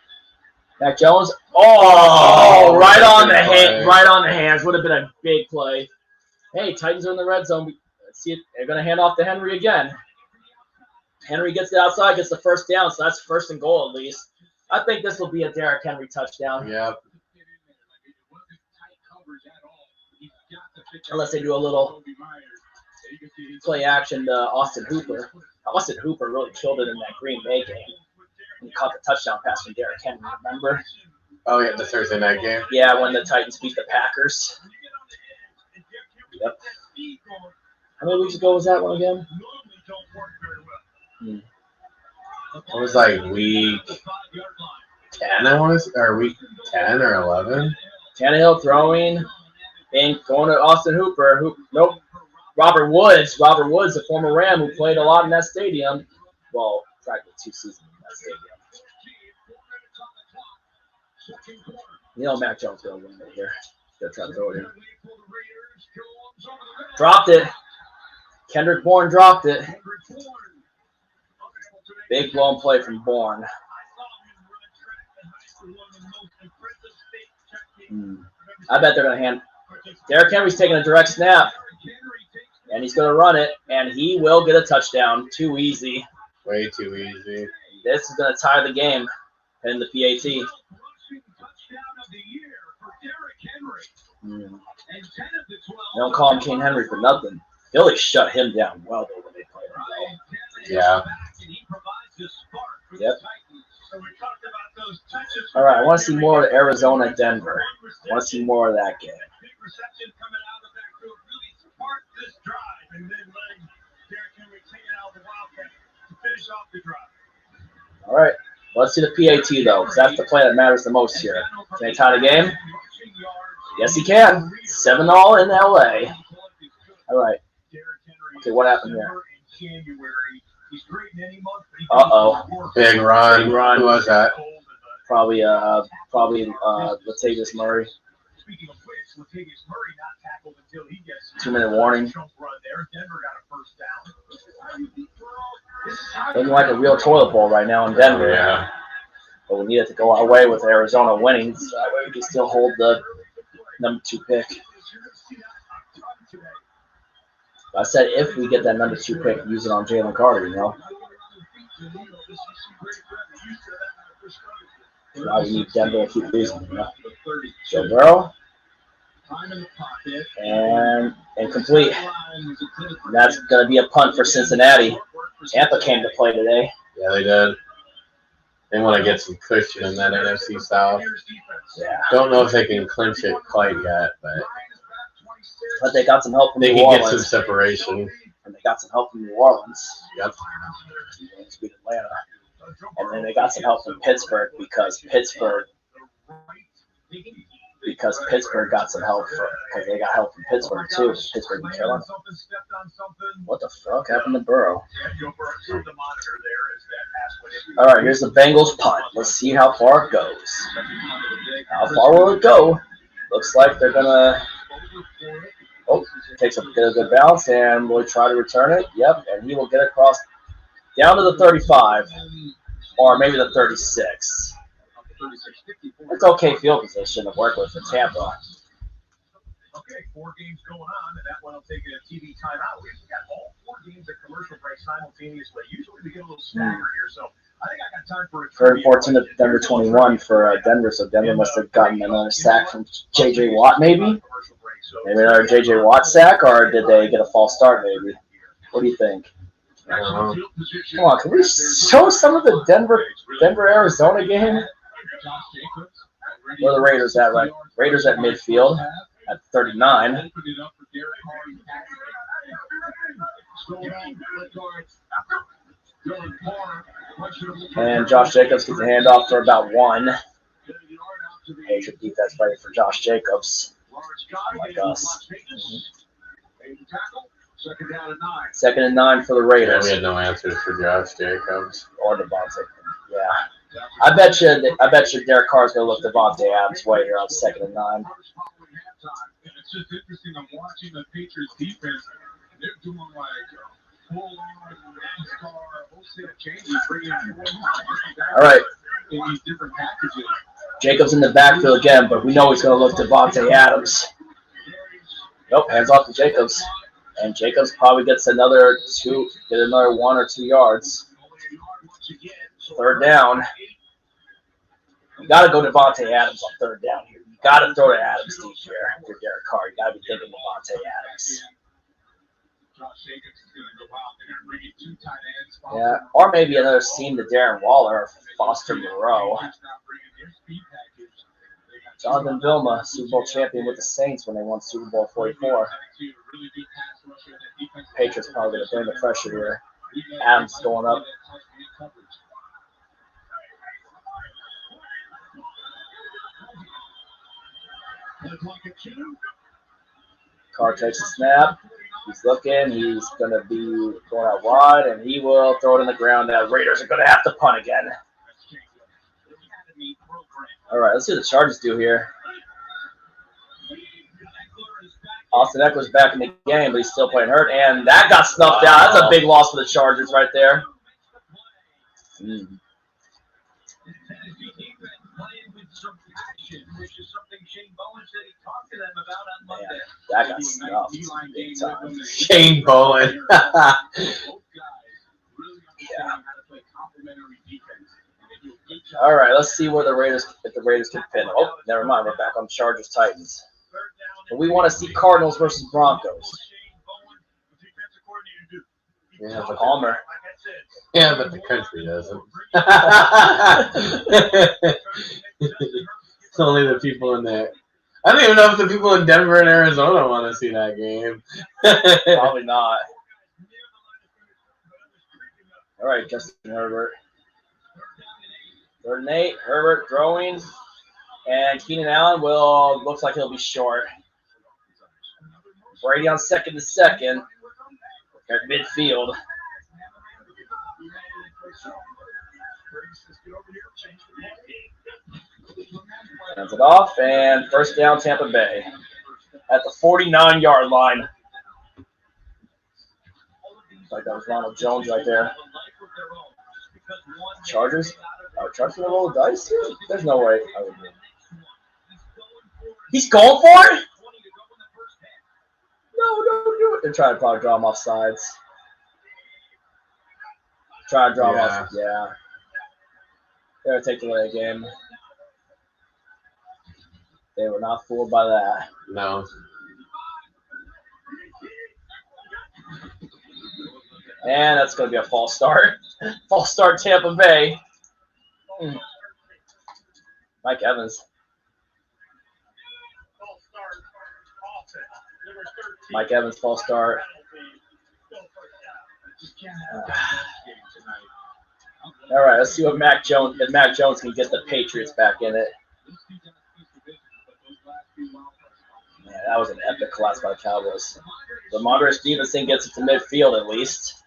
Mac Jones. Oh, right on the hand, right on the hands. Would have been a big play. Hey, Titans are in the red zone. Let's see if they're going to hand off to Henry again. Henry gets the outside, gets the first down, so that's 1st and goal at least. I think this will be a Derrick Henry touchdown. Yep. Unless they do a little play action to Austin Hooper. Austin Hooper really killed it in that Green Bay game. He caught the touchdown pass from Derrick Henry, remember? Oh, yeah, the Thursday night game. Yeah, when the Titans beat the Packers. Yep. How many weeks ago was that one again? It was like week 10, I want to say, or week 10 or 11. Tannehill throwing and going to Austin Hooper. Nope. Robert Woods, the former Ram who played a lot in that stadium. Well, practically 2 seasons in that stadium. You know Mac Jones going to win it here. He's going to try to throw it in. Dropped it. Kendrick Bourne dropped it. Big blown play from Bourne. I bet they're going to hand. Derrick Henry's taking a direct snap. And he's going to run it. And he will get a touchdown. Too easy. Way too easy. This is going to tie the game in the PAT. They don't call him King Henry for nothing. Philly shut him down well, though, when they played him, though. Yeah. Yep. All right, I want to see more of Arizona-Denver. I want to see more of that game. All right, let's see the PAT, though, because that's the play that matters the most here. Can they tie the game? Yes, he can. 7-all in LA. All right. Okay, what happened here? Uh-oh. Big run. Big run. Who was that? Probably Latavius Murray. 2-minute warning. Looking like a real toilet bowl right now in Denver. Yeah. But we need it to go our way with Arizona winning, so that way we can still hold the number 2 pick. I said if we get that number 2 pick, use it on Jalen Carter, you know. Now we need Denver to keep losing, you know. Joe Burrow. And complete. And that's going to be a punt for Cincinnati. Tampa came to play today. Yeah, they did. They want to get some cushion in that NFC South. Yeah. Don't know if they can clinch it quite yet, But they got some help from they New can Orleans. get some separation. And they got some help from New Orleans. Yep. Beat Atlanta. And then they got some help from Pittsburgh because Pittsburgh got some help because they got help from Pittsburgh too. Pittsburgh and Carolina. What the fuck happened to Burrow? All right, here's the Bengals punt. Let's see how far it goes. How far will it go? Looks like they're gonna. Oh, takes a good bounce and will try to return it. Yep, and he will get across down to the 35 or maybe the 36. It's okay field position to work with for Tampa. Okay, 4 games going on, and that one will take a TV timeout. We've got all 4 games at commercial break simultaneously. Usually we get a little stagger here, so I think I got time for a 3rd and 14 to Denver 21 for Denver, so Denver must have gotten another sack from J.J. Watt, maybe? Maybe another J.J. Watt sack, or did they get a false start? Maybe. What do you think? I don't know. Come on, can we show some of the Denver Arizona game? Where are the Raiders at? Right, Raiders at midfield at 39. And Josh Jacobs gets the handoff for about 1. Patriot defense ready for Josh Jacobs. Like us. Second and 9 for the Yeah, Raiders. we had no answers for Josh Jacobs. Or Devontae. Yeah. I bet you Derek Carr's going to look Devontae Adams' way here on 2nd and 9. It's just interesting. I'm watching the Patriots defense. They're doing like full-on NASCAR wholesale changes, bringing All right. in these different packages. Jacobs in the backfield again, but we know he's going to look Devontae Adams. Nope, hands off to Jacobs. And Jacobs probably gets another 1 or 2 yards. 3rd down. You got to go Devontae Adams on 3rd down here. You got to throw to Adams deep here. If you're Derek Carr, you got to be thinking Devontae Adams. Yeah, or maybe another seam to Darren Waller or Foster Moreau. Jonathan Vilma, Super Bowl champion with the Saints when they won Super Bowl 44. Patriots probably going to bring the pressure here. Adams going up. Carr takes a snap. He's looking. He's going to be going out wide, and he will throw it on the ground. Now Raiders are going to have to punt again. All right, let's see what the Chargers do here. Austin Eckler's back in the game, but he's still playing hurt, and that got snuffed out. That's a big loss for the Chargers right there. Man, that got snuffed big time. Shane Bowen. Yeah. All right, let's see where if the Raiders can pin. Oh, never mind. We're back on Chargers Titans. But we want to see Cardinals versus Broncos. Yeah, but Palmer. Yeah, but the country doesn't. It's only the people in there. I don't even know if the people in Denver and Arizona want to see that game. Probably not. All right, Justin Herbert. 3rd and 8. Herbert throwing. And Keenan Allen looks like he'll be short. Brady on 2nd and 2nd. At midfield. Hands it off, and 1st down Tampa Bay. At the 49-yard line. Looks like that was Ronald Jones right there. Chargers? Are Chargers going to roll the dice here? There's no way. He's going for it? No, don't do it. They're trying to probably draw him off sides. Try to draw him off. Yeah. They're going to take the away game. They were not fooled by that. No. And that's going to be a false start. False start Tampa Bay. Mike Evans. Mike Evans, false start. All right, let's see if Mac Jones can get the Patriots back in it. Man, that was an epic collapse by the Cowboys. Ramondre Stevenson gets it to midfield at least.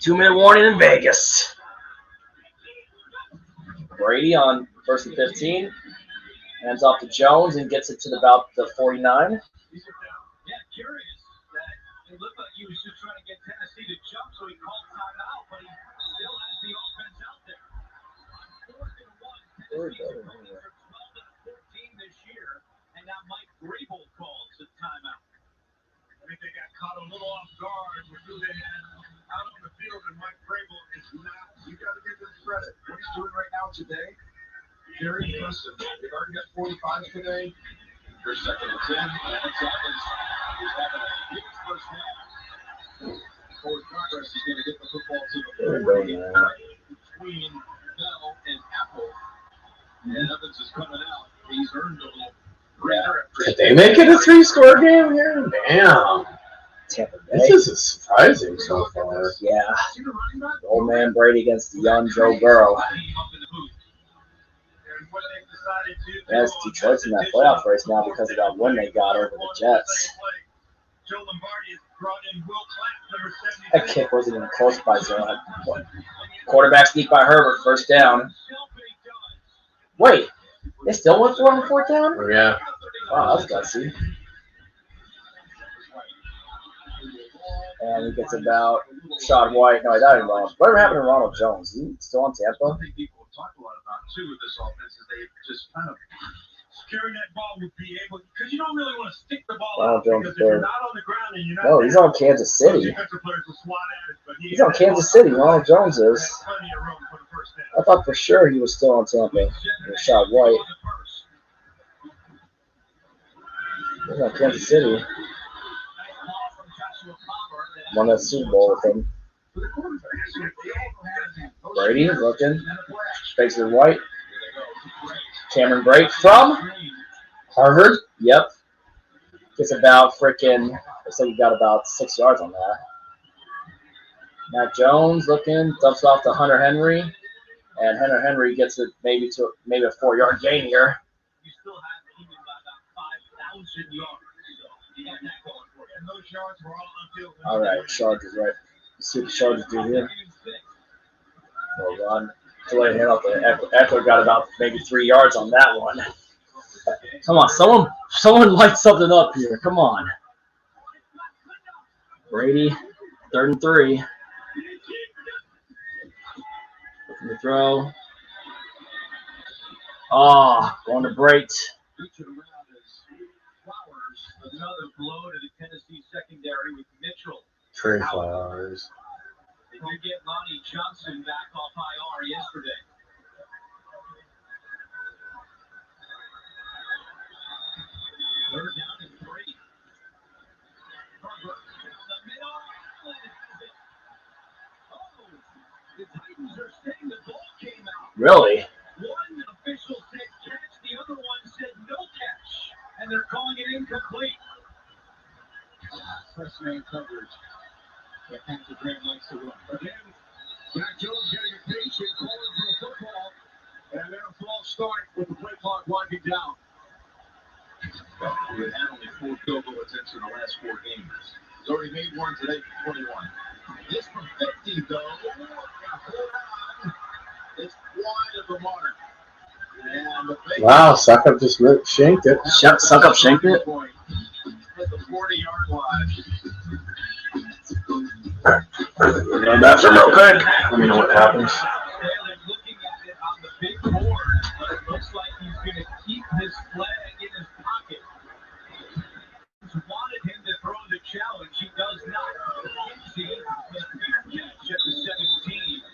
2-minute warning in Vegas. Brady on 1st and 15. Hands off to Jones and gets it to about the 49. It looked like he was just trying to get Tennessee to jump, so he called timeout, but he still has the offense out there. 4th and 1, Tennessee for 12-14 this year, and now Mike Vrabel calls the timeout. I think they got caught a little off guard with who they had out on the field, and Mike Vrabel is not. You got to give him credit. What he's doing right now today, very impressive. They've already got 45 today. For 2nd and 10, and it's Evans who's having a huge first half. Forward progress is going to get the football to the 40 between Bell and Apple. And Evans is coming out. He's earned a little breather. Did they make it a 3-score game here? Damn. Tampa This Bay. is surprising so far. Yeah. The old man Brady against the young Joe Burrow. Yes, Detroit's in that playoff race now because of that win they got over the Jets. That kick wasn't even close by zone. Quarterback sneak by Herbert, first down. Wait, they still went for it on 4th down? Oh, yeah. Wow, that's gutsy. And he gets about Sean White. No, he died in Ronald. Whatever happened to Ronald Jones? Is he still on Tampa? I think people have talked a lot about, too, with this offense is they just kind of securing that ball would be able, because you don't really want to stick the ball Ronald out, Jones because if you're not on the ground and you're not No, he's on Kansas City. He's on Kansas City. Ronald Jones is. I thought for sure he was still on Tampa. Rashad White. He's on Kansas City. Won that Super Bowl with him. Brady looking. Fakes with White. Cameron Brate from Harvard. Yep. Gets about freaking. Looks like he got about 6 yards on that. Matt Jones looking. Dumps off to Hunter Henry. And Hunter Henry gets it maybe a 4-yard gain here. You still have him by about 5,000 yards. So you got that going for you. And those yards were all upfield. All right, Chargers, right? Let's see what the Chargers do here. Well run. Delay hand off the Eckler got about maybe 3 yards on that one. Come on, someone light something up here. Come on. Brady, 3rd and 3. Looking to throw. Oh, going to Brate. Another blow to the Tennessee secondary with Mitchell. Trey Flowers. They did get Lonnie Johnson back off IR yesterday. Third down and 3. Herbert down the middle. Oh, the Titans are saying the ball came out. Really? One official said catch, the other one said no catch, and they're calling it incomplete. First man coverage. That Panther Graham likes to run. Again, Matt Jones getting impatient, calling for the football, and then a false start with the play clock winding down. He had only 4 field goal attempts in the last 4 games. He's already made one today for 21. This from 50, though. Hold on. It's wide of the mark. Wow, Suckup just shanked it. Suckup shanked it? At the 40-yard line. Run that for real quick. Let me know what happens. Looking at it on the big board, but it looks like he's going to keep his flag in his pocket. Wanted him to throw the challenge. He does not. Kinsey with a fair catch at the 17.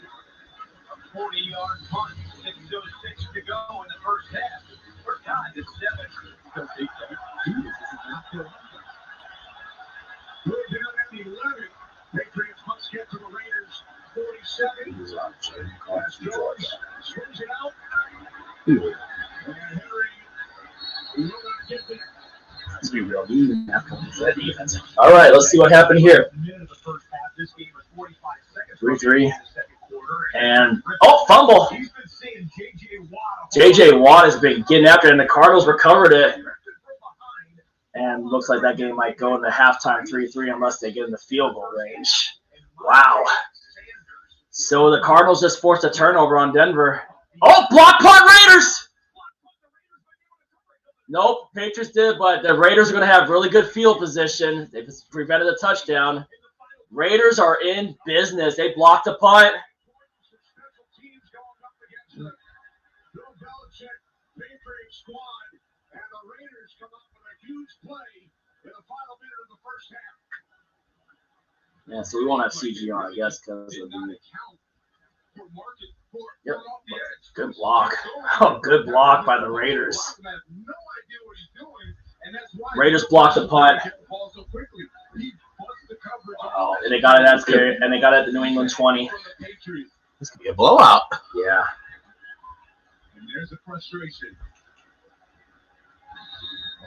A 40-yard punt. 6:06 to go in the first half. We're tied at 7. Moving on at 11. Patriots must get to the Raiders. 47. As Jones swings it out. And Henry will not get there. Let's be real. All right, let's see what happened here. 3-3. And, fumble. J.J. Watt has been getting after it, and the Cardinals recovered it. And looks like that game might go into halftime 3-3 unless they get in the field goal range. Wow. So the Cardinals just forced a turnover on Denver. Oh, block punt Raiders! Nope, Patriots did, but the Raiders are going to have really good field position. They just prevented a touchdown. Raiders are in business. They blocked the punt. Yeah, so we won't have CG on, I guess, because of the. Yep. Good block. Oh, good block by the Raiders. Raiders blocked the punt. Oh, and they got it at the New England 20. This could be a blowout. Yeah. And there's the frustration.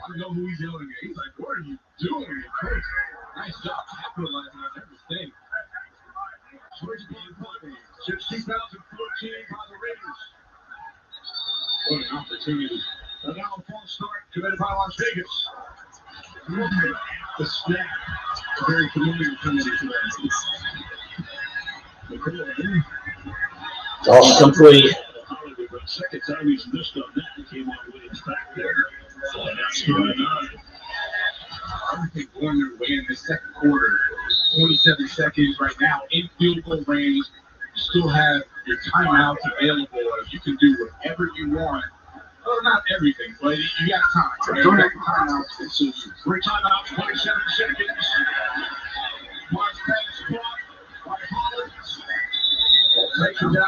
I know who he's yelling at. He's like, what are you doing, coach? Nice job capitalizing on that mistake. 2014 by the Raiders. What an opportunity. A now false start committed by Las Vegas. The snap. Very familiar coming into that. Oh, complete. Second time he's missed on that. Came on with his back there. So that's going on. Everything going their way in the second quarter. 27 seconds right now in field goal range. You still have your timeouts available. You can do whatever you want. Well, not everything, but you got time. So go ahead. Timeouts. So free timeout, 27 seconds.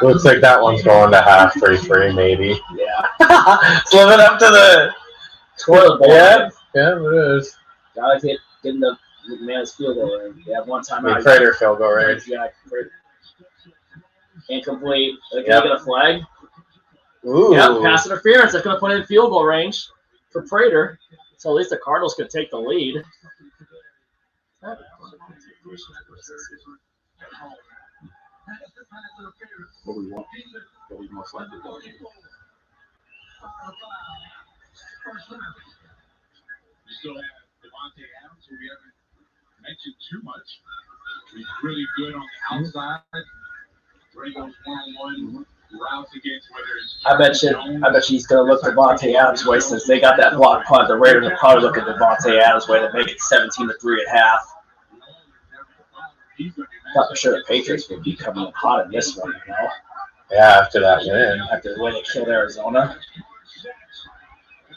Looks like that one's going to half 3-3, maybe. Yeah. It's living up to the Toilet bowl. Yeah, it is. Gotta get in the McManus field goal range. They have one time out. Prater field goal range. Yeah, incomplete. Can they get a flag? Ooh. Yeah, pass interference. That's going to put it in field goal range for Prater. So at least the Cardinals could take the lead. What we want? What we most likely want? You still have Devontae Adams, who we haven't mentioned too much. He's really good on the outside. Ready goes one-on-one routes against whether it's. I bet you he's going to look Devontae Adams' way since they got that block punt. The Raiders will probably look at Devontae Adams' way to make it 17-3 at half. Thought for sure the Patriots would be coming in hot in this one, you know. Yeah, after that win. After the way they killed Arizona.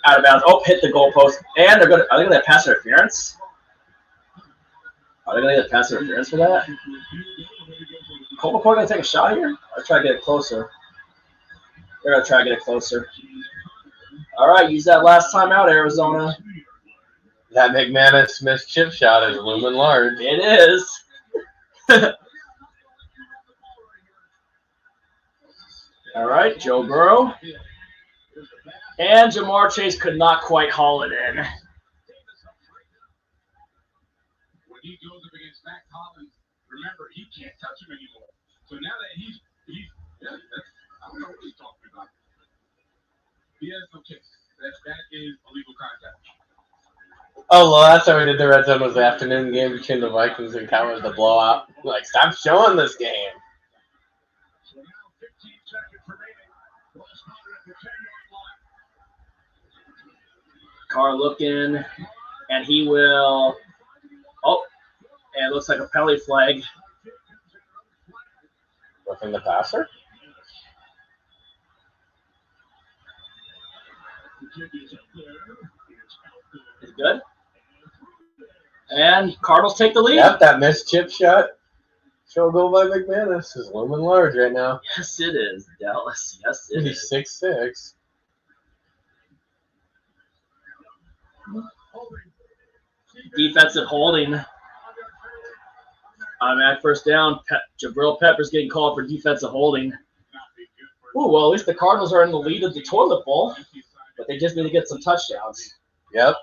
Out of bounds. Oh, hit the goalpost. And are they going to pass interference? Are they going to get pass interference for that? Colt McCoy going to take a shot here? I'll try to get it closer. They're going to try to get it closer. All right, use that last time out, Arizona. That McManus missed chip shot is looming large. It is. All right, Joe Burrow. And Jamar Chase could not quite haul it in. When he goes up against Matt Collins, remember, he can't touch him anymore. So now that he's I don't know what he's talking about. He has no case. That is illegal contact. Oh, well, that's how we did the Red Zone was the afternoon game between the Vikings and Cowboys, the blowout. Like, stop showing this game. So now 15 seconds remaining. Ball spotted at the 10-yard line. Carr looking, and he will. Oh, and it looks like a penalty flag. Roughing the passer? Is it good? And Cardinals take the lead. Yep, that missed chip shot. Field goal by McManus is looming large right now. Yes, it is, Dallas. Yes, it is. He's 6'6". Defensive holding. Automatic first down. Jabril Peppers getting called for defensive holding. Ooh, well, at least the Cardinals are in the lead of the toilet bowl, but they just need to get some touchdowns. Yep.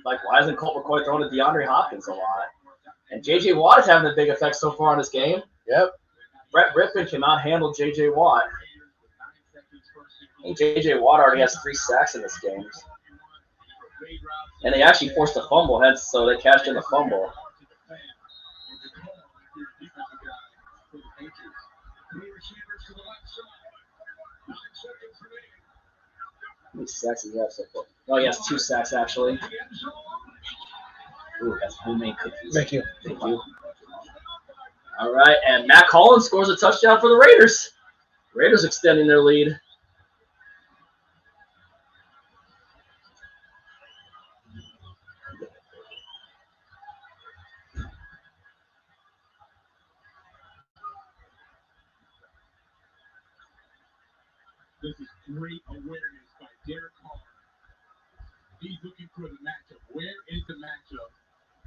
Like, why isn't Colt McCoy throwing to DeAndre Hopkins a lot? And J.J. Watt is having a big effect so far in this game. Yep. Brett Rippon cannot handle J.J. Watt. And J.J. Watt already has 3 sacks in this game. And they actually forced a fumble, hence, so they cashed in the fumble. How many sacks does he have so far? Oh, he has 2 sacks, actually. Ooh, that's homemade cookies. Thank you. Thank you. All right, and Matt Collins scores a touchdown for the Raiders. Raiders extending their lead. This is great awareness by Derek Carr. He's looking for the matchup. Where is the matchup?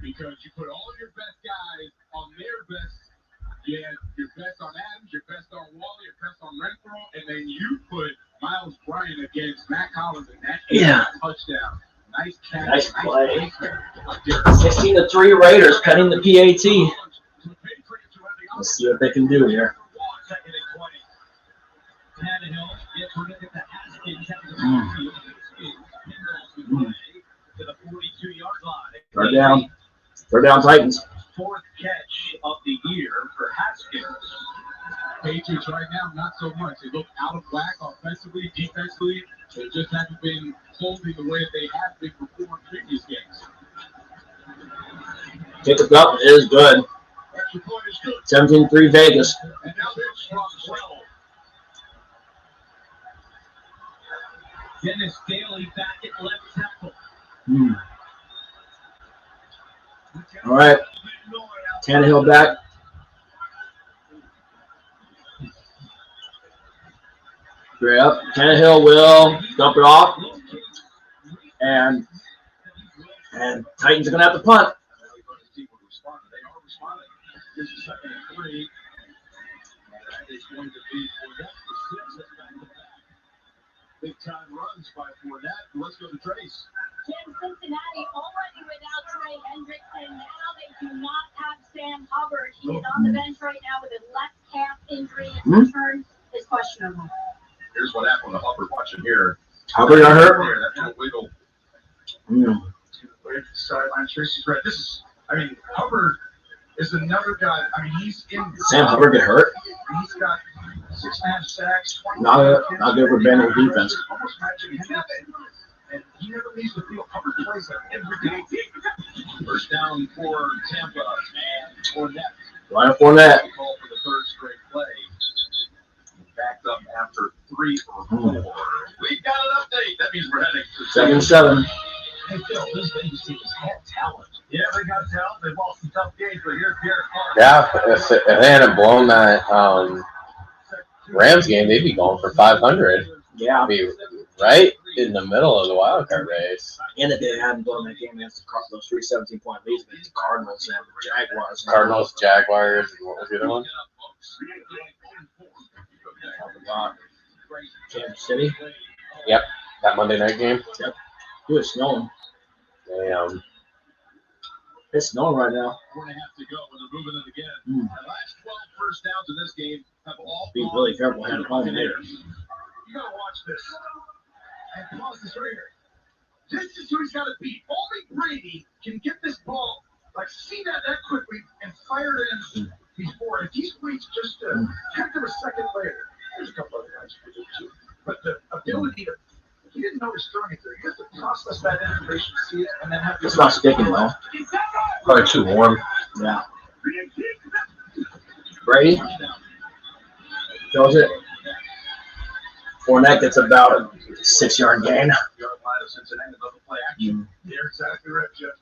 Because you put all your best guys on their best. You have your best on Adams, your best on Wally, your best on Renfro, and then you put Miles Bryant against Matt Collins, and that is a touchdown. Nice catch. Nice play. 16-3 Raiders, penning the PAT. Let's see what they can do here. Third down. Third down, Titans. Fourth catch of the year for Haskins. Patriots right now, not so much. They look out of whack offensively, defensively. They just haven't been holding the way that they have been before in previous games. Kick it up is good. 17-3 Vegas. And now they're strong 12. Dennis Daly back at left tackle. All right. Tannehill back. Straight up. Tannehill will dump it off. And Titans are going to have to punt. This is second and 3. That is going to be Fournette for 6. Big time runs by Fournette. Let's go to Trace. Cincinnati already without Trey Hendrickson. Now they do not have Sam Hubbard. He is on the bench right now with a left calf injury. His return is questionable. Here's what happened to Hubbard. Watch him here. Hubbard got hurt. That little wiggle. Sideline Tracy's right. This is, Hubbard is another guy. He's in. Sam Hubbard get hurt? He's got 6.5 sacks. Not good for Bengals defense. Almost matching him. And he never leaves the field. Hubbard plays like every day. First down for Tampa and Fournette. Ryan Fournette. Call for the third straight play. Backed up after 3 or 4. We got an update. That means we're heading to 2nd and 7. Hey, Phil, this Vegas team has talent. Yeah, they got talent. They've lost some tough games, but here's Derek Carr. Yeah, if they hadn't blown that Rams game, they'd be going for 500. Yeah. Be right in the middle of the wild card race. And if they hadn't blown that game against those 3 17-point leads against the Cardinals and the Jaguars. Cardinals, Jaguars, and what was the other one? I forgot. Kansas City. Yep, that Monday night game. Yep. It was snowing. Damn. It's snowing right now. 4.5 to go when they're moving it again. The last 12 first downs in this game have all Be really careful having a home later. You gotta watch this. And pause this right here. This is who he's got to beat. Only Brady can get this ball, see that quickly and fire it in before. If he's reached just a tenth of a second later, there's a couple other guys who could do it too. But the ability to, he didn't know he's throwing it there. You have to process that information, see it, and then have It's not sticking though. Probably too warm. Yeah. Brady throws it. Fournette gets about a 6-yard gain. Yard line of Cincinnati doesn't play action. You're exactly right, Jeff.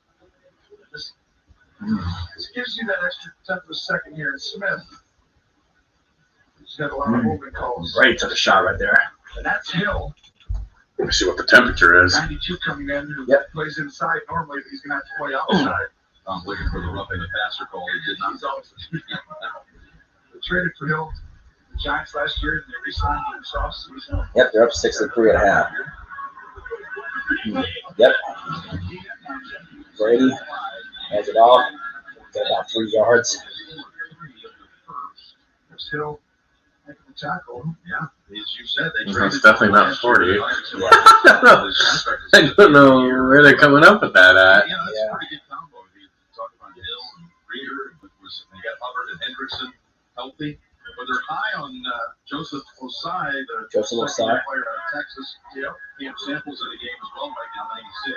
This gives you that extra tenth of a second here. And Smith, he's got a lot of movement calls. Brady took a shot right there. And that's Hill. Let me see what the temperature is. 92 coming in, who Yep. plays inside normally, but he's going to have to play outside. I'm looking for the roughing the passer call. He did not. They traded for Hill. The Giants last year, and they re-signed him this offseason. Yep, they're up 6-3.5. Yep. Brady has it off. Got about 3 yards. There's Hill making the tackle. Yeah, as you said, they It's definitely not 40. Yeah. I don't know where they're coming up with that at. Yeah, that's a pretty good combo. If you talk about Hill and Reeder, they got Hubbard and Hendrickson healthy. But they're high on Joseph Osai, the Joseph second Osai. player out of Texas. Yep. He had samples in the game as well right now, 96.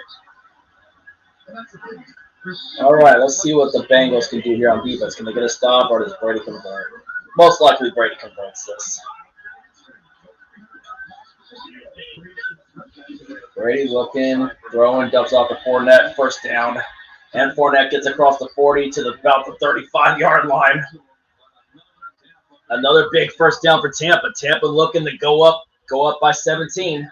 And that's the thing. All right, let's see what the Bengals can do here on defense. Can they get a stop or does Brady convert? Most likely Brady converts this. Brady looking, throwing, dumps off the Fournette, first down. And Fournette gets across the 40 to about the 35-yard line. Another big first down for Tampa. Tampa looking to go up by 17.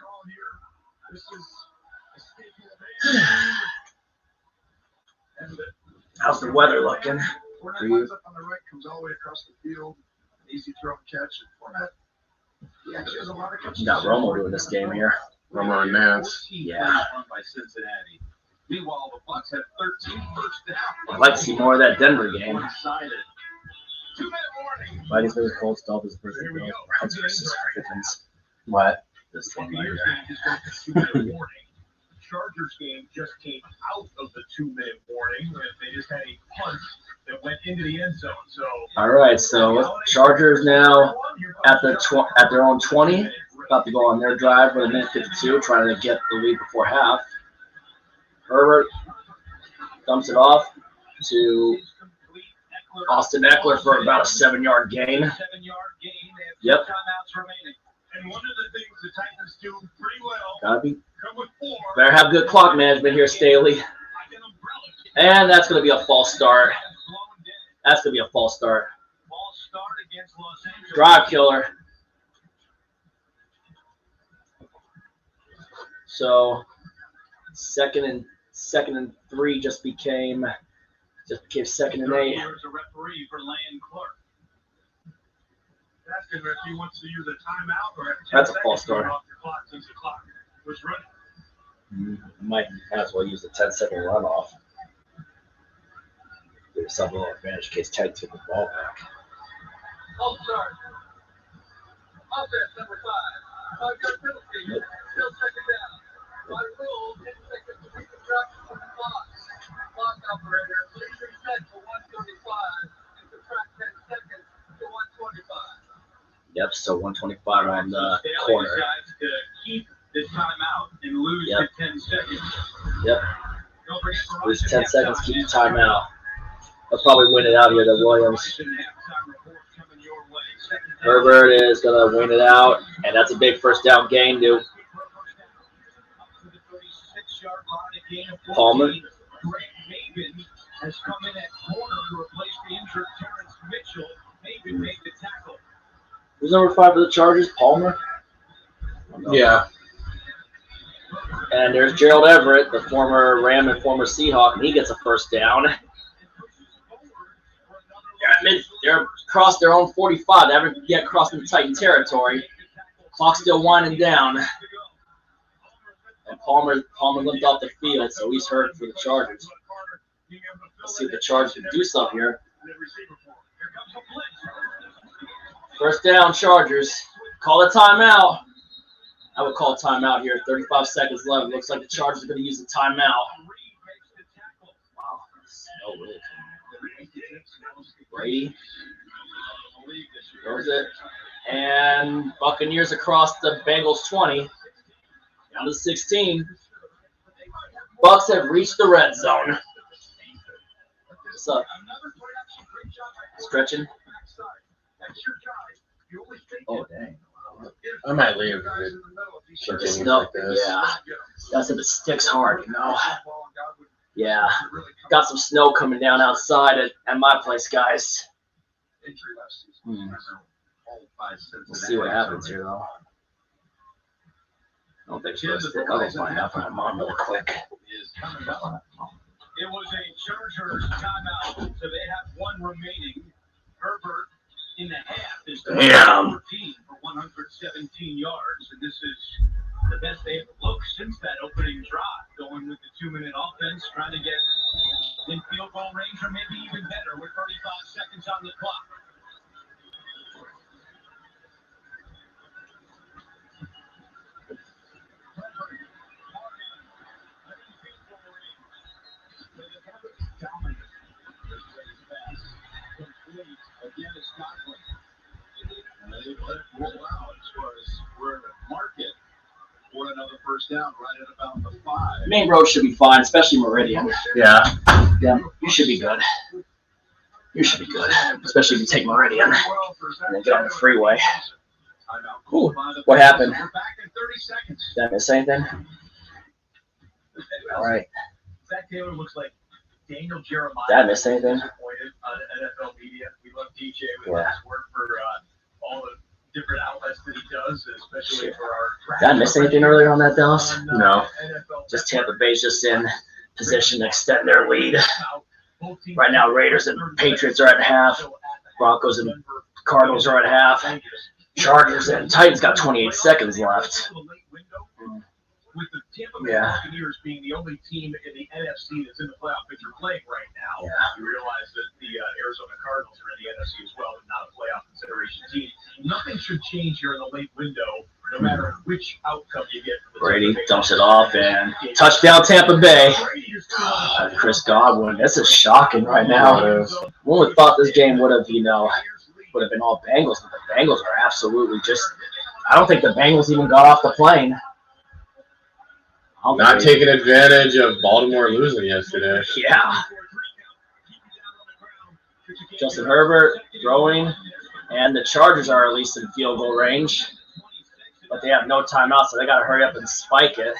How's the weather looking? Fournette lines up on the right, comes all the way across the field. Easy throw and catch. Fournette. Yeah, he has a lot of catches. You got Romo doing this game here. Romo and Nance. Yeah. By Cincinnati. Meanwhile, the Bucs have 13 first down. I'd like to see more of that Denver game. Excited. 2-minute warning. Vikings versus Colts, Dolphins versus Bills, Browns versus Ravens. What? This thing right Buccaneers here. game just got the 2-minute warning. Chargers game just came out of the 2-minute warning. They just had a punt that went into the end zone. So All right, so Chargers now at their own 20, about to go on their drive with a minute 52, trying to get the lead before half. Herbert dumps it off to Austin Eckler for about a 7-yard gain. 7-yard gain. They Yep. have 2 timeouts remaining. And one of the things the Titans do pretty well. Gotta be. Come with 4. Better have good clock management here, Staley. And that's gonna be a false start. That's gonna be a false start. False start against Los Angeles. Drive killer. So second and 3 just became 2nd and 8. Here's a referee for Lane Clark. Asking if he wants to use a timeout or have 10 That's a false seconds start. off the clock since the clock was running. Might as well use the 10-second runoff. Give yourself a little advantage in case Teddy took the ball back. Oh, sorry. Offense number 5. Good penalty. Still second down. By rule, 10 seconds to be subtracted from the clock. Clock operator, please reset to 135 and subtract 10 seconds to 125. Yep, so 125 on the corner. Decides to keep this timeout and lose Yep. the 10 seconds. Yep, Don't forget to lose run 10 the seconds, halftime keep the and timeout. They'll probably win it out here, the Williams. halftime report coming your way. Second down. Herbert is going to win it out, and that's a big first down gain, dude. Palmer. Greg Maven has come in at corner to replace the injured Terrence Mitchell. Maven made the tackle. Who's number 5 for the Chargers? Palmer? Yeah. And there's Gerald Everett, the former Ram and former Seahawk, and he gets a first down. They're across their own 45. They haven't yet crossed into Titan territory. Clock's still winding down. And Palmer limped off the field, so he's hurt for the Chargers. Let's see if the Chargers can do something here. First down, Chargers. Call a timeout. I would call a timeout here. 35 seconds left. Looks like the Chargers are going to use the timeout. Wow. No way. Brady. Throws it. And Buccaneers across the Bengals 20. Down to 16. Bucs have reached the red zone. What's up? Stretching. Oh, dang. I might leave. The Continue snow. like this. Yeah. That's if it sticks hard, you know. Yeah. Got some snow coming down outside at my place, guys. We'll see what happens here, though. I don't think it's going to stick. I'll go find out from my mom real quick. It was a Chargers timeout, so they have one remaining. Herbert in the half is Damn. 14 for 117 yards, and this is the best they've looked since that opening drive. Going with the 2-minute offense, trying to get in field goal range, or maybe even better with 35 seconds on the clock. Again, it's Godwin. They let it roll out as far as we're in the market for another first down right at about the 5. Main road should be fine, especially Meridian. Yeah. Yeah, you should be good. You should be good, especially if you take Meridian and then get on the freeway. Ooh, what happened? We're back in 30 seconds. Did I miss anything? All right. Zach Taylor looks like Daniel Jeremiah. Did I miss anything? Disappointed on NFL media. We love DJ with Yeah. his work for all the different outlets that he does, especially for our. Did I miss anything earlier on that, Dallas? On, No. NFL Just Tampa Bay's just in position to extend their lead. Right now, Raiders and Patriots are at half. Broncos and Cardinals are at half. Chargers and Titans got 28 seconds left. With the Tampa Bay Buccaneers being the only team in the NFC that's in the playoff picture playing right now, you realize that the Arizona Cardinals are in the NFC as well, and not a playoff consideration team. Nothing should change here in the late window, no matter which outcome you get. Brady dumps it off, and touchdown Tampa Bay. Chris Godwin. This is shocking right now. One would have thought this game would have, would have been all Bengals, but the Bengals are absolutely just. I don't think the Bengals even got off the plane. Not taking advantage of Baltimore losing yesterday. Yeah. Justin Herbert throwing, and the Chargers are at least in field goal range, but they have no timeout, so they got to hurry up and spike it.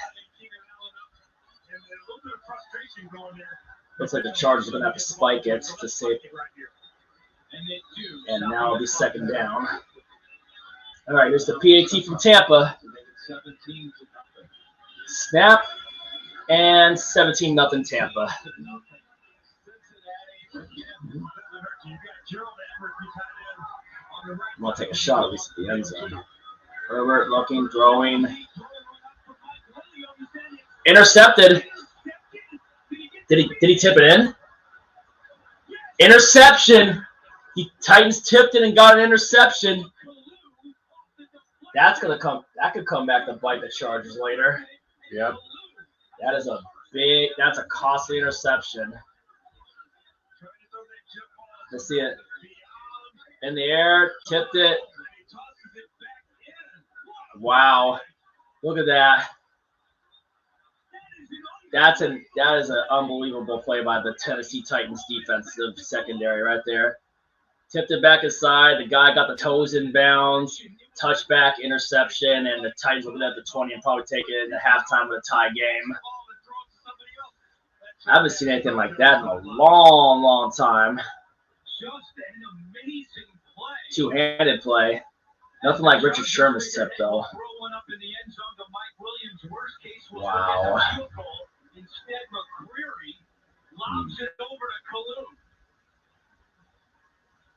Looks like the Chargers are going to have to spike it to save. And now it'll be second down. All right, here's the PAT from Tampa. Snap, and 17-0 Tampa. I'm going to take a shot at least at the end zone. Herbert looking, throwing. Intercepted. Did he tip it in? Interception. Titans tipped it and got an interception. That's gonna come. That could come back to bite the Chargers later. Yep. That's a costly interception. Let's see it. In the air, tipped it. Wow. Look at that. That is an unbelievable play by the Tennessee Titans defensive secondary right there. Tipped it back inside. The guy got the toes in bounds. Touchback, interception, and the Titans looking at the 20 and probably take it into halftime with a tie game. I haven't seen anything like that in a long, long time. Two-handed play. Nothing like Richard Sherman's tip, though. Wow.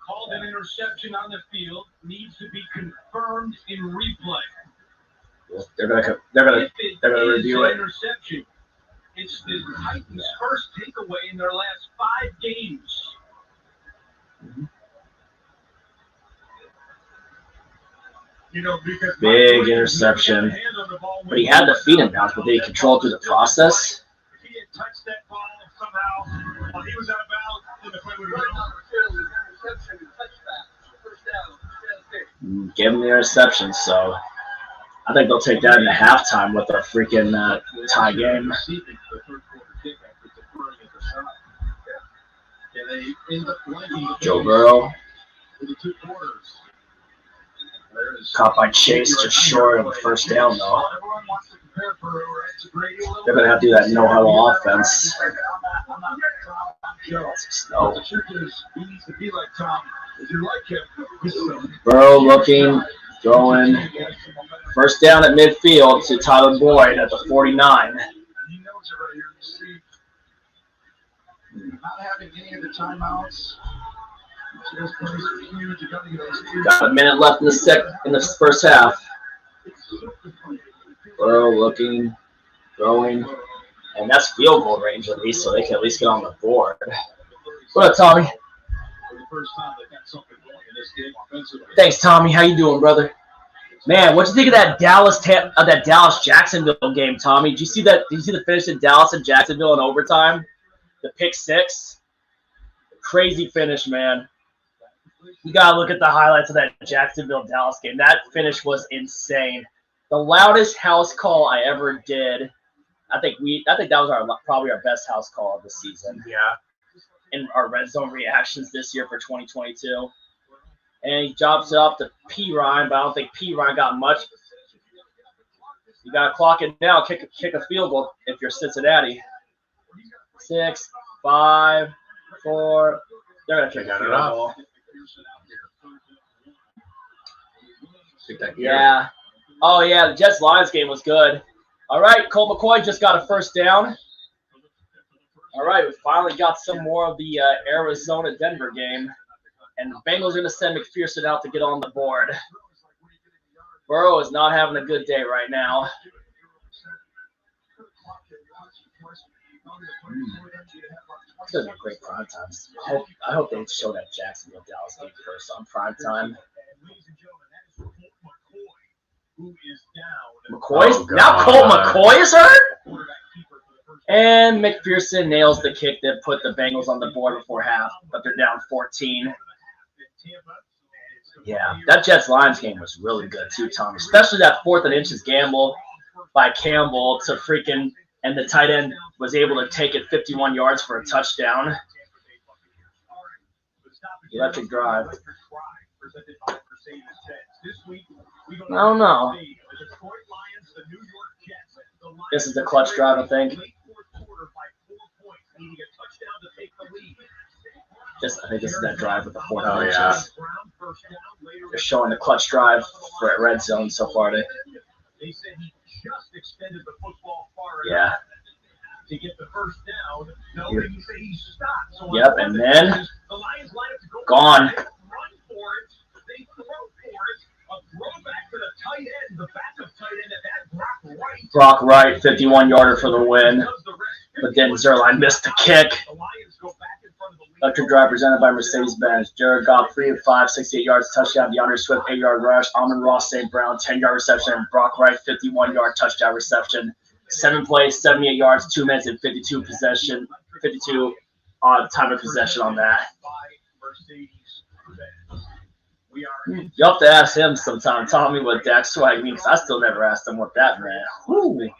Called an interception on the field, needs to be confirmed in replay. They're gonna review it. Interception. It's the Titans' first takeaway in their last 5 games. Big interception. But he had the feet in bounds, but did he control through the process? If he had touched that ball somehow while he was out of bounds, then the play would have been Give him the interception, so I think they'll take that into halftime with a freaking tie game. Joe Burrow. Caught by Chase, just short of a first down, though. They're going to have to do that no-huddle offense. Snow. Burrow looking, throwing. First down at midfield to Tyler Boyd at the 49. Not having any of the timeouts. Got a minute left in the first half. Burrow looking, throwing, and that's field goal range at least, so they can at least get on the board. What up, Tommy? Thanks, Tommy. How you doing, brother? Man, what'd you think of that Dallas Jacksonville game, Tommy? Did you see that? Did you see the finish in Dallas and Jacksonville in overtime? The pick 6. Crazy finish, man. You gotta look at the highlights of that Jacksonville-Dallas game. That finish was insane. The loudest house call I ever did. I think that was probably our best house call of the season. Yeah. In our red zone reactions this year for 2022. And he drops it up to P. Ryan, but I don't think P. Ryan got much. You gotta clock it now, kick a field goal if you're Cincinnati. 6, 5, 4. They're gonna kick a field goal. Yeah. Oh yeah, the Jets-Lions game was good. All right, Colt McCoy just got a first down. All right, we finally got some more of the Arizona-Denver game. And the Bengals are going to send McPherson out to get on the board. Burrow is not having a good day right now. It's going to be great prime time. I hope they show that Jacksonville Dallas game first on prime time. McCoy's now Colt McCoy is hurt? And McPherson nails the kick that put the Bengals on the board before half, but they're down 14. Yeah, that Jets-Lions game was really good too, Tommy. Especially that 4th and inches gamble by Campbell to freaking, and the tight end was able to take it 51 yards for a touchdown. Electric drive. I don't know. This is the clutch drive, I think. I think this is that drive with the 4th inches. Yeah. They're showing the clutch drive for Redzone so far. Yeah. Yep, and then gone. Brock Wright, 51-yarder for the win. But then Zerline missed the kick. Electric drive presented by Mercedes-Benz. Jared Goff, 3 of 5, 68 yards, touchdown. DeAndre Swift, 8-yard rush. Amon Ross St. Brown, 10-yard reception. Brock Wright, 51-yard touchdown reception. 7 plays, 78 yards, 2 minutes, and 52 possession. 52 time of possession on that. You have to ask him sometime, Tommy, what Dak swag means. I still never asked him what that meant. Whew.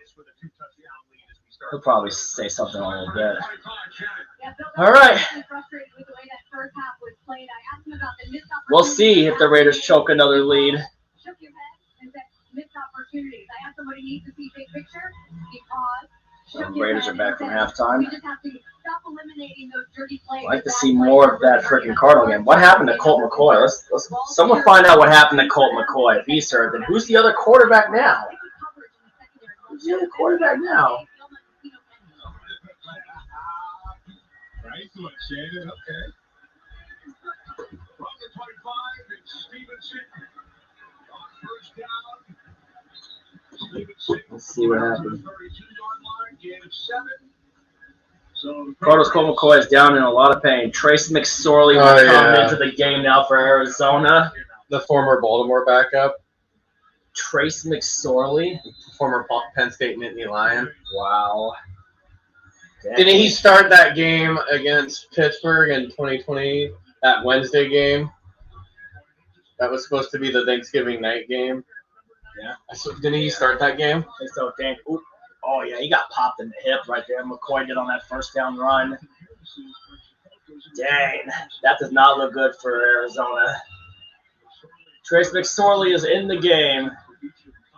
He'll probably say something a little bit. All right. We'll see if the Raiders choke another lead. The Raiders are back from halftime. I'd like to see more of that freaking Cardinal game. What happened to Colt McCoy? Let's someone find out what happened to Colt McCoy. If he's hurt, then who's the other quarterback now? Who's the other quarterback now? Let's see what happens. Cardinals Colt McCoy is down in a lot of pain. Trace McSorley will come into the game now for Arizona. The former Baltimore backup. Trace McSorley, former Penn State Nittany Lion. Wow. Didn't he start that game against Pittsburgh in 2020? That Wednesday game? That was supposed to be the Thanksgiving night game. Yeah. Didn't he start that game? I think so, Dan. Oh, yeah, he got popped in the hip right there. McCoy did on that first down run. Dang, that does not look good for Arizona. Trace McSorley is in the game.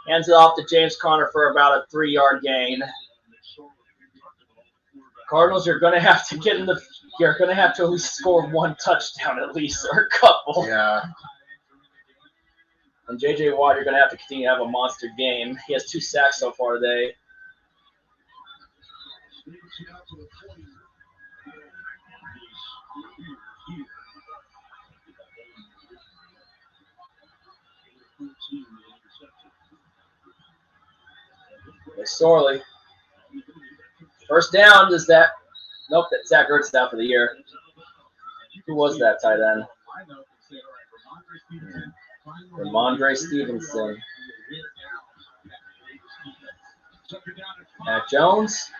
Hands it off to James Conner for about a 3-yard gain. Cardinals are going to have to get in the – you're going to have to at least score one touchdown at least, or a couple. Yeah. And J.J. Watt, you're going to have to continue to have a monster game. He has 2 sacks so far today. McSorley. First down is that. Nope, that Zach Ertz is out for the year. Who was that tight end? Ramondre Stevenson. Matt Jones.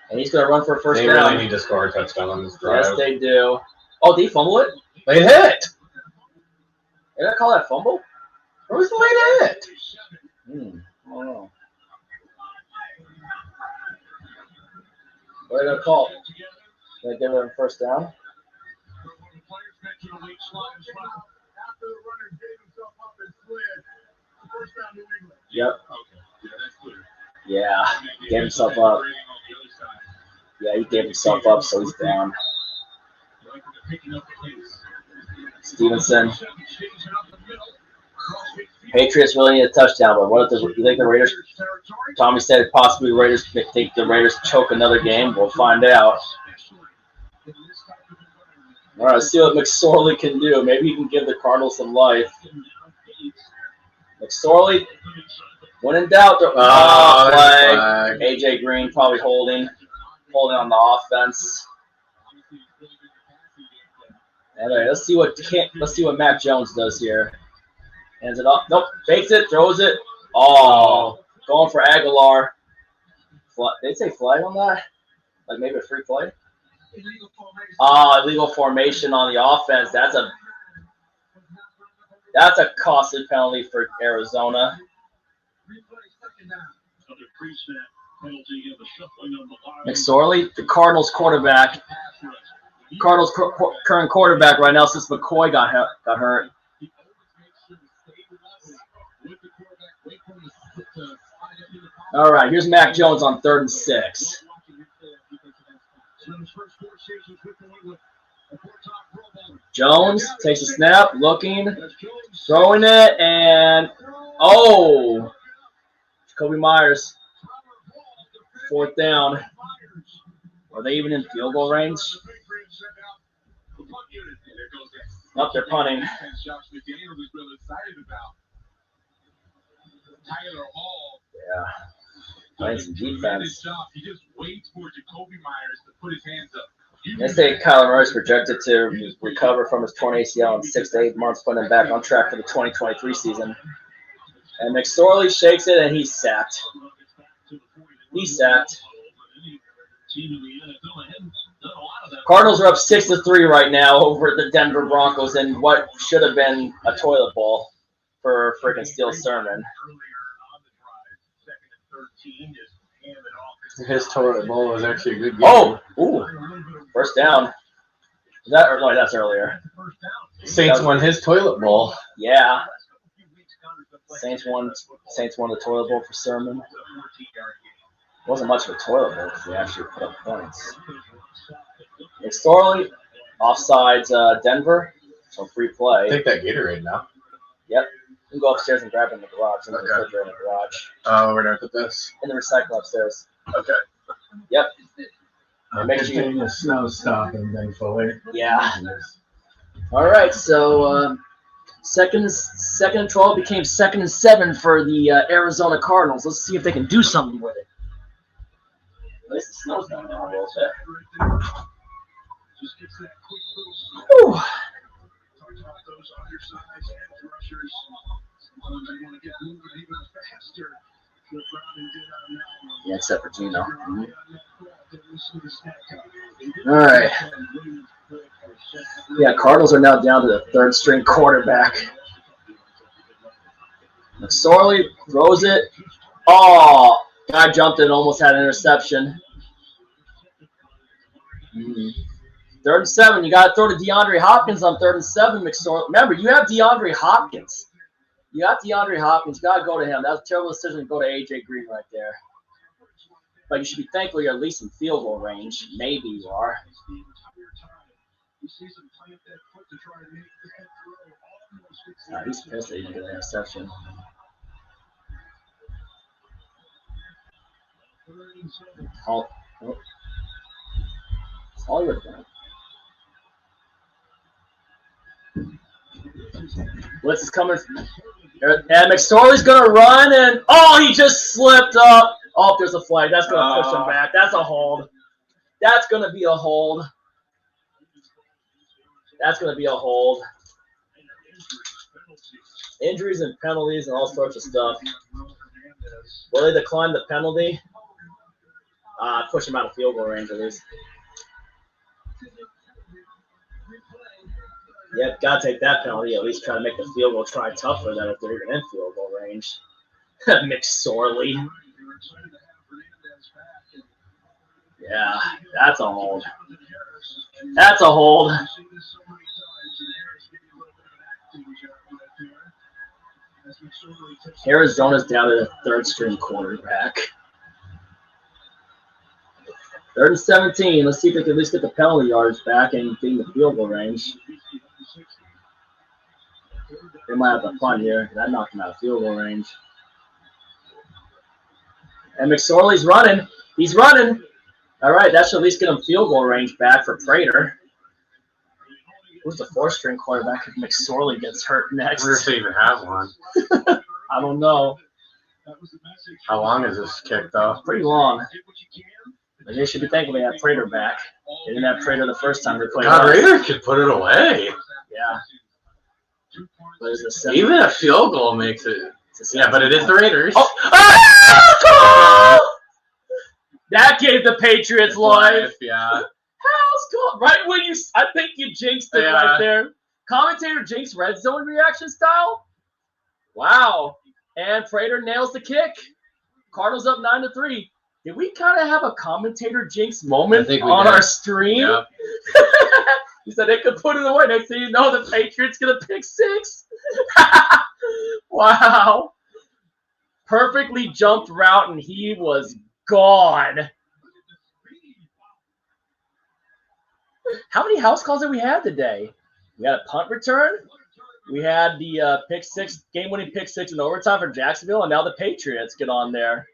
And he's going to run for a first down. They really need to score a touchdown on this drive. Yes, they do. Oh, did he fumble it? Late hit. Did I call that fumble? Where was the late hit? I don't know. What are they going to call? Did they give it a first down? Yep. Yeah, he gave himself up. Yeah, he gave himself up, so he's down. Stevenson. Patriots really need a touchdown, but what if you think the Raiders? Tommy said possibly Raiders think the Raiders choke another game. We'll find out. All right, let's see what McSorley can do. Maybe he can give the Cardinals some life. McSorley, when in doubt, flag. AJ Green probably holding on the offense. All right, let's see what Mac Jones does here. Hands it up. Nope. Fakes it. Throws it. Oh, going for Aguilar. Did they say flag on that? Like maybe a free play? Illegal formation on the offense. That's a costly penalty for Arizona. McSorley, the Cardinals quarterback. Cardinals current quarterback right now since McCoy got hurt. All right, here's Mac Jones on 3rd and 6. Jones takes a snap, looking, throwing it, and Jacoby Myers. 4th down. Are they even in field goal range? Nope, they're punting. Yeah. Playing some defense. They say Kyler Murray's projected to recover from his torn ACL in 6 to 8 months, putting him back on track for the 2023 season. And McSorley shakes it, and he's sacked. Cardinals are up 6-3 right now over the Denver Broncos in what should have been a toilet bowl for freaking Steel Sermon. His toilet bowl was actually a good game. First down. That's earlier. Saints won his toilet bowl. Yeah. Saints won the toilet bowl for Sermon. It wasn't much of a toilet bowl because they actually put up points. McSorley, offsides Denver, so free play. Take that Gatorade now. Yep. You can go upstairs and grab it in the garage. In the refrigerator in the garage. Oh, we're done with this? In the recycle upstairs. Okay. Yep. Make sure the snow stopping, thankfully. Yeah. All right, so second and 12 became 2nd and 7 for the Arizona Cardinals. Let's see if they can do something with it. At least the snow's down there a little bit. Whew. Yeah, except for Gino. Mm-hmm. All right. Yeah, Cardinals are now down to the 3rd string quarterback. McSorley throws it. Oh, guy jumped in and almost had an interception. 3rd and 7. You got to throw to DeAndre Hopkins on 3rd and 7, McSorley. Remember, you have DeAndre Hopkins. You got DeAndre Hopkins. You got to go to him. That was a terrible decision to go to AJ Green right there. But you should be thankful you're at least in field goal range. Maybe you are. He's pissed that he didn't get an interception. Hollywood done. Blitz is coming. And McSorley's going to run, and he just slipped up. Oh, there's a flag. That's going to push him back. That's a hold. That's going to be a hold. Injuries and penalties and all sorts of stuff. Will they decline the penalty? Push him out of field goal range at least. Yep, got to take that penalty. At least try to make the field goal try tougher than if they're even in field goal range. McSorley. Yeah, that's a hold. Arizona's down to the 3rd string quarterback. 3rd and 17. Let's see if they can at least get the penalty yards back and get in the field goal range. They might have to punt here. That knocked him out of field goal range. And McSorley's running. He's running. All right, that should at least get him field goal range back for Prater. Who's the fourth-string quarterback if McSorley gets hurt next? I wonder if they even have one. I don't know. How long is this kick, though? Pretty long. But they should be thankful they had Prater back. They didn't have Prater the first time they played. God, Raiders could put it away. Yeah. But it's a Even a field goal makes it. Yeah, but it is the Raiders. Oh! That gave the Patriots life. Yeah. House call. Right when you, I think you jinxed it right there. Commentator jinxed red zone reaction style. Wow. And Prater nails the kick. Cardinals up 9-3. Did we kind of have a commentator jinx moment on our stream? Yep. He said they could put it away. Next thing you know, the Patriots gonna pick 6. Wow. Perfectly jumped route, and he was gone. How many house calls did we have today? We had a punt return. We had the pick 6, game-winning pick 6 in overtime for Jacksonville, and now the Patriots get on there.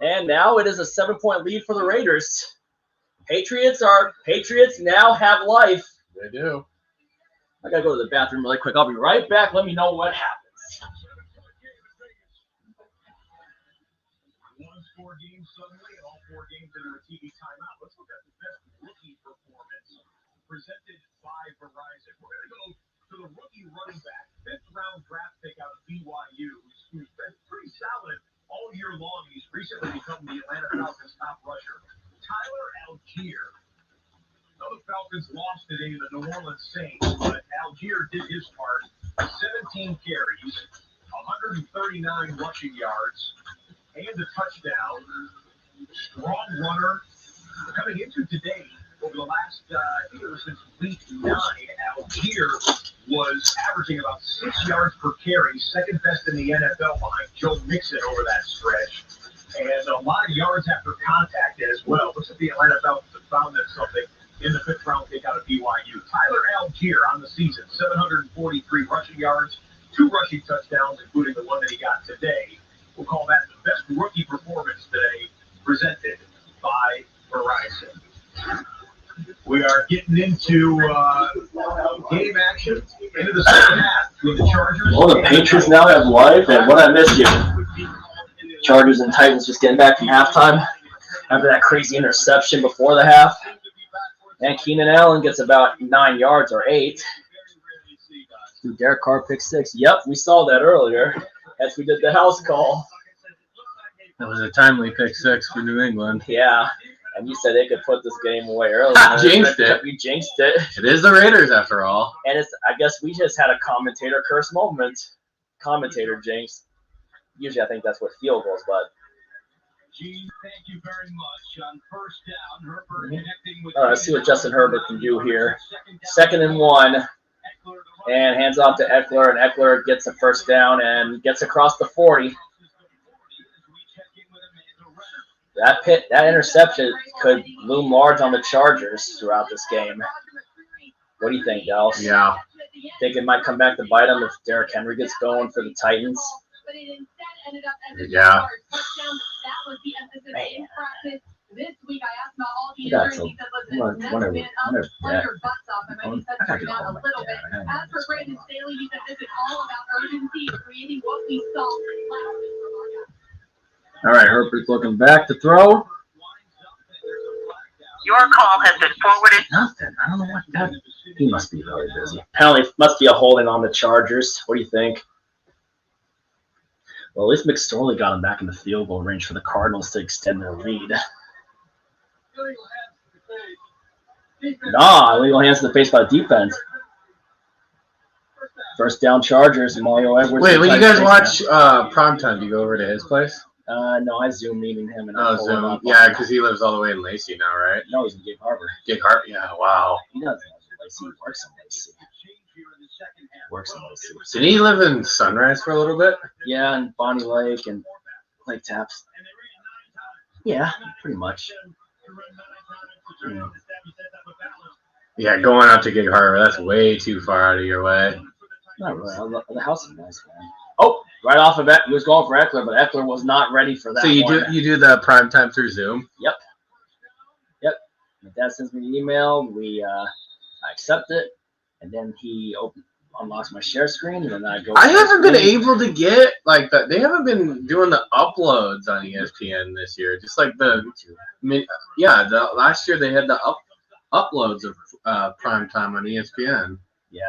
And now it is a 7-point lead for the Raiders. Patriots now have life. They do. I gotta go to the bathroom really quick. I'll be right back. Let me know what happens. One score game suddenly, and all 4 games into a TV timeout. Let's look at the best rookie performance presented by Verizon. We're going to go to the rookie running back, 5th-round draft pick out of BYU, who's been pretty solid all year long. He's recently become the Atlanta Falcons' top rusher, Tyler Algier. Now the Falcons lost today to the New Orleans Saints, but Algier did his part. 17 carries, 139 rushing yards, and a touchdown. Strong runner. Coming into today, over the last, I think it was since week 9, Algier was averaging about 6 yards per carry, second best in the NFL behind Joe Mixon over that stretch. And a lot of yards after contact as well. Looks like the Atlanta Falcons have found them something in the 5th-round pick out of BYU. Tyler Algier on the season, 743 rushing yards, 2 rushing touchdowns, including the one that he got today. We'll call that the best rookie performance today, presented by Verizon. We are getting into game action into the second half with the Chargers. Well, the Patriots now have life, and what I missed you. Chargers and Titans just getting back from halftime after that crazy interception before the half. And Keenan Allen gets about 9 yards or 8. Derek Carr pick 6. Yep, we saw that earlier as we did the house call. That was a timely pick 6 for New England. Yeah, and you said they could put this game away early. Jinxed it. We jinxed it. It is the Raiders after all. And I guess we just had a commentator curse moment. Commentator jinx. Usually I think that's what field goals, but. Gene, thank you very much. On first down, Herbert connecting with. All right, let's see what Justin Herbert can do here. 2nd and 1. And hands off to Eckler, and Eckler gets a first down and gets across the 40. That interception could loom large on the Chargers throughout this game. What do you think, Dallas? Yeah. Think it might come back to bite them if Derrick Henry gets going for the Titans? Yeah. Man. This week I asked about all the That's injuries. He said, listen, it's never been up, run your butts off. I mean, he said turn down a little bit. As for Brandon Staley, he said this is all about urgency, creating what we saw last week from our guys. All right, Herbert's looking back to throw. Your call has been forwarded. Nothing. I don't know what that. He must be really busy. Apparently, must be a holding on the Chargers. What do you think? Well, at least McSorley got him back in the field goal range for the Cardinals to extend their lead. Nah, illegal hands to the face by the defense. First down Chargers, Mario Edwards. Wait, when you guys watch Primetime, do you go over to his place? No, I Zoom meeting him. And Zoom. Yeah, because he lives all the way in Lacey now, right? No, he's in Gig Harbor. Gig Harbor? Yeah, wow. He doesn't live in Lacey. He works in Lacey. Did he live in Sunrise for a little bit? Yeah, and Bonnie Lake and Lake Taps. Yeah, pretty much. Yeah, going out to Gig Harbor, that's way too far out of your way. Not really. The house is nice, man. Oh, right off of it, he was going for Eckler, but Eckler was not ready for that. So you one. do the prime time through Zoom? Yep. My dad sends me an email. I accept it, and then he unlocks my share screen, and then I go. I haven't been able to get like that. They haven't been doing the uploads on ESPN this year. Just like the last year they had the uploads of prime time on ESPN. Yeah.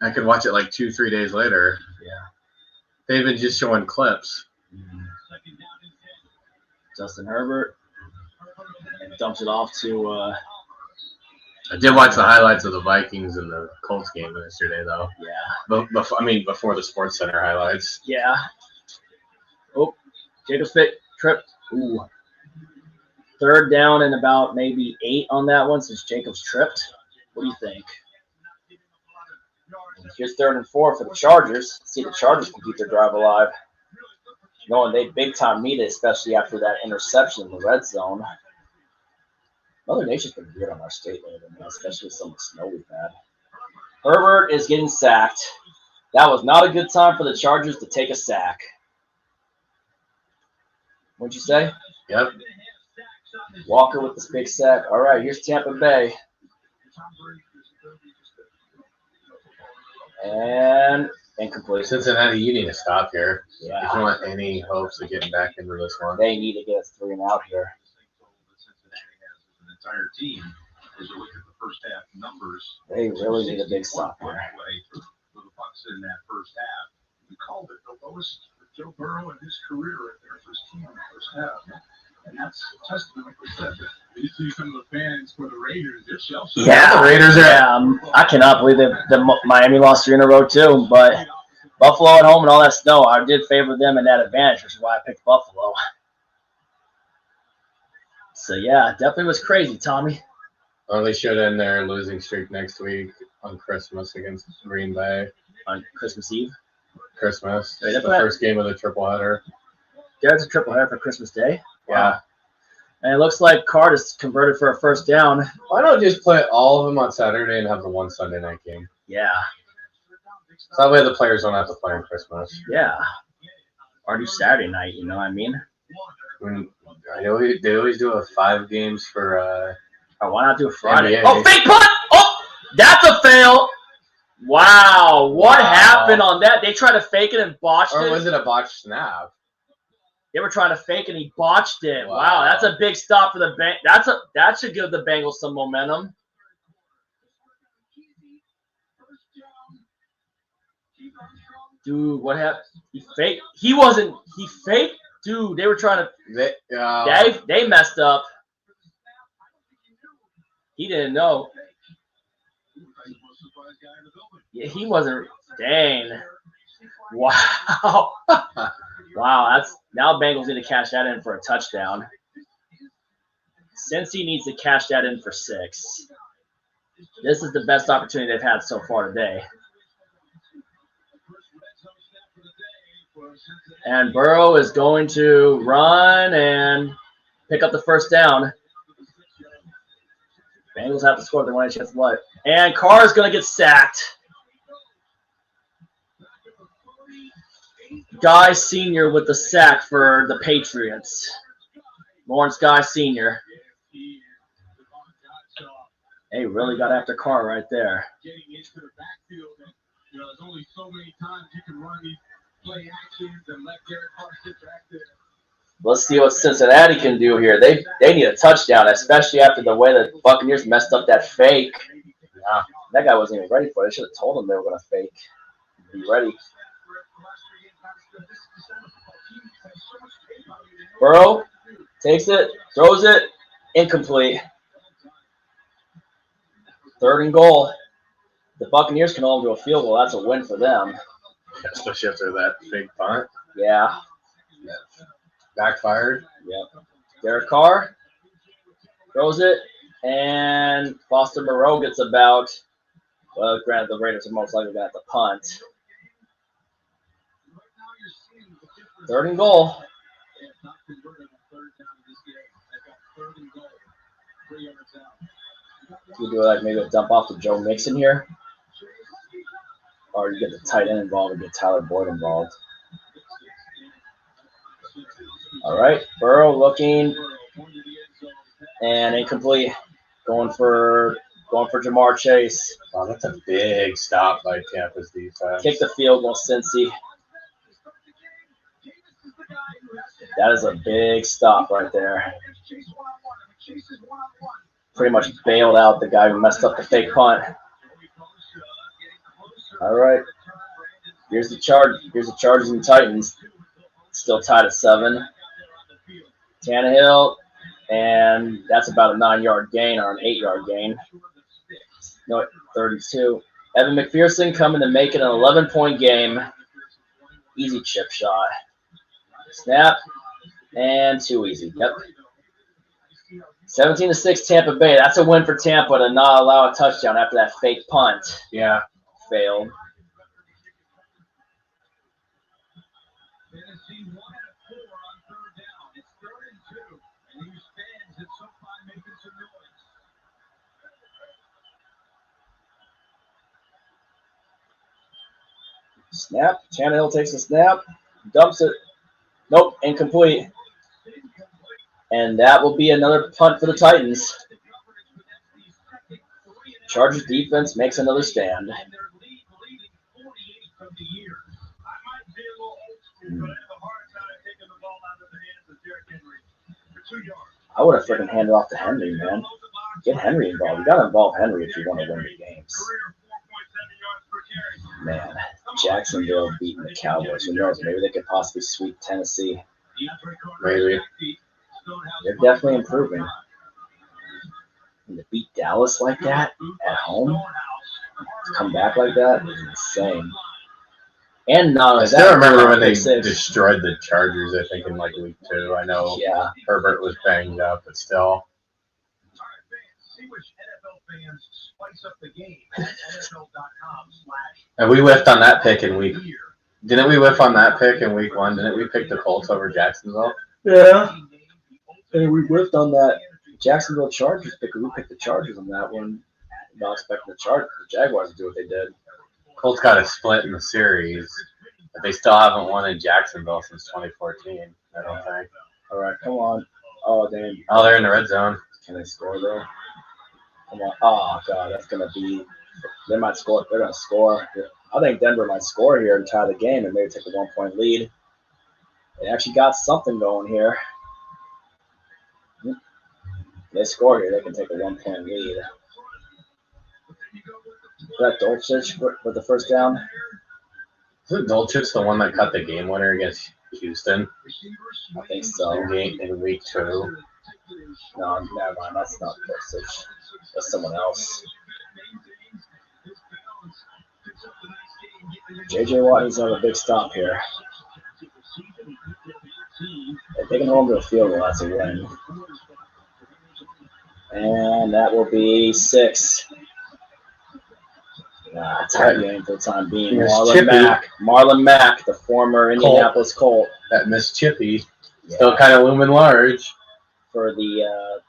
I could watch it like 2-3 days later. Yeah. They've been just showing clips. Justin Herbert dumps it off to. I did watch the highlights of the Vikings and the Colts game yesterday, though. Yeah. Before the Sports Center highlights. Yeah. Oh, Jacobs tripped. Ooh. Third down and about maybe 8 on that one since Jacobs tripped. What do you think? And here's 3rd and 4 for the Chargers. Let's see if the Chargers can keep their drive alive. Knowing they big time need it, especially after that interception in the red zone. Mother Nature's been weird on our state lately, man, especially with some of the snow we've had. Herbert is getting sacked. That was not a good time for the Chargers to take a sack. What'd you say? Yep. Walker with this big sack. All right, here's Tampa Bay. And incomplete. Cincinnati, you need to stop here. Yeah. If you want any hopes of getting back into this one. They need to get us 3 and out here. Entire team as you look at the first half numbers. They really need a big stop here. For the Bucs in that first half, we called it the lowest for Joe Burrow in his career at their first team in the first half, and that's a testament, like we said. You see some of the fans for the Raiders, they're shell-shocked. Yeah, the Raiders are. Yeah, I cannot believe that the Miami lost 3 in a row too. But Buffalo at home and all that snow, I did favor them in that advantage, which is why I picked Buffalo. So, yeah, it definitely was crazy, Tommy. Well, they should end their losing streak next week on Christmas against Green Bay. On Christmas Eve? Christmas. Wait, It's the first game of the tripleheader. There's a tripleheader for Christmas Day? Yeah. And it looks like Card is converted for a first down. Why not just play all of them on Saturday and have the one Sunday night game? Yeah. So that way the players don't have to play on Christmas. Yeah. Or do Saturday night, you know what I mean? They always do 5 games for Why not do a Friday? NBA. Oh, fake punt! Oh, that's a fail. Wow, what happened on that? They tried to fake it and botched Or it. was it a botched snap? They were trying to fake and he botched it. Wow. Wow, that's a big stop for the that should give the Bengals some momentum. Dude, what happened? He faked. He faked. Dude, they were trying to. They messed up. He didn't know. Yeah, he wasn't. Dang. Wow. Wow. That's now Bengals need to cash that in for a touchdown. Cincy needs to cash that in for 6. This is the best opportunity they've had so far today. And Burrow is going to run and pick up the first down. Bengals have to score if they want a chance to what? And Carr is going to get sacked. Guy Sr. with the sack for the Patriots. Lawrence Guy Sr. Hey, really got after Carr right there. Getting into the backfield, and there's only so many times you can run these play actions and let Derek Carr sit back there. Let's see what Cincinnati can do here. They need a touchdown, especially after the way the Buccaneers messed up that fake. Yeah, that guy wasn't even ready for it. They should have told him they were going to fake. Be ready. Burrow takes it, throws it, incomplete. 3rd and goal. The Buccaneers can hold to a field goal. That's a win for them. Especially after that big punt. Yeah. Backfired. Yep. Derek Carr throws it, and Foster Moreau gets about. Well, granted, the Raiders are most likely going to have to punt. 3rd and goal. You do like maybe a dump off to Joe Mixon here. or you get the tight end involved and get Tyler Boyd involved. All right, Burrow looking and incomplete. Going for Jamar Chase. Wow, that's a big stop by Tampa's defense. Kick the field goal, Cincy. That is a big stop right there. Pretty much bailed out the guy who messed up the fake punt. All right. Here's the Chargers and Titans. Still tied at 7. Tannehill, and that's about a 9-yard gain or an 8-yard gain. No, 32. Evan McPherson coming to make it an 11-point game. Easy chip shot. Snap, and too easy. Yep. 17-6 Tampa Bay. That's a win for Tampa to not allow a touchdown after that fake punt. Yeah. Failed. Snap. Tannehill takes a snap. Dumps it. Nope. Incomplete. And that will be another punt for the Titans. Chargers defense makes another stand. I would have freaking handed off to Henry, man. Get Henry involved. You got to involve Henry if you want to win the games. Man, Jacksonville beating the Cowboys. Who knows? Maybe they could possibly sweep Tennessee. Maybe. They're definitely improving. And to beat Dallas like that at home, to come back like that is insane. And not only I that, still remember when they destroyed the Chargers, I think, in like week 2. I know Herbert was banged up, but still. And we whiffed on that pick in week. Didn't we whiff on that pick in week 1? Didn't we pick the Colts over Jacksonville? Yeah. And we whiffed on that Jacksonville Chargers pick. We picked the Chargers on that one. Not expecting the Jaguars to do what they did. Colts got a split in the series, but they still haven't won in Jacksonville since 2014, I don't think. All right, come on. Oh, damn. Oh, they're in the red zone. Can they score, though? Come on. Oh, God, that's going to be – they might score. They're going to score. I think Denver might score here and tie the game and maybe take a 1-point lead. They actually got something going here. If they score here, they can take a 1-point lead. Is that Dolchich with the first down? Isn't Dolchich the one that cut the game winner against Houston? I think so. In week 2. No, never mind. That's not Dolchich. That's someone else. J.J. Watt needs another big stop here. If they can hold to the field goal, that's a win. And that will be 6. Tight game for the time being. Marlon Mack, the former Indianapolis Colt. That Miss Chippy, still kind of looming large. For the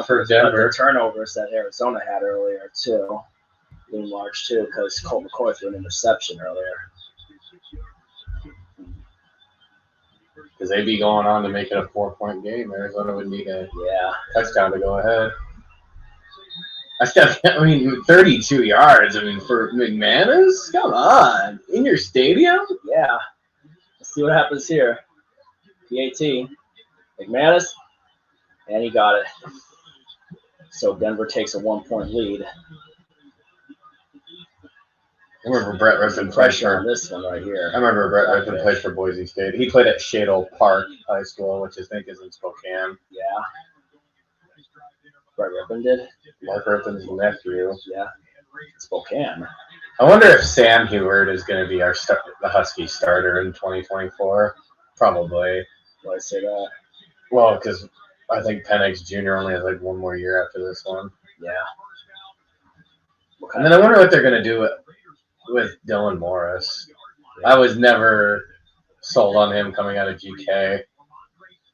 for Denver. The turnovers that Arizona had earlier, too. Loom large, too, because Colt McCoy threw an interception earlier. Because they'd be going on to make it a 4-point game. Arizona would need a touchdown to go ahead. I mean, 32 yards. I mean, for McManus? Come on. In your stadium? Yeah. Let's see what happens here. PAT. McManus. And he got it. So Denver takes a 1-point lead. I remember Brett Rippon pressure on this one right here. I remember Brett Rippon played for Boise State. He played at Shadle Park High School, which I think is in Spokane. Yeah. Brett Rippon did? Mark Rippon's nephew. Yeah. Spokane. I wonder if Sam Heward is going to be the Husky starter in 2024. Probably. Why say that? Well, because I think Penix Jr. only has like 1 more year after this one. Yeah. And then I wonder what they're going to do with Dylan Morris. I was never sold on him coming out of GK.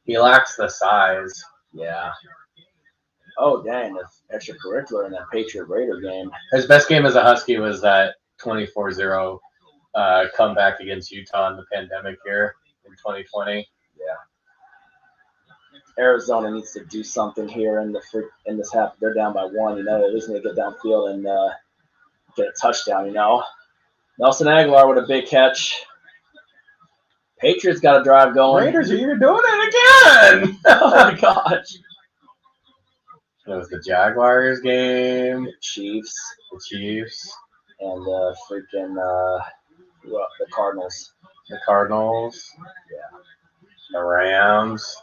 He lacks the size. Yeah. Oh, dang. That's extracurricular in that Patriot Raider game. His best game as a Husky was that 24-0 comeback against Utah in the pandemic year in 2020. Arizona needs to do something here in this half. They're down by 1. At least need to get downfield and get a touchdown. Nelson Aguilar with a big catch. Patriots got a drive going. Raiders, you're doing it again! Oh my gosh. It was the Jaguars game. The Chiefs. And the Cardinals. The Cardinals. Yeah. The Rams.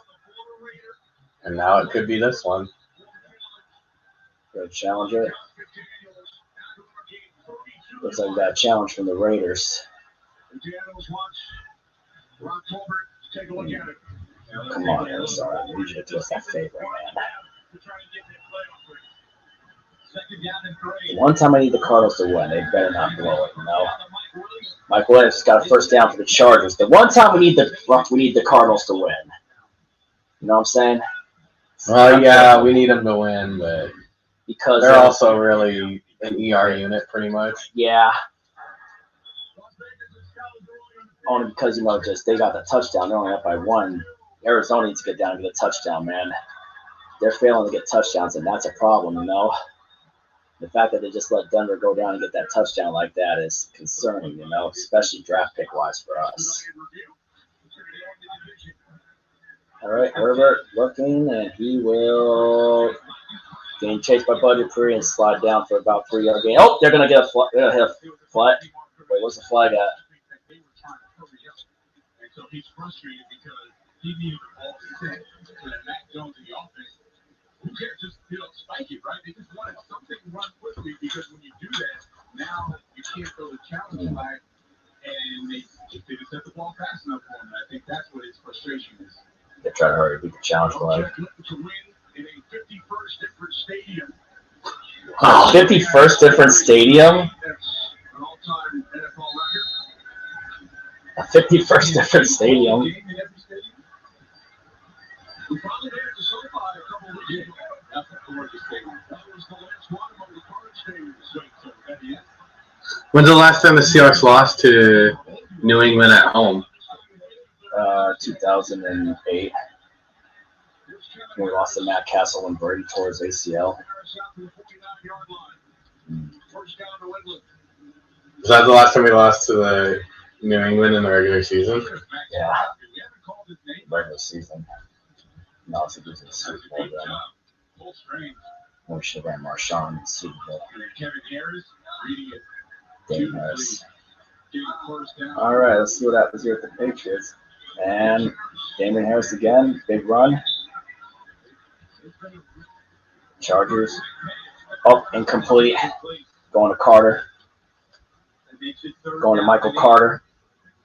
And now it could be this one. Good challenger. Looks like we got a challenge from the Raiders. Come on, Arizona. I need you to do us that favor, man. The one time I need the Cardinals to win, they better not blow it, Mike Williams got a first down for the Chargers. The one time we need the Cardinals to win. You know what I'm saying? Well, yeah, we need them to win, but because they're also really an ER unit, pretty much. Yeah. Only because, they got the touchdown. They're only up by 1. Arizona needs to get down and get a touchdown, man. They're failing to get touchdowns, and that's a problem, The fact that they just let Denver go down and get that touchdown like that is concerning, especially draft pick-wise for us. All right, Herbert looking, and he will getting chased by Bud Dupree and slide down for about 3-yard gain. Oh, they're going to get a flag. Wait, what's the flag at? So he's frustrated because he needed all the things so that Mac Jones in the offense, who cares, just spike it, right? They just wanted something to run quickly because when you do that, now you can't throw the challenge flag, and they just set the ball fast enough for him. I think that's what his frustration is. They're trying to hurry beat the challenge flag. To win in a 51st different stadium. 51st different stadium? That's an all-time NFL record. A 51st different stadium. When's the last time the Seahawks lost to New England at home? 2008. We lost to Matt Castle when Brady tore his ACL. Was that the last time we lost to the New England in the regular season? Yeah. Regular season. No, it's a good Super Bowl then. We should have ran Marshawn in the Super Bowl. Damn Harris. All right, let's see what happens here with the Patriots. And Damon Harris again, big run. Chargers. Oh, incomplete. Going to Carter. Going to Michael Carter.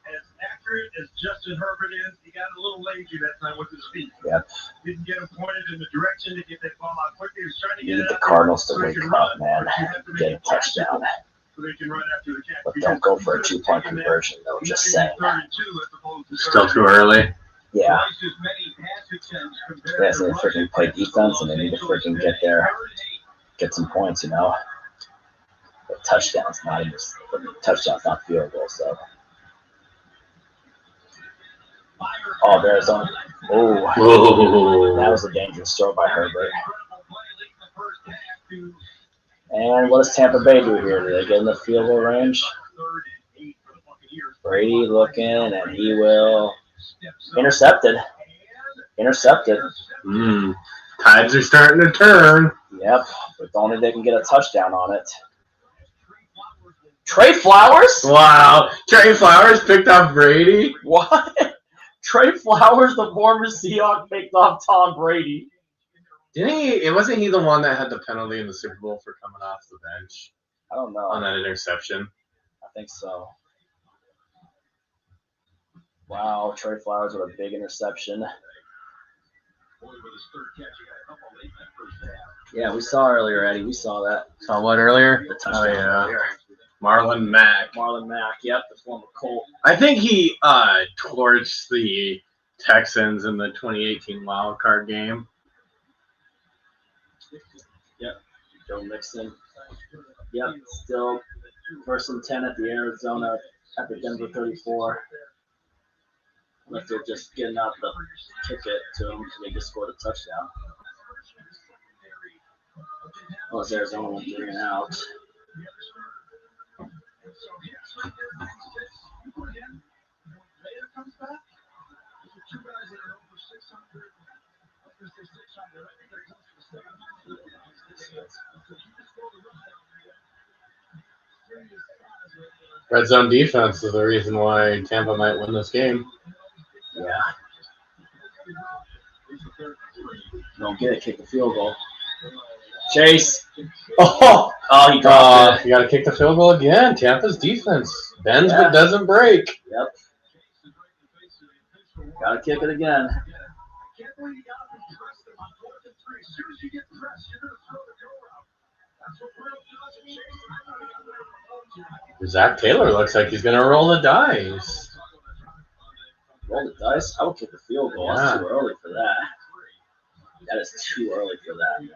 As accurate as Justin Herbert is, he got a little lazy that time with his feet. Yep. Didn't get him pointed in the direction to get that ball out quickly. He was trying to You get need it the out Cardinals to so wake they can up, run, man. but you have to make Get a it possible touchdown. So they can run after the catch. But don't go for a 2-point conversion, though. Just saying. Still too early. Yeah. They have to freaking play defense, and they need to freaking get some points, But touchdowns, not field goals, so. Oh, Arizona. Oh, that was a dangerous throw by Herbert. And what does Tampa Bay do here? Do they get in the field goal range? Brady looking, and he will intercepted. Tides are starting to turn. Yep, if only they can get a touchdown on it. Trey Flowers? Wow. Trey Flowers picked off Brady? What? Trey Flowers, the former Seahawk, picked off Tom Brady. Didn't he? Wasn't he the one that had the penalty in the Super Bowl for coming off the bench I don't know. on that interception? I think so. Wow, Trey Flowers with a big interception. Yeah, we saw earlier, Eddie. We saw that. Saw what earlier? The touchdown earlier. Marlon Mack. Marlon Mack, yep, the former Colt. I think he torched the Texans in the 2018 wild card game. Yep, Joe Mixon. Yep, still 1st and 10 at the Arizona at the Denver 34. Unless they're just getting out the kick it to them so they just scored a touchdown. Oh, it's Arizona went 3 and out. Red zone defense is the reason why Tampa might win this game. Yeah. Don't get it, kick the field goal. Chase. Oh, He dropped it. you got to kick the field goal again. Tampa's defense bends but doesn't break. Yep. Gotta kick it again. Zach Taylor looks like he's going to roll the dice. Roll the dice? I would kick the field goal. Yeah. That's too early for that. That is too early for that, man.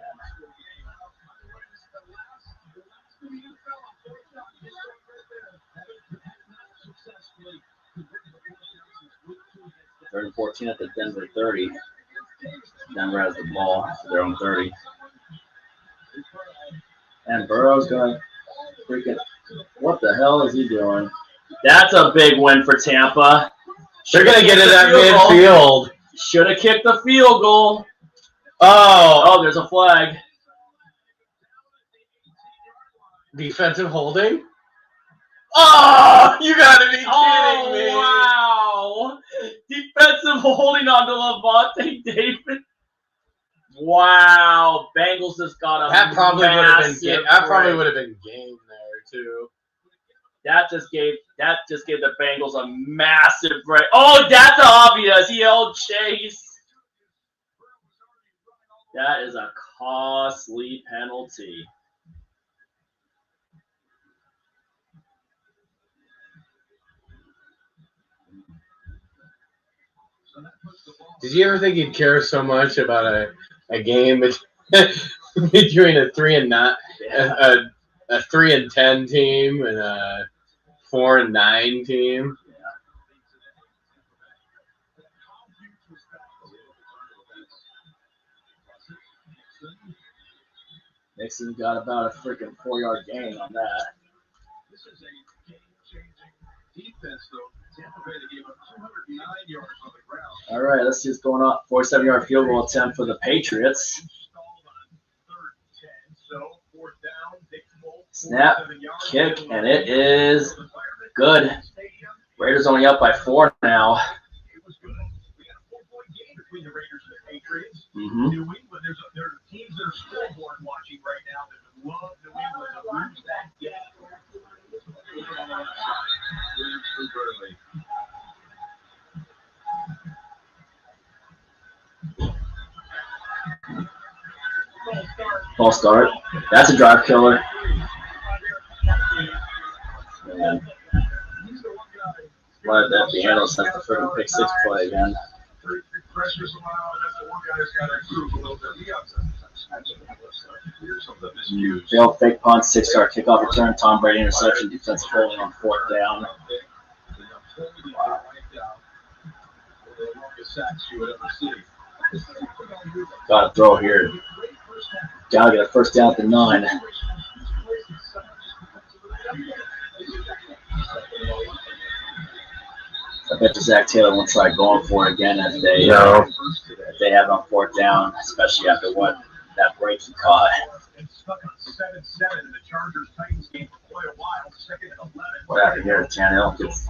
Third and 14 at the Denver 30. Denver has the ball for their own 30. And Burrow's going to freaking... What the hell is he doing? That's a big win for Tampa. They're going to get it at midfield. Should have kicked the field goal. Oh, there's a flag. Defensive holding? Oh, you got to be kidding me. Wow. Defensive holding on to Levante David. Wow. Bengals just got a That probably would have been game. That probably break. would have been game there too. That just gave the Bengals a massive break. Oh, that's obvious. He held Chase. That is a costly penalty. Did you ever think you'd care so much about a game between a 3-9, a 3-10 team and a 4-9 team? Nixon got about a freaking 4-yard gain on that. This is a game-changing defense, though. Tampa Bay gave up 209 yards on the ground. All right, let's see what's going on. 47-yard field goal attempt for the Patriots. Snap, kick, and it is good. Raiders only up by 4 now. It was good. We got a 4-point game between the Raiders and the Patriots. Mm-hmm. New England, there are teams that are scoreboard watching right now that would love New England to lose that game. False start. That's a drive killer. Man. Why did the analyst have to freaking pick 6 play again? Failed fake punt, 6-yard kickoff return, Tom Brady interception, defensive holding on 4th down. Wow. Got to throw here. Got to get a first down at the 9. I bet Zach Taylor won't try going for it again if they have it on 4th down, especially after that break he caught. What happened here? Tannehill gets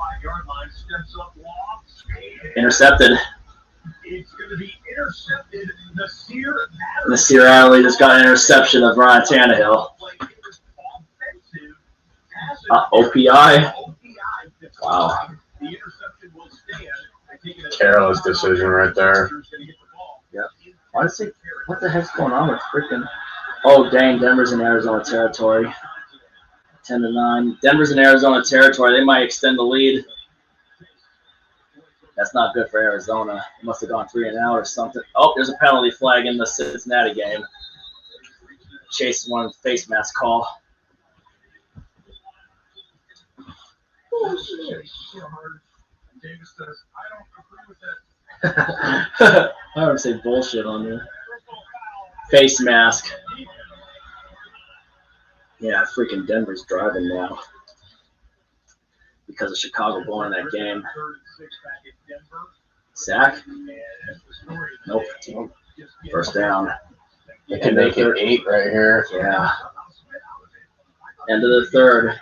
intercepted. It's going to be intercepted. Nasir Adderley just got an interception of Ryan Tannehill. OPI. Wow. Careless decision right there. Yep. Honestly, what the heck's going on with freaking? Oh dang, Denver's in Arizona territory. 10-9. Denver's in Arizona territory. They might extend the lead. That's not good for Arizona. It must have gone 3 and out or something. Oh, there's a penalty flag in the Cincinnati game. Chase wanted face mask call. Davis says, I don't agree with that. I would say bullshit on you. Face mask. Yeah, freaking Denver's driving now because of Chicago blowing that game. Sack? Nope. First down. They can make it 8 right here. Yeah. End of the third.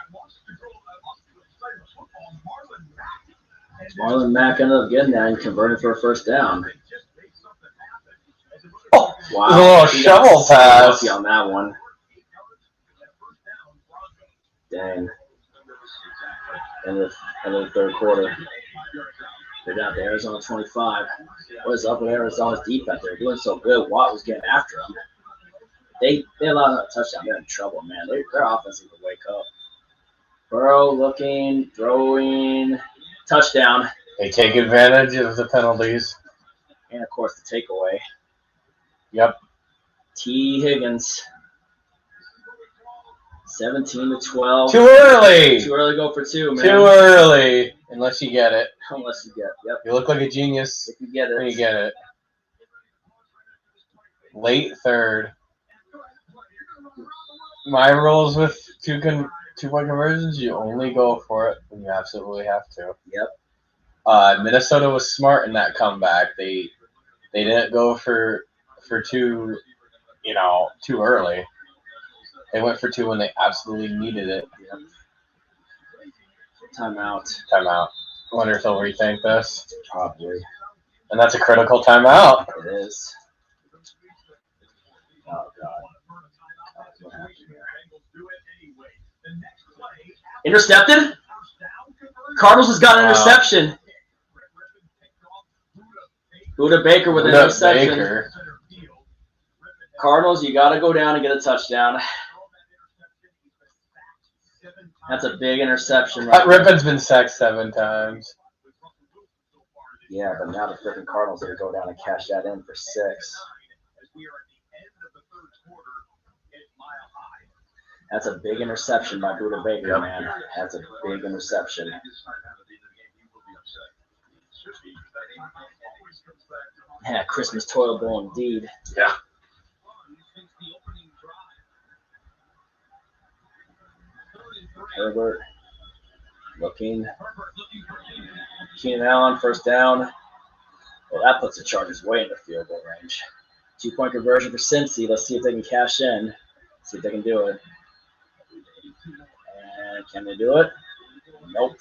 Marlon Mack ended up getting that and converted for a first down. Oh, Wow. a little shovel pass. Lucky on that one. Dang. End of the third quarter. They're down to Arizona 25. What is up with Arizona's defense? They're doing so good. Watt was getting after them. They allowed a touchdown. They're in trouble, man. Their offense needs to wake up. Burrow looking, throwing, touchdown. They take advantage of the penalties. And, of course, the takeaway. Yep. T. Higgins. 17-12. Too early. Too early to go for 2, man. Too early. Unless you get it. Unless you get it. Yep. You look like a genius If you get it. when you get it. Late third. My rules with two-point conversions, you only go for it when you absolutely have to. Yep. Minnesota was smart in that comeback. They didn't go for 2, too early. They went for 2 when they absolutely needed it. Yep. Timeout. Timeout. I wonder if they'll rethink this. Probably. And that's a critical timeout. It is. Oh, God. What happened here? Intercepted? Cardinals has got an interception. Buda Baker with an interception. Baker. Cardinals, you got to go down and get a touchdown. That's a big interception. Right Rippon's been sacked 7 times. Yeah, but now the freaking Cardinals are going to go down and cash that in for 6. That's a big interception by Buda Baker, man. That's a big interception. Yeah, Christmas toilet bowl indeed. Yeah. Herbert looking. Keenan Allen, first down. Well, that puts the Chargers way in the field goal range. 2-point conversion for Cincy. Let's see if they can cash in. See if they can do it. And can they do it? Nope.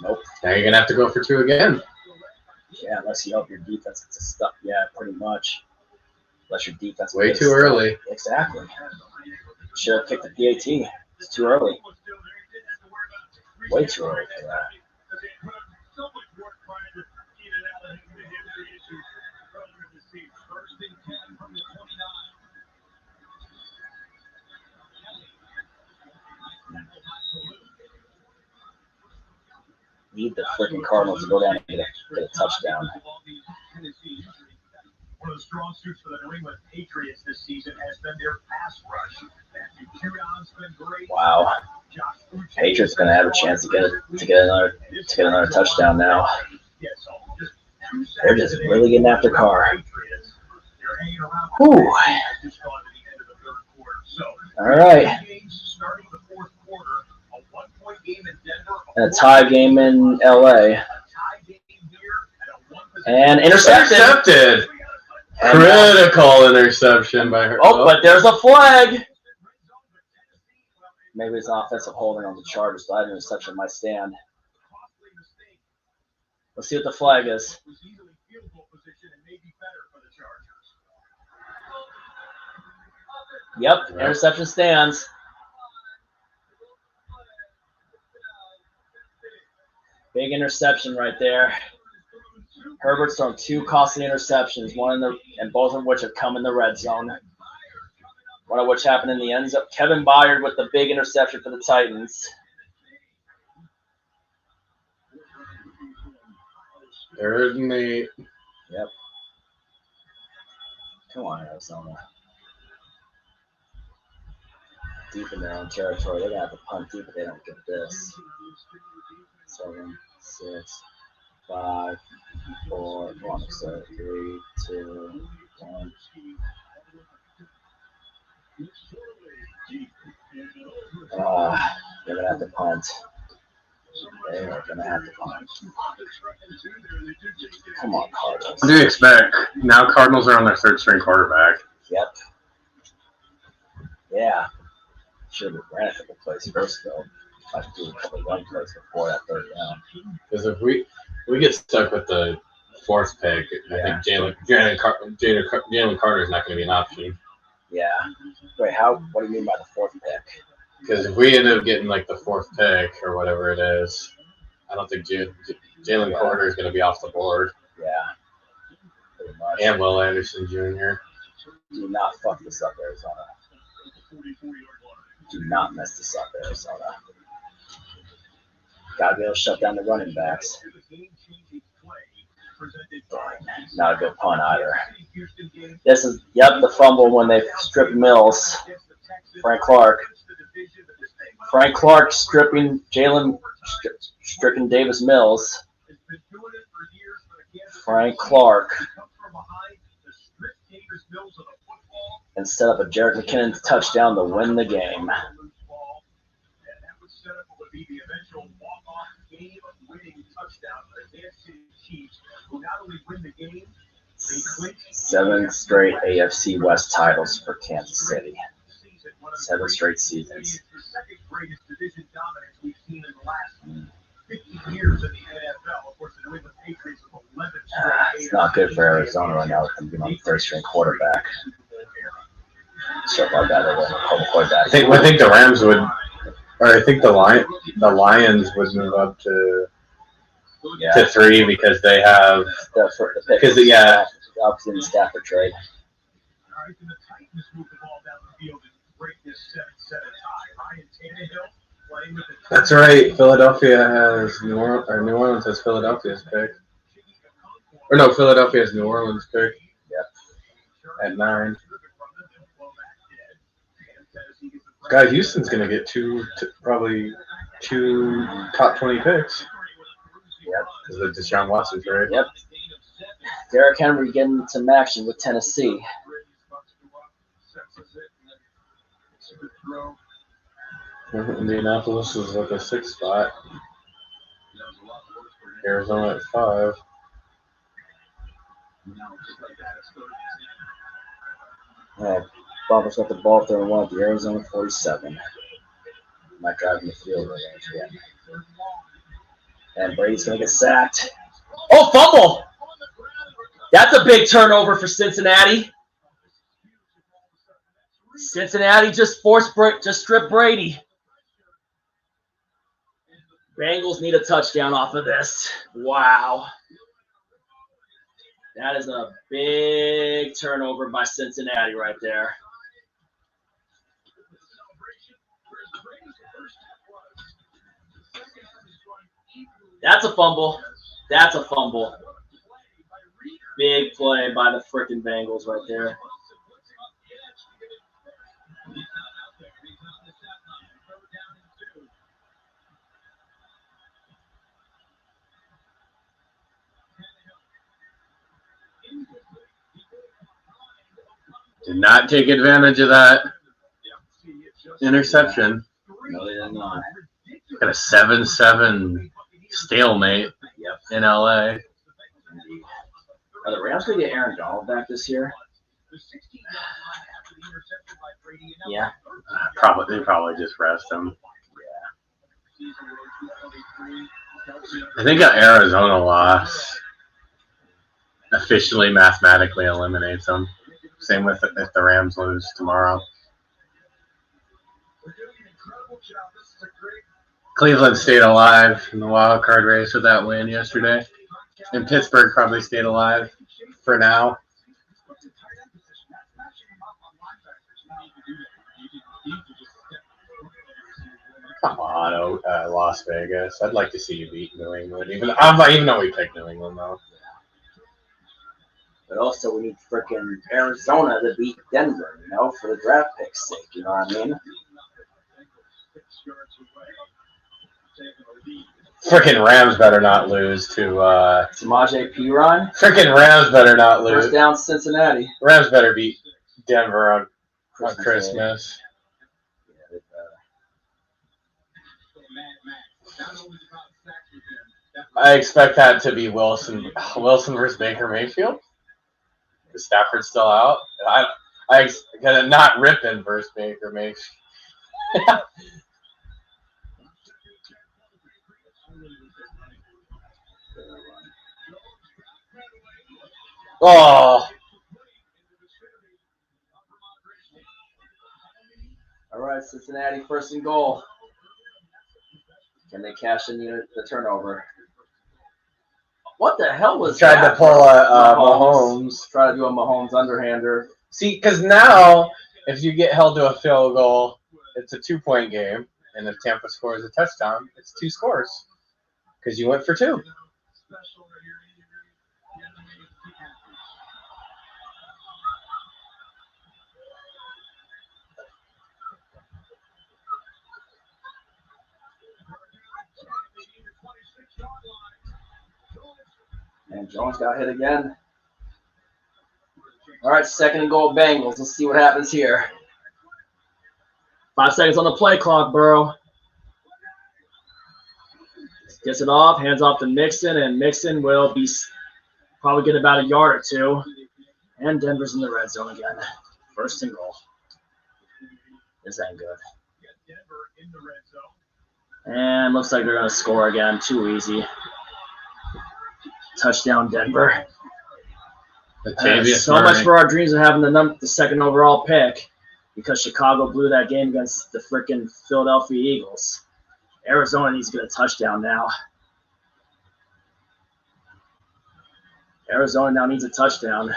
Nope. Now you're going to have to go for 2 again. Yeah, unless you help your defense get stuck. Yeah, pretty much. Unless your defense Way gets too stuck. early. Exactly. Should have kicked the PAT. It's too early. Way too early for that. Need the freaking Cardinals to go down and get a touchdown. One of the strong suits for the New England Patriots this season has been their pass rush. Wow. Patriots going to have a chance to get another touchdown now. They're just really getting after Carr. Whew. All right. And a tie game in LA. And intercepted. Critical interception by her. Oh, but there's a flag. Maybe it's an offensive holding on the Chargers, but an interception might stand. Let's see what the flag is. Yep, interception stands. Big interception right there. Herbert's thrown 2 costly interceptions, and both of which have come in the red zone. One of which happened in the end zone. Kevin Byard with the big interception for the Titans. Third and 8. Yep. Come on, Arizona. deep in their own territory. They're gonna have to punt deep if they don't get this. 7, 6, 5, 4, 1, 3, 2, 1. They're gonna have to punt. They are gonna have to punt. Come on, Cardinals. What do you expect? Now Cardinals are on their third string quarterback. Yep. Yeah. Should have ran a couple plays first though. I should do a couple run plays before that third down. Because if we get stuck with the fourth pick, I think Jalen Carter is not going to be an option. Yeah. Wait, what do you mean by the fourth pick? Because if we end up getting like the fourth pick or whatever it is, I don't think Jalen Carter is going to be off the board. Yeah. Pretty much. And Will Anderson Jr. Do not fuck this up, Arizona. Do not mess this up, Arizona. Gotta be able to shut down the running backs. Not a good punt either. This is, the fumble when they stripped Mills. Frank Clark stripping Davis Mills. Frank Clark. And set up a Jerick McKinnon touchdown to win the game. 7 straight AFC West titles for Kansas City. 7 straight seasons. It's not good for Arizona right now with them being on the third string quarterback. Stuff like that, quarterback. I think the Rams would, or I think the Lions would move up to 3 because they have the opposite in Stafford trade. That's right. Philadelphia has New Orleans has Philadelphia's pick. Or no, Philadelphia has New Orleans pick. Yep. At 9. God, Houston's gonna get probably two top 20 picks. Yep. Because of the Deshaun Watson trade. Yep. Derrick Henry getting some action with Tennessee. Indianapolis is like a 6th spot. Arizona at 5. Broncos got the ball 31 at the Arizona 47. Might drive in the field range again. And Brady's going to get sacked. Oh, fumble! That's a big turnover for Cincinnati. Cincinnati just stripped Brady. Bengals need a touchdown off of this. Wow. That is a big turnover by Cincinnati right there. That's a fumble. That's a fumble. Big play by the frickin' Bengals right there. Did not take advantage of that interception. No, they did not. Got a 7-7 stalemate in LA. Are the Rams going to get Aaron Donald back this year? Yeah. They probably just rest him. I think an Arizona loss officially mathematically eliminates them. Same with if the Rams lose tomorrow. Cleveland stayed alive in the wild card race with that win yesterday. And Pittsburgh probably stayed alive for now. Come on, Las Vegas. I'd like to see you beat New England. Even though we picked New England, though. But also, we need freaking Arizona to beat Denver, for the draft pick's sake. You know what I mean? Freaking Rams better not lose to. Samaje Perine. Freaking Rams better not lose. First down, Cincinnati. Rams better beat Denver on Christmas. I expect that to be Wilson versus Baker Mayfield. Is Stafford still out? I gotta not Rippin versus Baker Mayfield. Oh. All right, Cincinnati, first and goal. Can they cash in the turnover? What the hell was Tried that? to pull a Mahomes. Try to do a Mahomes underhander. See, because now if you get held to a field goal, it's a 2-point game, and if Tampa scores a touchdown, it's 2 scores because you went for 2. And Jones got hit again. All right, second and goal, Bengals. Let's see what happens here. 5 seconds on the play clock, Burrow. Gets it off, hands off to Mixon, and Mixon will be probably get about a yard or 2. And Denver's in the red zone again. First and goal. This ain't good. And looks like they're going to score again. Too easy. Touchdown, Denver. So much for our dreams of having the second overall pick because Chicago blew that game against the freaking Philadelphia Eagles. Arizona needs to get a touchdown now. Arizona now needs a touchdown.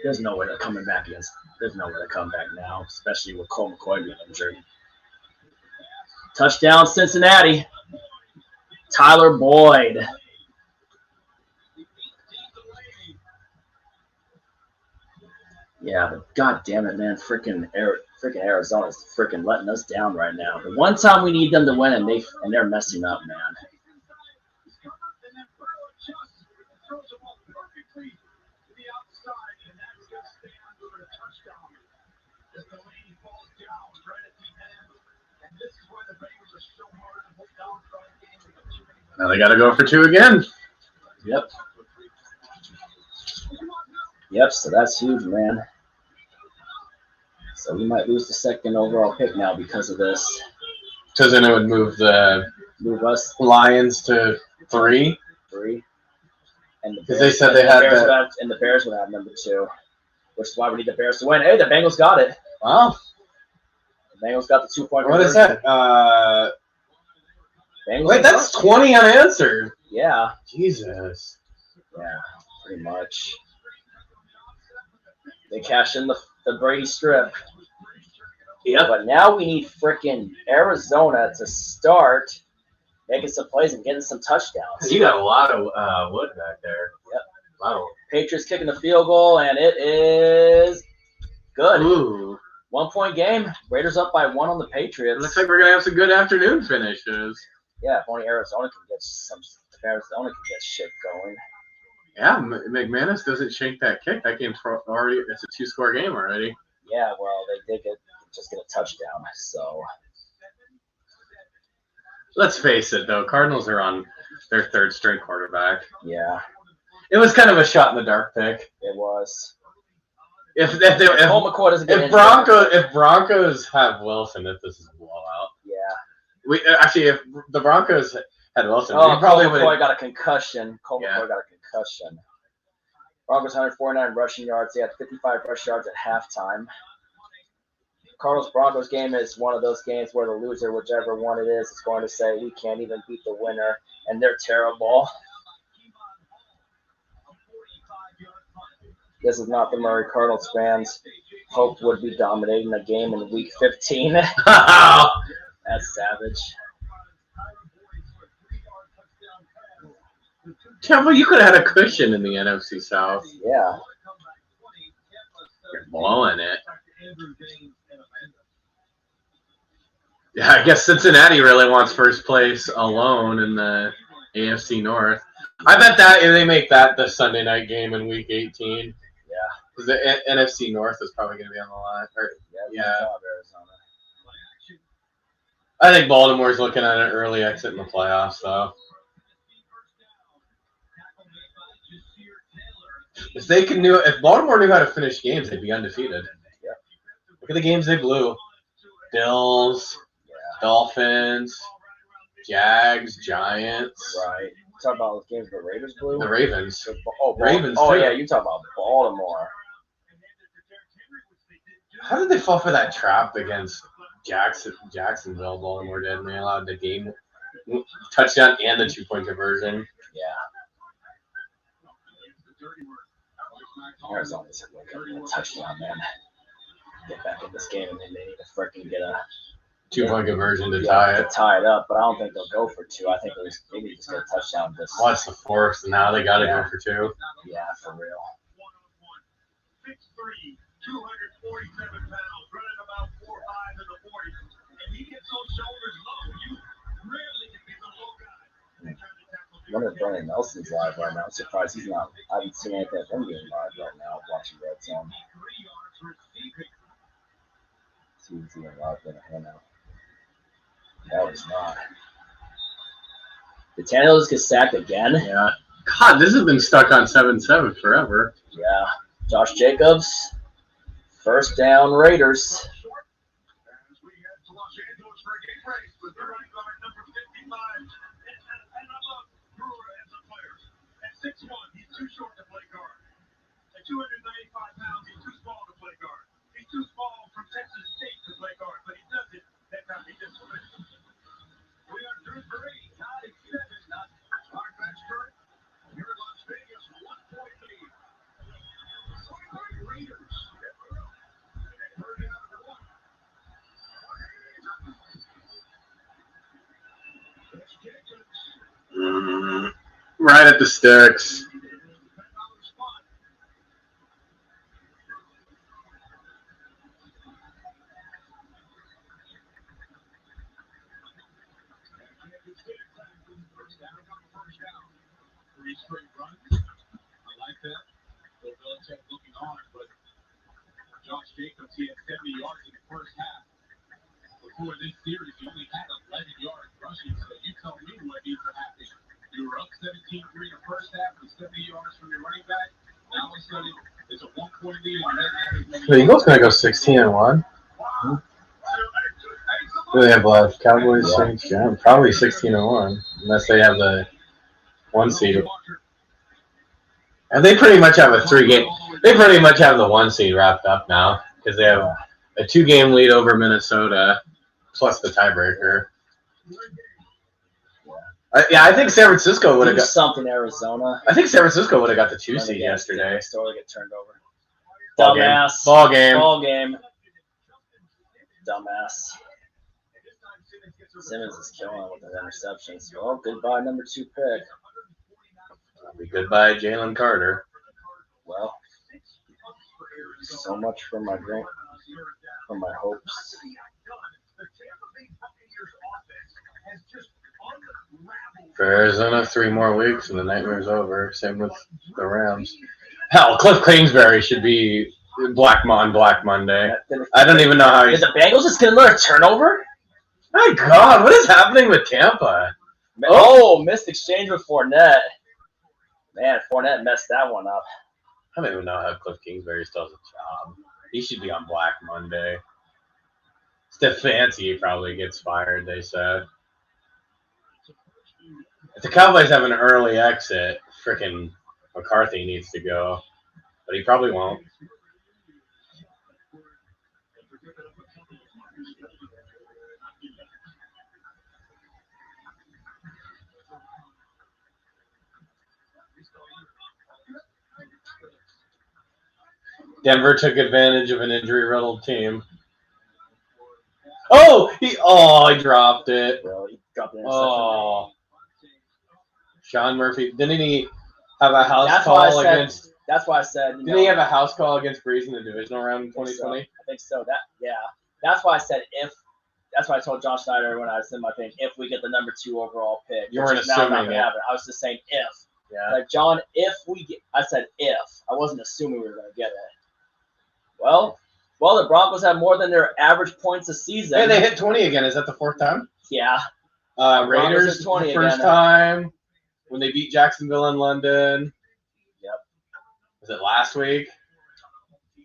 There's no way they're coming back against. There's no way to come back now, especially with Cole McCoy being injured. Touchdown, Cincinnati. Tyler Boyd. Yeah, but god damn it, man. Freaking Arizona's freaking letting us down right now. The one time we need them to win and they're messing up, man. Now they got to go for 2 again. Yep. Yep, so that's huge, man. So we might lose the second overall pick now because of this. So then it would move us Lions to 3. 3. And because they said they had that. And the Bears would have number 2, which is why we need the Bears to win. Hey, the Bengals got it. Wow. The Bengals got the 2-point. What is that? Wait, that's 20 unanswered. Yeah. Jesus. Yeah, pretty much. They cash in the Brady strip. Yeah. But now we need freaking Arizona to start making some plays and getting some touchdowns. You got a lot of wood back there. Yep. A lot of Patriots kicking the field goal, and it is good. Ooh. 1-point game. Raiders up by 1 on the Patriots. Looks like we're going to have some good afternoon finishes. Yeah, if only Arizona can get shit going. Yeah, McManus doesn't shake that kick. That game's already, it's a 2-score game already. Yeah, well, they did just get a touchdown, so. Let's face it, though. Cardinals are on their 3rd-string quarterback. Yeah. It was kind of a shot-in-the-dark pick. It was. If Cole McCoy doesn't get if Broncos have Wilson, if this is a blowout. Yeah. If the Broncos had Wilson, Cole probably McCoy got a concussion. McCoy got a concussion. Broncos 149 rushing yards. They had 55 rush yards at halftime. Cardinals-Broncos game is one of those games where the loser, whichever one it is going to say, we can't even beat the winner, and they're terrible. This is not the Murray Cardinals fans hoped would be dominating the game in Week 15. That's savage. Temple, you could have had a cushion in the NFC South. Yeah. You're blowing it. Yeah, I guess Cincinnati really wants first place alone in the AFC North. I bet that if they make that the Sunday night game in Week 18. Yeah. Because the NFC North is probably going to be on the line. Yeah. Arizona. I think Baltimore's looking at an early exit in the playoffs, though. If Baltimore knew how to finish games, they'd be undefeated. Yeah. Look at the games they blew. Bills, Dolphins, Jags, Giants. Right. Talk about those games the Raiders blew? The Ravens. Ravens. Oh, yeah, you talk about Baltimore. How did they fall for that trap against Jacksonville? Baltimore did, and they allowed the game touchdown and the 2-point conversion. Yeah. Arizona's a touchdown, man. Get back in this game, and then they need to freaking get a 2-point conversion to tie it. Tie it up, but I don't think they'll go for 2. I think they need to just get a touchdown. Well, it's the 4th, and now they got to go for 2. Yeah, for real. 6'3", 247 pounds, running about 4'5" in the 40s, and he gets those shoulders low. You rarely can get the low guy. I wonder if Brandon Nelson's live right now. I'm surprised he's not. I haven't seen anything of him being live right now watching Redzone. See if he's even live in a handout. No, he's not. Did Tannehill just get sacked again? Yeah. God, this has been stuck on 7-7 forever. Yeah. Josh Jacobs. First down, Raiders. At 6'1", he's too short to play guard. At 295 pounds, he's too small to play guard. He's too small from Texas State to play guard, but he does it. That time he just switched. We are through 3, tied 7. Hard match current. Here in Las Vegas, 1-point lead. Raiders. Third down and 1. Right at the sticks. Three straight runs. I like that. Bill Belichick looking hard, but Josh Jacobs, he had 70 yards in the first half. Before this series, he only had 11 yards rushing, so you tell me what needs to happen. You were up 17-3 in the first half with 70 yards from your running back. Now all of a sudden, it's a 1-point lead. The Eagles going to go 16-1. Do they have Cowboys, Saints? Yeah, probably 16-1, unless they have the 1 seed. And they pretty much have a 3-game. They pretty much have the 1 seed wrapped up now because they have a 2-game lead over Minnesota plus the tiebreaker. I think San Francisco would have got something. Arizona. I think San Francisco would have got the 2 seed yesterday. Still get turned over. Dumbass. Ball game. Dumbass. Simmons is killing with his interceptions. Well, goodbye, number 2 pick. Be goodbye, Jalen Carter. Well, so much for my hopes. For Arizona, 3 more weeks and the nightmare's over. Same with the Rams. Hell, Cliff Kingsbury should be Black Monday. I don't even know how Did the Bengals just get another turnover? My God, what is happening with Tampa? Oh, missed exchange with Fournette. Man, Fournette messed that one up. I don't even know how Cliff Kingsbury still has a job. He should be on Black Monday. Stefanski probably gets fired, they said. If the Cowboys have an early exit, frickin' McCarthy needs to go. But he probably won't. Denver took advantage of an injury-riddled team. He dropped it. Bro, he dropped the interception. Oh. Sean Murphy. Didn't he have a house call against... That's why I said... Didn't he have a house call against Breeze in the divisional round in 2020? I think so. That's why I said if That's why I told Josh Snyder when I said my thing. If we get the number 2 overall pick, You weren't which is now not assuming gonna it. happen. I was just saying if. Yeah. Like John, if we get, I said if. I wasn't assuming we were gonna get it. Well, the Broncos have more than their average points this season. Hey, they hit 20 again. Is that the 4th time? Yeah. Raiders hit 20 the first again. time when they beat Jacksonville in London. Yep. Was it last week?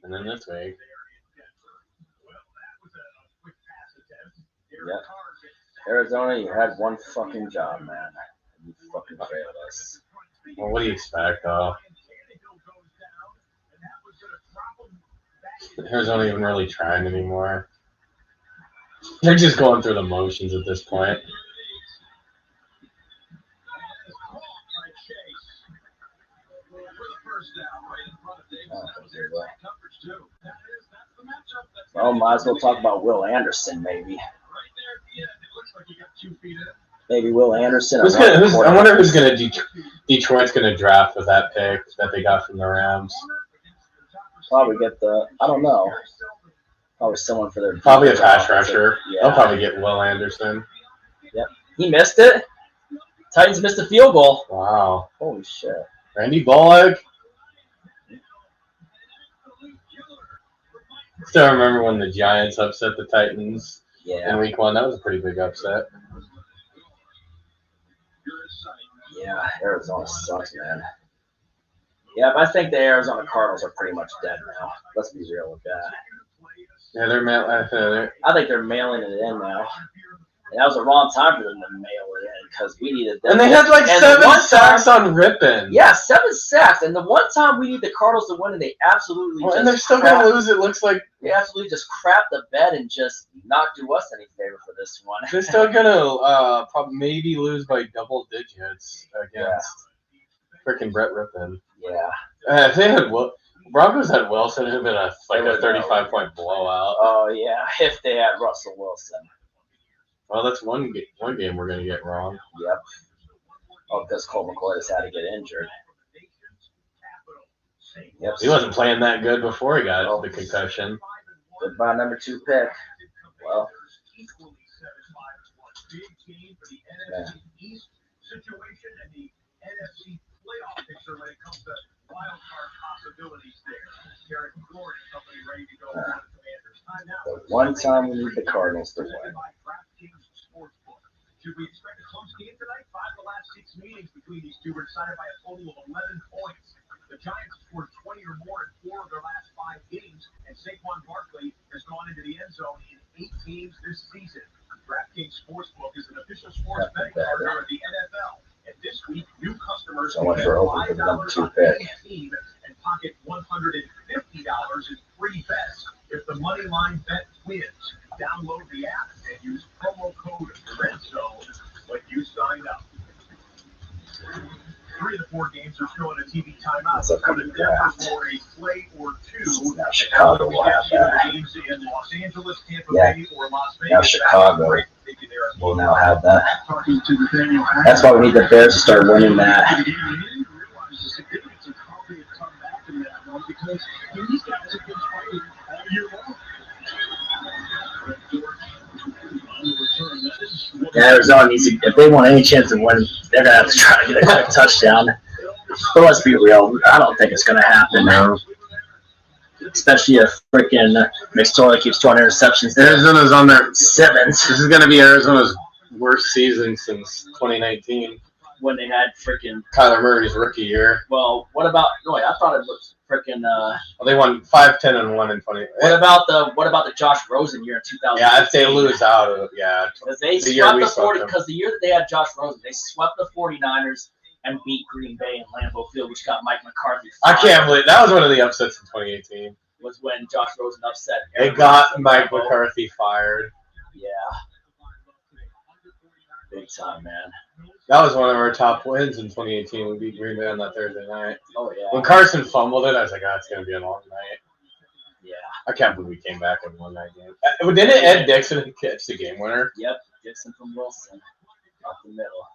And then this week. Yep. Arizona, you had one fucking job, man. You fucking failed us. Well, what do you expect, though? Arizona even really trying anymore. They're just going through the motions at this point. Well, might as well talk about Will Anderson, maybe. Maybe Will Anderson. I wonder who's going to Detroit's going to draft with that pick that they got from the Rams. Probably get I don't know. Probably someone for their. Probably a pass rusher. Yeah. They'll probably get Will Anderson. Yep. He missed it. Titans missed a field goal. Wow. Holy shit. Randy Bullock. Still remember when the Giants upset the Titans in week 1. That was a pretty big upset. Yeah, Arizona sucks, man. Yeah, but I think the Arizona Cardinals are pretty much dead now. Let's be real with that. Yeah, I think they're mailing it in now. And that was the wrong time for them to mail it in because we needed them. And they had like 7 sacks on Rippon. Yeah, 7 sacks. And the one time we need the Cardinals to win, and they absolutely and they're still going to lose, it looks like. They absolutely just crap the bed and just not do us any favor for this one. They're still going to probably maybe lose by double digits against freaking Brett Rippon. Yeah. If they had Broncos had Wilson, it would have been a 35-point blowout. Oh, yeah, if they had Russell Wilson. Well, that's one game we're going to get wrong. Yep. Oh, because Colt McCoy has had to get injured. Yep. He wasn't playing that good before he got the concussion. Goodbye, number 2 pick. Well. Yeah. The one time we need the Cardinals to win. Should we expect a close game tonight? 5 of the last 6 meetings between these two were decided by a total of 11 points. The Giants scored 20 or more in 4 of their last 5 games, and Saquon Barkley has gone into the end zone in 8 games this season. DraftKings Sportsbook is an official sports betting partner of the NFL. And this week, new customers So much for open for the number 2 pick. And pocket $150 in free bets if the money line bet wins. Download the app and use promo code Redzone when you sign up. 3 of the 4 games are still in a TV timeout. So coming draft. For a play or 2. Now Chicago will have that. Games in Los Angeles, Tampa Yeah. Bay, or Las Vegas. Now Chicago will now have that. That's why we need the Bears to start winning that. Yeah, Arizona needs to, if they want any chance to win, they're going to have to try to get a quick touchdown. But let's be real, I don't think it's going to happen. No. Especially if freaking McSorley keeps throwing interceptions. Arizona's on their 7s. This is going to be Arizona's worst season since 2019. When they had freaking Kyler Murray's rookie year. Well, what about? No, I thought it was freaking. Well, they won 5-10-1 in 20. What about the Josh Rosen year in 2000? Yeah, if they lose out, because they swept the 40. Because the year that they had Josh Rosen, they swept the 49ers and beat Green Bay in Lambeau Field, which got Mike McCarthy fired. I can't believe that was one of the upsets in 2018. Was when Josh Rosen upset. They got Mike McCarthy fired. Yeah. Big time, man. That was one of our top wins in 2018. We beat Green Bay on that Thursday night. Oh, yeah. When Carson fumbled it, I was like, it's going to be a long night. Yeah. I can't believe we came back and won that game. Didn't Ed Dixon catch the game winner? Yep. Dixon from Wilson. Up the middle.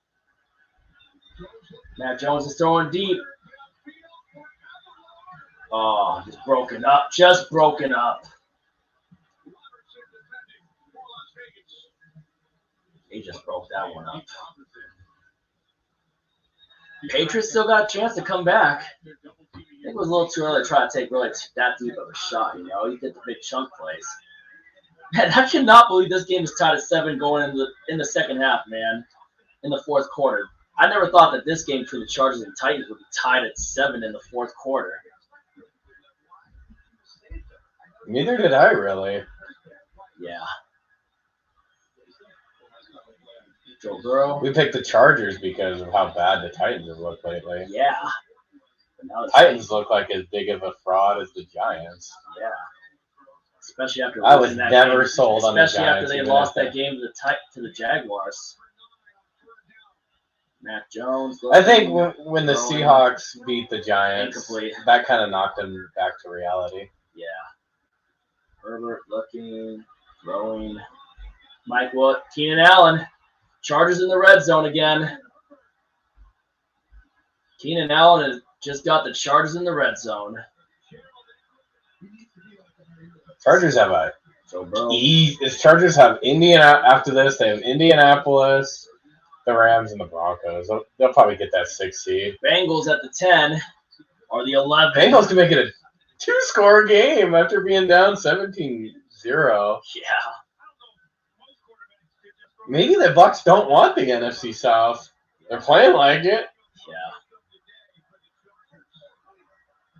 Matt Jones is throwing deep. Oh, just broken up. They just broke that one up. Patriots still got a chance to come back. I think it was a little too early to try to take really that deep of a shot, You get the big chunk plays. Man, I cannot believe this game is tied at 7 going in the second half, man, in the fourth quarter. I never thought that this game between the Chargers and Titans would be tied at 7 in the fourth quarter. Neither did I, really. Yeah. Joe Burrow. We picked the Chargers because of how bad the Titans have looked lately. Yeah. The Titans look like as big of a fraud as the Giants. Yeah. Especially after I was that never game. sold on the Giants. Especially after they lost that game to the Jaguars. Mac Jones. I think when the Seahawks beat the Giants, incomplete. That kind of knocked them back to reality. Yeah. Herbert looking, throwing. Mike Wood, Keenan Allen. Chargers in the red zone again. Keenan Allen has just got the Chargers in the red zone. Chargers have Chargers have Indiana after this. They have Indianapolis, the Rams, and the Broncos. They'll probably get that 6th seed. Bengals at the 10 or the 11. Bengals can make it a 2-score game after being down 17-0. Yeah. Maybe the Bucs don't want the NFC South. They're playing like it. Yeah.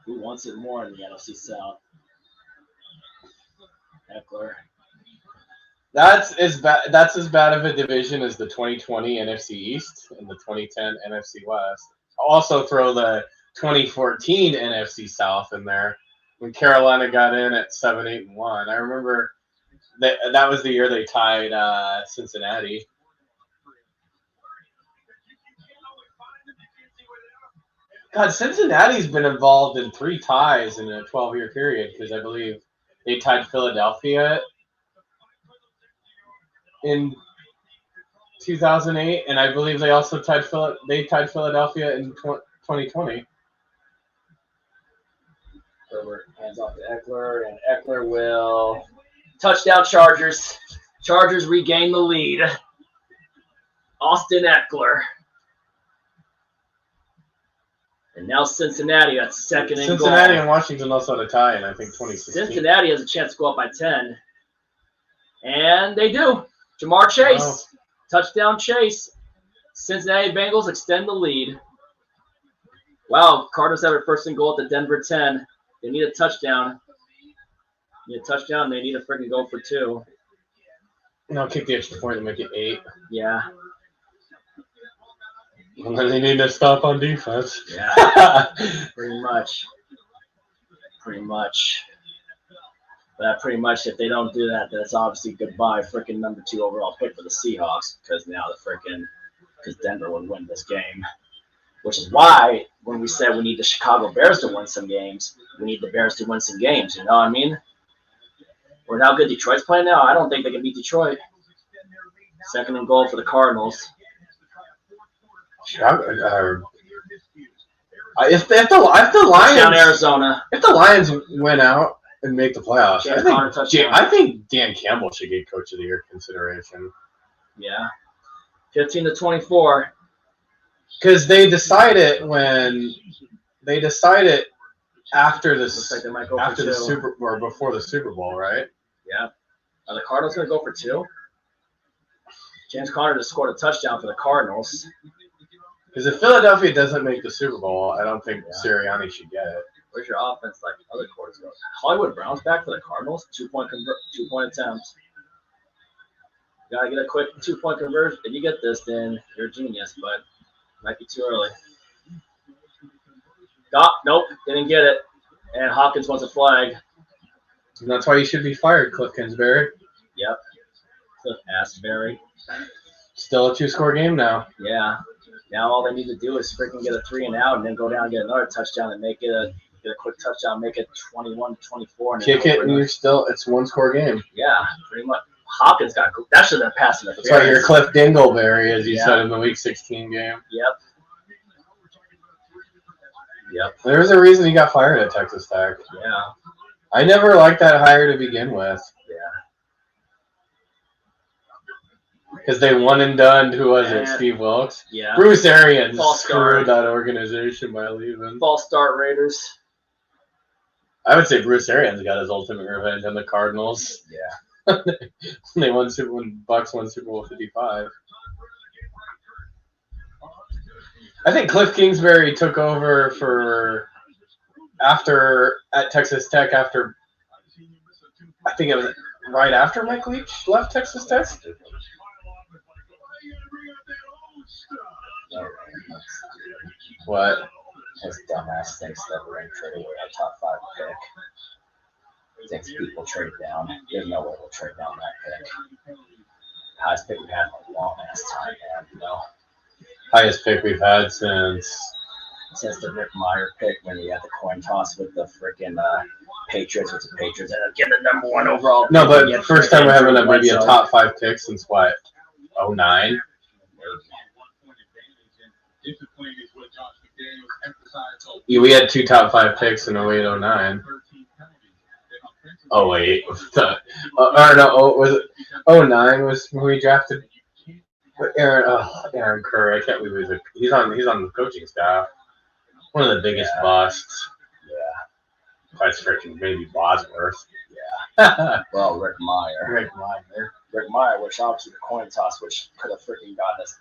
Who wants it more in the NFC South? Eckler. That's as bad of a division as the 2020 NFC East and the 2010 NFC West. Also throw the 2014 NFC South in there when Carolina got in at 7-8-1. I remember that was the year they tied Cincinnati. God, Cincinnati's been involved in 3 ties in a 12-year period because I believe they tied Philadelphia in 2008, and I believe they also tied Philadelphia in 2020. Herbert hands off to Eckler, and Eckler will touchdown Chargers. Chargers regain the lead. Austin Eckler. And now Cincinnati at second and goal. Cincinnati and Washington also had a tie in, I think, 2016. Cincinnati has a chance to go up by 10. And they do. Jamar Chase. Wow. Touchdown Chase. Cincinnati Bengals extend the lead. Wow, Cardinals have a first and goal at the Denver 10. They need a touchdown. They need a freaking goal for 2. And I'll kick the extra point and make it 8. Yeah. And then they need to stop on defense. Yeah. Pretty much. But pretty much, if they don't do that, then it's obviously goodbye. Freaking number 2 overall pick for the Seahawks because Denver would win this game. Which is why when we said we need the Chicago Bears to win some games, we need the Bears to win some games. You know what I mean? With how good Detroit's playing now, I don't think they can beat Detroit. Second and goal for the Cardinals. If the Lions Down Arizona. If the Lions win out and make the playoffs, I think Dan Campbell should get Coach of the Year consideration. Yeah. 15-24. Because they decided after the Super or before the Super Bowl, right? Yeah. Are the Cardinals going to go for 2? James Conner just scored a touchdown for the Cardinals. Because if Philadelphia doesn't make the Super Bowl, I don't think Sirianni should get it. Where's your offense like other quarters go? Hollywood Browns back for the Cardinals. 2-point attempts. You got to get a quick 2-point conversion. If you get this, then you're a genius, but it might be too early. Nope, didn't get it. And Hopkins wants a flag. And that's why you should be fired, Cliff Kingsbury. Yep. Cliff Asbury. Still a 2-score game now. Yeah. Now all they need to do is freaking get a 3 and out and then go down and get another touchdown and make it get a quick touchdown, make it 21-24. Kick it and it's 1-score game. Yeah, pretty much. Hopkins got – that should have been passing interference. That's why you're Cliff Dingleberry, as you said in the Week 16 game. Yep. There's a reason he got fired at Texas Tech. Yeah. I never liked that hire to begin with. Yeah. Because they won and done. Who was it? Steve Wilkes? Yeah. Bruce Arians False screwed start. that organization by leaving. False start Raiders. I would say Bruce Arians got his ultimate revenge on the Cardinals. Yeah. They won when Bucks won Super Bowl 55. I think Cliff Kingsbury took over at Texas Tech after, I think it was right after Mike Leach left Texas Tech. What? His dumbass thinks that we're in trading with a top 5 pick. Thinks people trade down. There's no way we'll trade down that pick. Highest pick we've had in a long ass time, man. You know, Highest pick we've had since the Rick Meyer pick when he had the coin toss with the freaking Patriots, with the Patriots ended up getting the number 1 overall. No, but first time we're having maybe a top 5 pick since what? 09? Yeah, we had 2 top 5 picks in 08, 09. Oh wait, or no, was it 09 was when we drafted Aaron Curry. I can't believe he's on the coaching staff. One of the biggest busts. Yeah. That's freaking maybe Bosworth. Yeah. Well, Rick Meyer. Rick Meyer, which obviously the coin toss, which could have freaking gotten us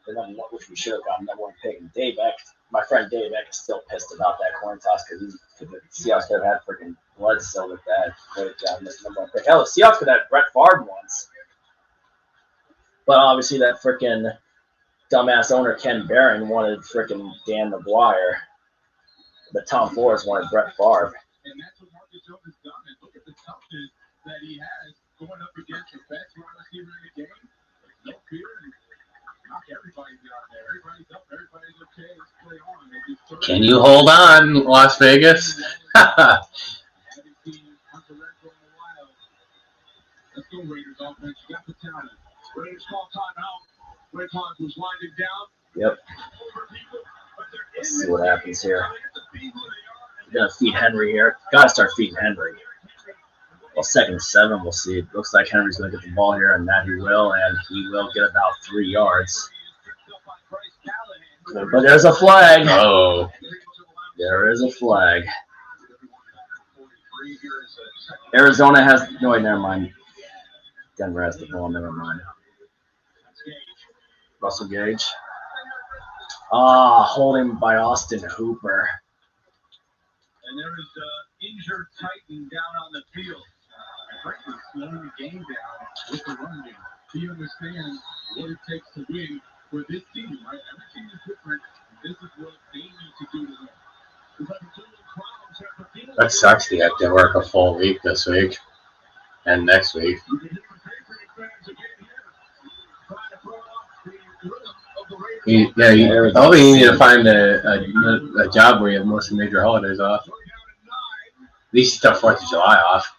the number 1, which we should have gotten number 1 pick. And Dave Eck, my friend Dave Eck, is still pissed about that coin toss because the Seahawks could have had freaking Bledsoe with that. Could have gotten this number 1 pick. Hell, the Seahawks could have had Brett Favre once. But obviously that freaking dumbass owner Ken Barron wanted freaking Dan McGuire. But Tom Flores wanted Brett Favre. And that's what Marcus Jones has done. And look at the toughness that he has going up against the best wide receiver in the game. No fear. Knock everybody down there. Everybody's up. Everybody's okay. Let's play on. Can you hold on, Las Vegas? Haven't seen Hunter Renfrow in a while. Let's go, Raiders offense. You got the talent. Raiders call timeout. Ray Clark was winding down. Yep. Let's see what happens here. We're going to feed Henry here. Got to start feeding Henry. Well, 2nd and 7, we'll see. It looks like Henry's going to get the ball here, and that he will get about 3 yards. But there's a flag. Oh. There is a flag. Arizona has – no, wait, never mind. Denver has the ball. Never mind. Russell Gage. Holding by Austin Hooper. And there is injured Titan down on the field. Frankly, slowing the game down with the run game. He understands what it takes to win for this team, right? Every team is different. This is what they need to do to win. That sucks to have to work a full week this week and next week. Probably you need to find a job where you have most of the major holidays off. At least you have 4th of July off.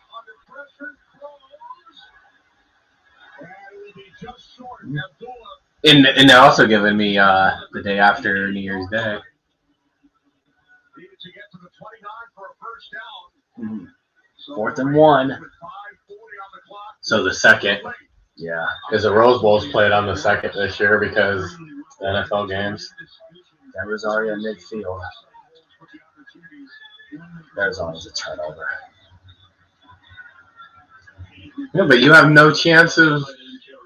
And they're also giving me the day after New Year's Day. Mm-hmm. 4th and 1. So the 2nd. Yeah. Because the Rose Bowl's played on the 2nd this year because the NFL games. Denver's already in midfield. Arizona's a turnover. Yeah, but you have no chance of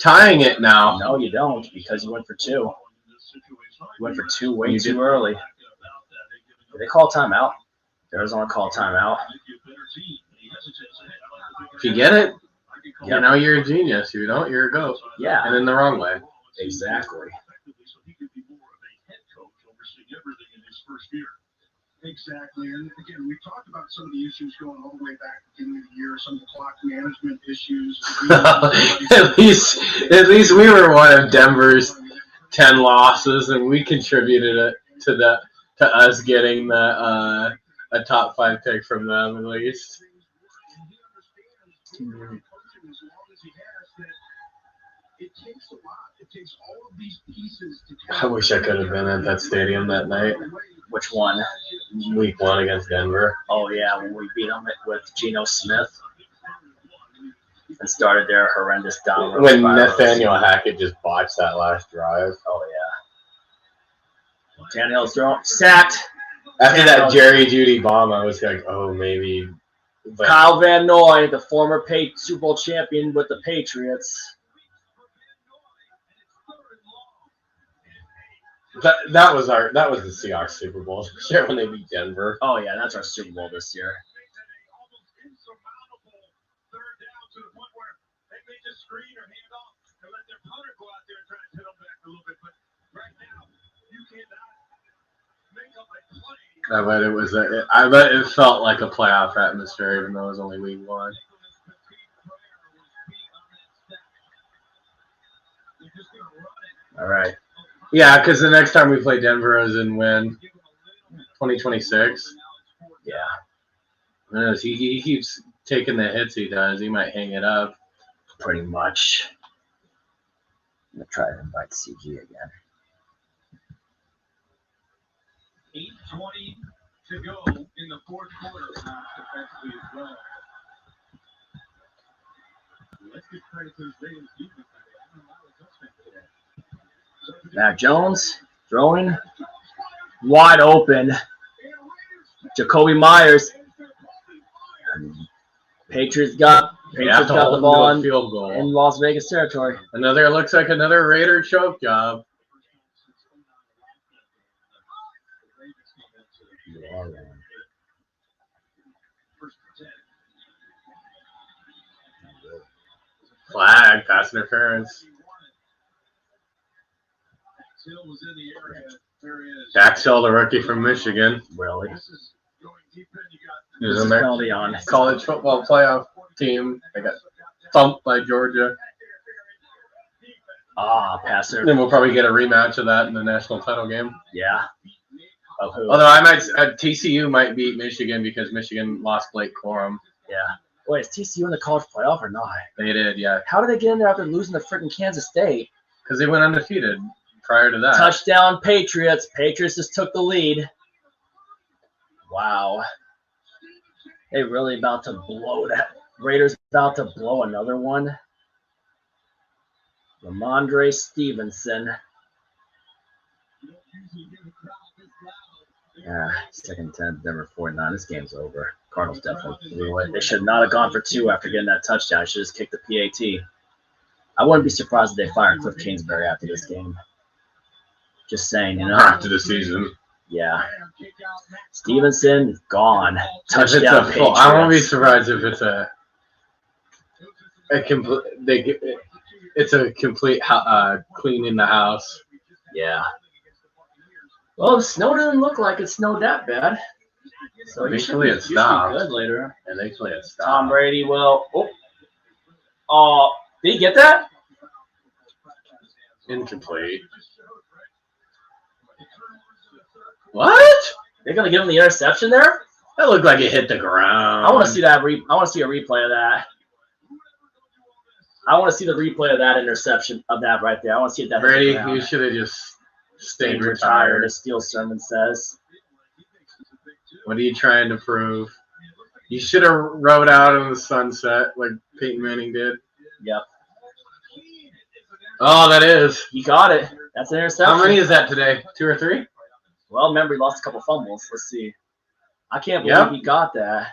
tying it now. No, you don't, because you went for 2. You went for 2 way too early. Did they call timeout? Arizona call timeout. If you get it, you know you're a genius. If you don't, you're a goat. Yeah. And in the wrong way. Exactly. Exactly. And again, we talked about some of the issues going all the way back beginning of the year, some of the clock management issues. at least we were one of Denver's 10 losses, and we contributed it to us getting a top 5 pick from them at least. I wish I could have been at that stadium that night. Which one? Week 1 against Denver. Oh, yeah, when we beat them with Geno Smith. and started their horrendous downward When spirals. Nathaniel Hackett just botched that last drive. Oh, yeah. Tannehill's thrown. Sacked. After that Jerry Jeudy bomb, I was like, oh, maybe. But Kyle Van Noy, the former Super Bowl champion with the Patriots. that was the Seahawks Super Bowl. Sure, when they beat Denver. Oh, yeah, that's our Super Bowl this year. I bet it was. I bet it felt like a playoff atmosphere, even though it was only week 1. All right. Yeah, because the next time we play Denver is in when 2026. Yeah. Who knows? He keeps taking the hits he does. He might hang it up. Pretty much. I'm going to try to invite CG again. 8:20 to go in the fourth quarter. Defensively as well. Let's give credit to his Ravens defense. Matt Jones throwing wide open. Jacoby Myers. Patriots got the ball in field goal. in Las Vegas territory. Looks like another Raider choke job. Flag, pass interference. Daxell, the rookie from Michigan. Really? He was in their college football playoff team. They got thumped by Georgia. Passer. Then we'll probably get a rematch of that in the national title game. Yeah. Of who? Although TCU might beat Michigan because Michigan lost Blake Corum. Yeah. Wait, is TCU in the college playoff or not? They did, yeah. How did they get in there after losing to freaking Kansas State? Because they went undefeated prior to that. Touchdown Patriots. Patriots just took the lead. Wow. They really about to blow that. Raiders about to blow another one. Ramondre Stevenson. Yeah, second 10, Denver 49. This game's over. Cardinals definitely blew it. They should not have gone for 2 after getting that touchdown. Should have just kicked the PAT. I wouldn't be surprised if they fired Cliff Kingsbury after this game. Just saying, After the season. Yeah. Stevenson gone. Touchdown Patriots. I won't be surprised if it's a complete cleaning the house. Yeah. Well, the snow doesn't look like it snowed that bad. So eventually it stopped. Good later. Eventually it stopped. Tom Brady will. Did he get that? Incomplete. What? They're gonna give him the interception there? That looked like it hit the ground. I want to see that. I want to see a replay of that. I want to see the replay of that interception of that right there. I want to see that. Brady, you should have just stayed retired, as Steel Sermon says. What are you trying to prove? You should have rode out in the sunset like Peyton Manning did. Yep. Oh, that is. You got it. That's an interception. How many is that today? 2 or 3? Well, remember, he lost a couple fumbles. Let's see. I can't believe he got that.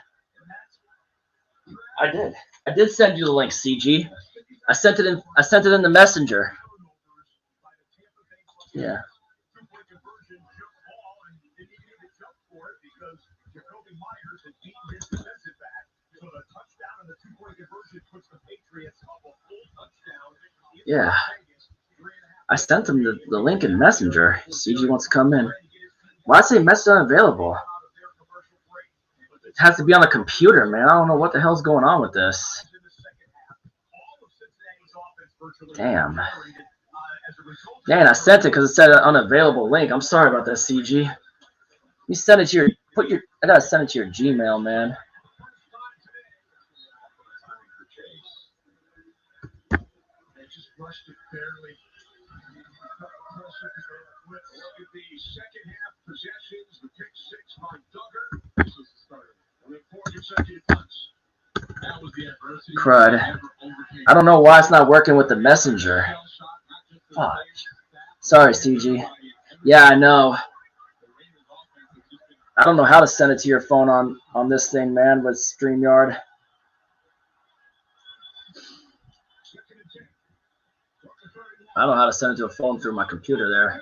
I did. I did send you the link, CG. I sent it in the messenger. Yeah. Yeah. I sent him the link in Messenger. CG wants to come in. Why say message unavailable? It has to be on the computer, man. I don't know what the hell's going on with this. Damn. Dang, I sent it because it said an unavailable link. I'm sorry about that, CG. You send it to your I gotta send it to your Gmail, man. Crud. I don't know why it's not working with the messenger. Fuck. Sorry, CG. Yeah, I know. I don't know how to send it to your phone on this thing, man, with StreamYard. I don't know how to send it to a phone through my computer there.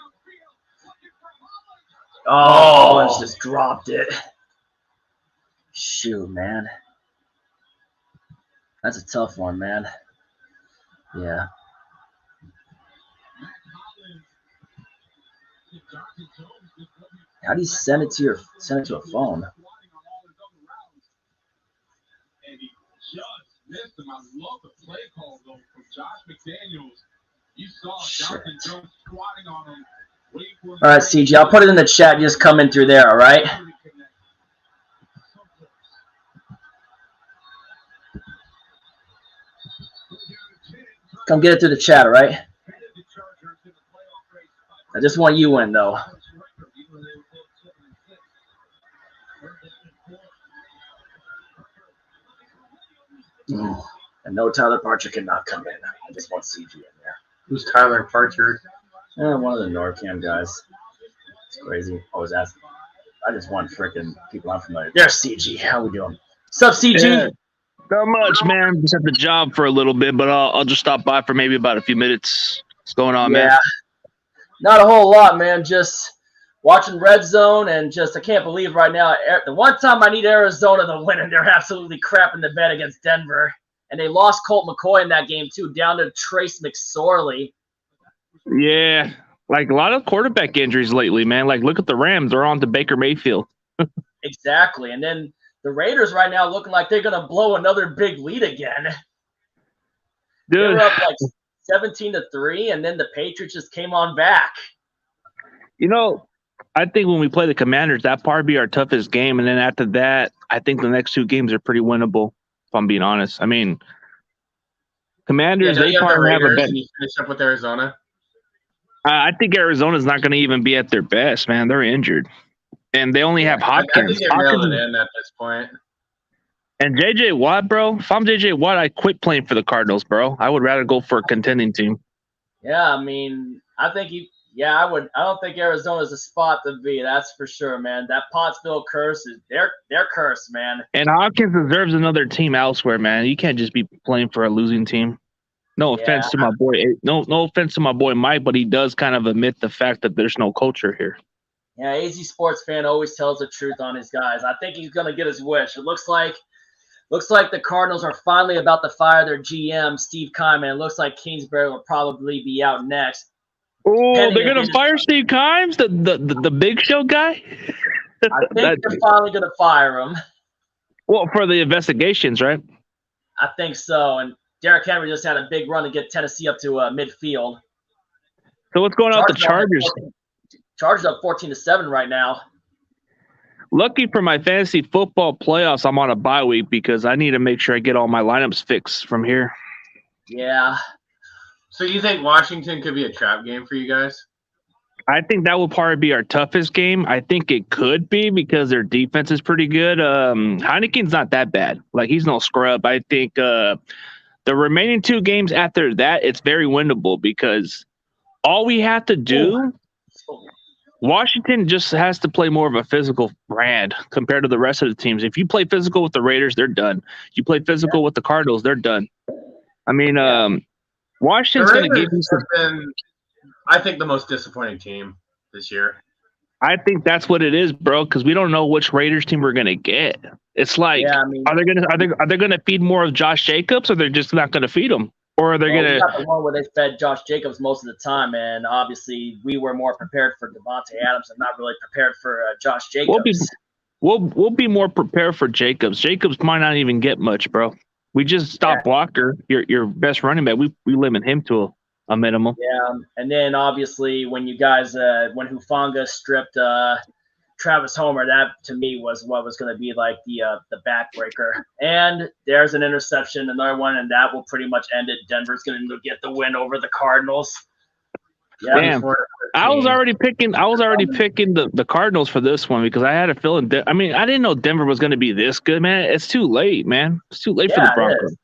Oh, Owens just dropped it. Shoot, man. That's a tough one, man. Yeah. How do you send it to a phone? And he just missed him. I love the play call though from Josh McDaniels. You saw Jonathan Jones squatting on him. All right, CG, I'll put it in the chat. Just come in through there, all right? Come get it through the chat, all right? I just want you in, though. And no, Tyler Parcher cannot come in. I just want CG in there. Who's Tyler Parcher? One of the NorCam guys. It's crazy. Always asking. I just want freaking people I'm familiar. There's CG. How we doing? What's up, CG? Yeah, not much, man. Just at the job for a little bit, but I'll just stop by for maybe about a few minutes. What's going on, man? Not a whole lot, man. Just watching Redzone and just I can't believe right now. The one time I need Arizona to win, and they're absolutely crapping the bed against Denver. And they lost Colt McCoy in that game, too, down to Trace McSorley. Yeah, like a lot of quarterback injuries lately, man. Like, look at the Rams. They're on to Baker Mayfield. Exactly. And then the Raiders right now looking like they're going to blow another big lead again. They Dude, were up like 17-3, and then the Patriots just came on back. you know, I think when we play the Commanders, that probably be our toughest game. And then after that, I think the next two games are pretty winnable, if I'm being honest. I mean, Commanders, they probably have a bet. You finish up with Arizona. I think Arizona's not going to even be at their best, man. They're injured. And they only have Hopkins. I think they're mailing in at this point. And J.J. Watt, bro. If I'm J.J. Watt, I quit playing for the Cardinals, bro. I would rather go for a contending team. Yeah, I mean, I think I would. I don't think Arizona's a spot to be. That's for sure, man. That Pottsville curse is they're cursed, man. And Hopkins deserves another team elsewhere, man. You can't just be playing for a losing team. No offense to my boy. No offense to my boy Mike, but he does kind of admit the fact that there's no culture here. Yeah, AZ Sports fan always tells the truth on his guys. I think he's gonna get his wish. It looks like the Cardinals are finally about to fire their GM, Steve Keim. It looks like Kingsbury will probably be out next. Oh, they're gonna fire Steve Keim, the Big Show guy. I think they're finally gonna fire him. Well, for the investigations, right? I think so. And Derrick Henry just had a big run to get Tennessee up to midfield. So what's going on with the Chargers? Chargers up 14-7 right now. Lucky for my fantasy football playoffs, I'm on a bye week because I need to make sure I get all my lineups fixed from here. Yeah. So you think Washington could be a trap game for you guys? I think that will probably be our toughest game. I think it could be because their defense is pretty good. Heineken's not that bad. Like, he's no scrub. I think the remaining two games after that, it's very winnable because all we have to do, Washington just has to play more of a physical brand compared to the rest of the teams. If you play physical with the Raiders, they're done. You play physical with the Cardinals, they're done. I mean, Washington's going to give you some. I think the most disappointing team this year. I think that's what it is, bro, because we don't know which Raiders team we're going to get. It's like, are they going to feed more of Josh Jacobs, or they're just not going to feed him? Or are they going to? Got the one where they fed Josh Jacobs most of the time, and obviously we were more prepared for Devontae Adams and not really prepared for Josh Jacobs. We'll be more prepared for Jacobs. Jacobs might not even get much, bro. We just stopped Walker, your best running back. We limit him to a minimum. Yeah, and then obviously when you guys when Hufanga stripped Travis Homer, that to me was what was going to be like the backbreaker. And there's an interception, another one, and that will pretty much end it. Denver's going to get the win over the Cardinals. Yeah, damn. I was already picking the Cardinals for this one because I had a feeling. I didn't know Denver was going to be this good, man. It's too late, man. It's too late for the Broncos.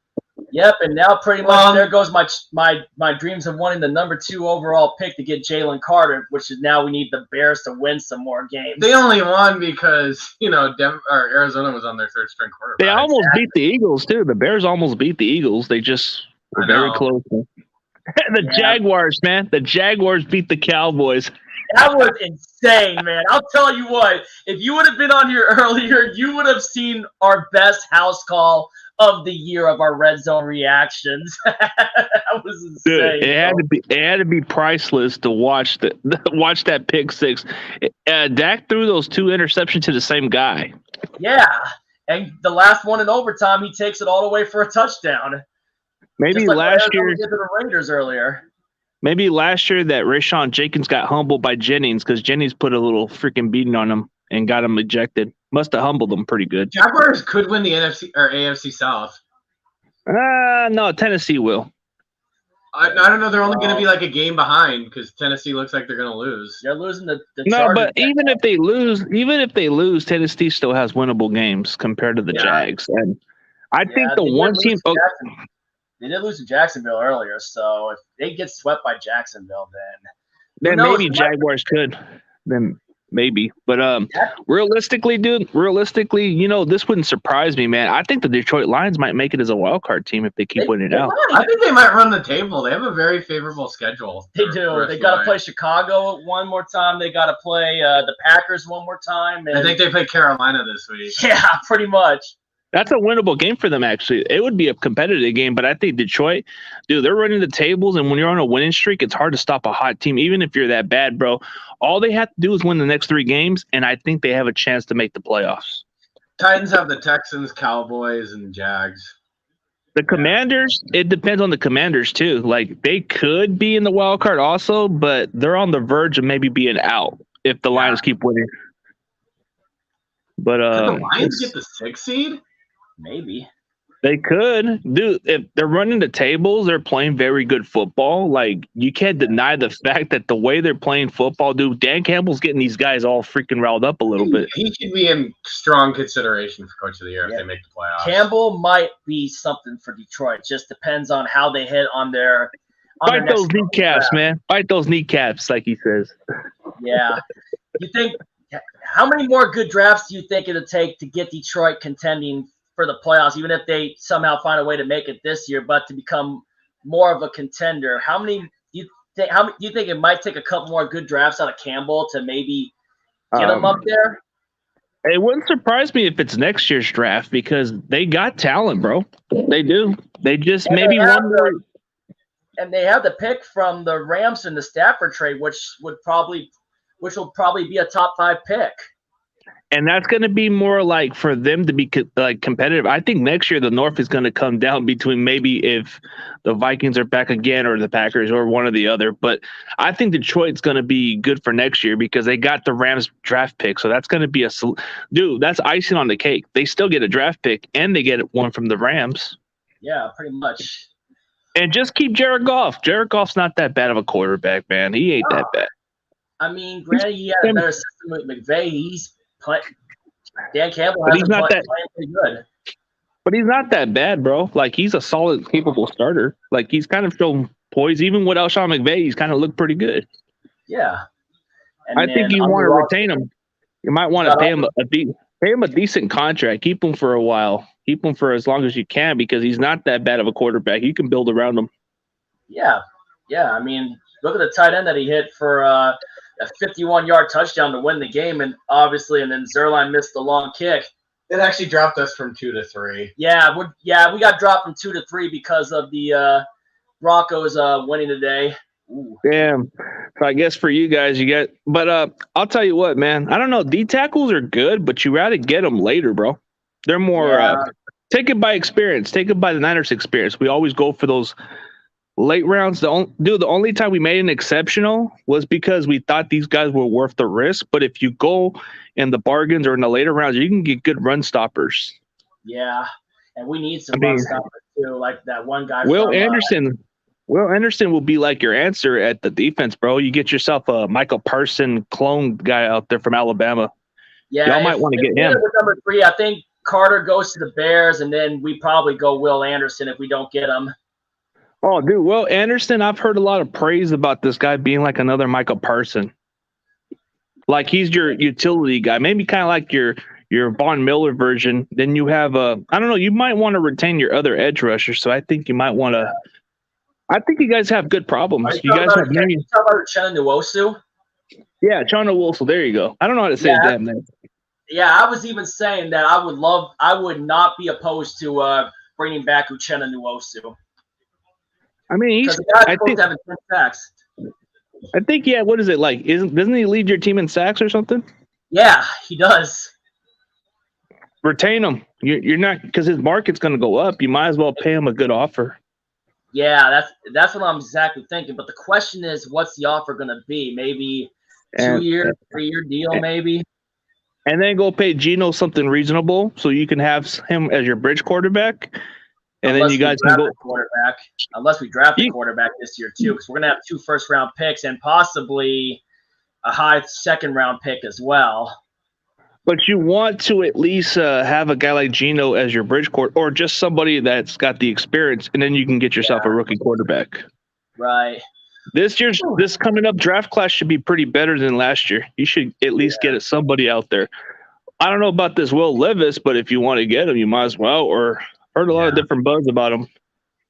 Yep, and now pretty much Well, there goes my dreams of wanting the number 2 overall pick to get Jalen Carter, which is now we need the Bears to win some more games. they only won because, Denver or Arizona was on their third string quarterback. They almost beat the Eagles, too. The Bears almost beat the Eagles. They just were very close. The Jaguars, man. The Jaguars beat the Cowboys. That was insane, man. I'll tell you what, if you would have been on here earlier, you would have seen our best house call of the year of our red zone reactions. That was insane. Dude, it had to be priceless to watch that pick six. Dak threw those 2 interceptions to the same guy. Yeah, and the last one in overtime, he takes it all the way for a touchdown. Maybe Just like last Arizona year. did to the Raiders earlier. Maybe last year that Rashawn Jenkins got humbled by Jennings because Jennings put a little freaking beating on him and got him ejected. Must have humbled him pretty good. Jaguars could win the NFC or AFC South. No, Tennessee will. I don't know. They're only going to be like a game behind because Tennessee looks like they're going to lose. They're losing the No, Chargers. but even if they lose, Tennessee still has winnable games compared to the Jags. And I think the one team. They did lose to Jacksonville earlier, so if they get swept by Jacksonville, then maybe Jaguars could. Then maybe. But realistically, dude, this wouldn't surprise me, man. I think the Detroit Lions might make it as a wild card team if they keep winning it out. I think they might run the table. They have a very favorable schedule. They do. They got to play Chicago one more time. They got to play the Packers one more time. And I think they play Carolina this week. Yeah, pretty much. That's a winnable game for them, actually. It would be a competitive game, but I think Detroit, dude, they're running the tables, and when you're on a winning streak, it's hard to stop a hot team, even if you're that bad, bro. All they have to do is win the next 3 games, and I think they have a chance to make the playoffs. Titans have the Texans, Cowboys, and Jags. The Commanders, it depends on the Commanders, too. Like, they could be in the wild card also, but they're on the verge of maybe being out if the Lions keep winning. But Could the Lions get the 6th seed? Maybe. They could. Dude, if they're running the tables, they're playing very good football. Like, you can't deny the fact that the way they're playing football, dude, Dan Campbell's getting these guys all freaking riled up a little bit. He should be in strong consideration for Coach of the Year if they make the playoffs. Campbell might be something for Detroit. Just depends on how they hit on their Fight those kneecaps, man. Fight those kneecaps, like he says. Yeah. You think how many more good drafts do you think it'll take to get Detroit contending for the playoffs, even if they somehow find a way to make it this year, but to become more of a contender? How many do you think it might take a couple more good drafts out of Campbell to maybe get him up there? It wouldn't surprise me if it's next year's draft because they got talent, bro. They do. They just and maybe one more. And they have the pick from the Rams in the Stafford trade, which will probably be a top 5 pick. And that's going to be more like for them to be like competitive. I think next year the North is going to come down between maybe if the Vikings are back again or the Packers or one or the other. But I think Detroit's going to be good for next year because they got the Rams draft pick. So that's going to be that's icing on the cake. They still get a draft pick and they get one from the Rams. Yeah, pretty much. And just keep Jared Goff. Jared Goff's not that bad of a quarterback, man. He ain't that bad. I mean, granted, he had a better system with McVay. Dan Campbell has playing pretty good. But he's not that bad, bro. Like, he's a solid, capable starter. Like, he's kind of shown poise. Even without Sean McVay, he's kind of looked pretty good. Yeah. And I think you want to retain him. You might want to pay him a decent contract. Keep him for a while. Keep him for as long as you can because he's not that bad of a quarterback. You can build around him. Yeah. Yeah. I mean, look at the tight end that he hit for a 51-yard touchdown to win the game, and then Zerline missed the long kick. It actually dropped us from 2 to 3. Yeah, we got dropped from 2 to 3 because of the Broncos winning today. Ooh. Damn. So I guess for you guys, but I'll tell you what, man. I don't know. D tackles are good, but you rather get them later, bro. They're more take it by experience. Take it by the Niners experience. We always go for those late rounds. The only time we made an exceptional was because we thought these guys were worth the risk. But if you go in the bargains or in the later rounds, you can get good run stoppers. Yeah, and we need some run stoppers too, like that one guy. Will Anderson will be like your answer at the defense, bro. You get yourself a Michael Parson clone guy out there from Alabama. Yeah, y'all might want to get him. With number 3, I think Carter goes to the Bears, and then we probably go Will Anderson if we don't get him. Oh, dude, Will Anderson, I've heard a lot of praise about this guy being like another Michael Parson. Like he's your utility guy, maybe kind of like your Von Miller version. Then you have I don't know, you might want to retain your other edge rusher. So I think you might want to. I think you guys have good problems. You guys have maybe. You talking about Uchenna Nwosu? Yeah, Chana Wilson. There you go. I don't know how to say his damn name. Yeah, I was even saying that I would not be opposed to bringing back Uchenna Nwosu. I mean, he's supposed to have 10 sacks. I think, yeah, what is it like? Doesn't he lead your team in sacks or something? Yeah, he does. Retain him. You're not, because his market's going to go up. You might as well pay him a good offer. Yeah, that's what I'm exactly thinking. But the question is, what's the offer going to be? Maybe 2-year, 3-year deal, maybe. And then go pay Geno something reasonable so you can have him as your bridge quarterback. And then you guys can go quarterback. Unless we draft a quarterback this year too, because we're gonna have 2 first-round picks and possibly a high second-round pick as well. But you want to at least have a guy like Geno as your bridge court, or just somebody that's got the experience, and then you can get yourself a rookie quarterback. Right. This coming up draft class should be pretty better than last year. You should at least get somebody out there. I don't know about this Will Levis, but if you want to get him, you might as well. Or heard a lot of different buzz about him.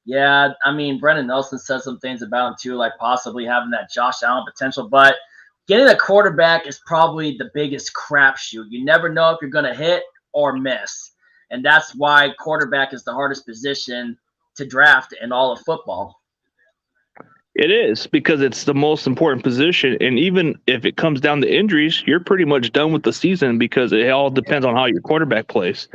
Yeah, I mean, Brendan Nelson said some things about him too, like possibly having that Josh Allen potential. But getting a quarterback is probably the biggest crapshoot. You never know if you're going to hit or miss. And that's why quarterback is the hardest position to draft in all of football. It is, because it's the most important position. And even if it comes down to injuries, you're pretty much done with the season because it all depends on how your quarterback plays.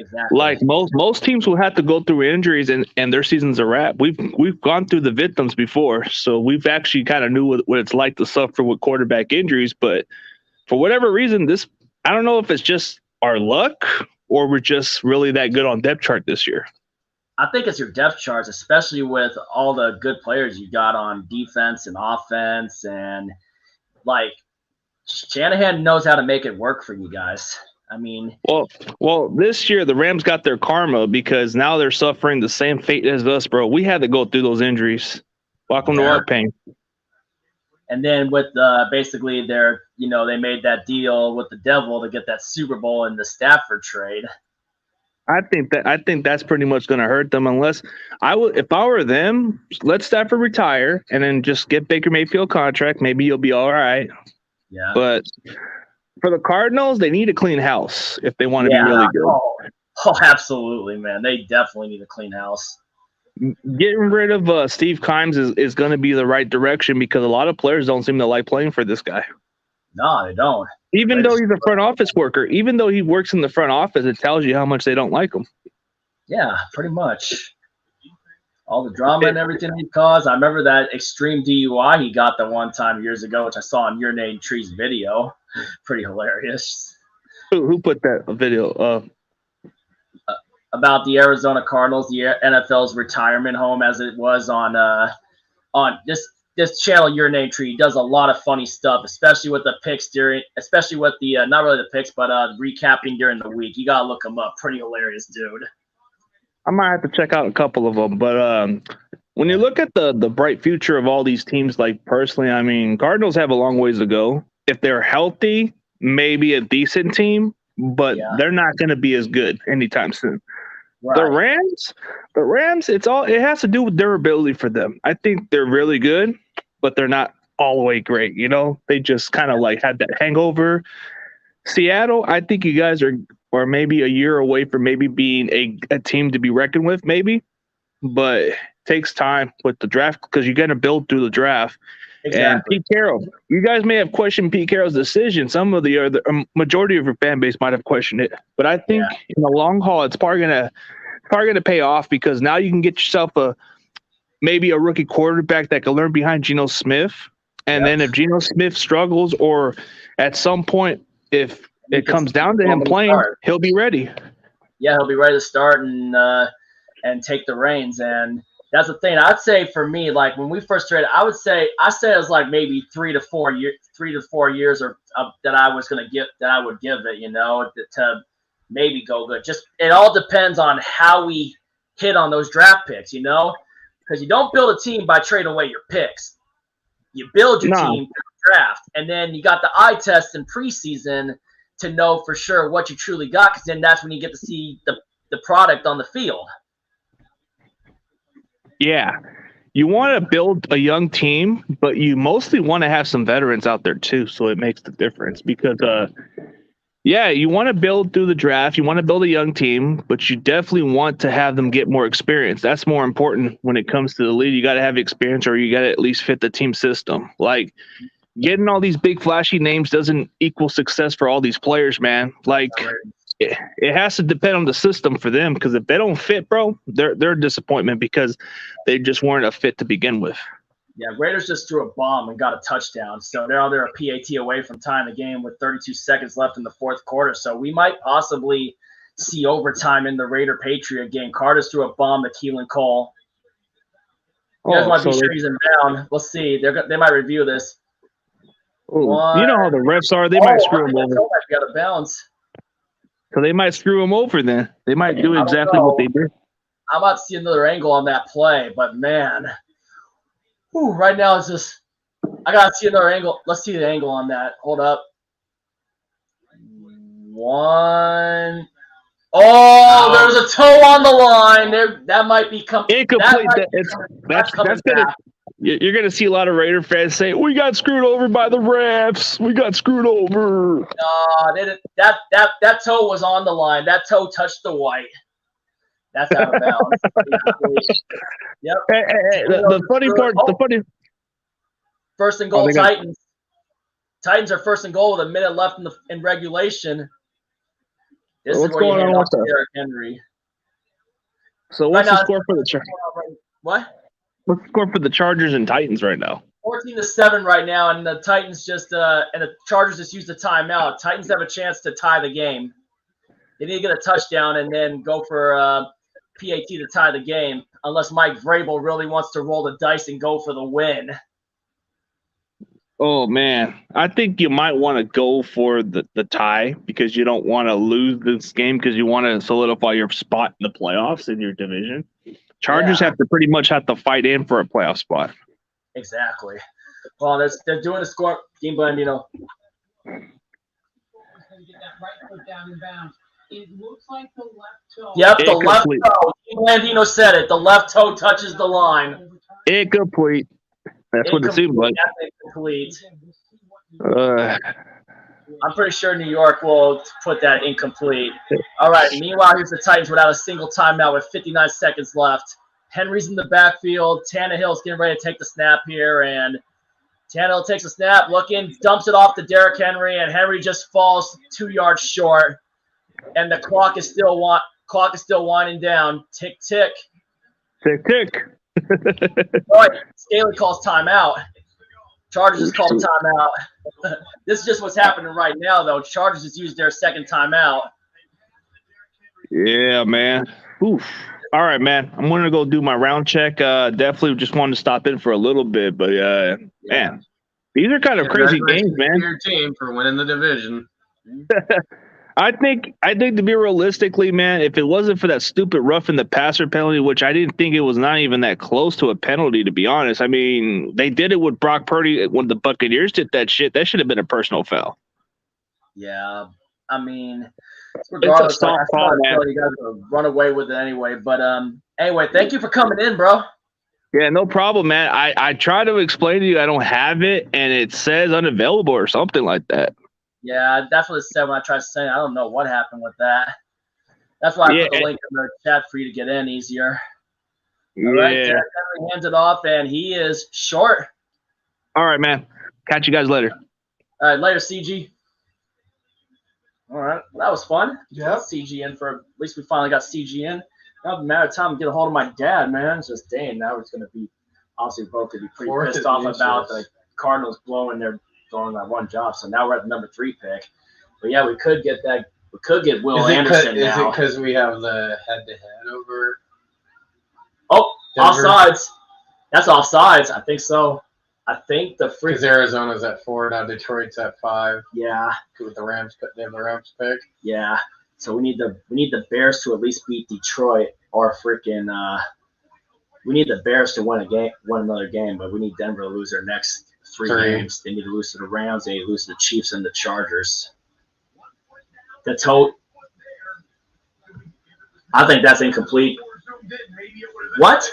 Exactly. Like most teams will have to go through injuries and their season's a wrap. We've gone through the victims before, so we've actually kind of knew what it's like to suffer with quarterback injuries. But for whatever reason, I don't know if it's just our luck or we're just really that good on depth chart this year. I think it's your depth charts, especially with all the good players you got on defense and offense, and like Shanahan knows how to make it work for you guys. I mean, well, this year the Rams got their karma because now they're suffering the same fate as us, bro. We had to go through those injuries. Welcome to our pain. And then with basically they made that deal with the devil to get that Super Bowl in the Stafford trade. I think that's pretty much going to hurt them unless if I were them, let Stafford retire and then just get Baker Mayfield contract. Maybe you'll be all right. Yeah. But for the Cardinals, they need a clean house if they want to be really good. Oh, absolutely, man. They definitely need a clean house. Getting rid of Steve Kimes is going to be the right direction because a lot of players don't seem to like playing for this guy. No, they don't. Even though he's a front office worker, even though he works in the front office, it tells you how much they don't like him. Yeah, pretty much. All the drama and everything he caused. I remember that extreme DUI he got the one time years ago, which I saw on Your Name Tree's video. Pretty hilarious. Who put that video? About the Arizona Cardinals, the NFL's retirement home, as it was on this channel, Your Name Tree, does a lot of funny stuff, especially with the picks especially with the not really the picks, but recapping during the week. You gotta look him up. Pretty hilarious, dude. I might have to check out a couple of them, but when you look at the bright future of all these teams, like personally, I mean, Cardinals have a long ways to go. If they're healthy, maybe a decent team, but they're not going to be as good anytime soon. Right. The Rams, it has to do with durability for them. I think they're really good, but they're not all the way great. You know, they just kind of like had that hangover. Seattle, I think you guys are maybe a year away from maybe being a team to be reckoned with, maybe, but it takes time with the draft because you're going to build through the draft. Exactly. And Pete Carroll, you guys may have questioned Pete Carroll's decision. Some of the majority of your fan base might have questioned it, but I think in the long haul, it's probably gonna pay off because now you can get yourself maybe a rookie quarterback that can learn behind Geno Smith, and then if Geno Smith struggles or at some point if it comes down to him playing, he'll be ready. Yeah, he'll be ready to start and take the reins. And that's the thing. I'd say for me, like when we first traded, I said it was like maybe 3 to 4 years or that I would give it, to maybe go good. Just it all depends on how we hit on those draft picks, because you don't build a team by trading away your picks. You build your team through the draft, and then you got the eye test in preseason to know for sure what you truly got, because then that's when you get to see the product on the field. Yeah. You want to build a young team, but you mostly want to have some veterans out there too, so it makes the difference. Because, you want to build through the draft. You want to build a young team, but you definitely want to have them get more experience. That's more important when it comes to the league. You got to have experience, or you got to at least fit the team system. Like, getting all these big flashy names doesn't equal success for all these players, man. Like, it has to depend on the system for them, because if they don't fit, bro, they're a disappointment because they just weren't a fit to begin with. Yeah, Raiders just threw a bomb and got a touchdown. So they're a PAT away from tying the game with 32 seconds left in the fourth quarter. So we might possibly see overtime in the Raider-Patriot game. Carter's threw a bomb to Keelan Cole. You guys might be sure he's in bound. We'll see. They might review this. You know how the refs are. They might screw him over. Got a bounce. So they might screw him over then. They might do exactly what they did. I'm about to see another angle on that play, but man. Right now it's just I got to see another angle. Let's see the angle on that. Hold up. One. Oh, there's a toe on the line. That might be incomplete. You're going to see a lot of Raider fans say, "We got screwed over by the refs. We got screwed over." No, that toe was on the line. That toe touched the white. That's out of bounds. Yep. The funny part. First and goal, Titans. Titans are first and goal with a minute left in regulation. What's going on with Derrick Henry? So what's the score for the Chargers? What? What's the score for the Chargers and Titans right now? 14-7 right now, and the Titans and the Chargers just used a timeout. Titans have a chance to tie the game. They need to get a touchdown and then go for PAT to tie the game, unless Mike Vrabel really wants to roll the dice and go for the win. Oh, man. I think you might want to go for the tie, because you don't want to lose this game, because you want to solidify your spot in the playoffs in your division. Chargers have to fight in for a playoff spot. Exactly. Well, they're doing a score. Dean Blandino. Get that right foot down in bounds. It looks like the left toe. Yep, the left toe. Dean Blandino said it. The left toe touches the line. Incomplete. That's what it seems like. Incomplete. I'm pretty sure New York will put that incomplete. All right. Meanwhile, here's the Titans without a single timeout with 59 seconds left. Henry's in the backfield. Tannehill's getting ready to take the snap here, and Tannehill takes a snap, dumps it off to Derrick Henry, and Henry just falls 2 yards short. And the clock is still winding down. Tick, tick. Tick, tick. All right. Staley calls timeout. Chargers just called a timeout. This is just what's happening right now, though. Chargers just used their second timeout. Yeah, man. Oof. All right, man. I'm going to go do my round check. Definitely just wanted to stop in for a little bit, but man, these are kind of crazy games, man. Your team for winning the division. I think to be realistically, man, if it wasn't for that stupid roughing the passer penalty, which I didn't think it was not even that close to a penalty, to be honest. I mean, they did it with Brock Purdy when the Buccaneers did that shit. That should have been a personal foul. Yeah, I mean, regardless, it's a soft call, man. You guys will run away with it anyway. But anyway, thank you for coming in, bro. Yeah, no problem, man. I try to explain to you I don't have it, and it says unavailable or something like that. Yeah, I definitely said when I tried to say it, I don't know what happened with that. That's why I put the link in the chat for you to get in easier. All right, Derrick Henry hands it off, and he is short. All right, man. Catch you guys later. All right, later, CG. All right, that was fun. Yeah. CG in at least we finally got CG in. Now it's a matter of time to get a hold of my dad, man. It's just, dang, now it's going to be, obviously, both could be pretty pissed off about the Cardinals blowing that one job. So now we're at the number 3 pick. But yeah, we could get that. We could get Will Anderson now. Is it because we have the head-to-head over? Oh, Denver? offsides. That's offsides. I think so. I think the free. Because Arizona's at 4 now. Detroit's at 5. Yeah. With the Rams, they have the Rams pick. Yeah. So we need the Bears to at least beat Detroit, or freaking we need the Bears to win another game, but we need Denver to lose their next three games. They need to lose to the Rams, they need to lose to the Chiefs and the Chargers. I think that's incomplete. What?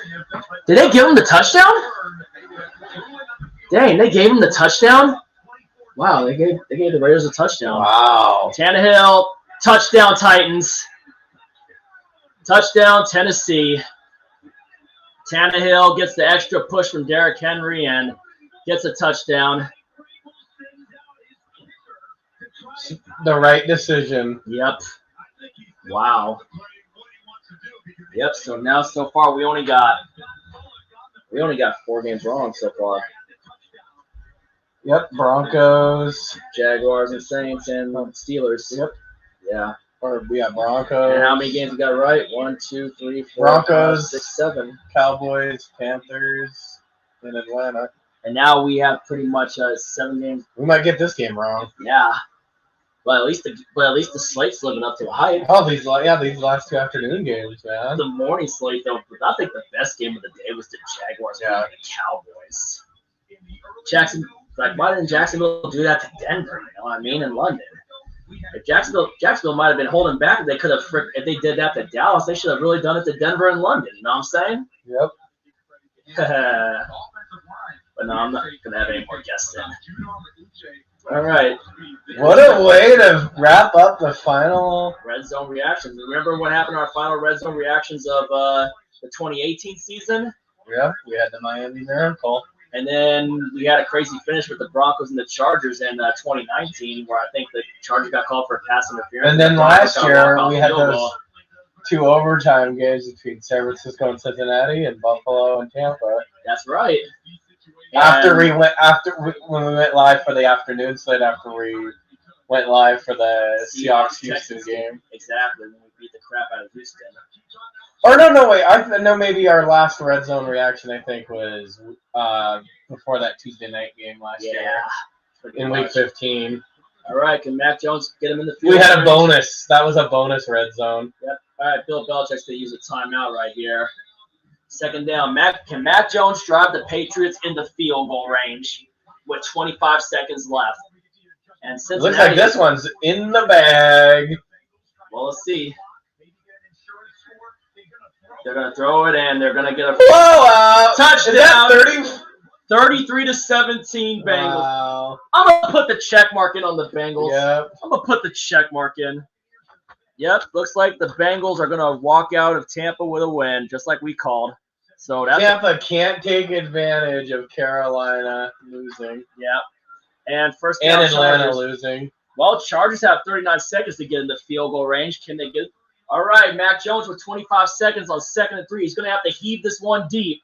Did they give him the touchdown? Dang, they gave him the touchdown? Wow, they gave the Raiders a touchdown. Wow. Tannehill, touchdown Titans. Touchdown Tennessee. Tannehill gets the extra push from Derrick Henry and gets a touchdown. The right decision. Yep. Wow. Yep, so far we only got 4 games wrong so far. Yep, Broncos, Jaguars and Saints and Steelers. Yep. Yeah. Or we got Broncos. And how many games we got right? 1, 2, 3, 4, Broncos, 5, 6, 7. Cowboys, Panthers, and Atlanta. And now we have pretty much 7 games. We might get this game wrong. Yeah. But at least the slate's living up to the hype. Oh, these last 2 afternoon games, man. The morning slate, though, I think the best game of the day was the Jaguars and the Cowboys. Why didn't Jacksonville do that to Denver? You know what I mean? In London. If Jacksonville might have been holding back, if they did that to Dallas, they should have really done it to Denver and London. You know what I'm saying? Yep. But no, I'm not gonna have any more guests in. All right. What a way to wrap up the final Red Zone reactions. Remember what happened in our final Red Zone reactions of the 2018 season? Yeah, we had the Miami Miracle. And then we had a crazy finish with the Broncos and the Chargers in 2019, where I think the Chargers got called for a pass interference. And then last year we had those 2 overtime games between San Francisco and Cincinnati and Buffalo and Tampa. That's right. When we went live for the afternoon slate, after we went live for the Seahawks Houston game. Exactly, when we beat the crap out of Houston. Or no, wait. I know maybe our last Red Zone reaction, I think, was before that Tuesday night game last year in Week 15. All right, can Mac Jones get him in the field? We had a bonus. That was a bonus Red Zone. Yep. All right, Bill Belichick's going to use a timeout right here. Second down. Can Mac Jones drive the Patriots into field goal range with 25 seconds left? And Cincinnati, looks like this one's in the bag. Well, let's see. They're going to throw it, and they're going to get a touchdown. 33-17 Bengals. Wow. I'm going to put the check mark in on the Bengals. Yep. I'm going to put the check mark in. Yep, looks like the Bengals are going to walk out of Tampa with a win, just like we called. So Tampa can't take advantage of Carolina losing. Yeah. And first down, and Atlanta Chargers losing. Well, Chargers have 39 seconds to get in the field goal range. Can they get – all right, Mac Jones with 25 seconds on 2nd and 3. He's going to have to heave this one deep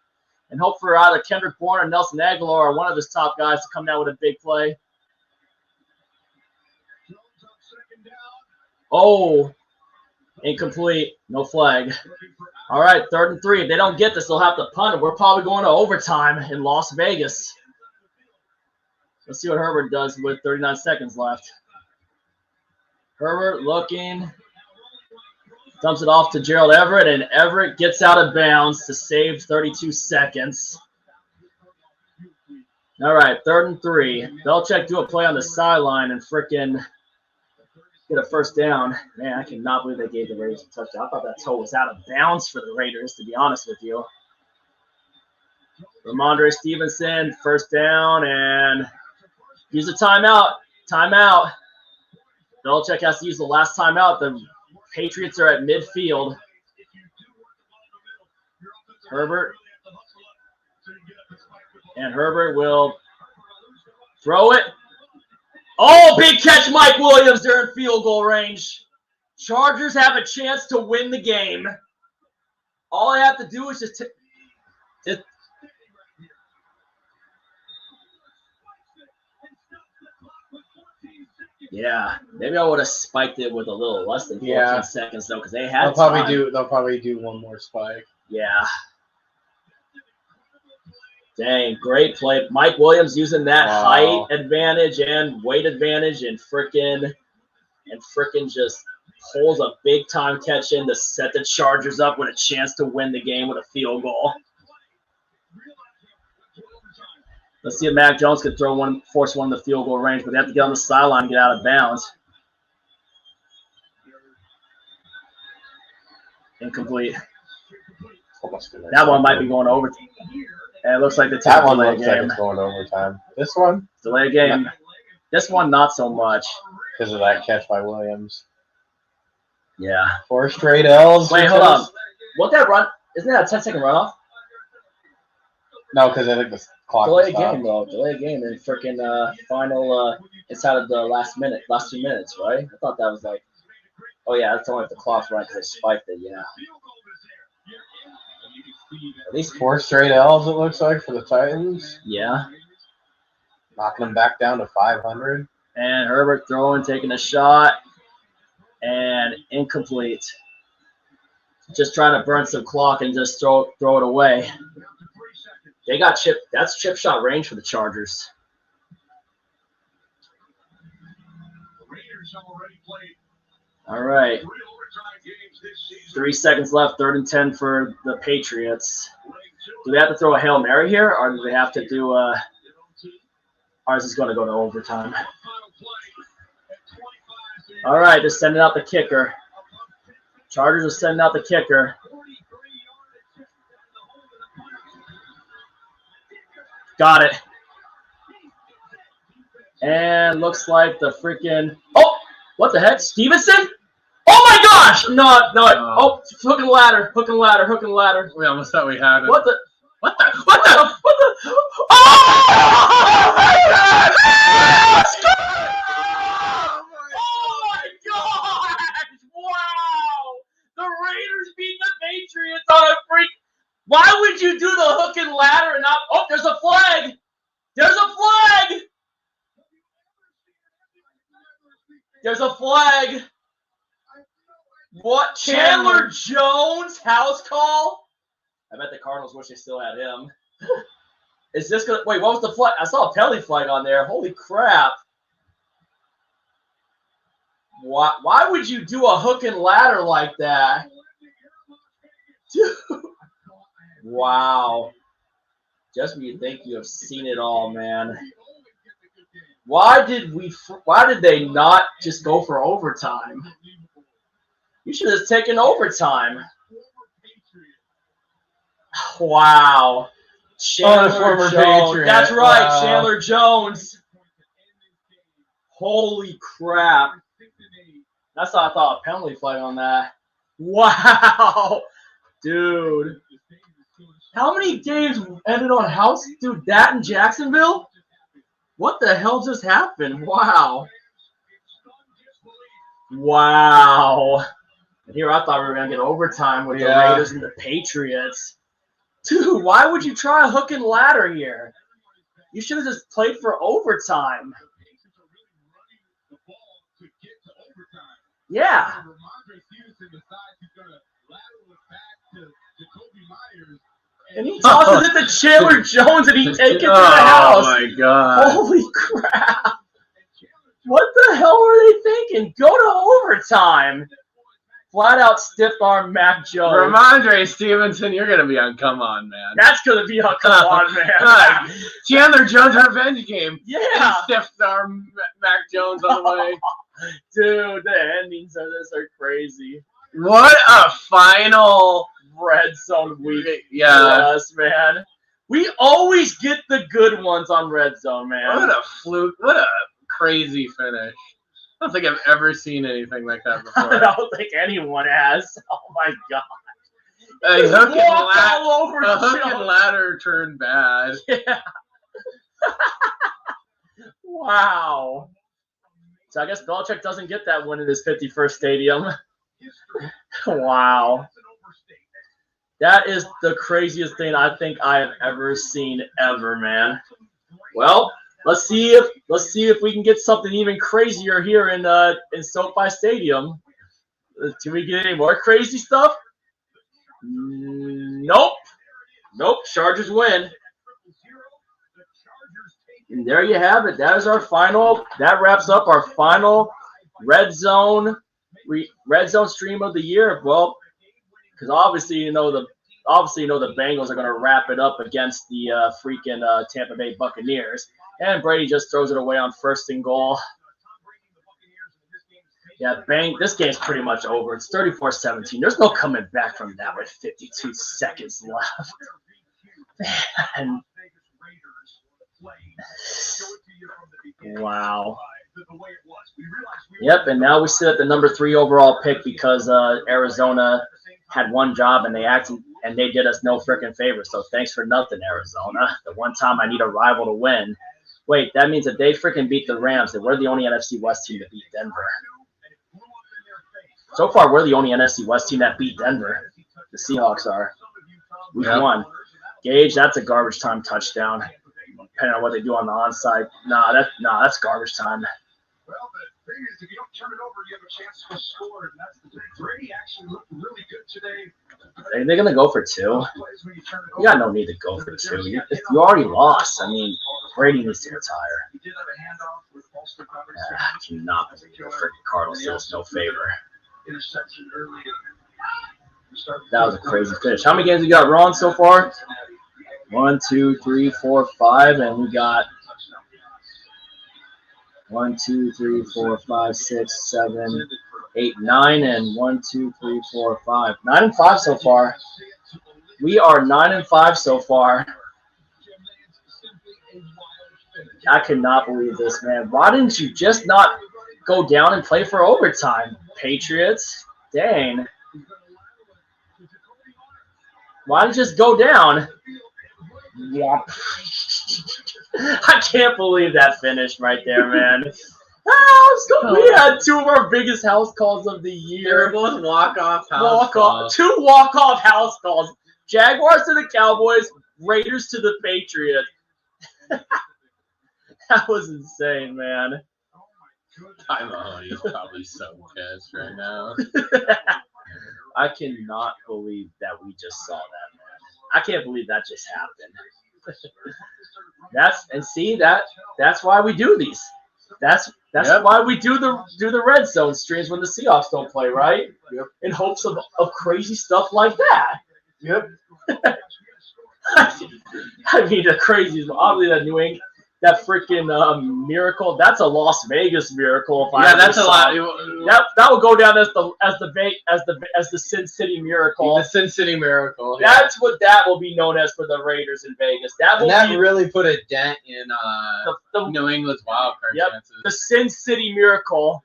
and hope for either Kendrick Bourne or Nelson Aguilar or one of his top guys to come down with a big play. Oh, incomplete. No flag. All right, 3rd and 3. If they don't get this, they'll have to punt it. We're probably going to overtime in Las Vegas. Let's see what Herbert does with 39 seconds left. Herbert looking. Dumps it off to Gerald Everett, and Everett gets out of bounds to save 32 seconds. All right, 3rd and 3. Belichick do a play on the sideline and frickin' get a first down. Man, I cannot believe they gave the Raiders a touchdown. I thought that toe was out of bounds for the Raiders, to be honest with you. Ramondre Stevenson, first down, and use a timeout. Timeout. Belichick has to use the last timeout. The Patriots are at midfield. Herbert. And Herbert will throw it. Oh, big catch, Mike Williams. They're in field goal range. Chargers have a chance to win the game. All I have to do is just yeah, maybe I would have spiked it with a little less than 14 seconds though, because they had time. They'll probably do one more spike. Yeah. Dang, great play. Mike Williams using that height advantage and weight advantage and frickin' just pulls a big-time catch in to set the Chargers up with a chance to win the game with a field goal. Let's see if Mac Jones could force one in the field goal range, but they have to get on the sideline and get out of bounds. Incomplete. That one might be going over. And it looks like the That one looks game. like it's going overtime. This one? Delay game. Yeah. This one, not so much. Because of that catch by Williams. Yeah. 4 straight L's. Wait, hold on. What that run? Isn't that a 10-second runoff? No, because I think the clock Delay game, though. Delay game and freaking final inside of the last 2 minutes, right? I thought that was like, oh, yeah, that's only if the clock's running because they spiked it, yeah. At least 4 straight L's, it looks like, for the Titans. Yeah. Knocking them back down to 500. And Herbert throwing, taking a shot, and incomplete. Just trying to burn some clock and just throw it away. They got chip. That's chip shot range for the Chargers. All right. 3 seconds left, 3rd and 10 for the Patriots. Do they have to throw a Hail Mary here, or do they have to do or is this going to go to overtime? All right, they're sending out the kicker. Chargers are sending out the kicker. Got it. And looks like the freaking – oh, what the heck? Stevenson? Oh, my gosh! No. Oh, hook and ladder. We almost thought we had it. What the – What the? Oh, my God! Oh, my gosh! Wow! The Raiders beat the Patriots on a freak. Why would you do the hook and ladder and not – oh, there's a flag! There's a flag! There's a flag. What? Chandler Jones house call? I bet the Cardinals wish they still had him. Is this going to – wait, what was the flag? I saw a penalty flag on there. Holy crap. Why would you do a hook and ladder like that? Dude. Wow. Just when you think you have seen it all, man. Why did they not just go for overtime? You should have taken overtime. Wow. Chandler Jones. Patriot. That's right, Wow. Chandler Jones. Holy crap. That's how I thought a penalty flag on that. Wow. Dude. How many games ended on house? Dude, that in Jacksonville? What the hell just happened? Wow. Wow. And here I thought we were going to get overtime with the Raiders and the Patriots. Dude, why would you try a hook and ladder here? You should have just played for overtime. Yeah. And he tosses it to Chandler Jones and he takes it to the house. Oh, my God. Holy crap. What the hell were they thinking? Go to overtime. Flat out stiff arm Mac Jones. Ramondre Stevenson, you're going to be on Come On, Man. That's going to be on Come On, man. Chandler Jones revenge game. Yeah. Stiff arm Mac Jones on the way. Dude, the endings of this are crazy. What a final Red Zone week for Yeah. us, man. We always get the good ones on Red Zone, man. What a fluke. What a crazy finish. I don't think I've ever seen anything like that before. I don't think anyone has. Oh, my God. A hook all over and ladder turned bad. Yeah. Wow. So I guess Belichick doesn't get that win in his 51st stadium. Wow. That is the craziest thing I think I have ever seen ever, man. Well, let's see if we can get something even crazier here in SoFi Stadium. Can we get any more crazy stuff? Nope. Chargers win. And there you have it. That is our final. That wraps up our final Red Zone Red Zone stream of the year. Well, because obviously the Bengals are going to wrap it up against the freaking Tampa Bay Buccaneers, and Brady just throws it away on 1st and goal. Yeah, this game's pretty much over. It's 34-17. There's no coming back from that with 52 seconds left. Man. Wow. Yep, and now we sit at the number 3 overall pick because Arizona had one job and they did us no freaking favor. So thanks for nothing, Arizona. The one time I need a rival to win. Wait, that means that they freaking beat the Rams, and we're the only NFC West team to beat Denver. So far, we're the only NFC West team that beat Denver. The Seahawks are. We've won. Gage, that's a garbage time touchdown. Depending on what they do on the onside. That's garbage time. Well, the thing is, if you don't turn it over, you have a chance to score, and that's the thing. Brady actually looked really good today. Are they going to go for 2? You got no need to go for 2. You already lost. I mean, Brady needs to retire. I cannot believe the freaking Cardinals did us no favor. That was a crazy finish. How many games we got wrong so far? 1, 2, 3, 4, 5, and we got 1, 2, 3, 4, 5, 6, 7, 8, 9, and 1, 2, 3, 4, 5. 9 and 5 so far. We are 9 and 5 so far. I cannot believe this, man. Why didn't you just not go down and play for overtime, Patriots? Dang. Why didn't you just go down? Yeah. I can't believe that finish right there, man. We had 2 of our biggest house calls of the year. They're both walk-off house calls. 2 walk-off house calls. Jaguars to the Cowboys, Raiders to the Patriots. That was insane, man. Ty Mahoney's probably so pissed right now. I cannot believe that we just saw that, man. I can't believe that just happened. That's why we do these. That's why we do the red zone streams when the Seahawks don't play, right? Yep. In hopes of crazy stuff like that. Yep. I mean, the craziest, obviously that New England, that freaking miracle. That's a Las Vegas miracle. That's a lot. That will go down as the Sin City miracle. The Sin City miracle. That's what that will be known as for the Raiders in Vegas. That really put a dent in New England's wildcard chances. The Sin City miracle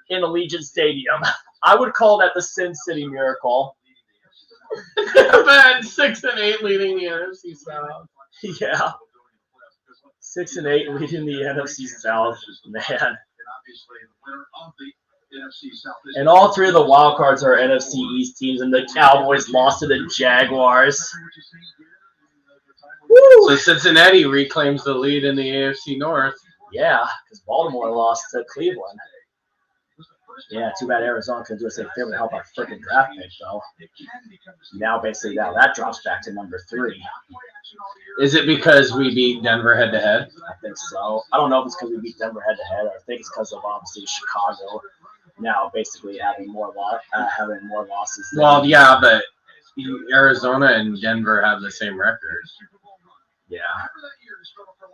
in Allegiant Stadium. I would call that the Sin City miracle. But 6 and 8 leading the NFC South. Yeah. 6 and 8 leading the NFC South, man. And all 3 of the wild cards are NFC East teams, and the Cowboys lost to the Jaguars. Woo! So Cincinnati reclaims the lead in the AFC North. Yeah, because Baltimore lost to Cleveland. Yeah, too bad Arizona couldn't do us a favor to help our freaking draft pick, though. Now, basically, that drops back to number 3. Is it because we beat Denver head-to-head? I think so. I don't know if it's because we beat Denver head-to-head. I think it's because of, obviously, Chicago now basically having more losses. Well, yeah, but Arizona and Denver have the same record. Yeah.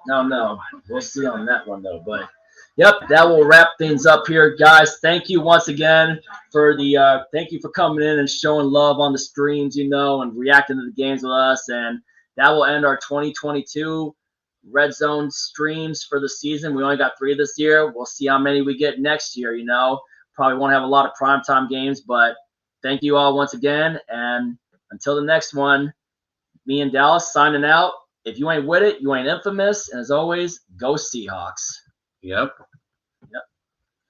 No. We'll see on that one, though, but... Yep, that will wrap things up here, guys. Thank you once again for thank you for coming in and showing love on the streams, and reacting to the games with us. And that will end our 2022 Red Zone streams for the season. We only got 3 this year. We'll see how many we get next year. Probably won't have a lot of primetime games, but thank you all once again. And until the next one, me and Dallas signing out. If you ain't with it, you ain't infamous. And as always, go Seahawks. Yep.